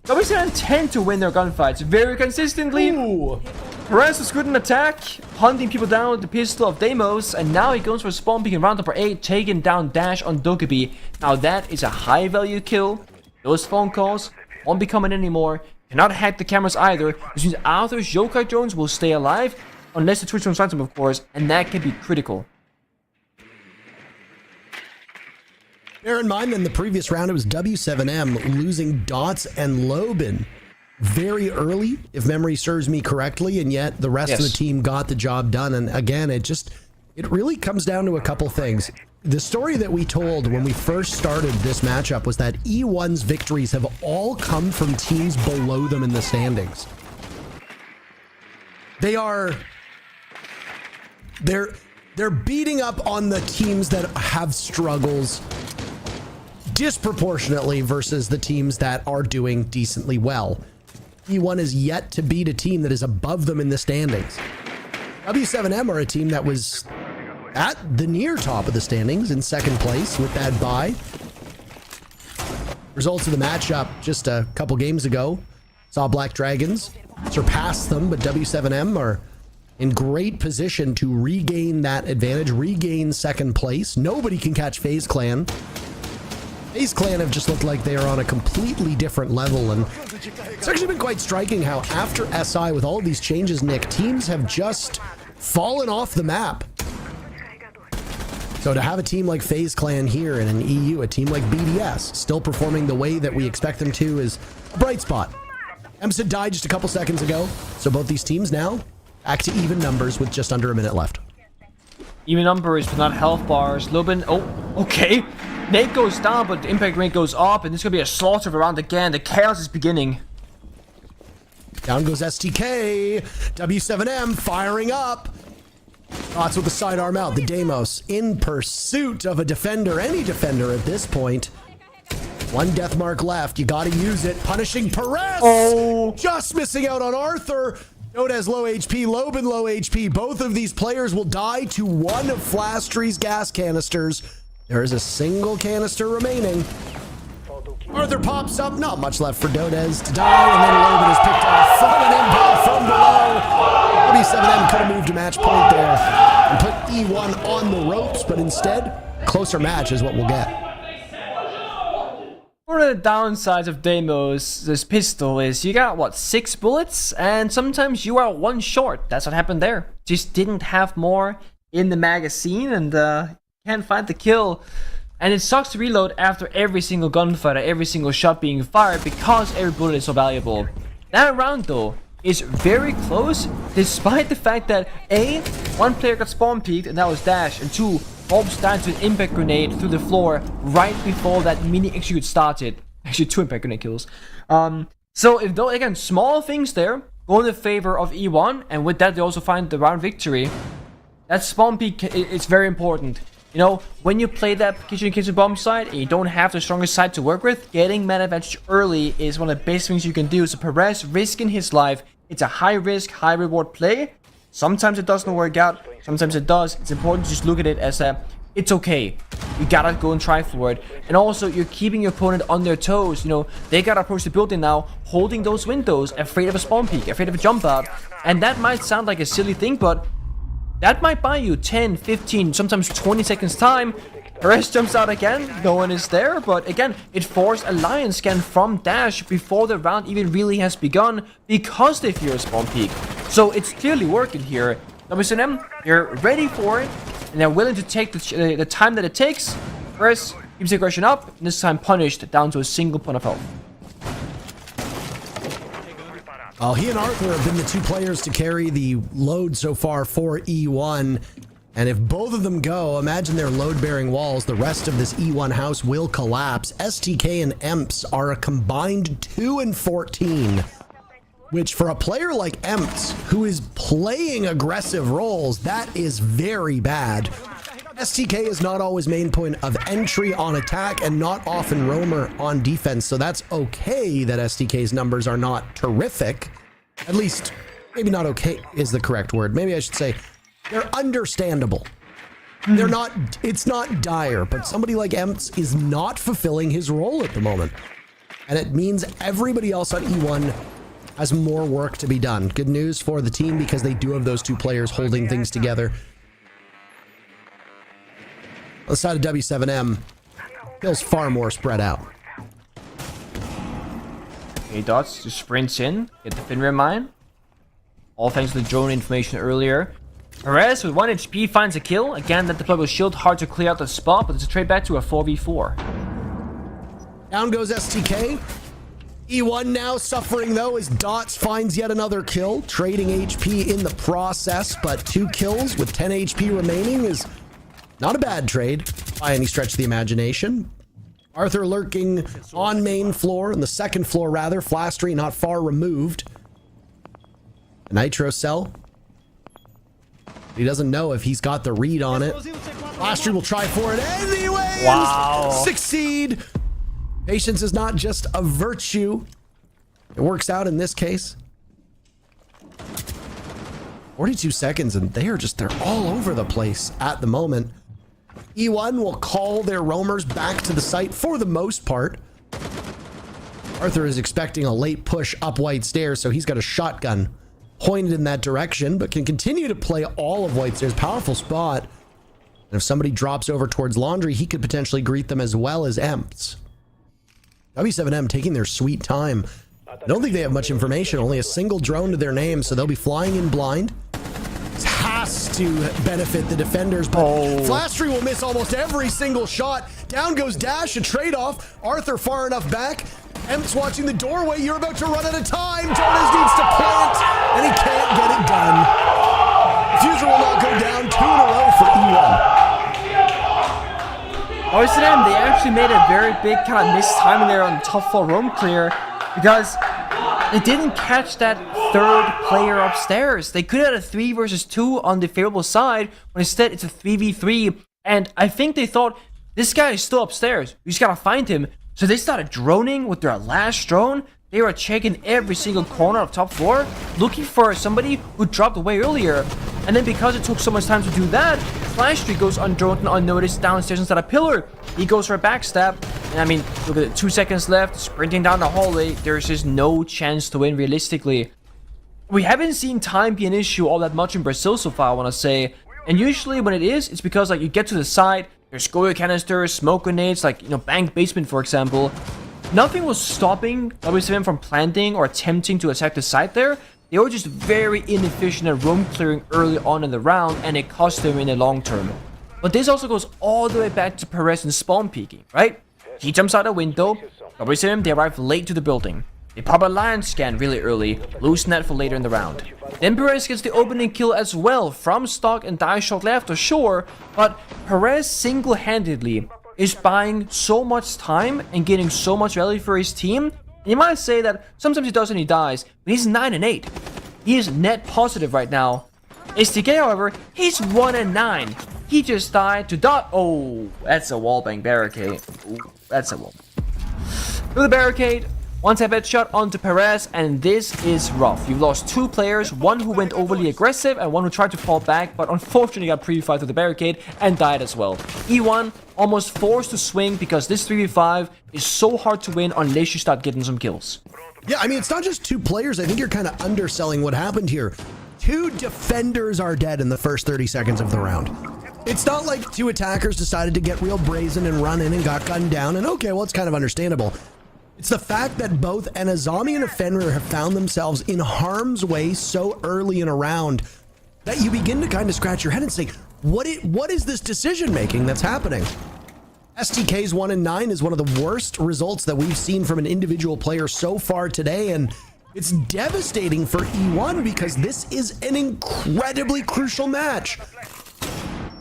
WCM tend to win their gunfights very consistently. Ooh. Perez is good in attack, hunting people down with the pistol of Deimos, and now he goes for a spawn peek in round number 8, taking down Dash on Dokkaebi. Now that is a high value kill. Those phone calls won't be coming anymore. Cannot hack the cameras either, which means Arthur's Yokai drones will stay alive, unless the Twitch drones finds them, of course, and that can be critical. Bear in mind, in the previous round, it was W7M losing Dots and Lobin very early, if memory serves me correctly, and yet the rest of the team got the job done. And again, it really comes down to a couple things. The story that we told when we first started this matchup was that E1's victories have all come from teams below them in the standings. They're beating up on the teams that have struggles disproportionately versus the teams that are doing decently well. E1 is yet to beat a team that is above them in the standings. W7M are a team that was at the near top of the standings in second place with that bye. Results of the matchup just a couple games ago saw Black Dragons surpass them, but W7M are in great position to regain that advantage, regain second place. Nobody can catch FaZe Clan. FaZe Clan have just looked like they are on a completely different level, and it's actually been quite striking how after SI, with all of these changes, Nick, teams have just fallen off the map. So to have a team like FaZe Clan here in an EU, a team like BDS, still performing the way that we expect them to, is a bright spot. Emsid died just a couple seconds ago, so both these teams now back to even numbers with just under a minute left. Even numbers, but not health bars. Lobin, oh, okay. Nate goes down, but the impact rate goes up, and there's gonna be a slaughter around again. The chaos is beginning. Down goes STK. W7M firing up. Thoughts with the sidearm out. The Deimos in pursuit of a defender, any defender at this point. One death mark left. You gotta use it. Punishing Perez. Oh. Just missing out on Arthur. Dota's low HP, Lobin low HP. Both of these players will die to one of Flastree's gas canisters. There is a single canister remaining. Arthur pops up. Not much left for Dodez to die, and then Lobin is picked off from an impact from below. W7M could have moved a match point there and put E1 on the ropes, but instead, closer match is what we'll get. One of the downsides of Deimos, this pistol, is you got, what, 6 bullets? And sometimes you are one short. That's what happened there. Just didn't have more in the magazine, and can't find the kill. And it sucks to reload after every single gunfight, every single shot being fired, because every bullet is so valuable. That round, though, is very close, despite the fact that A, one player got spawn peeked, and that was Dash, and 2, Hobbs died to an impact grenade through the floor right before that mini execute started. Actually, 2 impact grenade kills. So if though, again, small things there go in the favor of E1, and with that they also find the round victory. That spawn peek is very important. You know, when you play that kitchen bomb side and you don't have the strongest side to work with, getting man advantage early is one of the best things you can do. So Perez risking his life, it's a high risk, high reward play. Sometimes it doesn't work out, sometimes it does. It's important to just look at it as it's okay. You gotta go and try for it. And also, you're keeping your opponent on their toes. You know, they gotta approach the building now, holding those windows, afraid of a spawn peek, afraid of a jump out. And that might sound like a silly thing, but that might buy you 10, 15, sometimes 20 seconds time. Perez jumps out again, no one is there, but again, it forced a lion scan from Dash before the round even really has begun, because they fear a spawn peek. So it's clearly working here. WSNM, they're ready for it, and they're willing to take the time that it takes. Perez keeps the aggression up, and this time punished down to a single point of health. He and Arthur have been the 2 players to carry the load so far for E1. And if both of them go, imagine their load-bearing walls. The rest of this E1 house will collapse. STK and EMPS are a combined 2 and 14. which for a player like Emps, who is playing aggressive roles, that is very bad. STK is not always main point of entry on attack and not often roamer on defense, so that's okay that STK's numbers are not terrific. At least, maybe not okay is the correct word. Maybe I should say they're understandable. They're not, it's not dire, but somebody like Emps is not fulfilling his role at the moment. And it means everybody else on E1 has more work to be done. Good news for the team because they do have those two players holding things together. On the side of W7M, feels far more spread out. Okay, Dots just sprints in, get the Finrear mine. All thanks to the drone information earlier. Perez with 1 HP finds a kill. Again, that deployable shield, hard to clear out the spot, but it's a trade back to a 4v4. Down goes STK. E1 now suffering though as Dots finds yet another kill, trading HP in the process, but 2 kills with 10 HP remaining is not a bad trade by any stretch of the imagination. Arthur lurking on main floor, and the second floor rather, Flastry not far removed. A Nitro cell. He doesn't know if he's got the read on it. Flastry will try for it anyway. Wow. Succeed. Patience is not just a virtue. It works out in this case. 42 seconds and they're all over the place at the moment. E1 will call their roamers back to the site for the most part. Arthur is expecting a late push up White Stairs, so he's got a shotgun pointed in that direction, but can continue to play all of White Stairs. Powerful spot. And if somebody drops over towards Laundry, he could potentially greet them as well as Emps. W7M taking their sweet time. I don't think they have much information, only a single drone to their name, so they'll be flying in blind. This has to benefit the defenders, but Flastry will miss almost every single shot. Down goes Dash, a trade-off. Arthur far enough back. Emps watching the doorway. You're about to run out of time. Torres needs to plant, and he can't get it done. Fuser will not go down. 2 in a row for E1. OSM, they actually made a very big kind of missed timing there on the top floor roam clear because they didn't catch that third player upstairs. They could have had a 3 versus 2 on the favorable side, but instead it's a 3v3. And I think they thought, this guy is still upstairs. We just gotta find him. So they started droning with their last drone. They were checking every single corner of top floor, looking for somebody who dropped away earlier. And then because it took so much time to do that, Flashtree goes undroned and unnoticed downstairs inside a pillar. He goes for a backstab. And I mean, look at it, 2 seconds left, sprinting down the hallway. There's just no chance to win realistically. We haven't seen time be an issue all that much in Brazil so far, I want to say. And usually when it is, it's because like you get to the side, there's Goyo canisters, smoke grenades, like, you know, bank basement, for example. Nothing was stopping W7 from planting or attempting to attack the site there. They were just very inefficient at roam clearing early on in the round, and it cost them in the long term. But this also goes all the way back to Perez and spawn peeking, right? He jumps out a window, W7, they arrive late to the building. They pop a lion scan really early, lose net for later in the round. Then Perez gets the opening kill as well from stock and die shot left, sure, but Perez single-handedly is buying so much time and getting so much value for his team. And you might say that sometimes he does and he dies, but he's 9-8. He is net positive right now. STK, however, he's 1-9. He just died to dot. Oh, that's a wallbang barricade. Ooh, that's a wall. Through the barricade. One tap headshot onto Perez, and this is rough. You've lost 2 players, one who went overly aggressive and one who tried to fall back, but unfortunately got pre-fired through the barricade and died as well. E1 almost forced to swing because this 3v5 is so hard to win unless you start getting some kills. Yeah, I mean, it's not just 2 players. I think you're kind of underselling what happened here. 2 defenders are dead in the first 30 seconds of the round. It's not like 2 attackers decided to get real brazen and run in and got gunned down, and okay, well, it's kind of understandable. It's the fact that both an Azami and a Fenrir have found themselves in harm's way so early in a round that you begin to kind of scratch your head and say, what is this decision making that's happening? STK's 1-9 is one of the worst results that we've seen from an individual player so far today, and it's devastating for E1 because this is an incredibly crucial match.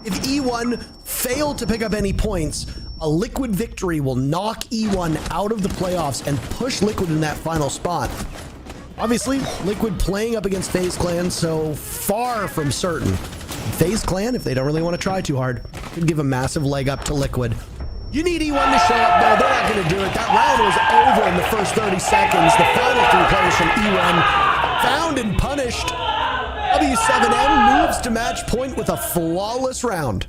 If E1 fail to pick up any points, a Liquid victory will knock E1 out of the playoffs and push Liquid in that final spot. Obviously, Liquid playing up against FaZe Clan, so far from certain. FaZe Clan, if they don't really want to try too hard, could give a massive leg up to Liquid. You need E1 to show up. No, they're not going to do it. That round was over in the first 30 seconds. The final 3 players from E1 found and punished. W7M moves to match point with a flawless round.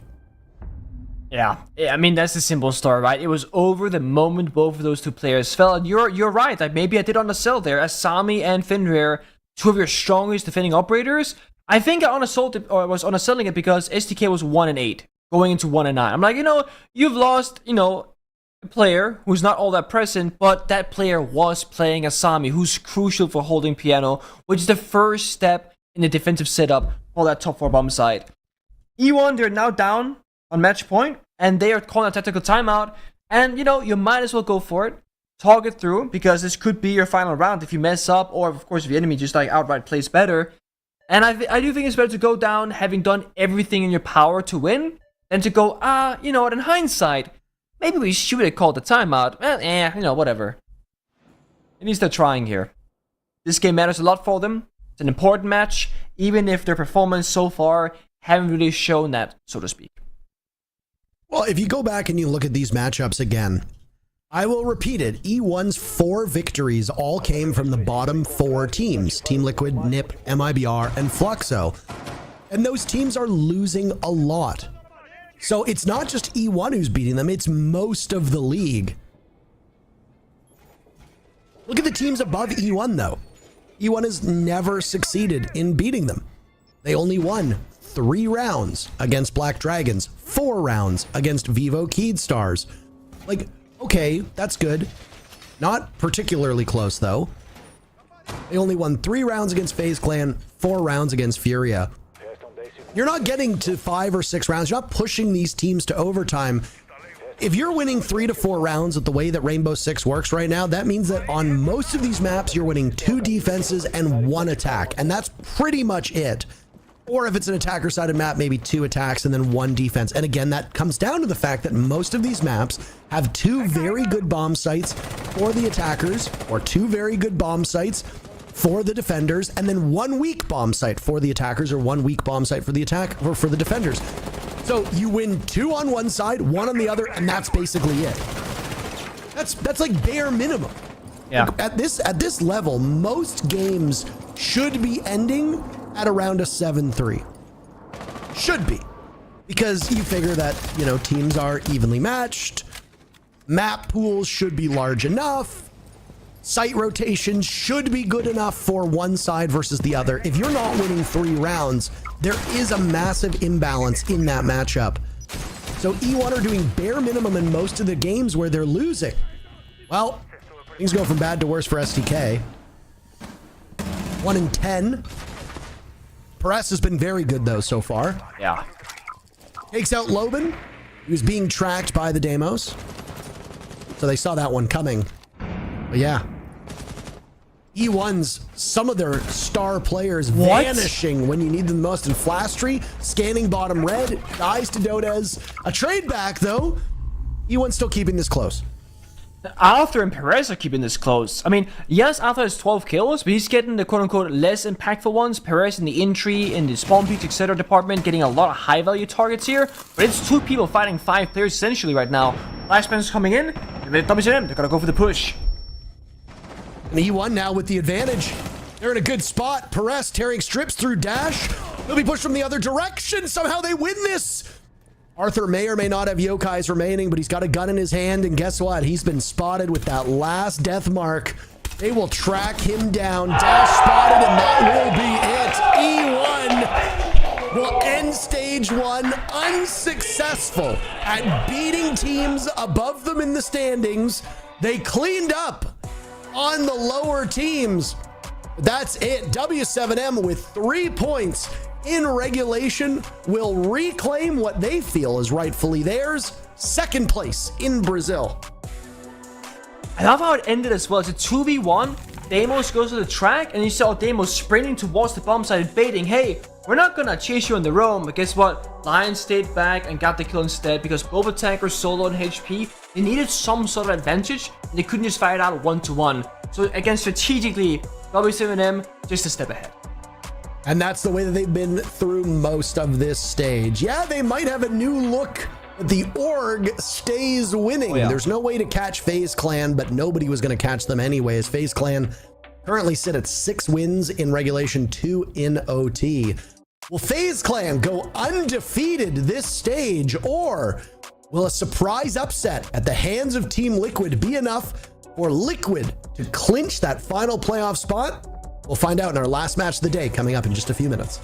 Yeah, I mean, that's the simple story, right? It was over the moment both of those two players fell. And you're right. Like, maybe I did undersell there. As Sami and Fenrir, two of your strongest defending operators, I think I undersold it, or was underselling it because STK was 1-8. Going into 1-9. I'm like, you've lost, a player who's not all that present, but that player was playing Asami, who's crucial for holding piano, which is the first step in the defensive setup for that top 4 bomb side. E1, they're now down on match point, and they are calling a tactical timeout, and, you might as well go for it. Talk it through, because this could be your final round if you mess up, or, of course, if the enemy just, outright plays better. And I do think it's better to go down having done everything in your power to win, and to go, in hindsight, maybe we should have called the timeout. Well, whatever. At least they're trying here. This game matters a lot for them. It's an important match, even if their performance so far haven't really shown that, so to speak. Well, if you go back and you look at these matchups again, I will repeat it. E1's 4 victories all came from the bottom 4 teams. Team Liquid, NiP, MIBR, and Fluxo. And those teams are losing a lot. So it's not just E1 who's beating them, it's most of the league. Look at the teams above E1 though. E1 has never succeeded in beating them. They only won 3 rounds against Black Dragons, 4 rounds against Vivo Keydstars. Like, okay, that's good. Not particularly close though. They only won 3 rounds against FaZe Clan, 4 rounds against Furia. You're not getting to 5 or 6 rounds. You're not pushing these teams to overtime. If you're winning 3 to 4 rounds with the way that Rainbow Six works right now, that means that on most of these maps, you're winning 2 defenses and 1 attack. And that's pretty much it. Or if it's an attacker-sided map, maybe 2 attacks and then 1 defense. And again, that comes down to the fact that most of these maps have 2 very good bomb sites for the attackers, or 2 very good bomb sites for the defenders, and then 1 weak bomb site for the attackers, or 1 weak bomb site for the attack, or for the defenders. So you win 2 on one side, 1 on the other, and that's basically it. That's like bare minimum. Yeah. Like at this level, most games should be ending at around a 7-3. Should be. Because you figure that, teams are evenly matched, map pools should be large enough, site rotation should be good enough for one side versus the other. If you're not winning 3 rounds, there is a massive imbalance in that matchup. So E1 are doing bare minimum in most of the games where they're losing. Well, things go from bad to worse for STK. 1 in 10. Perez has been very good though so far. Yeah. Takes out Loban. He was being tracked by the Deimos. So they saw that one coming. But yeah. E1's, some of their star players vanishing when you need them the most. In Flastry, scanning bottom red, dies to Dodez. A trade back though. E1's still keeping this close. Arthur and Perez are keeping this close. I mean, yes, Arthur has 12 kills, but he's getting the quote-unquote less impactful ones. Perez in the entry, in the spawn peaks, etc. department, getting a lot of high-value targets here. But it's 2 people fighting 5 players essentially right now. Flashbangs coming in. They're gonna go for the push. And E1 now with the advantage. They're in a good spot. Perez tearing strips through dash. They'll be pushed from the other direction. Somehow they win this. Arthur may or may not have yokais remaining, but he's got a gun in his hand, and guess what? He's been spotted with that last death mark. They will track him down. Dash spotted, and that will be it. E1 will end stage 1 unsuccessful at beating teams above them in the standings. They cleaned up on the lower teams. That's it. W7M with 3 points in regulation will reclaim what they feel is rightfully theirs. 2nd place in Brazil. I love how it ended as well. It's a 2v1. Deimos goes to the track, and you saw Deimos sprinting towards the bomb site, baiting, hey, we're not gonna chase you on the roam. But guess what? Lion stayed back and got the kill instead, because both attackers solo and HP, they needed some sort of advantage, and they couldn't just fight it out 1-to-1. So again, strategically, W7M just a step ahead. And that's the way that they've been through most of this stage. Yeah, they might have a new look, but the org stays winning. Oh, yeah. There's no way to catch FaZe Clan, but nobody was going to catch them anyways. FaZe Clan currently sit at 6 wins in regulation, 2 in OT. Will FaZe Clan go undefeated this stage, or will a surprise upset at the hands of Team Liquid be enough for Liquid to clinch that final playoff spot? We'll find out in our last match of the day, coming up in just a few minutes.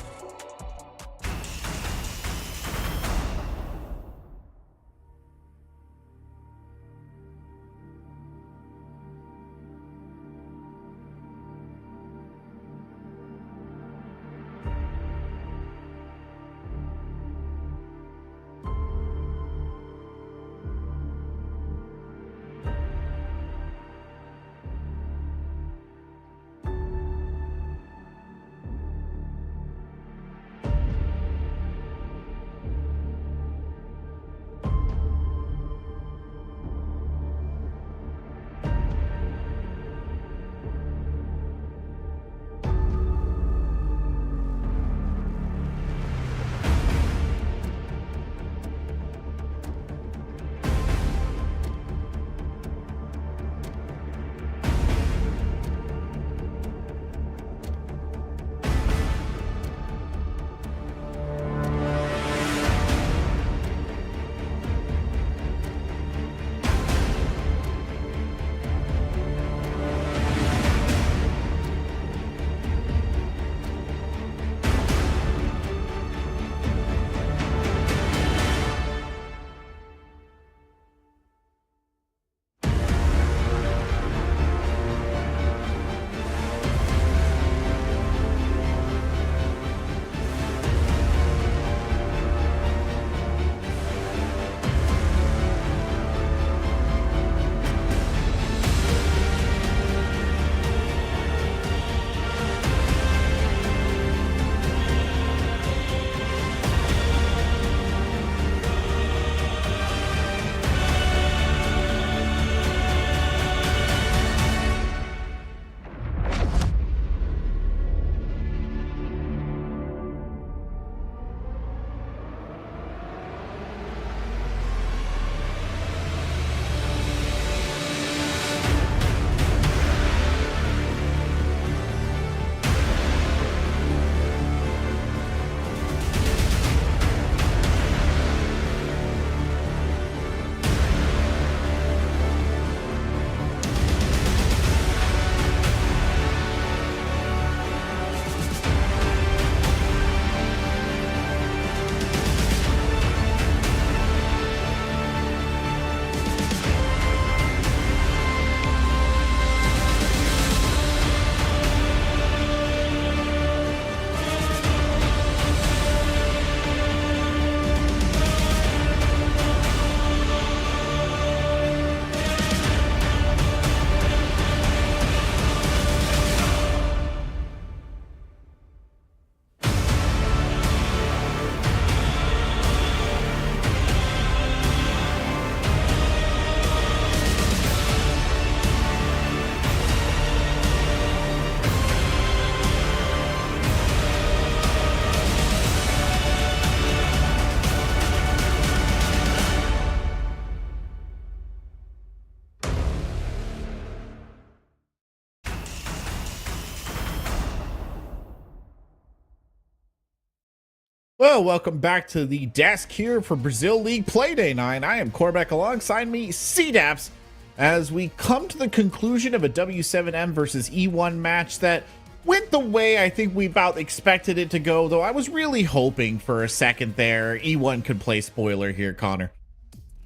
Well, welcome back to the desk here for Brazil League Playday 9. I am Corbeck, alongside me, CDAPS, as we come to the conclusion of a W7M versus E1 match that went the way I think we about expected it to go, though I was really hoping for a second there E1 could play spoiler here, Connor.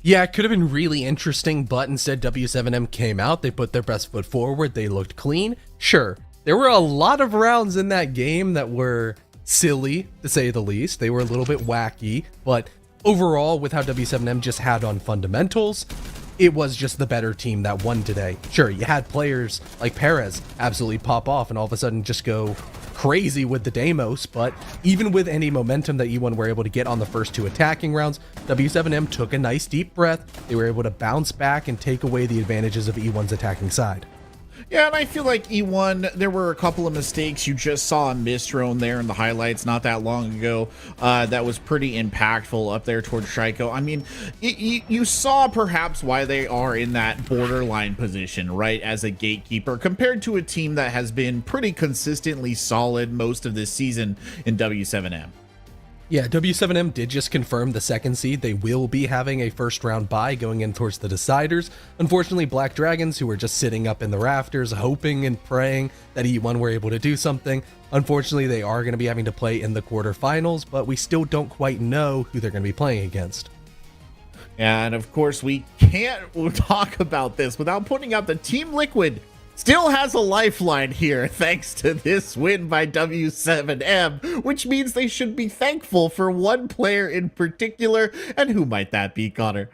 Yeah, it could have been really interesting, but instead W7M came out, they put their best foot forward, they looked clean. Sure, there were a lot of rounds in that game that were silly, to say the least. They were a little bit wacky, but overall, with how W7M just had on fundamentals, it was just the better team that won today. Sure, you had players like Perez absolutely pop off and all of a sudden just go crazy with the Deimos, but even with any momentum that E1 were able to get on the first two attacking rounds, W7M took a nice deep breath. They were able to bounce back and take away the advantages of E1's attacking side. Yeah, and I feel like E1, there were a couple of mistakes. You just saw a miss drone there in the highlights not that long ago. That was pretty impactful up there towards Shiko. I mean, you saw perhaps why they are in that borderline position, right, as a gatekeeper, compared to a team that has been pretty consistently solid most of this season in W7M. Yeah, W7M did just confirm the second seed. They will be having a first round bye going in towards the deciders. Unfortunately, Black Dragons, who were just sitting up in the rafters, hoping and praying that E1 were able to do something. Unfortunately, they are going to be having to play in the quarterfinals, but we still don't quite know who they're going to be playing against. And of course, we can't talk about this without pointing out that Team Liquid still has a lifeline here thanks to this win by W7M, which means they should be thankful for one player in particular. And who might that be, Connor?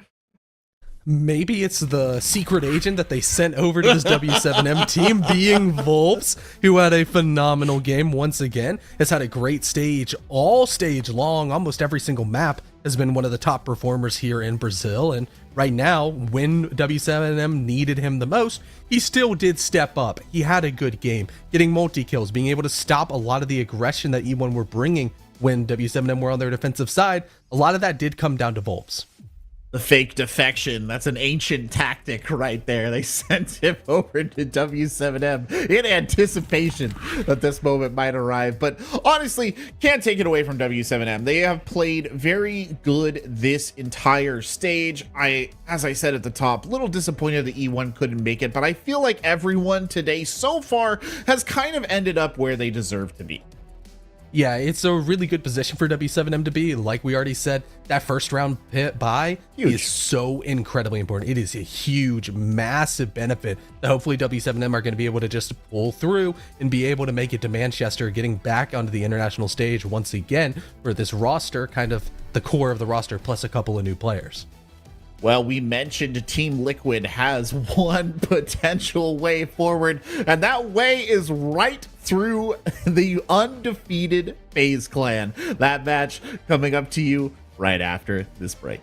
Maybe it's the secret agent that they sent over to this W7M team, being Volps, who had a phenomenal game once again, has had a great stage, all stage long, almost every single map, has been one of the top performers here in Brazil. And right now, when W7M needed him the most, he still did step up. He had a good game, getting multi-kills, being able to stop a lot of the aggression that E1 were bringing when W7M were on their defensive side. A lot of that did come down to Volps. The fake defection. That's an ancient tactic right there. They sent him over to W7M in anticipation that this moment might arrive. But honestly, can't take it away from W7M. They have played very good this entire stage. As I said at the top, a little disappointed that E1 couldn't make it, but I feel like everyone today so far has kind of ended up where they deserve to be. Yeah, it's a really good position for W7M to be. Like we already said, that first round bye is so incredibly important. It is a huge, massive benefit that hopefully W7M are going to be able to just pull through and be able to make it to Manchester, getting back onto the international stage once again for this roster, kind of the core of the roster, plus a couple of new players. Well, we mentioned Team Liquid has one potential way forward, and that way is right through the undefeated FaZe Clan. That match coming up to you right after this break.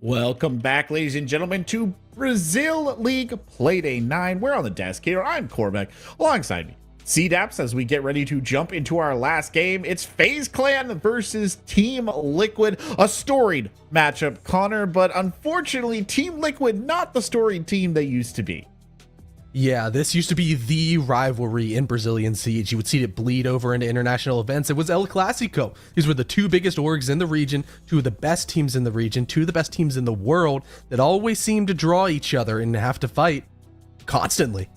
Welcome back, ladies and gentlemen, to Brazil League Playday 9. We're on the desk here. I'm Corbeck. Alongside me, CDAPS, as we get ready to jump into our last game. It's FaZe Clan versus Team Liquid, a storied matchup, Connor, but unfortunately, Team Liquid not the storied team they used to be. Yeah, this used to be the rivalry in Brazilian Siege. You would see it bleed over into international events. It was El Clasico. These were the two biggest orgs in the region, two of the best teams in the region, two of the best teams in the world that always seemed to draw each other and have to fight constantly.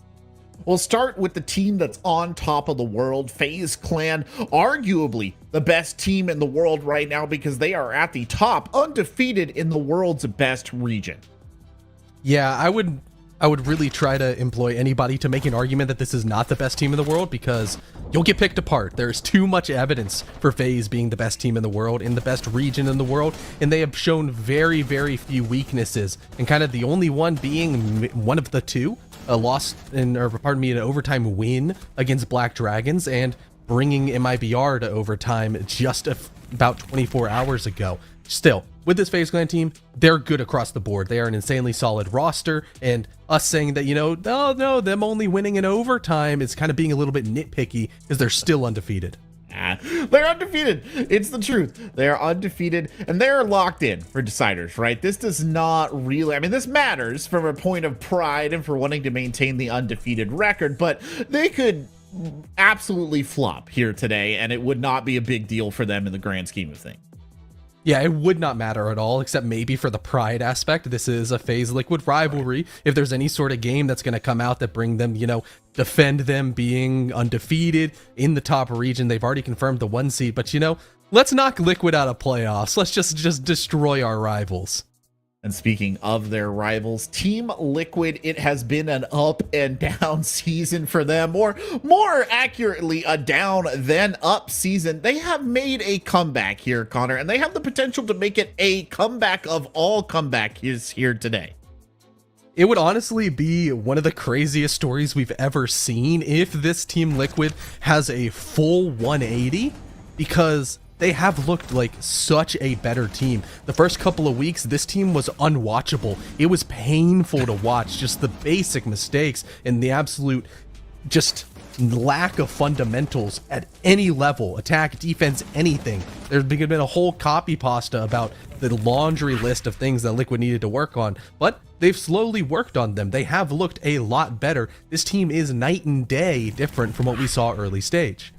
We'll start with the team that's on top of the world, FaZe Clan, arguably the best team in the world right now because they are at the top, undefeated in the world's best region. Yeah, I would really try to employ anybody to make an argument that this is not the best team in the world because you'll get picked apart. There's too much evidence for FaZe being the best team in the world, in the best region in the world, and they have shown very, very few weaknesses, and kind of the only one being one of the two, an overtime win against Black Dragons and bringing MIBR to overtime just about 24 hours ago. Still, with this FaZe Clan team, they're good across the board. They are an insanely solid roster, and us saying that, no, them only winning in overtime is kind of being a little bit nitpicky because they're still undefeated. They're undefeated. It's the truth. They're undefeated, and they're locked in for deciders, right? This does not really, this matters from a point of pride and for wanting to maintain the undefeated record, but they could absolutely flop here today, and it would not be a big deal for them in the grand scheme of things. Yeah, it would not matter at all, except maybe for the pride aspect. This is a FaZe Liquid rivalry. If there's any sort of game that's going to come out that bring them, defend them being undefeated in the top region, they've already confirmed the 1 seed, but let's knock Liquid out of playoffs. Let's just destroy our rivals. And speaking of their rivals, Team Liquid, it has been an up and down season for them, or more accurately, a down then up season. They have made a comeback here, Connor, and they have the potential to make it a comeback of all comebacks here today. It would honestly be one of the craziest stories we've ever seen if this Team Liquid has a full 180, because they have looked like such a better team. The first couple of weeks, this team was unwatchable. It was painful to watch, just the basic mistakes and the absolute just lack of fundamentals at any level, attack, defense, anything. There's been a whole copy pasta about the laundry list of things that Liquid needed to work on, but they've slowly worked on them. They have looked a lot better. This team is night and day different from what we saw early stage.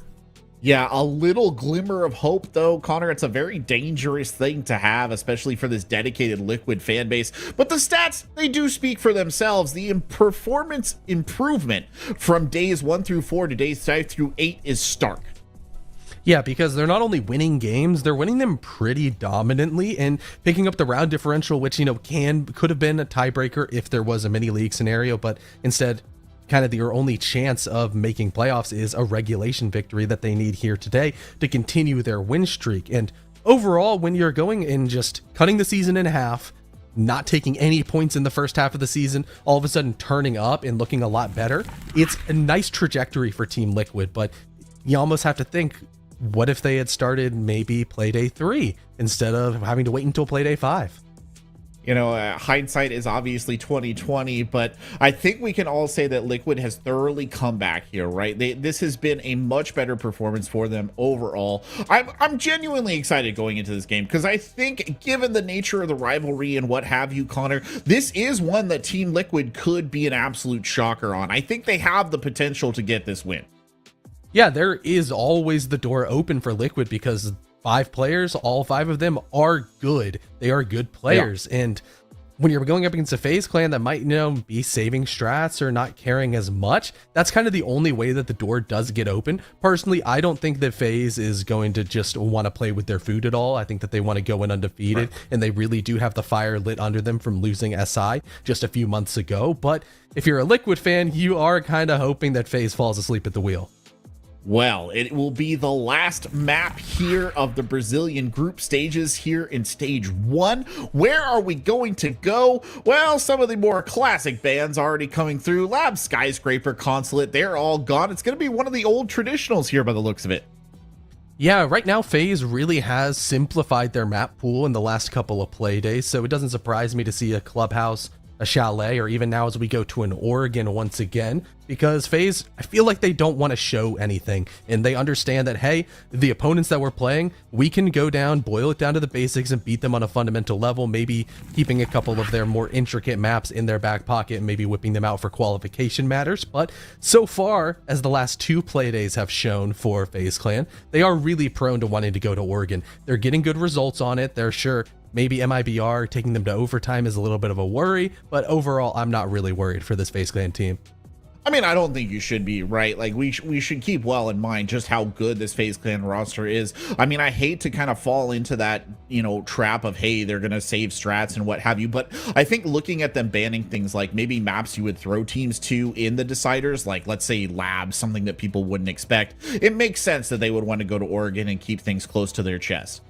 Yeah, a little glimmer of hope, though, Connor. It's a very dangerous thing to have, especially for this dedicated Liquid fan base. But the stats, they do speak for themselves. The performance improvement from days 1 through 4 to days 5 through 8 is stark. Yeah, because they're not only winning games, they're winning them pretty dominantly and picking up the round differential, which, could have been a tiebreaker if there was a mini league scenario, but instead, kind of their only chance of making playoffs is a regulation victory that they need here today to continue their win streak. And overall, when you're going and just cutting the season in half, not taking any points in the first half of the season, all of a sudden turning up and looking a lot better, it's a nice trajectory for Team Liquid. But you almost have to think, what if they had started maybe Playday 3 instead of having to wait until Playday 5? Hindsight is obviously 2020, but I think we can all say that Liquid has thoroughly come back here, right? This has been a much better performance for them overall. I'm genuinely excited going into this game because I think, given the nature of the rivalry and what have you, Connor, this is one that Team Liquid could be an absolute shocker on. I think they have the potential to get this win. Yeah, there is always the door open for Liquid because 5 players, all 5 of them are good. They are good players. Yeah. And when you're going up against a FaZe Clan that might, be saving strats or not caring as much, that's kind of the only way that the door does get open. Personally, I don't think that FaZe is going to just want to play with their food at all. I think that they want to go in undefeated, right, and they really do have the fire lit under them from losing SI just a few months ago. But if you're a Liquid fan, you are kind of hoping that FaZe falls asleep at the wheel. Well, it will be the last map here of the Brazilian group stages here in stage 1. Where are we going to go? Well, some of the more classic bands already coming through. Lab, Skyscraper, Consulate, they're all gone. It's going to be one of the old traditionals here by the looks of it. Yeah, right now FaZe really has simplified their map pool in the last couple of play days, so it doesn't surprise me to see a Clubhouse, a Chalet, or even now as we go to an Oregon once again, because FaZe, I feel like they don't want to show anything, and they understand that, hey, the opponents that we're playing, we can go down, boil it down to the basics, and beat them on a fundamental level, maybe keeping a couple of their more intricate maps in their back pocket, and maybe whipping them out for qualification matters. But so far, as the last 2 play days have shown for FaZe Clan, they are really prone to wanting to go to Oregon. They're getting good results on it. They're sure maybe MIBR taking them to overtime is a little bit of a worry, but overall, I'm not really worried for this FaZe Clan team. I mean, I don't think you should be, right? Like, we should keep well in mind just how good this FaZe Clan roster is. I mean, I hate to kind of fall into that, you know, trap of, hey, they're going to save strats and what have you. But I think looking at them banning things like maybe maps you would throw teams to in the deciders, like let's say labs, something that people wouldn't expect, it makes sense that they would want to go to Oregon and keep things close to their chest.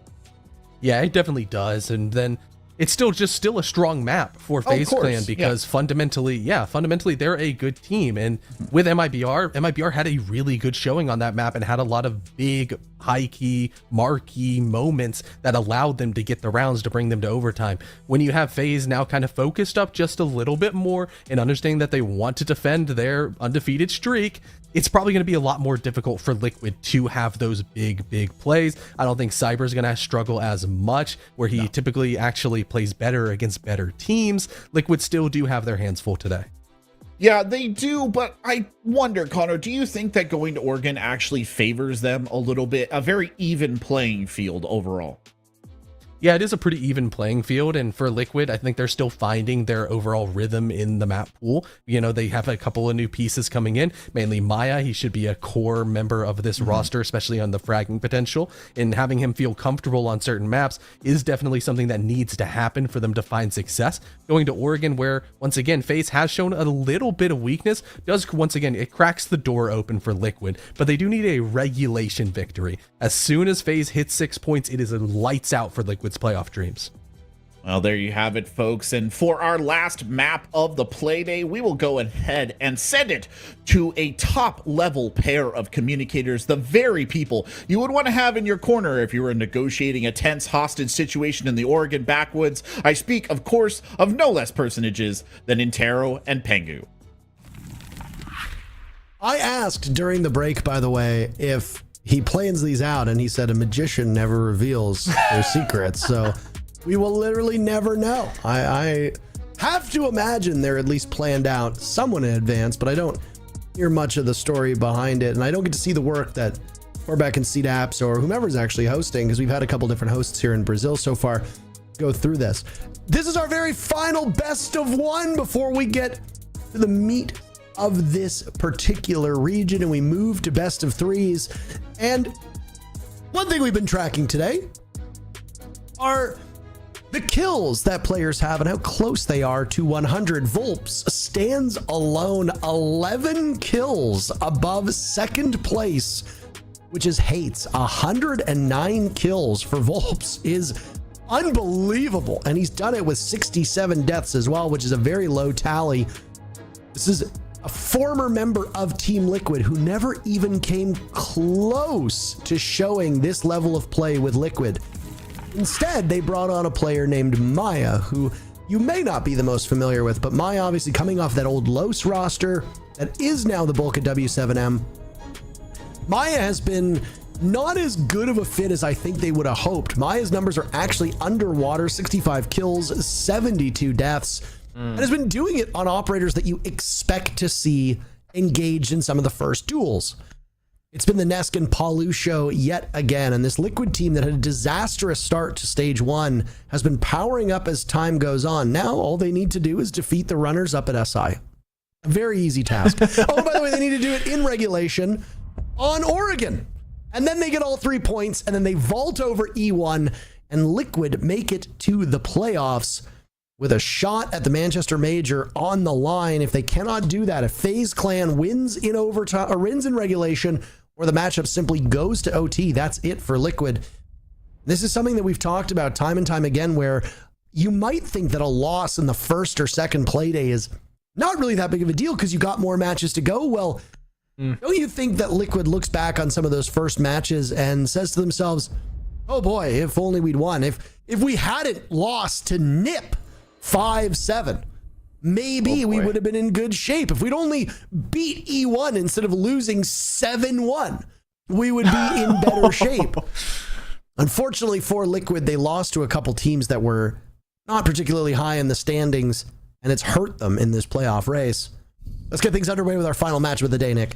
Yeah, it definitely does. And then it's still a strong map for FaZe Clan because fundamentally they're a good team. And with MIBR had a really good showing on that map and had a lot of big, high key, marquee moments that allowed them to get the rounds to bring them to overtime. When you have FaZe now kind of focused up just a little bit more and understanding that they want to defend their undefeated streak, it's probably going to be a lot more difficult for Liquid to have those big plays. I don't think Cyber's going to struggle as much, where he typically actually plays better against better teams. Liquid still do have their hands full today. Yeah, they do, but I wonder, Connor, do you think that going to Oregon actually favors them a little bit? A very even playing field overall. Yeah, it is a pretty even playing field, and for Liquid, I think they're still finding their overall rhythm in the map pool. You know, they have a couple of new pieces coming in, mainly Maya. He should be a core member of this roster, especially on the fragging potential, and having him feel comfortable on certain maps is definitely something that needs to happen for them to find success. Going to Oregon, where, once again, FaZe has shown a little bit of weakness, it cracks the door open for Liquid, but they do need a regulation victory. As soon as FaZe hits 6 points, it is a lights out for Liquid's playoff dreams. Well, there you have it, folks. And for our last map of the play day, we will go ahead and send it to a top level pair of communicators, the very people you would want to have in your corner if you were negotiating a tense hostage situation in the Oregon backwoods. I speak, of course, of no less personages than Intero and Pengu. I asked during the break, by the way, if he plans these out, and he said a magician never reveals their secrets. So we will literally never know. I have to imagine they're at least planned out somewhat in advance, but I don't hear much of the story behind it. And I don't get to see the work that Corback and Seed Apps or whomever's actually hosting, because we've had a couple different hosts here in Brazil so far go through this. This is our very final best of one before we get to the meat of this particular region and we move to best of threes. And one thing we've been tracking today are the kills that players have and how close they are to 100. Volps stands alone, 11 kills above second place, which is Hates. 109 kills for Volps is unbelievable, and he's done it with 67 deaths as well, which is a very low tally. This is a former member of Team Liquid who never even came close to showing this level of play with Liquid. Instead, they brought on a player named Maya, who you may not be the most familiar with, but Maya obviously coming off that old Los roster that is now the bulk of W7M. Maya has been not as good of a fit as I think they would have hoped. Maya's numbers are actually underwater, 65 kills, 72 deaths. And has been doing it on operators that you expect to see engaged in some of the first duels. It's been the Nesk and Palu show yet again, and this Liquid team that had a disastrous start to stage 1 has been powering up as time goes on. Now all they need to do is defeat the runners up at SI. A very easy task. Oh, by the way, they need to do it in regulation on Oregon. And then they get all 3 points, and then they vault over E1, and Liquid make it to the playoffs with a shot at the Manchester Major on the line. If they cannot do that, if FaZe Clan wins in overtime or wins in regulation, or the matchup simply goes to OT, that's it for Liquid. This is something that we've talked about time and time again, where you might think that a loss in the first or second play day is not really that big of a deal because you got more matches to go. Well, Don't you think that Liquid looks back on some of those first matches and says to themselves, oh boy, if only we'd won. If we hadn't lost to Nip 5-7, maybe we would have been in good shape. If we'd only beat E1 instead of losing 7-1, we would be in better shape. Unfortunately for Liquid, they lost to a couple teams that were not particularly high in the standings, and it's hurt them in this playoff race. Let's get things underway with our final match of the day, Nick.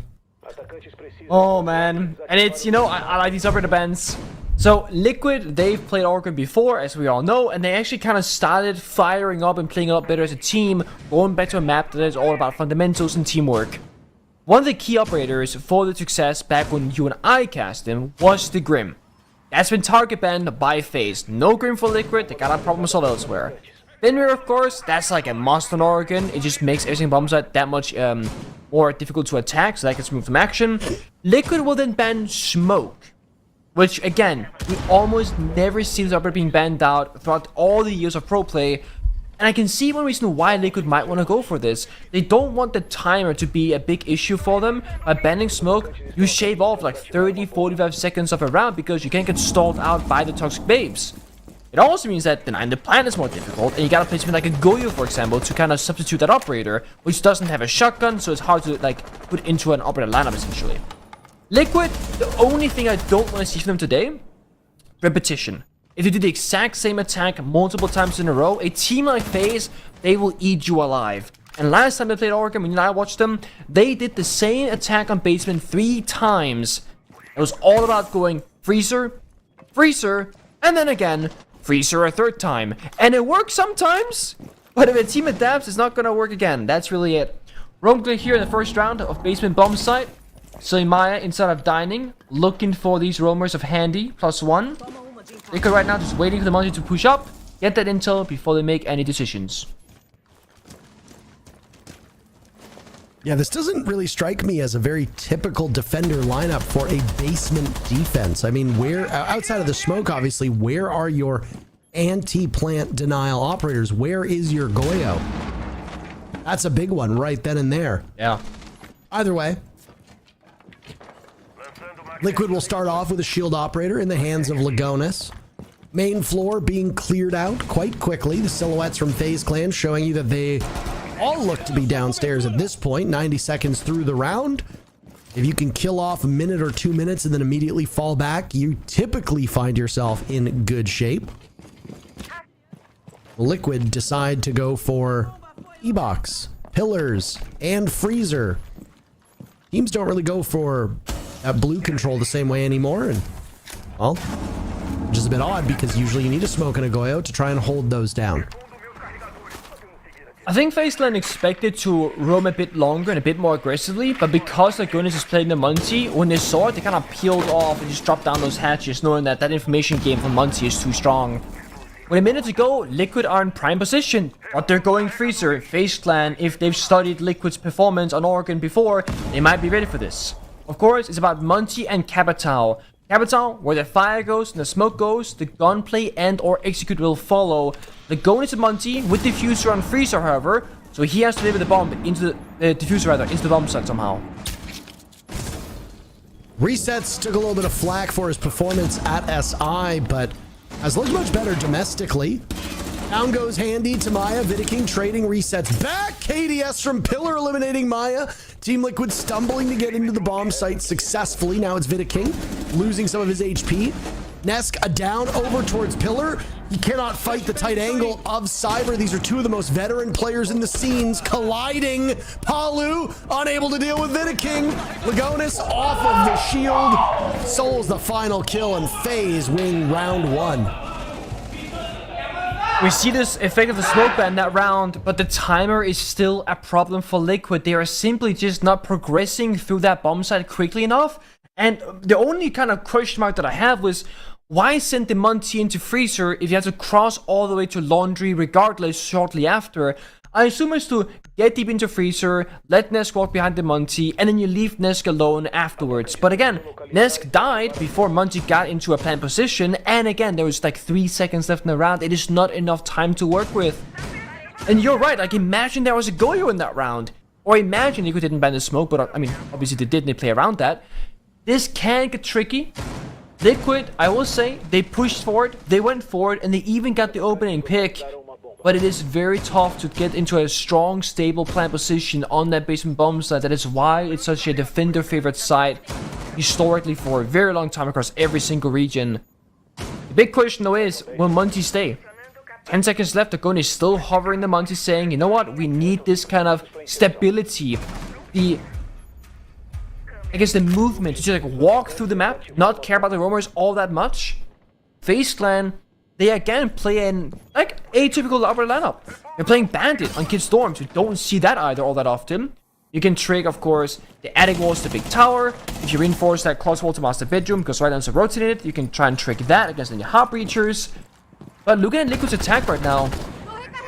Oh man, and it's, you know, I like these operator bands. So Liquid, they've played Oregon before, as we all know, and they actually kind of started firing up and playing a lot better as a team, going back to a map that is all about fundamentals and teamwork. One of the key operators for the success back when you and I cast him was the Grim. That's been target banned by FaZe. No Grim for Liquid, they got a problem solved elsewhere. Fenrir, of course, that's like a must on Oregon. It just makes everything bomb site that much more difficult to attack, so that gets removed from action. Liquid will then ban Smoke, which, again, we almost never see this operator being banned out throughout all the years of pro play. And I can see one reason why Liquid might want to go for this. They don't want the timer to be a big issue for them. By banning Smoke, you shave off like 30-45 seconds of a round because you can't get stalled out by the Toxic Babes. It also means that denying the plant is more difficult, and you gotta play something like a Goyo, for example, to kind of substitute that operator, which doesn't have a shotgun, so it's hard to like put into an operator lineup essentially. Liquid, the only thing I don't want to see from them today, repetition. If you do the exact same attack multiple times in a row, a team like FaZe, they will eat you alive. And last time they played Oregon, when you and I watched them, they did the same attack on basement 3 times. It was all about going Freezer, Freezer, and then again, Freezer a 3rd time. And it works sometimes, but if a team adapts, it's not gonna work again. That's really it. Roam clear here in the first round of basement bomb site. So Maya inside of dining, looking for these roamers of handy, +1. They could right now just waiting for the multi to push up, get that intel before they make any decisions. Yeah, this doesn't really strike me as a very typical defender lineup for a basement defense. I mean, where, outside of the smoke, obviously, where are your anti-plant denial operators? Where is your Goyo? That's a big one right then and there. Yeah. Either way, Liquid will start off with a shield operator in the hands of Lagonis. Main floor being cleared out quite quickly. The silhouettes from FaZe Clan showing you that they all look to be downstairs at this point, 90 seconds through the round. If you can kill off a minute or 2 minutes and then immediately fall back, you typically find yourself in good shape. Liquid decide to go for E-Box, Pillars, and Freezer. Teams don't really go for blue control the same way anymore, and, well, which is a bit odd because usually you need a smoke and a Goyo to try and hold those down. I think FaZe Clan expected to roam a bit longer and a bit more aggressively, but because Lagonis is playing the Monty, when they saw it, they kind of peeled off and just dropped down those hatches, knowing that that information game from Monty is too strong. With a minute to go, Liquid are in prime position, but they're going Freezer. FaZe Clan, if they've studied Liquid's performance on Oregon before, they might be ready for this. Of course, it's about Monty and Capitao. Capitao, where the fire goes and the smoke goes, the gunplay and or execute will follow. The going into Monty with diffuser on Freezer, however, so he has to deliver the bomb into the diffuser rather, into the bomb site somehow. Resets took a little bit of flack for his performance at SI, but has looked much better domestically. Down goes Handy to Maya. Vidiking trading resets back. KDS from Pillar eliminating Maya. Team Liquid stumbling to get into the bomb site successfully. Now it's Vidiking losing some of his HP. Nesk a down over towards Pillar. He cannot fight the tight angle of Cyber. These are two of the most veteran players in the scenes colliding. Palu unable to deal with Vidiking. Lagonis off of the shield. Souls the final kill and FaZe win round 1. We see this effect of the smoke ban that round, but the timer is still a problem for Liquid. They are simply just not progressing through that bomb site quickly enough. And the only kind of question mark that I have was, why send the Monty into Freezer if you have to cross all the way to Laundry regardless shortly after? I assume it's to get deep into Freezer, let Nesk walk behind the Monty, and then you leave Nesk alone afterwards. But again, Nesk died before Monty got into a planned position, and again, there was like 3 seconds left in the round. It is not enough time to work with. And you're right, like imagine there was a Goyo in that round. Or imagine Liquid didn't ban the smoke, but I mean, obviously they did and they play around that. This can get tricky. Liquid, I will say, they pushed forward, they went forward, and they even got the opening pick. But it is very tough to get into a strong, stable plant position on that basement bomb site. That is why it's such a defender favorite site historically for a very long time across every single region. The big question though is, will Monty stay? 10 seconds left, Agon is still hovering the Monty, saying, you know what, we need this kind of stability. The movement to just like walk through the map, not care about the roamers all that much. FaZe Clan, they again play in like atypical upper lineup. They're playing Bandit on Kid Storms. You don't see that either all that often. You can trick, of course, the attic walls to big tower. If you reinforce that close wall to master bedroom, because right now it's rotating it, you can try and trick that against any hop breachers. But looking at Liquid's attack right now,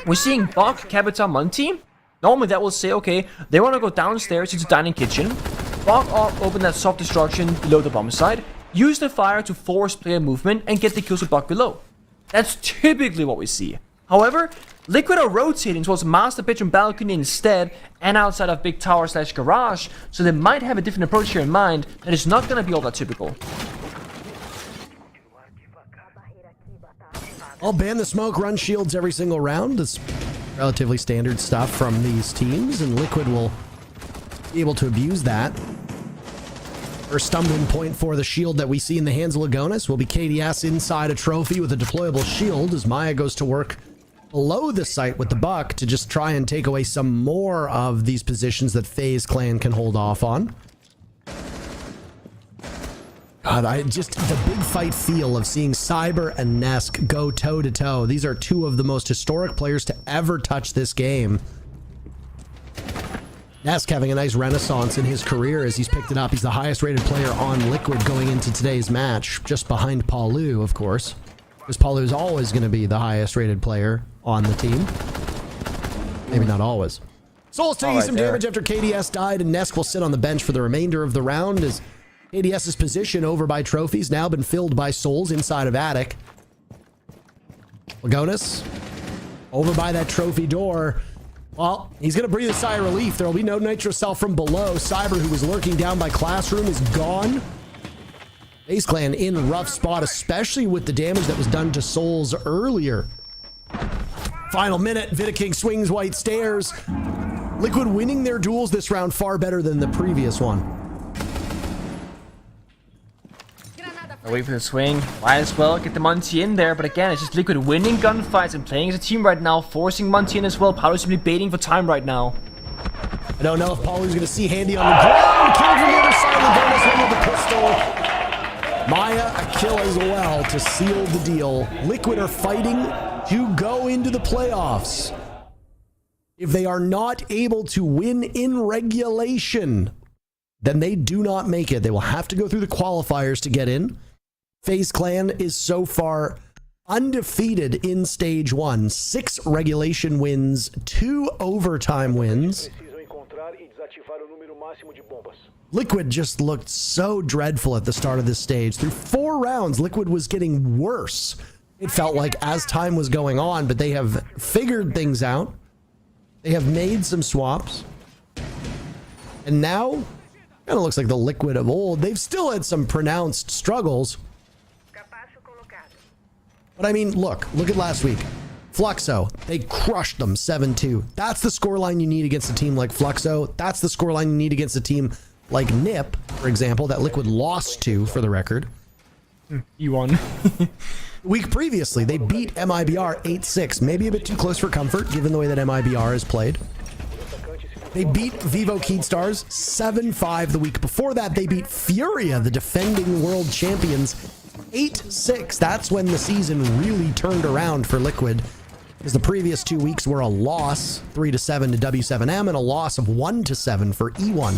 we're seeing Bok, Capita, Monty. Normally that will say, okay, they want to go downstairs into dining kitchen. Bok open that soft destruction below the bomb side. Use the fire to force player movement and get the kills with Bok below. That's typically what we see. However, Liquid are rotating towards master bedroom balcony instead and outside of big tower / garage, so they might have a different approach here in mind that is not going to be all that typical. I'll ban the smoke, run shields every single round. It's relatively standard stuff from these teams, and Liquid will be able to abuse that. First stumbling point for the shield that we see in the hands of Lagonis will be KDS inside a trophy with a deployable shield as Maya goes to work below the site with the buck to just try and take away some more of these positions that FaZe Clan can hold off on. God, the big fight feel of seeing Cyber and Nesk go toe to toe. These are two of the most historic players to ever touch this game. Nesk having a nice renaissance in his career as he's picked it up. He's the highest rated player on Liquid going into today's match, just behind Palu, of course. Because Palu is always going to be the highest rated player on the team. Maybe not always. Soul's taking some damage after KDS died, and Nesk will sit on the bench for the remainder of the round as KDS's position over by Trophy's now been filled by Souls inside of Attic. Lagonis over by that Trophy door. Well, he's going to breathe a sigh of relief. There will be no Nitro Cell from below. Cyber, who was lurking down by Classroom, is gone. FaZe Clan in a rough spot, especially with the damage that was done to Souls earlier. Final minute, Vidaking swings white stairs. Liquid winning their duels this round far better than the previous one. Wait for the swing. Might as well get the Monty in there, but again, it's just Liquid winning gunfights and playing as a team right now, forcing Monty in as well. Paolo simply baiting for time right now. I don't know if Paulu's going to see Handy on the ground. Kill from the other side, Lagonis with the pistol. Maya a kill as well to seal the deal. Liquid are fighting to go into the playoffs. If they are not able to win in regulation, then they do not make it. They will have to go through the qualifiers to get in. FaZe Clan is so far undefeated in stage 1. 6 regulation wins, 2 overtime wins. Liquid just looked so dreadful at the start of this stage. Through 4 rounds, Liquid was getting worse. It felt like as time was going on, but they have figured things out. They have made some swaps. And now, kind of looks like the Liquid of old. They've still had some pronounced struggles. But I mean, look at last week. Fluxo, they crushed them 7-2. That's the scoreline you need against a team like Fluxo. That's the scoreline you need against a team like Nip, for example, that Liquid lost to, for the record. You won. Week previously, they beat MIBR 8-6. Maybe a bit too close for comfort, given the way that MIBR is played. They beat Vivo Keydstars 7-5 the week before that. They beat Furia, the defending world champions, 8-6. That's when the season really turned around for Liquid, because the previous 2 weeks were a loss, 3-7 to W7M, and a loss of 1-7 for E1.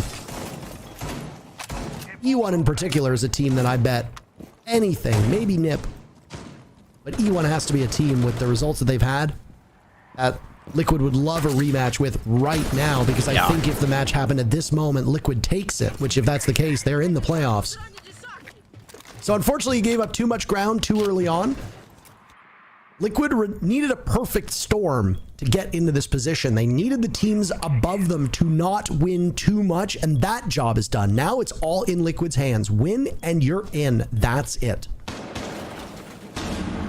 E1 in particular is a team that I bet anything, maybe Nip, but E1 has to be a team with the results that they've had that Liquid would love a rematch with right now, because I think if the match happened at this moment, Liquid takes it, which if that's the case, they're in the playoffs. So unfortunately, he gave up too much ground too early on. Liquid needed a perfect storm to to get into this position. They needed the teams above them to not win too much, and that job is done. Now it's all in Liquid's hands. Win and you're in. That's it.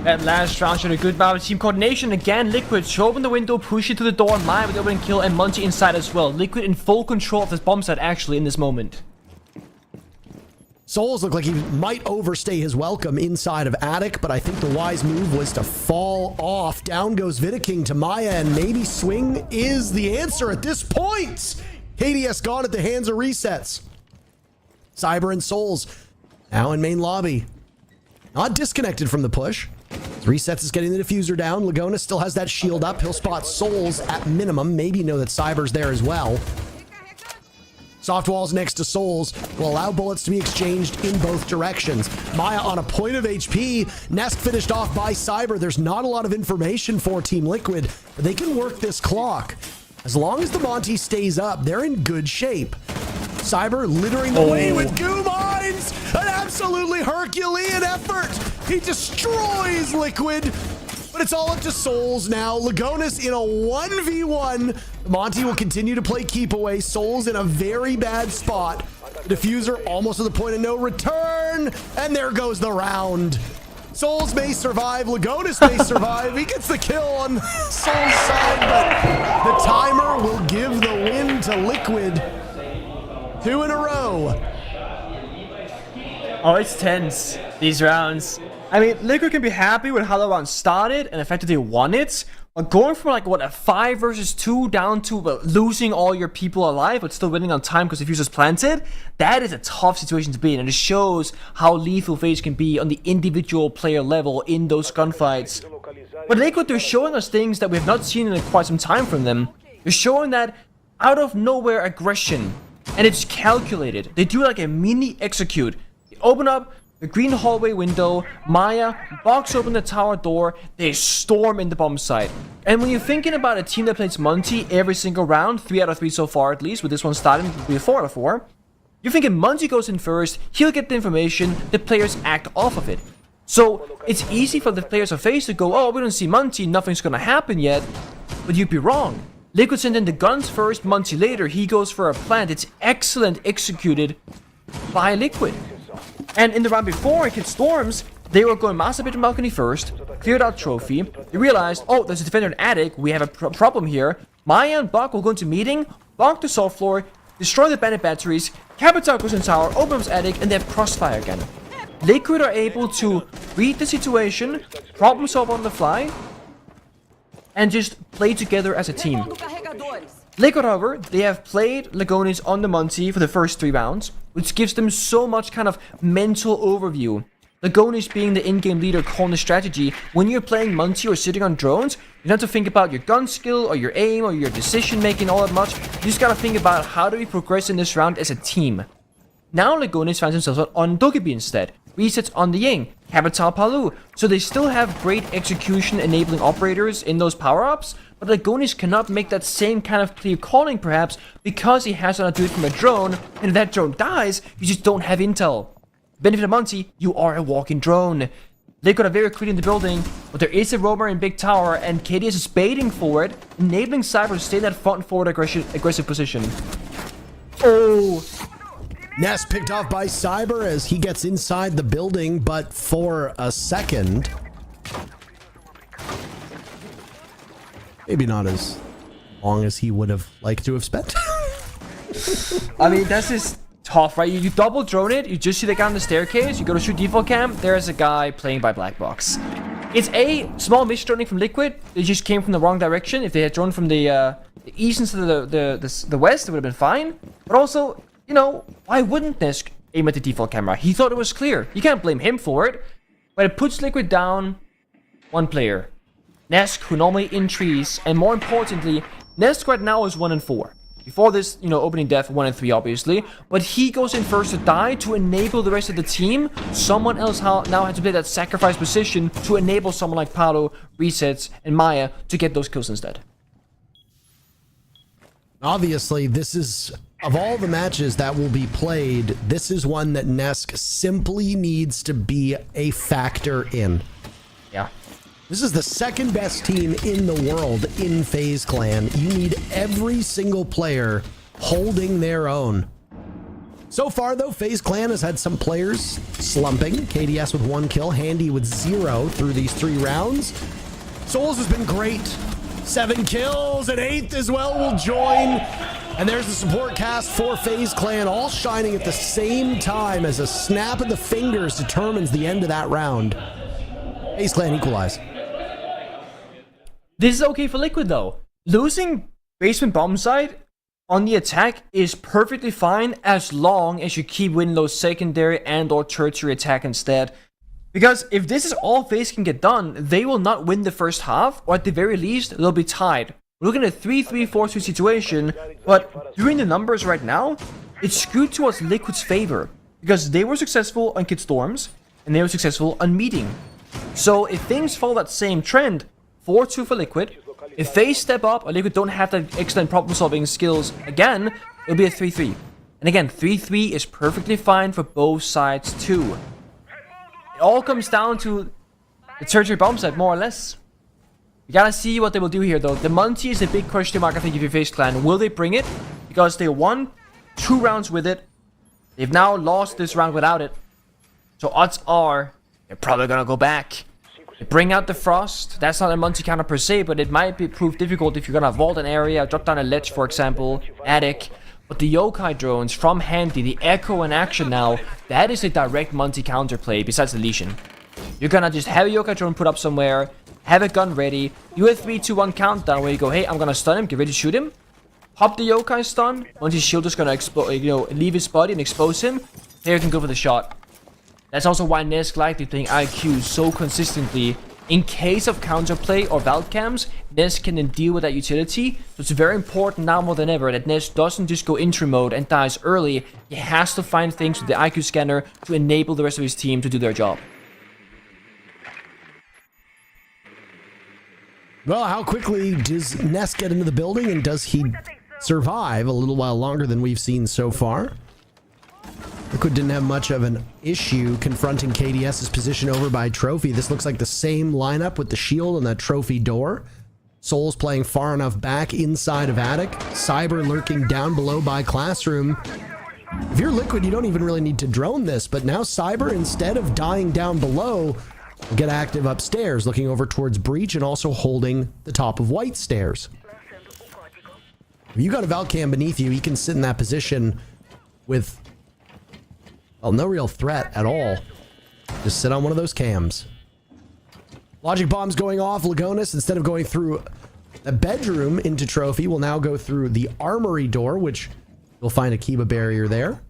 That last round showed a good amount of team coordination. Again, Liquid show open the window, push it to the door, Maya with the opening kill, and Monty inside as well. Liquid in full control of this bomb site actually in this moment. Souls look like he might overstay his welcome inside of Attic, but I think the wise move was to fall off. Down goes Vidaking to Maya, and maybe Swing is the answer at this point. KDS gone at the hands of resets. Cyber and Souls now in main lobby. Not disconnected from the push. Resets is getting the diffuser down. Lagona still has that shield up. He'll spot Souls at minimum. Maybe know that Cyber's there as well. Soft walls next to Souls will allow bullets to be exchanged in both directions. Maya on a point of HP. Nest finished off by Cyber. There's not a lot of information for Team Liquid, but they can work this clock. As long as the Monty stays up, they're in good shape. Cyber littering the way with goo mines. An absolutely Herculean effort. He destroys Liquid, but it's all up to Souls now. Lagonis in a 1v1. Monty will continue to play keep away. Souls in a very bad spot. The diffuser almost to the point of no return, and there goes the round. Souls may survive. Lagonis may survive. He gets the kill on Souls' side, but the timer will give the win to Liquid. 2 in a row. Oh, it's tense, these rounds. I mean, Liquid can be happy with how the round started and the fact that they won it. But going from like, what, a 5 versus 2 down to losing all your people alive, but still winning on time because the fuser's planted, that is a tough situation to be in. And it shows how lethal FaZe can be on the individual player level in those gunfights. But Liquid, they're showing us things that we have not seen in quite some time from them. They're showing that out of nowhere aggression. And it's calculated. They do like a mini execute. They open up the green hallway window, Maya box open the tower door, they storm in the bomb site. And when you're thinking about a team that plays Monty every single round, 3 out of 3 so far at least, with this one starting to be 4 out of 4, you're thinking Monty goes in first, he'll get the information, the players act off of it. So it's easy for the players of FaZe to go, oh, we don't see Monty, nothing's gonna happen yet, but you'd be wrong. Liquid sent in the guns first, Monty later, he goes for a plant. It's excellent executed by Liquid. And in the round before, it hit Storms, they were going Master Bedroom Balcony first, cleared out Trophy, they realized, oh, there's a defender in Attic, we have a problem here. Maya and Buck will go into meeting, Buck to soft floor, destroy the bandit batteries, Capital goes in tower, opens Attic, and they have Crossfire again. Liquid are able to read the situation, problem solve on the fly, and just play together as a team. Liquid, however, they have played Lagonis on the Monty for the first 3 rounds, which gives them so much kind of mental overview. Lagonis being the in-game leader calling the strategy. When you're playing Monty or sitting on drones, you don't have to think about your gun skill or your aim or your decision making all that much. You just gotta think about how do we progress in this round as a team. Now Lagonis finds themselves on Dogebi instead. Resets on the Ying, Capital Palu. So they still have great execution enabling operators in those power-ups, but Lagonis cannot make that same kind of clear calling perhaps because he has to not do it from a drone, and if that drone dies, you just don't have intel. Benefit of Monty, you are a walking drone. Liquid are very clean in the building, but there is a roamer in Big Tower, and KDS is baiting for it, enabling Cyber to stay in that front and forward aggressive position. Oh! Nest picked off by Cyber as he gets inside the building, but for a second, maybe not as long as he would have liked to have spent. I mean, that's just tough, right? You double drone it, you just see the guy on the staircase, you go to shoot default cam, there's a guy playing by black box. It's a small misdroning from Liquid. They just came from the wrong direction. If they had drawn from the east instead of the west, it would have been fine. But also, you know, why wouldn't Nesk aim at the default camera? He thought it was clear. You can't blame him for it. But it puts Liquid down 1 player. Nesk, who normally in trees, and more importantly, Nesk right now is 1 and 4. Before this, you know, opening death 1 and 3 obviously, but he goes in first to die to enable the rest of the team. Someone else now has to play that sacrifice position to enable someone like Paolo, Resets, and Maya to get those kills instead. Obviously, this is, of all the matches that will be played, this is one that Nesk simply needs to be a factor in. Yeah. This is the second best team in the world in FaZe Clan. You need every single player holding their own. So far, though, FaZe Clan has had some players slumping. KDS with 1 kill, Handy with 0 through these 3 rounds. Souls has been great. 7 kills, and 8th as well will join. And there's the support cast for FaZe Clan, all shining at the same time as a snap of the fingers determines the end of that round. FaZe Clan equalize. This is okay for Liquid, though. Losing basement bomb site on the attack is perfectly fine as long as you keep winning those secondary and or tertiary attack instead. Because if this is all FaZe can get done, they will not win the first half, or at the very least, they'll be tied. We're looking at a 3-3-4-2 situation, but during the numbers right now, it's skewed towards Liquid's favor. Because they were successful on Kid Storms, and they were successful on meeting. So if things follow that same trend, 4-2 for Liquid. If they step up, or Liquid don't have that excellent problem-solving skills again, it'll be a 3-3. And again, 3-3 is perfectly fine for both sides too. It all comes down to the tertiary bomb site, more or less. We gotta see what they will do here, though. The Monty is a big question mark, I think, if you FaZe Clan. Will they bring it? Because they won 2 rounds with it. They've now lost this round without it. So odds are, they're probably gonna go back. They bring out the Frost. That's not a Monty counter per se, but it might prove difficult if you're gonna vault an area, drop down a ledge, for example, attic. But the Yokai drones from Handy, the Echo in action now, that is a direct Monty counterplay besides the Lesion. You're gonna just have a Yokai drone put up somewhere, have a gun ready, do a 3-2-1 countdown where you go, hey, I'm gonna stun him, get ready to shoot him. Pop the Yokai stun, Monty's shield is gonna leave his body and expose him. Here you can go for the shot. That's also why Nesk likely playing IQ so consistently. In case of counterplay or Valk cams, Nesk can then deal with that utility. So it's very important now more than ever that Nesk doesn't just go intro mode and dies early. He has to find things with the IQ scanner to enable the rest of his team to do their job. Well, how quickly does Nesk get into the building, and does he survive a little while longer than we've seen so far? Liquid didn't have much of an issue confronting KDS's position over by Trophy. This looks like the same lineup with the shield and that Trophy door. Souls playing far enough back inside of attic. Cyber lurking down below by Classroom. If you're Liquid, you don't even really need to drone this, but now Cyber, instead of dying down below, will get active upstairs, looking over towards Breach and also holding the top of White stairs. If you got a Valcam beneath you, he can sit in that position with, well, no real threat at all. Just sit on one of those cams. Logic bombs going off. Lagonis, instead of going through the bedroom into Trophy, will now go through the armory door, which you'll find a Kiba barrier there.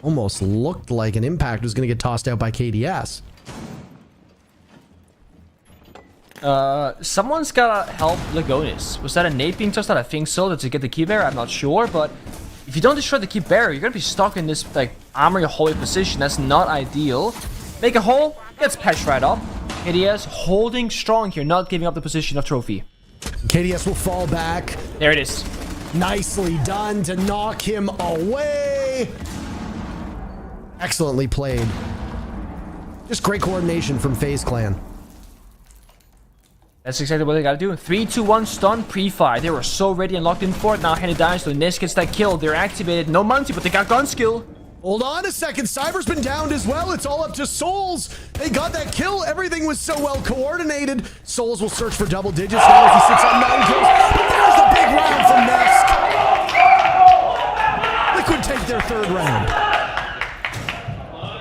Almost looked like an impact was going to get tossed out by KDS. Someone's gotta help Lagonis. Was that a nade being tossed out? I think so. To get the key barrier, I'm not sure, but if you don't destroy the key barrier, you're gonna be stuck in this like armory hallway position. That's not ideal. Make a hole, gets patched right up. KDS holding strong here, not giving up the position of Trophy. KDS will fall back. There it is. Nicely done to knock him away. Excellently played. Just great coordination from FaZe Clan. That's exactly what they gotta do. 3-2-1 stun pre-fire. They were so ready and locked in for it. Now Henny dies, so Nis gets that kill. They're activated. No Monty, but they got gun skill. Hold on a second. Cyber's been downed as well. It's all up to Souls. They got that kill. Everything was so well coordinated. Souls will search for double digits now as he sits on 9 kills. But there's the big round from Nesk. Liquid take their 3rd round.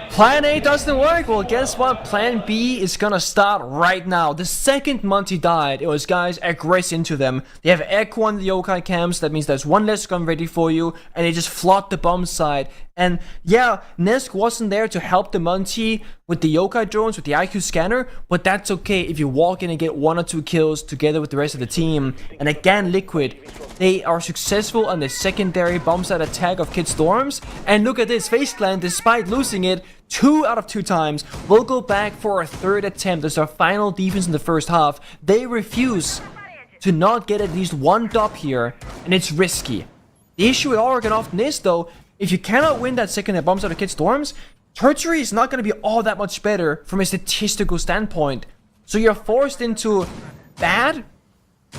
Plan A doesn't work. Well, guess what? Plan B is gonna start right now. The second Monty died, it was guys aggress into them. They have Echo on the Yokai camps. That means there's one less gun ready for you, and they just flood the bomb side. And yeah, Nesk wasn't there to help the Monty with the Yokai drones, with the IQ scanner, but that's okay if you walk in and get 1 or 2 kills together with the rest of the team. And again, Liquid, they are successful on the secondary bomb site attack of Kid Storms. And look at this, FaZe Clan, despite losing it 2 out of 2 times, will go back for a 3rd attempt as our final defense in the first half. They refuse to not get at least 1 dub here, and it's risky. The issue with Oregon often is, though, if you cannot win that second bomb site of Kid Storms, tertiary is not going to be all that much better from a statistical standpoint. So you're forced into bad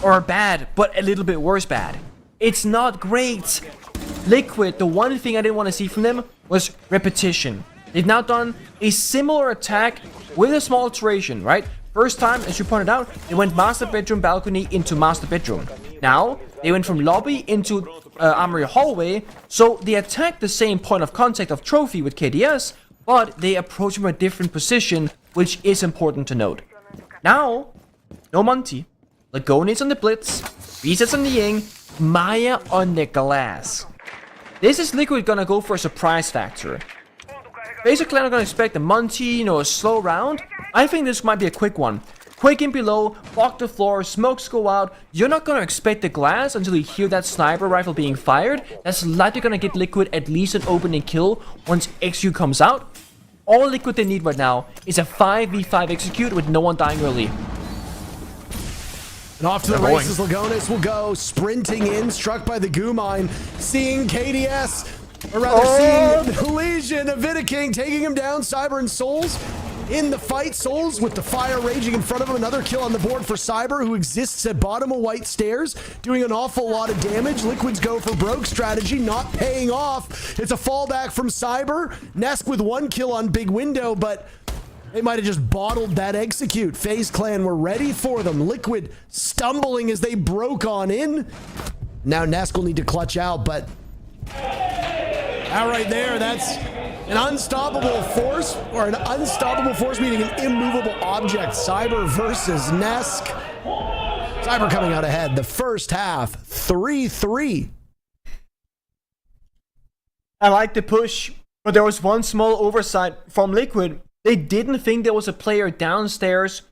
or bad, but a little bit worse bad. It's not great. Liquid, the one thing I didn't want to see from them was repetition. They've now done a similar attack with a small alteration, right? First time, as you pointed out, they went master bedroom balcony into master bedroom. Now, they went from lobby into armory hallway, so they attacked the same point of contact of trophy with KDS, but they approach from a different position, which is important to note. Now, no Monty. Lagoni's on the blitz, resets on the Ying, Maya on the glass. This is Liquid gonna go for a surprise factor. Basically, I'm gonna expect a Monty, a slow round. I think this might be a quick one. Quick in below, block the floor, smokes go out. You're not gonna expect the glass until you hear that sniper rifle being fired. That's likely gonna get Liquid at least an opening kill once Execute comes out. All Liquid they need right now is a 5v5 Execute with no one dying early. And off to the races, Lagonis will go sprinting in, struck by the goo mine, seeing KDS, or rather seeing Legion of Vidaking taking him down. Cyber and Souls in the fight. Souls with the fire raging in front of him. Another kill on the board for Cyber, who exists at bottom of white stairs, doing an awful lot of damage. Liquid's go for broke strategy, not paying off. It's a fallback from Cyber. Nesk with 1 kill on big window, but they might have just bottled that Execute. FaZe Clan were ready for them. Liquid stumbling as they broke on in. Now Nesk will need to clutch out, but that right there, that's an unstoppable force, or an unstoppable force meaning an immovable object. Cyber versus Nesk. Cyber coming out ahead. The first half, 3-3. I like the push, but there was one small oversight from Liquid. They didn't think there was a player downstairs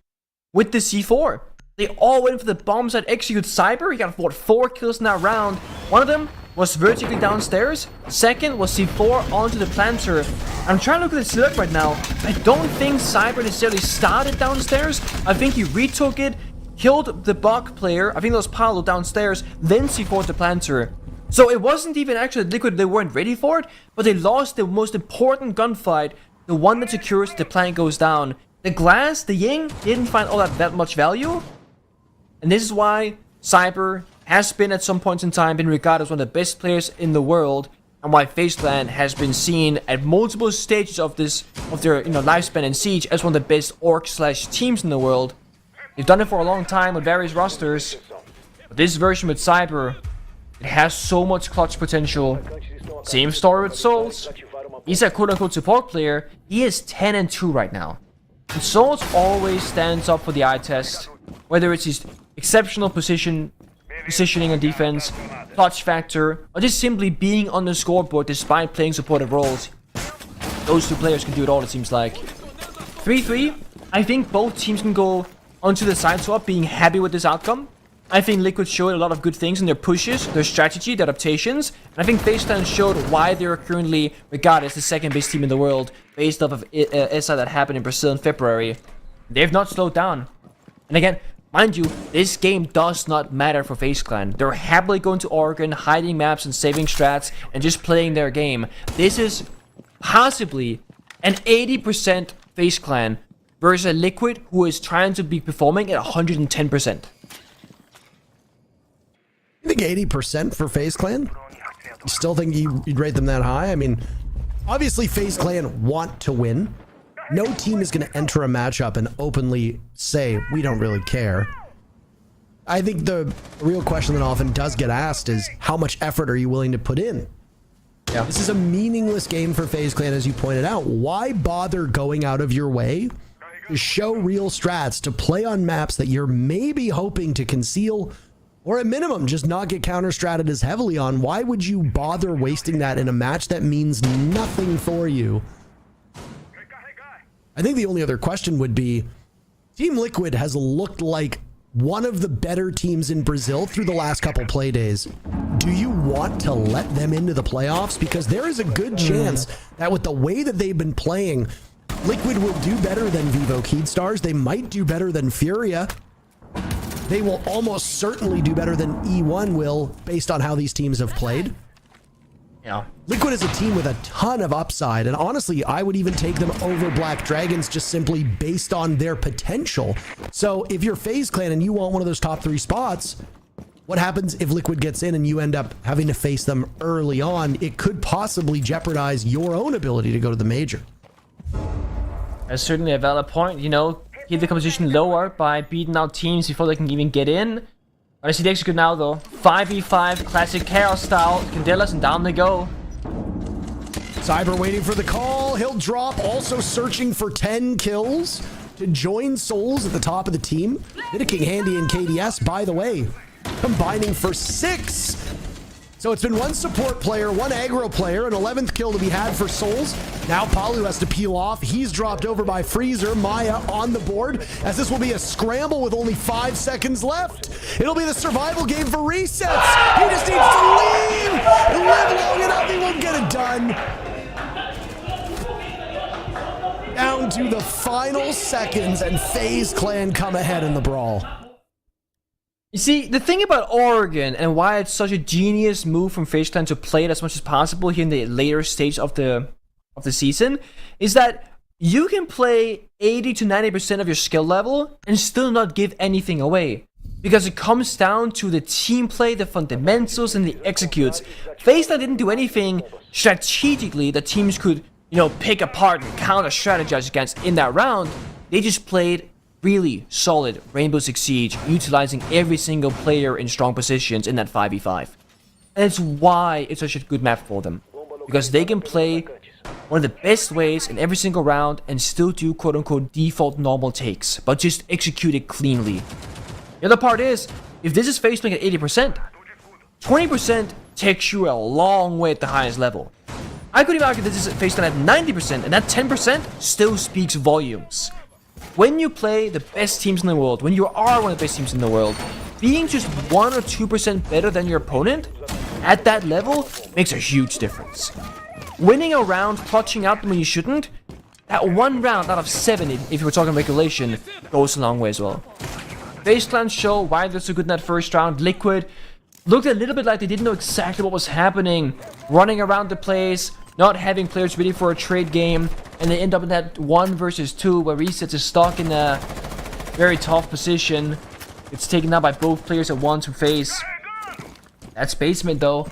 with the C4. They all went for the bombs that Execute. Cyber, he got, what, 4 kills in that round. One of them was vertically downstairs. Second was C4 onto the planter. I'm trying to look at the select right now. I don't think Cyber necessarily started downstairs. I think he retook it, killed the bug player. I think that was Paolo downstairs, then C4 the planter. So it wasn't even actually Liquid, they weren't ready for it, but they lost the most important gunfight, the one that secures the plant goes down. The glass, the Ying, didn't find all that much value. And this is why Cyber has been at some points in time been regarded as one of the best players in the world, and why FaZe Clan has been seen at multiple stages of their lifespan in Siege as one of the best org/teams in the world. They've done it for a long time with various rosters, but this version with Cyber, it has so much clutch potential. Same story with Souls. He's a quote-unquote support player. He is 10-2 right now. And Souls always stands up for the eye test, whether it's his exceptional positioning and defense, clutch factor, or just simply being on the scoreboard despite playing supportive roles. Those two players can do it all, it seems like. 3-3, I think both teams can go onto the side swap being happy with this outcome. I think Liquid showed a lot of good things in their pushes, their strategy, their adaptations, and I think FaZe Clan showed why they are currently regarded as the second best team in the world based off of SI that happened in Brazil in February. They have not slowed down. And again, mind you, this game does not matter for FaZe Clan. They're happily going to Oregon, hiding maps and saving strats, and just playing their game. This is possibly an 80% FaZe Clan versus a Liquid who is trying to be performing at 110%. I think 80% for FaZe Clan. You still think you'd rate them that high? I mean, obviously FaZe Clan want to win. No team is going to enter a matchup and openly say, we don't really care. I think the real question that often does get asked is, how much effort are you willing to put in? Yeah. This is a meaningless game for FaZe Clan, as you pointed out. Why bother going out of your way to show real strats, to play on maps that you're maybe hoping to conceal, or at minimum, just not get counter-stratted as heavily on? Why would you bother wasting that in a match that means nothing for you? I think the only other question would be, Team Liquid has looked like one of the better teams in Brazil through the last couple play days. Do you want to let them into the playoffs? Because there is a good chance that with the way that they've been playing, Liquid will do better than Vivo Keydstars. They might do better than Furia. They will almost certainly do better than E1 will, based on how these teams have played. Yeah. Liquid is a team with a ton of upside, and honestly, I would even take them over Black Dragons just simply based on their potential. So if you're FaZe Clan and you want one of those top 3 spots, what happens if Liquid gets in and you end up having to face them early on? It could possibly jeopardize your own ability to go to the major. That's certainly a valid point. You know, keep the competition lower by beating out teams before they can even get in. But I see the execute now, though. 5v5, classic chaos style. Candelas, and down they go. Cyber waiting for the call. He'll drop, also searching for 10 kills to join Souls at the top of the team. King Handy and KDS, by the way, combining for 6. So it's been one support player, one aggro player, an 11th kill to be had for Souls. Now Palu has to peel off. He's dropped over by Freezer. Maya on the board, as this will be a scramble with only 5 seconds left. It'll be the survival game for resets. He just needs to leave. He'll live long enough, he won't get it done. Down to the final seconds, and FaZe Clan come ahead in the brawl. You see, the thing about Oregon and why it's such a genius move from FaZe Clan to play it as much as possible here in the later stage of the season is that you can play 80 to 90% of your skill level and still not give anything away. Because it comes down to the team play, the fundamentals, and the executes. FaZe Clan didn't do anything strategically that teams could, pick apart and counter-strategize against in that round. They just played really solid Rainbow Six Siege, utilizing every single player in strong positions in that 5v5. And it's why it's such a good map for them. Because they can play one of the best ways in every single round and still do quote-unquote default normal takes, but just execute it cleanly. The other part is, if this is FaZe Clan at 80%, 20% takes you a long way at the highest level. I could even argue this is FaZe Clan at 90%, and that 10% still speaks volumes. When you play the best teams in the world, when you are one of the best teams in the world, being just 1 or 2% better than your opponent at that level makes a huge difference. Winning a round, clutching out when you shouldn't, that 1 round out of 7, if you were talking regulation, goes a long way as well. FaZe Clan show why they're so good in that first round. Liquid looked a little bit like they didn't know exactly what was happening, running around the place, not having players ready for a trade game, and they end up in that 1 versus 2 where Resets is stuck in a very tough position. It's taken out by both players at once from FaZe. That's basement though.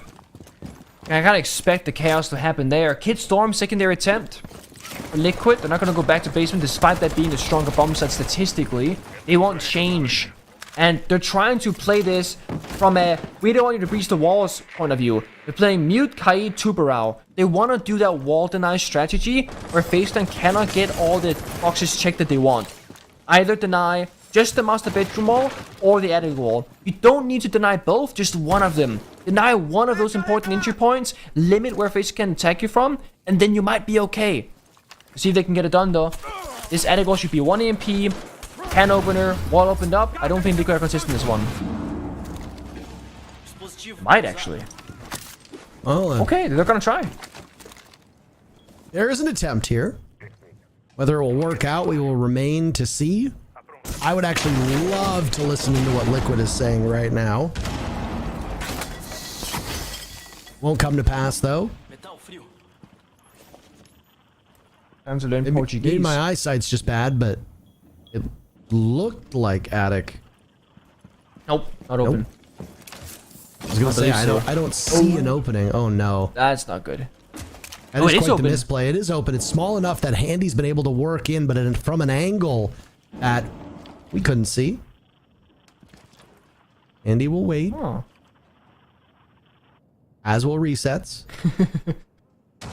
I can't expect the chaos to happen there. Kid Storm, secondary attempt. For Liquid, they're not going to go back to basement despite that being the stronger bomb set statistically. They won't change. And they're trying to play this from a we don't want you to breach the walls point of view. They're playing mute, Kaid, Tubarao. They want to do that wall deny strategy where FaZe Clan cannot get all the boxes checked that they want. Either deny just the master bedroom wall or the attic wall. You don't need to deny both, just one of them. Deny one of those important entry points, limit where FaZe can attack you from, and then you might be okay. See if they can get it done though. This attic wall should be 1 EMP. Can opener, wall opened up. I don't think Liquid are consistent in this one. Might actually. Well, okay, they're gonna try. There is an attempt here. Whether it will work out, we will remain to see. I would actually love to listen to what Liquid is saying right now. Won't come to pass though. Time to learn Maybe Portuguese. my eyesight's just bad, but it looked like attic. Nope, not open. I was gonna say I don't see an opening. Oh no, That's not good. that Oh, is it is quite the open. misplay. It is open. It's small enough that Handy's been able to work in, but from an angle that we couldn't see. Handy will wait, Oh. as will resets.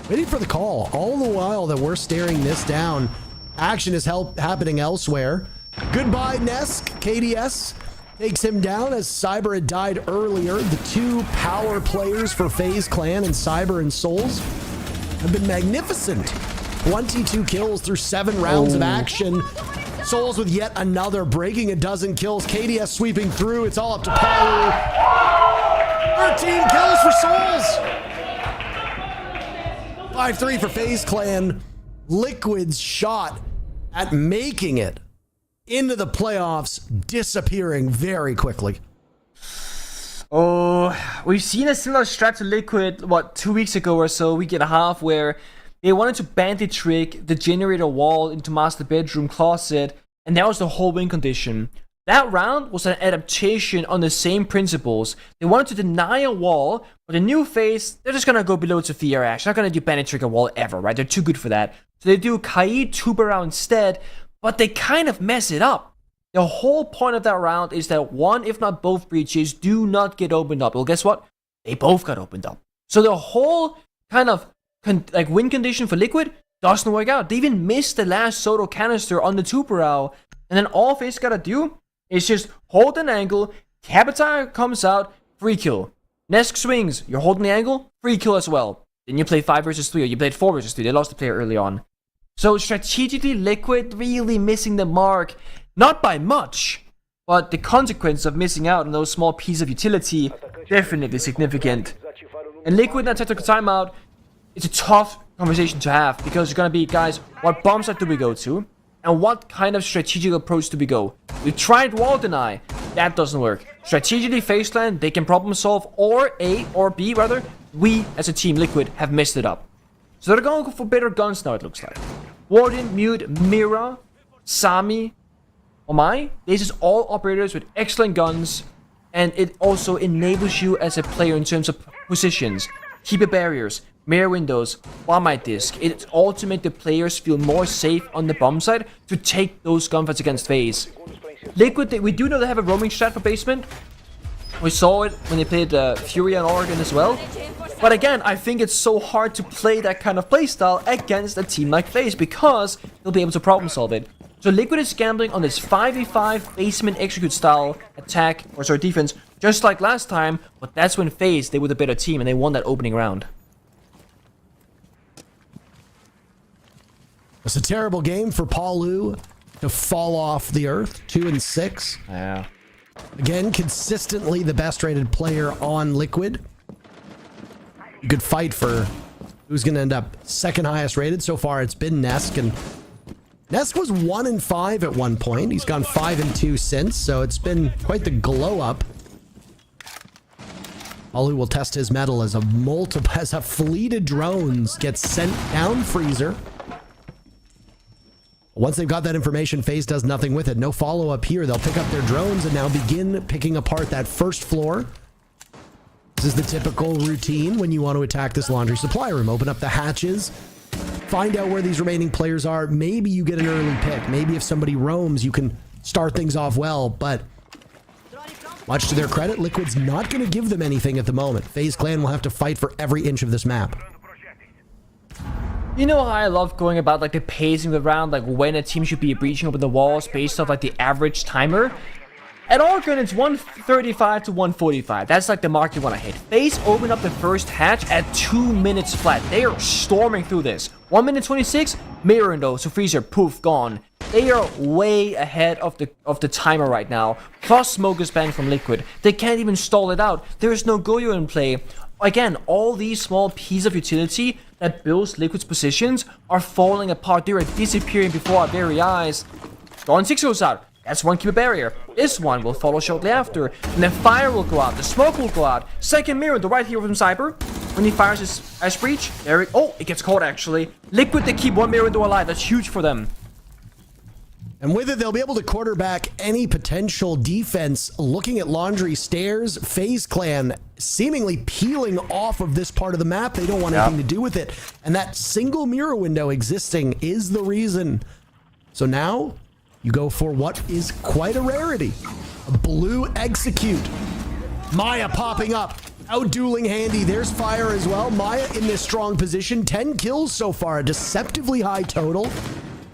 Waiting for the call. All the while that we're staring this down, action is happening elsewhere. Goodbye, Nesk. KDS takes him down as Cyber had died earlier. The 2 power players for FaZe Clan and Cyber and Souls have been magnificent. 22 kills through 7 rounds of action. Souls with yet another, breaking a dozen kills. KDS sweeping through. It's all up to Palu. 13 kills for Souls. 5-3 for FaZe Clan. Liquid's shot at making it into the playoffs disappearing very quickly. Oh, we've seen a similar strat to Liquid, 2 weeks ago or so, week and a half, where they wanted to bandit trick the generator wall into master bedroom closet, and that was the whole win condition. That round was an adaptation on the same principles. They wanted to deny a wall, but the new phase, they're just gonna go below Sophia Ash. They're not gonna do bandit trick a wall ever, right? They're too good for that. So they do Kai Tuberao instead, but they kind of mess it up. The whole point of that round is that one, if not both breaches, do not get opened up. Well, guess what? They both got opened up. So the whole kind of win condition for Liquid doesn't work out. They even missed the last Soto canister on the Tuberao, and then all FaZe gotta do is just hold an angle, Capita comes out, free kill. Nesk swings, you're holding the angle, free kill as well. Then you play 5 versus 3, or you played 4 versus 3. They lost the player early on. So strategically, Liquid really missing the mark. Not by much, but the consequence of missing out on those small pieces of utility, definitely significant. And Liquid in that tactical timeout, it's a tough conversation to have, because you're gonna be, guys, what bomb site do we go to? And what kind of strategic approach do we go? We tried wall deny, that doesn't work. Strategically, FaZe Clan, they can problem solve, or A, or B rather, we as a team, Liquid, have messed it up. So they're going for better guns now, it looks like. Warden, Mute, Mira, Sami, Omai, this is all operators with excellent guns, and it also enables you as a player in terms of positions, keeper barriers, mirror windows, bombite disc. It's all to make the players feel more safe on the bomb side to take those gunfights against FaZe. Liquid, we do know they have a roaming strat for basement. We saw it when they played Fury and Oregon as well. But again, I think it's so hard to play that kind of playstyle against a team like FaZe, because they'll be able to problem solve it. So Liquid is gambling on this 5v5 basement execute style attack, or sorry, defense, just like last time, but that's when FaZe, they were the better team and they won that opening round. It's a terrible game for Palu to fall off the earth, 2-6. Yeah. Again, consistently the best rated player on Liquid. You could fight for who's going to end up second highest rated. So far, it's been Nesk, and Nesk was 1-5 at one point. He's gone 5-2 since, so it's been quite the glow up. Palu will test his mettle as a fleet of drones gets sent down Freezer. Once they've got that information, FaZe does nothing with it. No follow-up here. They'll pick up their drones and now begin picking apart that first floor. This is the typical routine when you want to attack this laundry supply room. Open up the hatches, find out where these remaining players are. Maybe you get an early pick. Maybe if somebody roams, you can start things off well. But much to their credit, Liquid's not going to give them anything at the moment. FaZe Clan will have to fight for every inch of this map. You know how I love going about like the pacing of the round, like when a team should be breaching open the walls based off like the average timer? At Oregon, it's 135 to 145. That's like the mark you want to hit. FaZe open up the first hatch at 2 minutes flat. They are storming through this. 1 minute 26, mirror window, so Freezer, poof, gone. They are way ahead of the timer right now. Plus smoke is banned from Liquid. They can't even stall it out. There is no Goyo in play. Again, all these small pieces of utility that builds Liquid's positions are falling apart. They are disappearing before our very eyes. Dawn 6 goes out. That's one keeper barrier. This one will follow shortly after. And then fire will go out. The smoke will go out. Second mirror, the right here from Cyber. When he fires his Ash Breach, there it gets caught actually. Liquid, they keep one mirror window alive. That's huge for them. And with it, they'll be able to quarterback any potential defense. Looking at Laundry Stairs, FaZe Clan seemingly peeling off of this part of the map. They don't want anything to do with it. And that single mirror window existing is the reason. So now you go for what is quite a rarity. A blue execute. Maya popping up. Out-dueling Handy. There's fire as well. Maya in this strong position. 10 kills so far. A deceptively high total.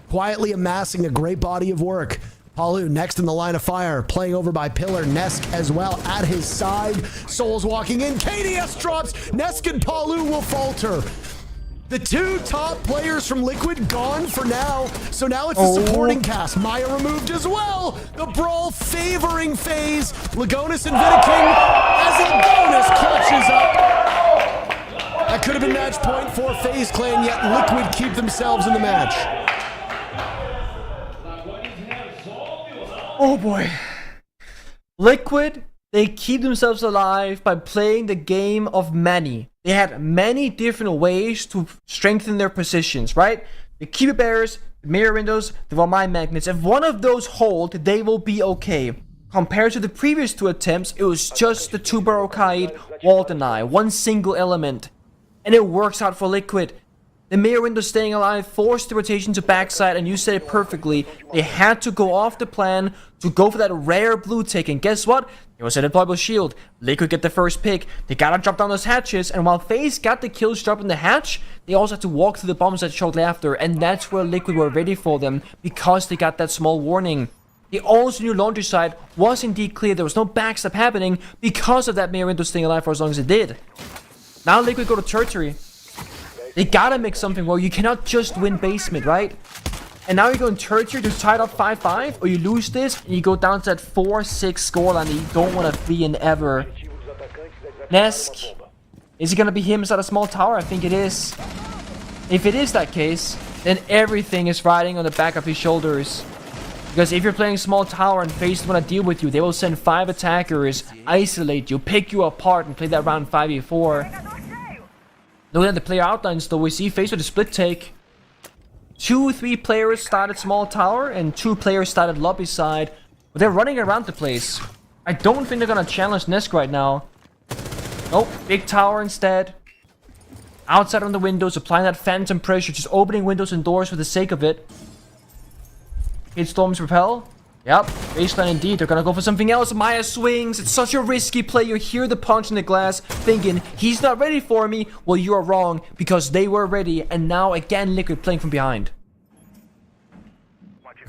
Quietly amassing a great body of work. Palu next in the line of fire, playing over by Pillar. Nesk as well at his side. Souls walking in. KDS drops. Nesk and Palu will falter. The two top players from Liquid gone for now. So now it's the supporting cast. Maya removed as well. The brawl favoring FaZe. Lagonis and Vidaking as Lagonis clutches up. That could have been match point for FaZe Clan, yet Liquid keep themselves in the match. Oh boy. Liquid they keep themselves alive by playing the game of many. They had many different ways to strengthen their positions, right? The keeper barriers, the mirror windows, the wall mine magnets. If one of those hold, they will be okay. Compared to the previous 2 attempts, it was just the 2 burrow kite, wall deny, one single element. And it works out for Liquid. The mirror window staying alive forced the rotation to backside, and you said it perfectly. They had to go off the plan to go for that rare blue tick, and guess what? It was a deployable shield. Liquid get the first pick. They gotta drop down those hatches, and while FaZe got the kills dropping the hatch, they also had to walk through the bombs that shortly after, and that's where Liquid were ready for them, because they got that small warning. The also new laundry side was indeed clear. There was no backstab happening because of that mirror window staying alive for as long as it did. Now Liquid go to tertiary. They gotta make something where you cannot just win basement, right? And now you go in tertiary to tie it up 5-5, or you lose this and you go down to that 4-6 scoreline that you don't want to be in ever. Nesk, is it gonna be him inside a small tower? I think it is. If it is that case, then everything is riding on the back of his shoulders. Because if you're playing small tower and FaZe want to deal with you, they will send 5 attackers, isolate you, pick you apart, and play that round 5v4. Looking at the player outlines though, we see FaZe with a split take. 2-3 players started small tower and 2 players started lobby side. But they're running around the place. I don't think they're gonna challenge Nesk right now. Nope, big tower instead. Outside on the windows, applying that phantom pressure, just opening windows and doors for the sake of it. Hit Storm's repel. Yep, baseline indeed. They're gonna go for something else. Maya swings. It's such a risky play. You hear the punch in the glass, thinking, he's not ready for me. Well, you are wrong, because they were ready. And now, again, Liquid playing from behind.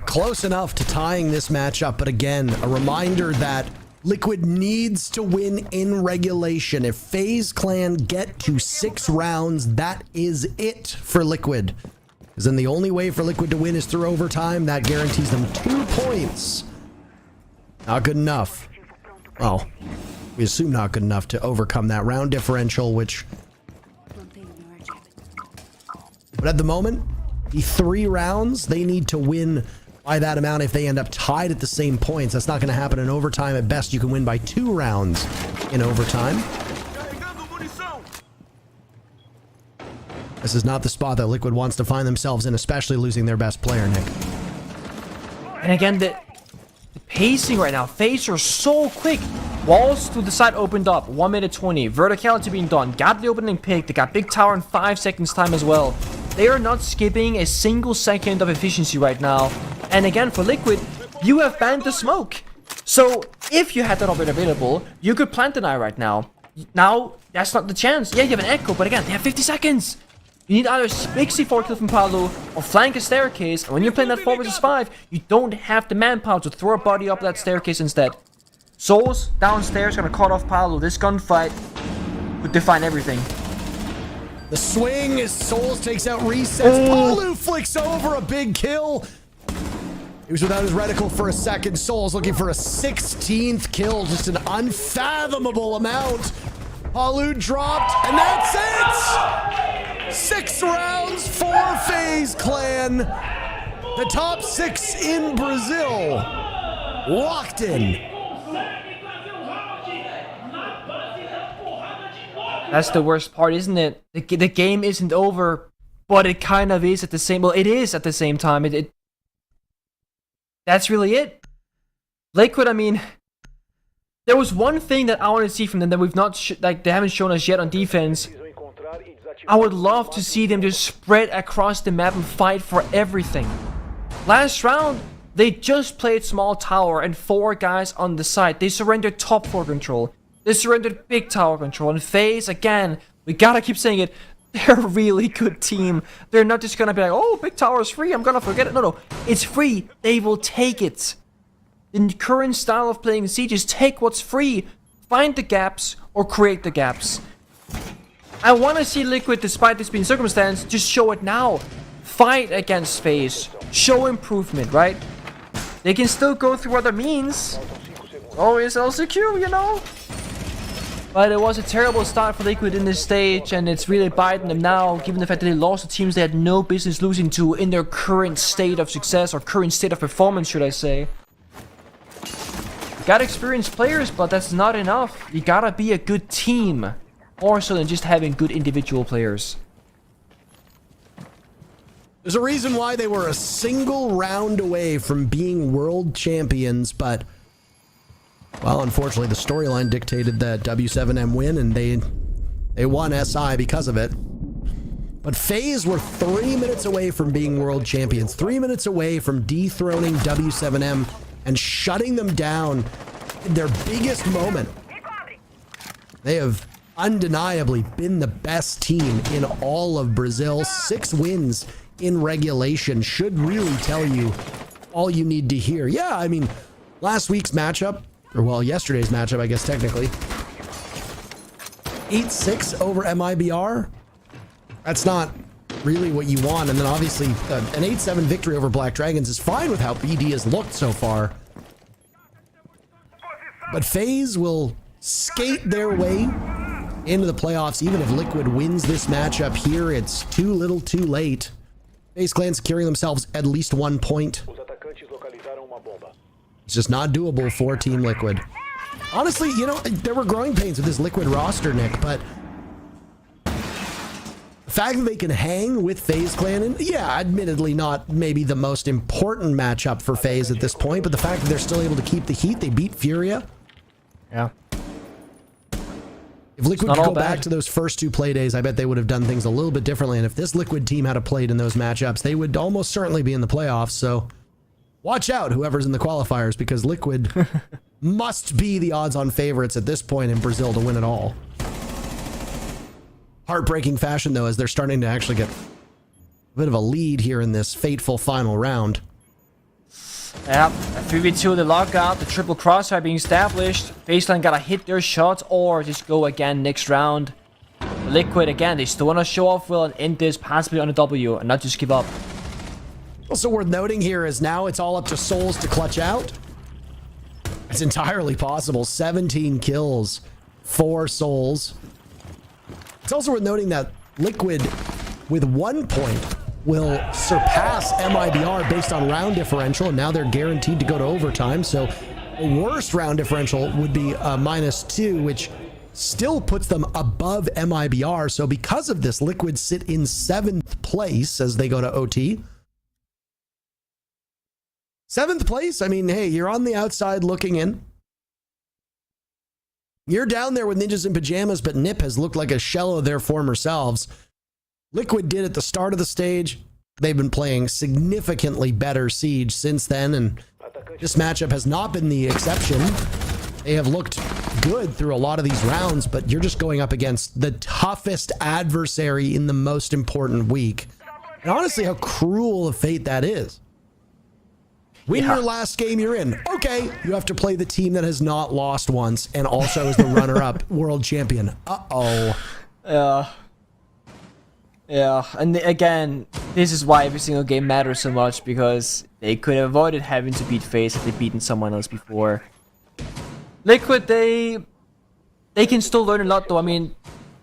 Close enough to tying this matchup, but again, a reminder that Liquid needs to win in regulation. If FaZe Clan get to 6 rounds, that is it for Liquid. Because then the only way for Liquid to win is through overtime. That guarantees them 2 points. Not good enough. Well, we assume not good enough to overcome that round differential, which... But at the moment, the 3 rounds, they need to win by that amount. If they end up tied at the same points, that's not going to happen in overtime. At best, you can win by 2 rounds in overtime. This is not the spot that Liquid wants to find themselves in, especially losing their best player, Nick. And again, the pacing right now. FaZe are so quick. Walls to the side opened up. 1 minute 20. Verticality being done. Got the opening pick. They got big tower in 5 seconds time as well. They are not skipping a single second of efficiency right now. And again, for Liquid, you have banned the smoke. So if you had that already available, you could plant an eye right now. Now, that's not the chance. Yeah, you have an echo, but again, they have 50 seconds. You need either big C4 kill from Paolo or flank a staircase. And when you're playing that 4 vs 5, you don't have the manpower to throw a body up that staircase instead. Souls downstairs gonna cut off Paolo. This gunfight would define everything. The swing as Souls takes out resets. Paolo flicks over a big kill. He was without his reticle for a second. Souls looking for a 16th kill. Just an unfathomable amount. Paolo dropped, and that's it! 6 rounds for FaZe Clan. The top 6 in Brazil. Locked in. That's the worst part, isn't it? The game isn't over, but it kind of is at the same... Well, it is at the same time. That's really it. Liquid, I mean... There was one thing that I want to see from them that we've not... they haven't shown us yet on defense. I would love to see them just spread across the map and fight for everything. Last round, they just played small tower and 4 guys on the side. They surrendered top 4 control. They surrendered big tower control. And FaZe, again, we gotta keep saying it, they're a really good team. They're not just gonna be like, oh, big tower is free, I'm gonna forget it. No, it's free. They will take it. The current style of playing Siege is take what's free, find the gaps, or create the gaps. I want to see Liquid, despite this being circumstance, just show it now. Fight against FaZe. Show improvement, right? They can still go through other means. Oh, it's LCQ, you know? But it was a terrible start for Liquid in this stage, and it's really biting them now, given the fact that they lost to teams they had no business losing to in their current state of success, or current state of performance, should I say. got experienced players, but that's not enough. You gotta be a good team, more so than just having good individual players. There's a reason why they were a single round away from being world champions, but, well, unfortunately, the storyline dictated that W7M win, and they won SI because of it. But FaZe were 3 minutes away from being world champions, 3 minutes away from dethroning W7M and shutting them down in their biggest moment. They have undeniably been the best team in all of Brazil. 6 wins in regulation should really tell you all you need to hear. Yeah, I mean, last week's matchup, or well, yesterday's matchup, I guess technically, 8-6 over MIBR. That's not really what you want. And then obviously an 8-7 victory over Black Dragons is fine with how BD has looked so far. But FaZe will skate their way into the playoffs. Even if Liquid wins this matchup here, it's too little too late. FaZe Clan securing themselves at least 1 point. It's just not doable for Team Liquid. Honestly, you know, there were growing pains with this Liquid roster, Nick, but the fact that they can hang with FaZe Clan, and yeah, admittedly not maybe the most important matchup for FaZe at this point, but the fact that they're still able to keep the heat, they beat Furia. Yeah. If Liquid could go back to those first 2 play days, I bet they would have done things a little bit differently. And if this Liquid team had played in those matchups, they would almost certainly be in the playoffs. So watch out, whoever's in the qualifiers, because Liquid must be the odds-on favorites at this point in Brazil to win it all. Heartbreaking fashion, though, as they're starting to actually get a bit of a lead here in this fateful final round. Yep, a 3v2, the lockout, the triple crossfire being established. Baseline gotta hit their shots or just go again next round. Liquid, again, they still want to show off well and end this possibly on a W and not just give up. Also worth noting here is now it's all up to Souls to clutch out. It's entirely possible. 17 kills for Souls. It's also worth noting that Liquid, with 1 point, will surpass MIBR based on round differential, and now they're guaranteed to go to overtime. So the worst round differential would be -2, which still puts them above MIBR. So because of this, Liquid sit in 7th place as they go to OT. 7th place, I mean, hey, you're on the outside looking in. You're down there with Ninjas in Pajamas, but NiP has looked like a shell of their former selves. Liquid did at the start of the stage. They've been playing significantly better Siege since then, and this matchup has not been the exception. They have looked good through a lot of these rounds, but you're just going up against the toughest adversary in the most important week. And honestly, how cruel of fate that is. Win your last game you're in. Okay, you have to play the team that has not lost once and also is the runner-up world champion. Uh-oh. Yeah, and again, this is why every single game matters so much, because they could have avoided having to beat FaZe if they'd beaten someone else before. Liquid, they can still learn a lot though. I mean,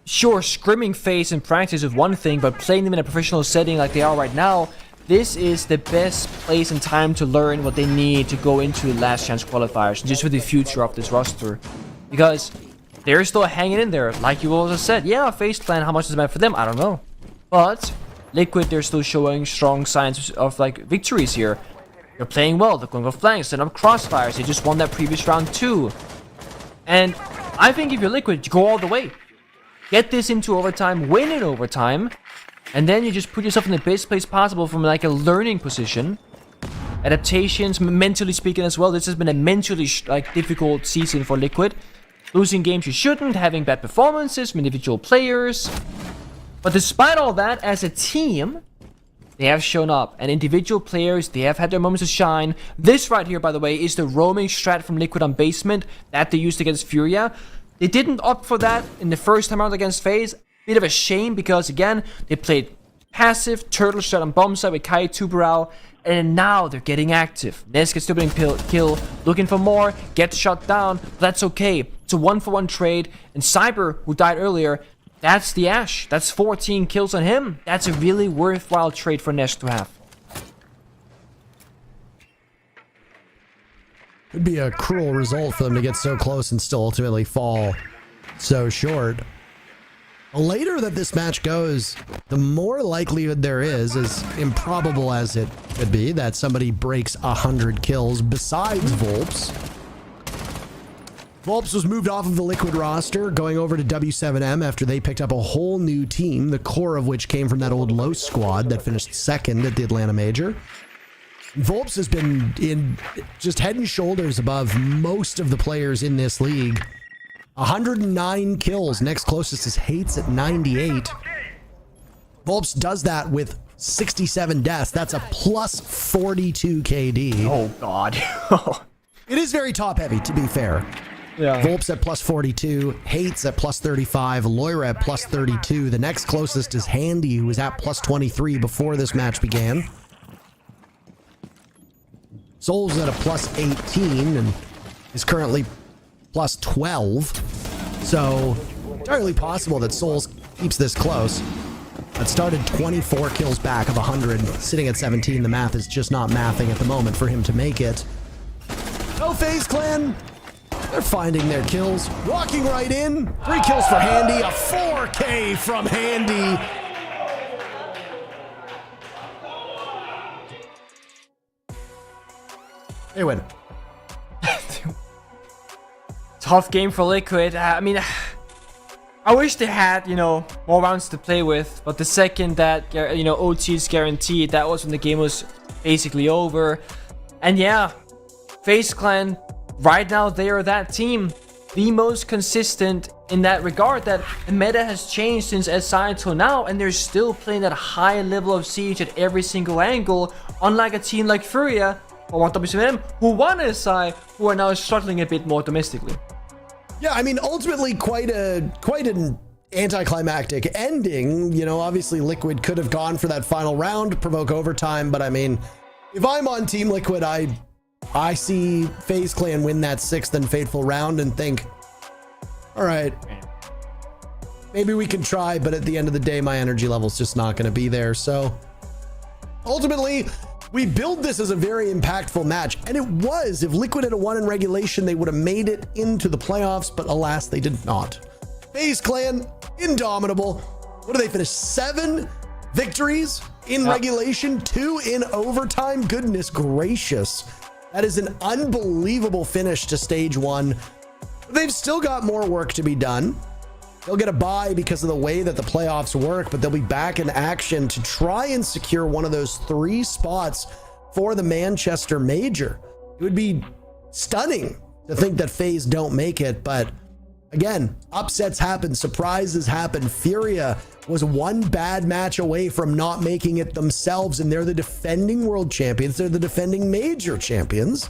sure, scrimming FaZe in practice is one thing, but playing them in a professional setting like they are right now, this is the best place and time to learn what they need to go into last chance qualifiers, just for the future of this roster. Because they're still hanging in there, like you also said. Yeah, FaZe Clan, how much does it matter for them? I don't know. But Liquid, they're still showing strong signs of like victories here. They're playing well, they're going for flanks, setting up crossfires. They just won that previous round too. And I think if you're Liquid, you go all the way. Get this into overtime, win in overtime, and then you just put yourself in the best place possible from like a learning position. Adaptations, mentally speaking as well. This has been a mentally difficult season for Liquid. Losing games you shouldn't, having bad performances from individual players. But despite all that, as a team, they have shown up. And individual players, they have had their moments to shine. This right here, by the way, is the roaming strat from Liquid on basement that they used against Furia. They didn't opt for that in the first time out against FaZe. Bit of a shame because, again, they played passive turtle strat on bomb side with Kai Tuberal. And now they're getting active. Ness gets still being killed, looking for more, gets shot down. But that's okay. It's a 1-for-1 trade. And Cyber, who died earlier, that's the Ash. That's 14 kills on him. That's a really worthwhile trade for Nesh to have. Could be a cruel result for them to get so close and still ultimately fall so short. The later that this match goes, the more likelihood there is, as improbable as it could be, that somebody breaks 100 kills besides Volps. Volps was moved off of the Liquid roster, going over to W7M after they picked up a whole new team, the core of which came from that old Los squad that finished second at the Atlanta Major. Volps has been in just head and shoulders above most of the players in this league. 109 kills. Next closest is Hates at 98. Volps does that with 67 deaths. That's a plus 42 KD. Oh, God. It is very top heavy, to be fair. Yeah. Volps at plus 42, Hates at plus 35, Loira at plus 32. The next closest is Handy, who was at plus 23 before this match began. Souls at a plus 18 and is currently plus 12. So entirely possible that Souls keeps this close. But started 24 kills back of 100, sitting at 17. The math is just not mathing at the moment for him to make it. No FaZe Clan. They're finding their kills. Walking right in. 3 kills for Handy. A 4K from Handy. They win. Tough game for Liquid. I mean, I wish they had, more rounds to play with. But the second that, OT is guaranteed, that was when the game was basically over. And yeah, FaZe Clan, right now they are that team. The most consistent in that regard, that the meta has changed since SI until now, and they're still playing at a high level of siege at every single angle, unlike a team like Furia or W7M, who won SI, who are now struggling a bit more domestically. Yeah, I mean, ultimately quite an anticlimactic ending. Obviously Liquid could have gone for that final round, provoke overtime, but I mean, if I'm on Team Liquid, I see FaZe Clan win that 6th and fateful round and think, all right, maybe we can try, but at the end of the day, my energy level's just not going to be there. So ultimately, we build this as a very impactful match, and it was. If Liquid had won in regulation, they would have made it into the playoffs, but alas, they did not. FaZe Clan, indomitable. What do they finish? 7 victories in regulation, 2 in overtime. Goodness gracious. That is an unbelievable finish to stage 1. They've still got more work to be done. They'll get a bye because of the way that the playoffs work, but they'll be back in action to try and secure one of those 3 spots for the Manchester Major. It would be stunning to think that FaZe don't make it, but again, upsets happen, surprises happen. Furia was 1 bad match away from not making it themselves, and they're the defending world champions. They're the defending major champions.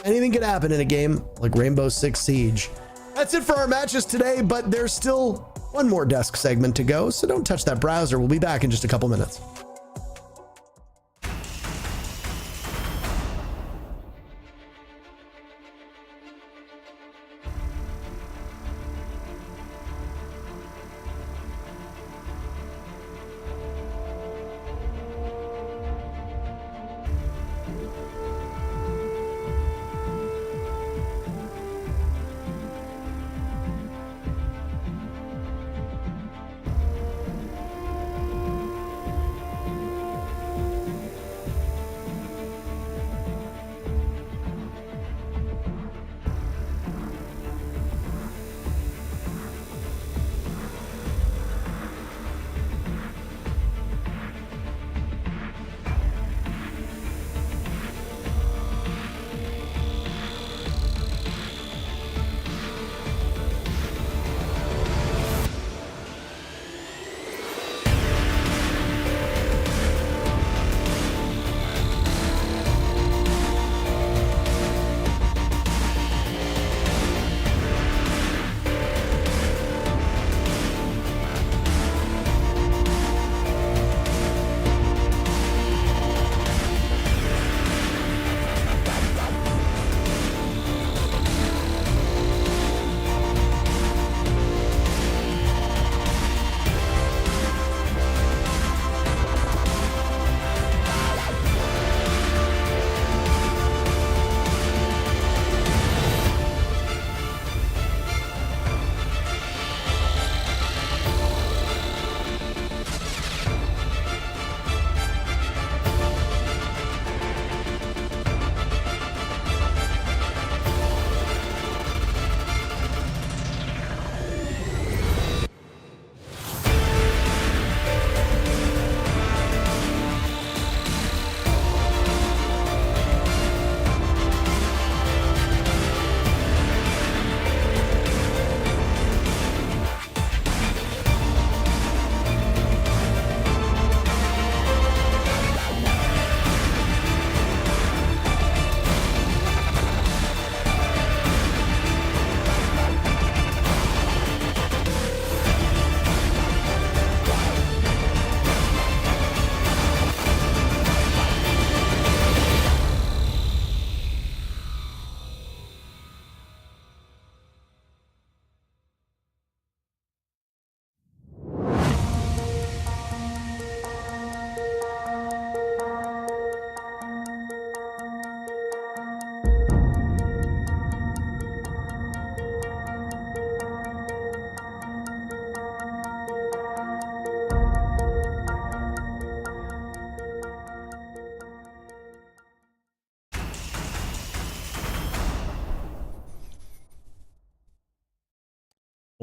Anything can happen in a game like Rainbow Six Siege. That's it for our matches today, but there's still one more desk segment to go, so don't touch that browser. We'll be back in just a couple minutes.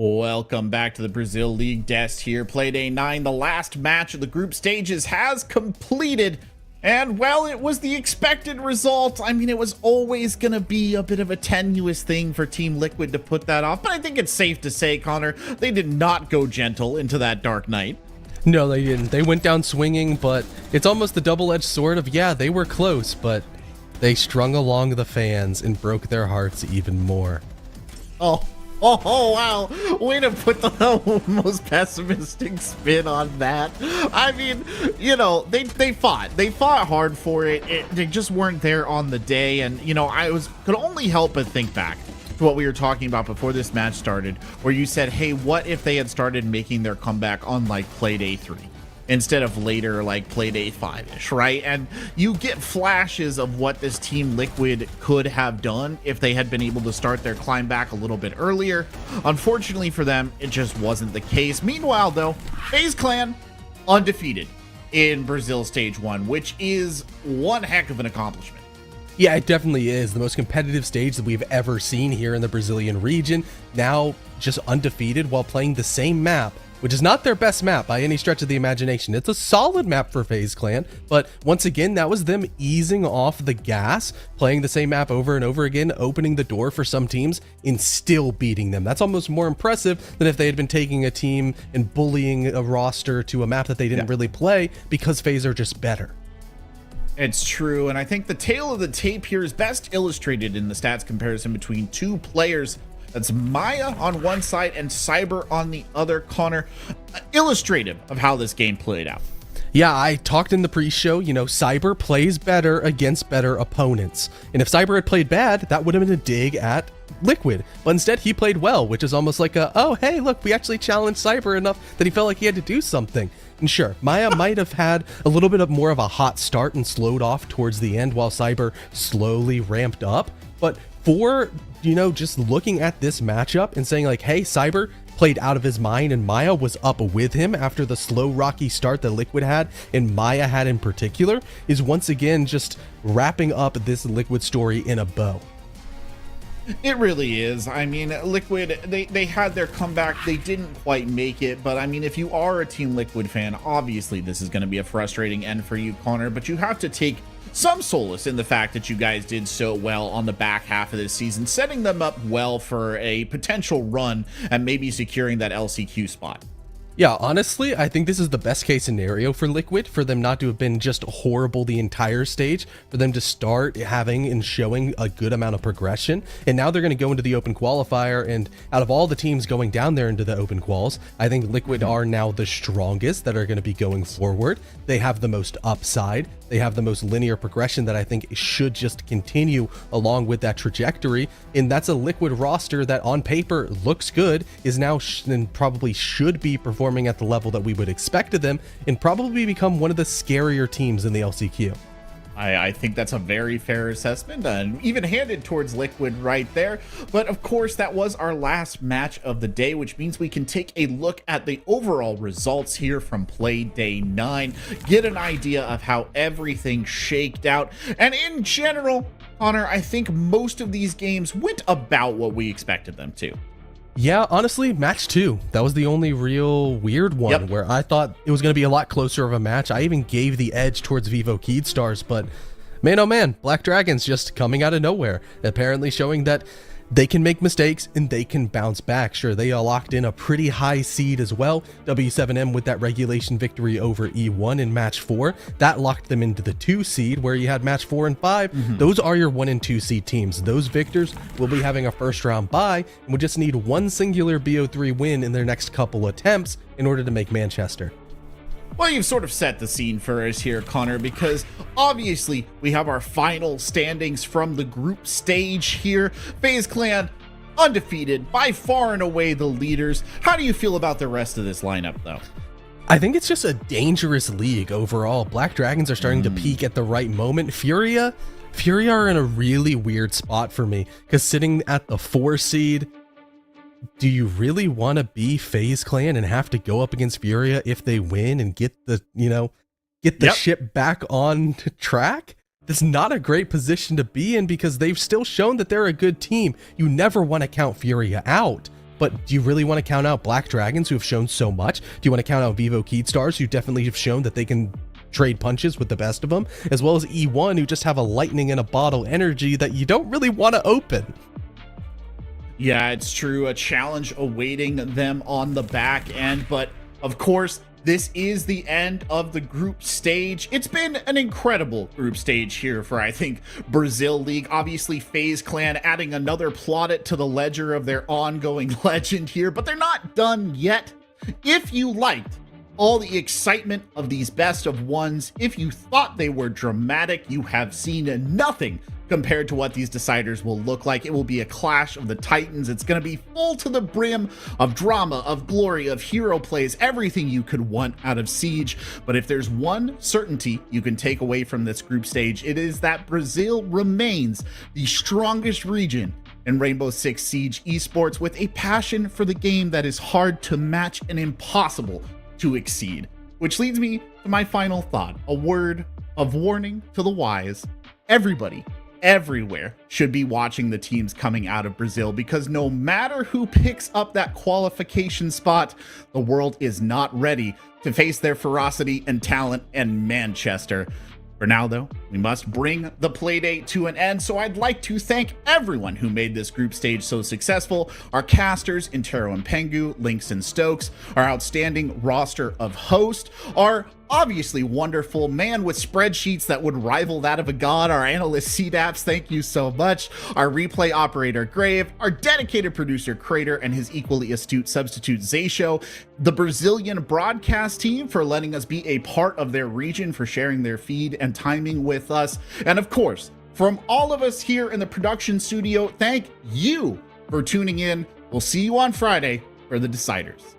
Welcome back to the Brazil League Desk here. Playday 9, the last match of the group stages has completed. And, well, it was the expected result. I mean, it was always going to be a bit of a tenuous thing for Team Liquid to put that off. But I think it's safe to say, Connor, they did not go gentle into that dark night. No, they didn't. They went down swinging, but it's almost the double-edged sword of, yeah, they were close, but they strung along the fans and broke their hearts even more. Oh, wow. Way to put the most pessimistic spin on that. I mean, you know, they fought. They fought hard for it. They just weren't there on the day. And, you know, could only help but think back to what we were talking about before this match started, where you said, hey, what if they had started making their comeback on like Playday 3? Instead of later, like Playday 5-ish, right? And you get flashes of what this Team Liquid could have done if they had been able to start their climb back a little bit earlier. Unfortunately for them, it just wasn't the case. Meanwhile, though, FaZe Clan undefeated in Brazil Stage 1, which is one heck of an accomplishment. Yeah, it definitely is the most competitive stage that we've ever seen here in the Brazilian region. Now just undefeated while playing the same map, which is not their best map by any stretch of the imagination. It's a solid map for FaZe Clan, but once again, that was them easing off the gas, playing the same map over and over again, opening the door for some teams and still beating them. That's almost more impressive than if they had been taking a team and bullying a roster to a map that they didn't really play, because FaZe are just better. It's true, and I think the tale of the tape here is best illustrated in the stats comparison between two players. That's Maya on one side and Cyber on the other, Connor. Illustrative of how this game played out. Yeah, I talked in the pre-show, you know, Cyber plays better against better opponents. And if Cyber had played bad, that would have been a dig at Liquid. But instead, he played well, which is almost like a, oh, hey, look, we actually challenged Cyber enough that he felt like he had to do something. And sure, Maya might have had a little bit of more of a hot start and slowed off towards the end while Cyber slowly ramped up. But for, you know, just looking at this matchup and saying like, hey, Cyber played out of his mind and Maya was up with him after the slow rocky start that Liquid had and Maya had in particular, is once again just wrapping up this Liquid story in a bow. It really is. I mean, Liquid, they had their comeback. They didn't quite make it. But I mean, if you are a Team Liquid fan, obviously this is going to be a frustrating end for you, Connor. But you have to take some solace in the fact that you guys did so well on the back half of this season, setting them up well for a potential run and maybe securing that LCQ spot. Yeah, honestly, I think this is the best case scenario for Liquid, for them not to have been just horrible the entire stage, for them to start having and showing a good amount of progression. And now they're going to go into the open qualifier, and out of all the teams going down there into the open quals, I think Liquid are now the strongest that are going to be going forward. They have the most upside. They have the most linear progression that I think should just continue along with that trajectory. And that's a Liquid roster that on paper looks good, is now and probably should be performing at the level that we would expect of them, and probably become one of the scarier teams in the LCQ. I think that's a very fair assessment, and even handed towards Liquid right there. But of course, that was our last match of the day, which means we can take a look at the overall results here from Play Day 9, get an idea of how everything shaked out. And in general, Connor, I think most of these games went about what we expected them to. Yeah, honestly, match 2. That was the only real weird one where I thought it was going to be a lot closer of a match. I even gave the edge towards Vivo Keydstars, but man, oh man, Black Dragons just coming out of nowhere, apparently showing that they can make mistakes and they can bounce back. Sure, they locked in a pretty high seed as well. W7M with that regulation victory over E1 in match 4. That locked them into the 2 seed where you had match 4 and 5. Those are your 1 and 2 seed teams. Those victors will be having a first round bye and will just need one singular BO3 win in their next couple attempts in order to make Manchester. Well, you've sort of set the scene for us here, Connor, because obviously we have our final standings from the group stage here. FaZe Clan undefeated, by far and away the leaders. How do you feel about the rest of this lineup, though? I think it's just a dangerous league overall. Black Dragons are starting to peak at the right moment. Furia are in a really weird spot for me, because sitting at the 4 seed, do you really want to be FaZe Clan and have to go up against Furia if they win and get the, ship back on track? That's not a great position to be in, because they've still shown that they're a good team. You never want to count Furia out. but do you really want to count out Black Dragons, who have shown so much? Do you want to count out Vivo Keystars, who definitely have shown that they can trade punches with the best of them, as well as E1, who just have a lightning in a bottle energy that you don't really want to open? Yeah, it's true. A challenge awaiting them on the back end. But of course, this is the end of the group stage. It's been an incredible group stage here for, I think, Brazil League. Obviously, FaZe Clan adding another plaudit to the ledger of their ongoing legend here, but they're not done yet. If you liked all the excitement of these best of ones, if you thought they were dramatic, you have seen nothing compared to what these deciders will look like. It will be a clash of the titans. It's going to be full to the brim of drama, of glory, of hero plays, everything you could want out of Siege. But if there's one certainty you can take away from this group stage, it is that Brazil remains the strongest region in Rainbow Six Siege esports, with a passion for the game that is hard to match and impossible to exceed. Which leads me to my final thought, a word of warning to the wise. Everybody, everywhere should be watching the teams coming out of Brazil, because no matter who picks up that qualification spot, the world is not ready to face their ferocity and talent in Manchester. For now, though, we must bring the playdate to an end, so I'd like to thank everyone who made this group stage so successful. Our casters, Intero and Pengu, Lynx and Stokes, our outstanding roster of hosts, our obviously wonderful man with spreadsheets that would rival that of a god, our analyst CDAPS, thank you so much, our replay operator Grave, our dedicated producer Crater and his equally astute substitute Zaysho, the Brazilian broadcast team for letting us be a part of their region, for sharing their feed and timing with us, and of course, from all of us here in the production studio, thank you for tuning in. We'll see you on Friday for the Deciders.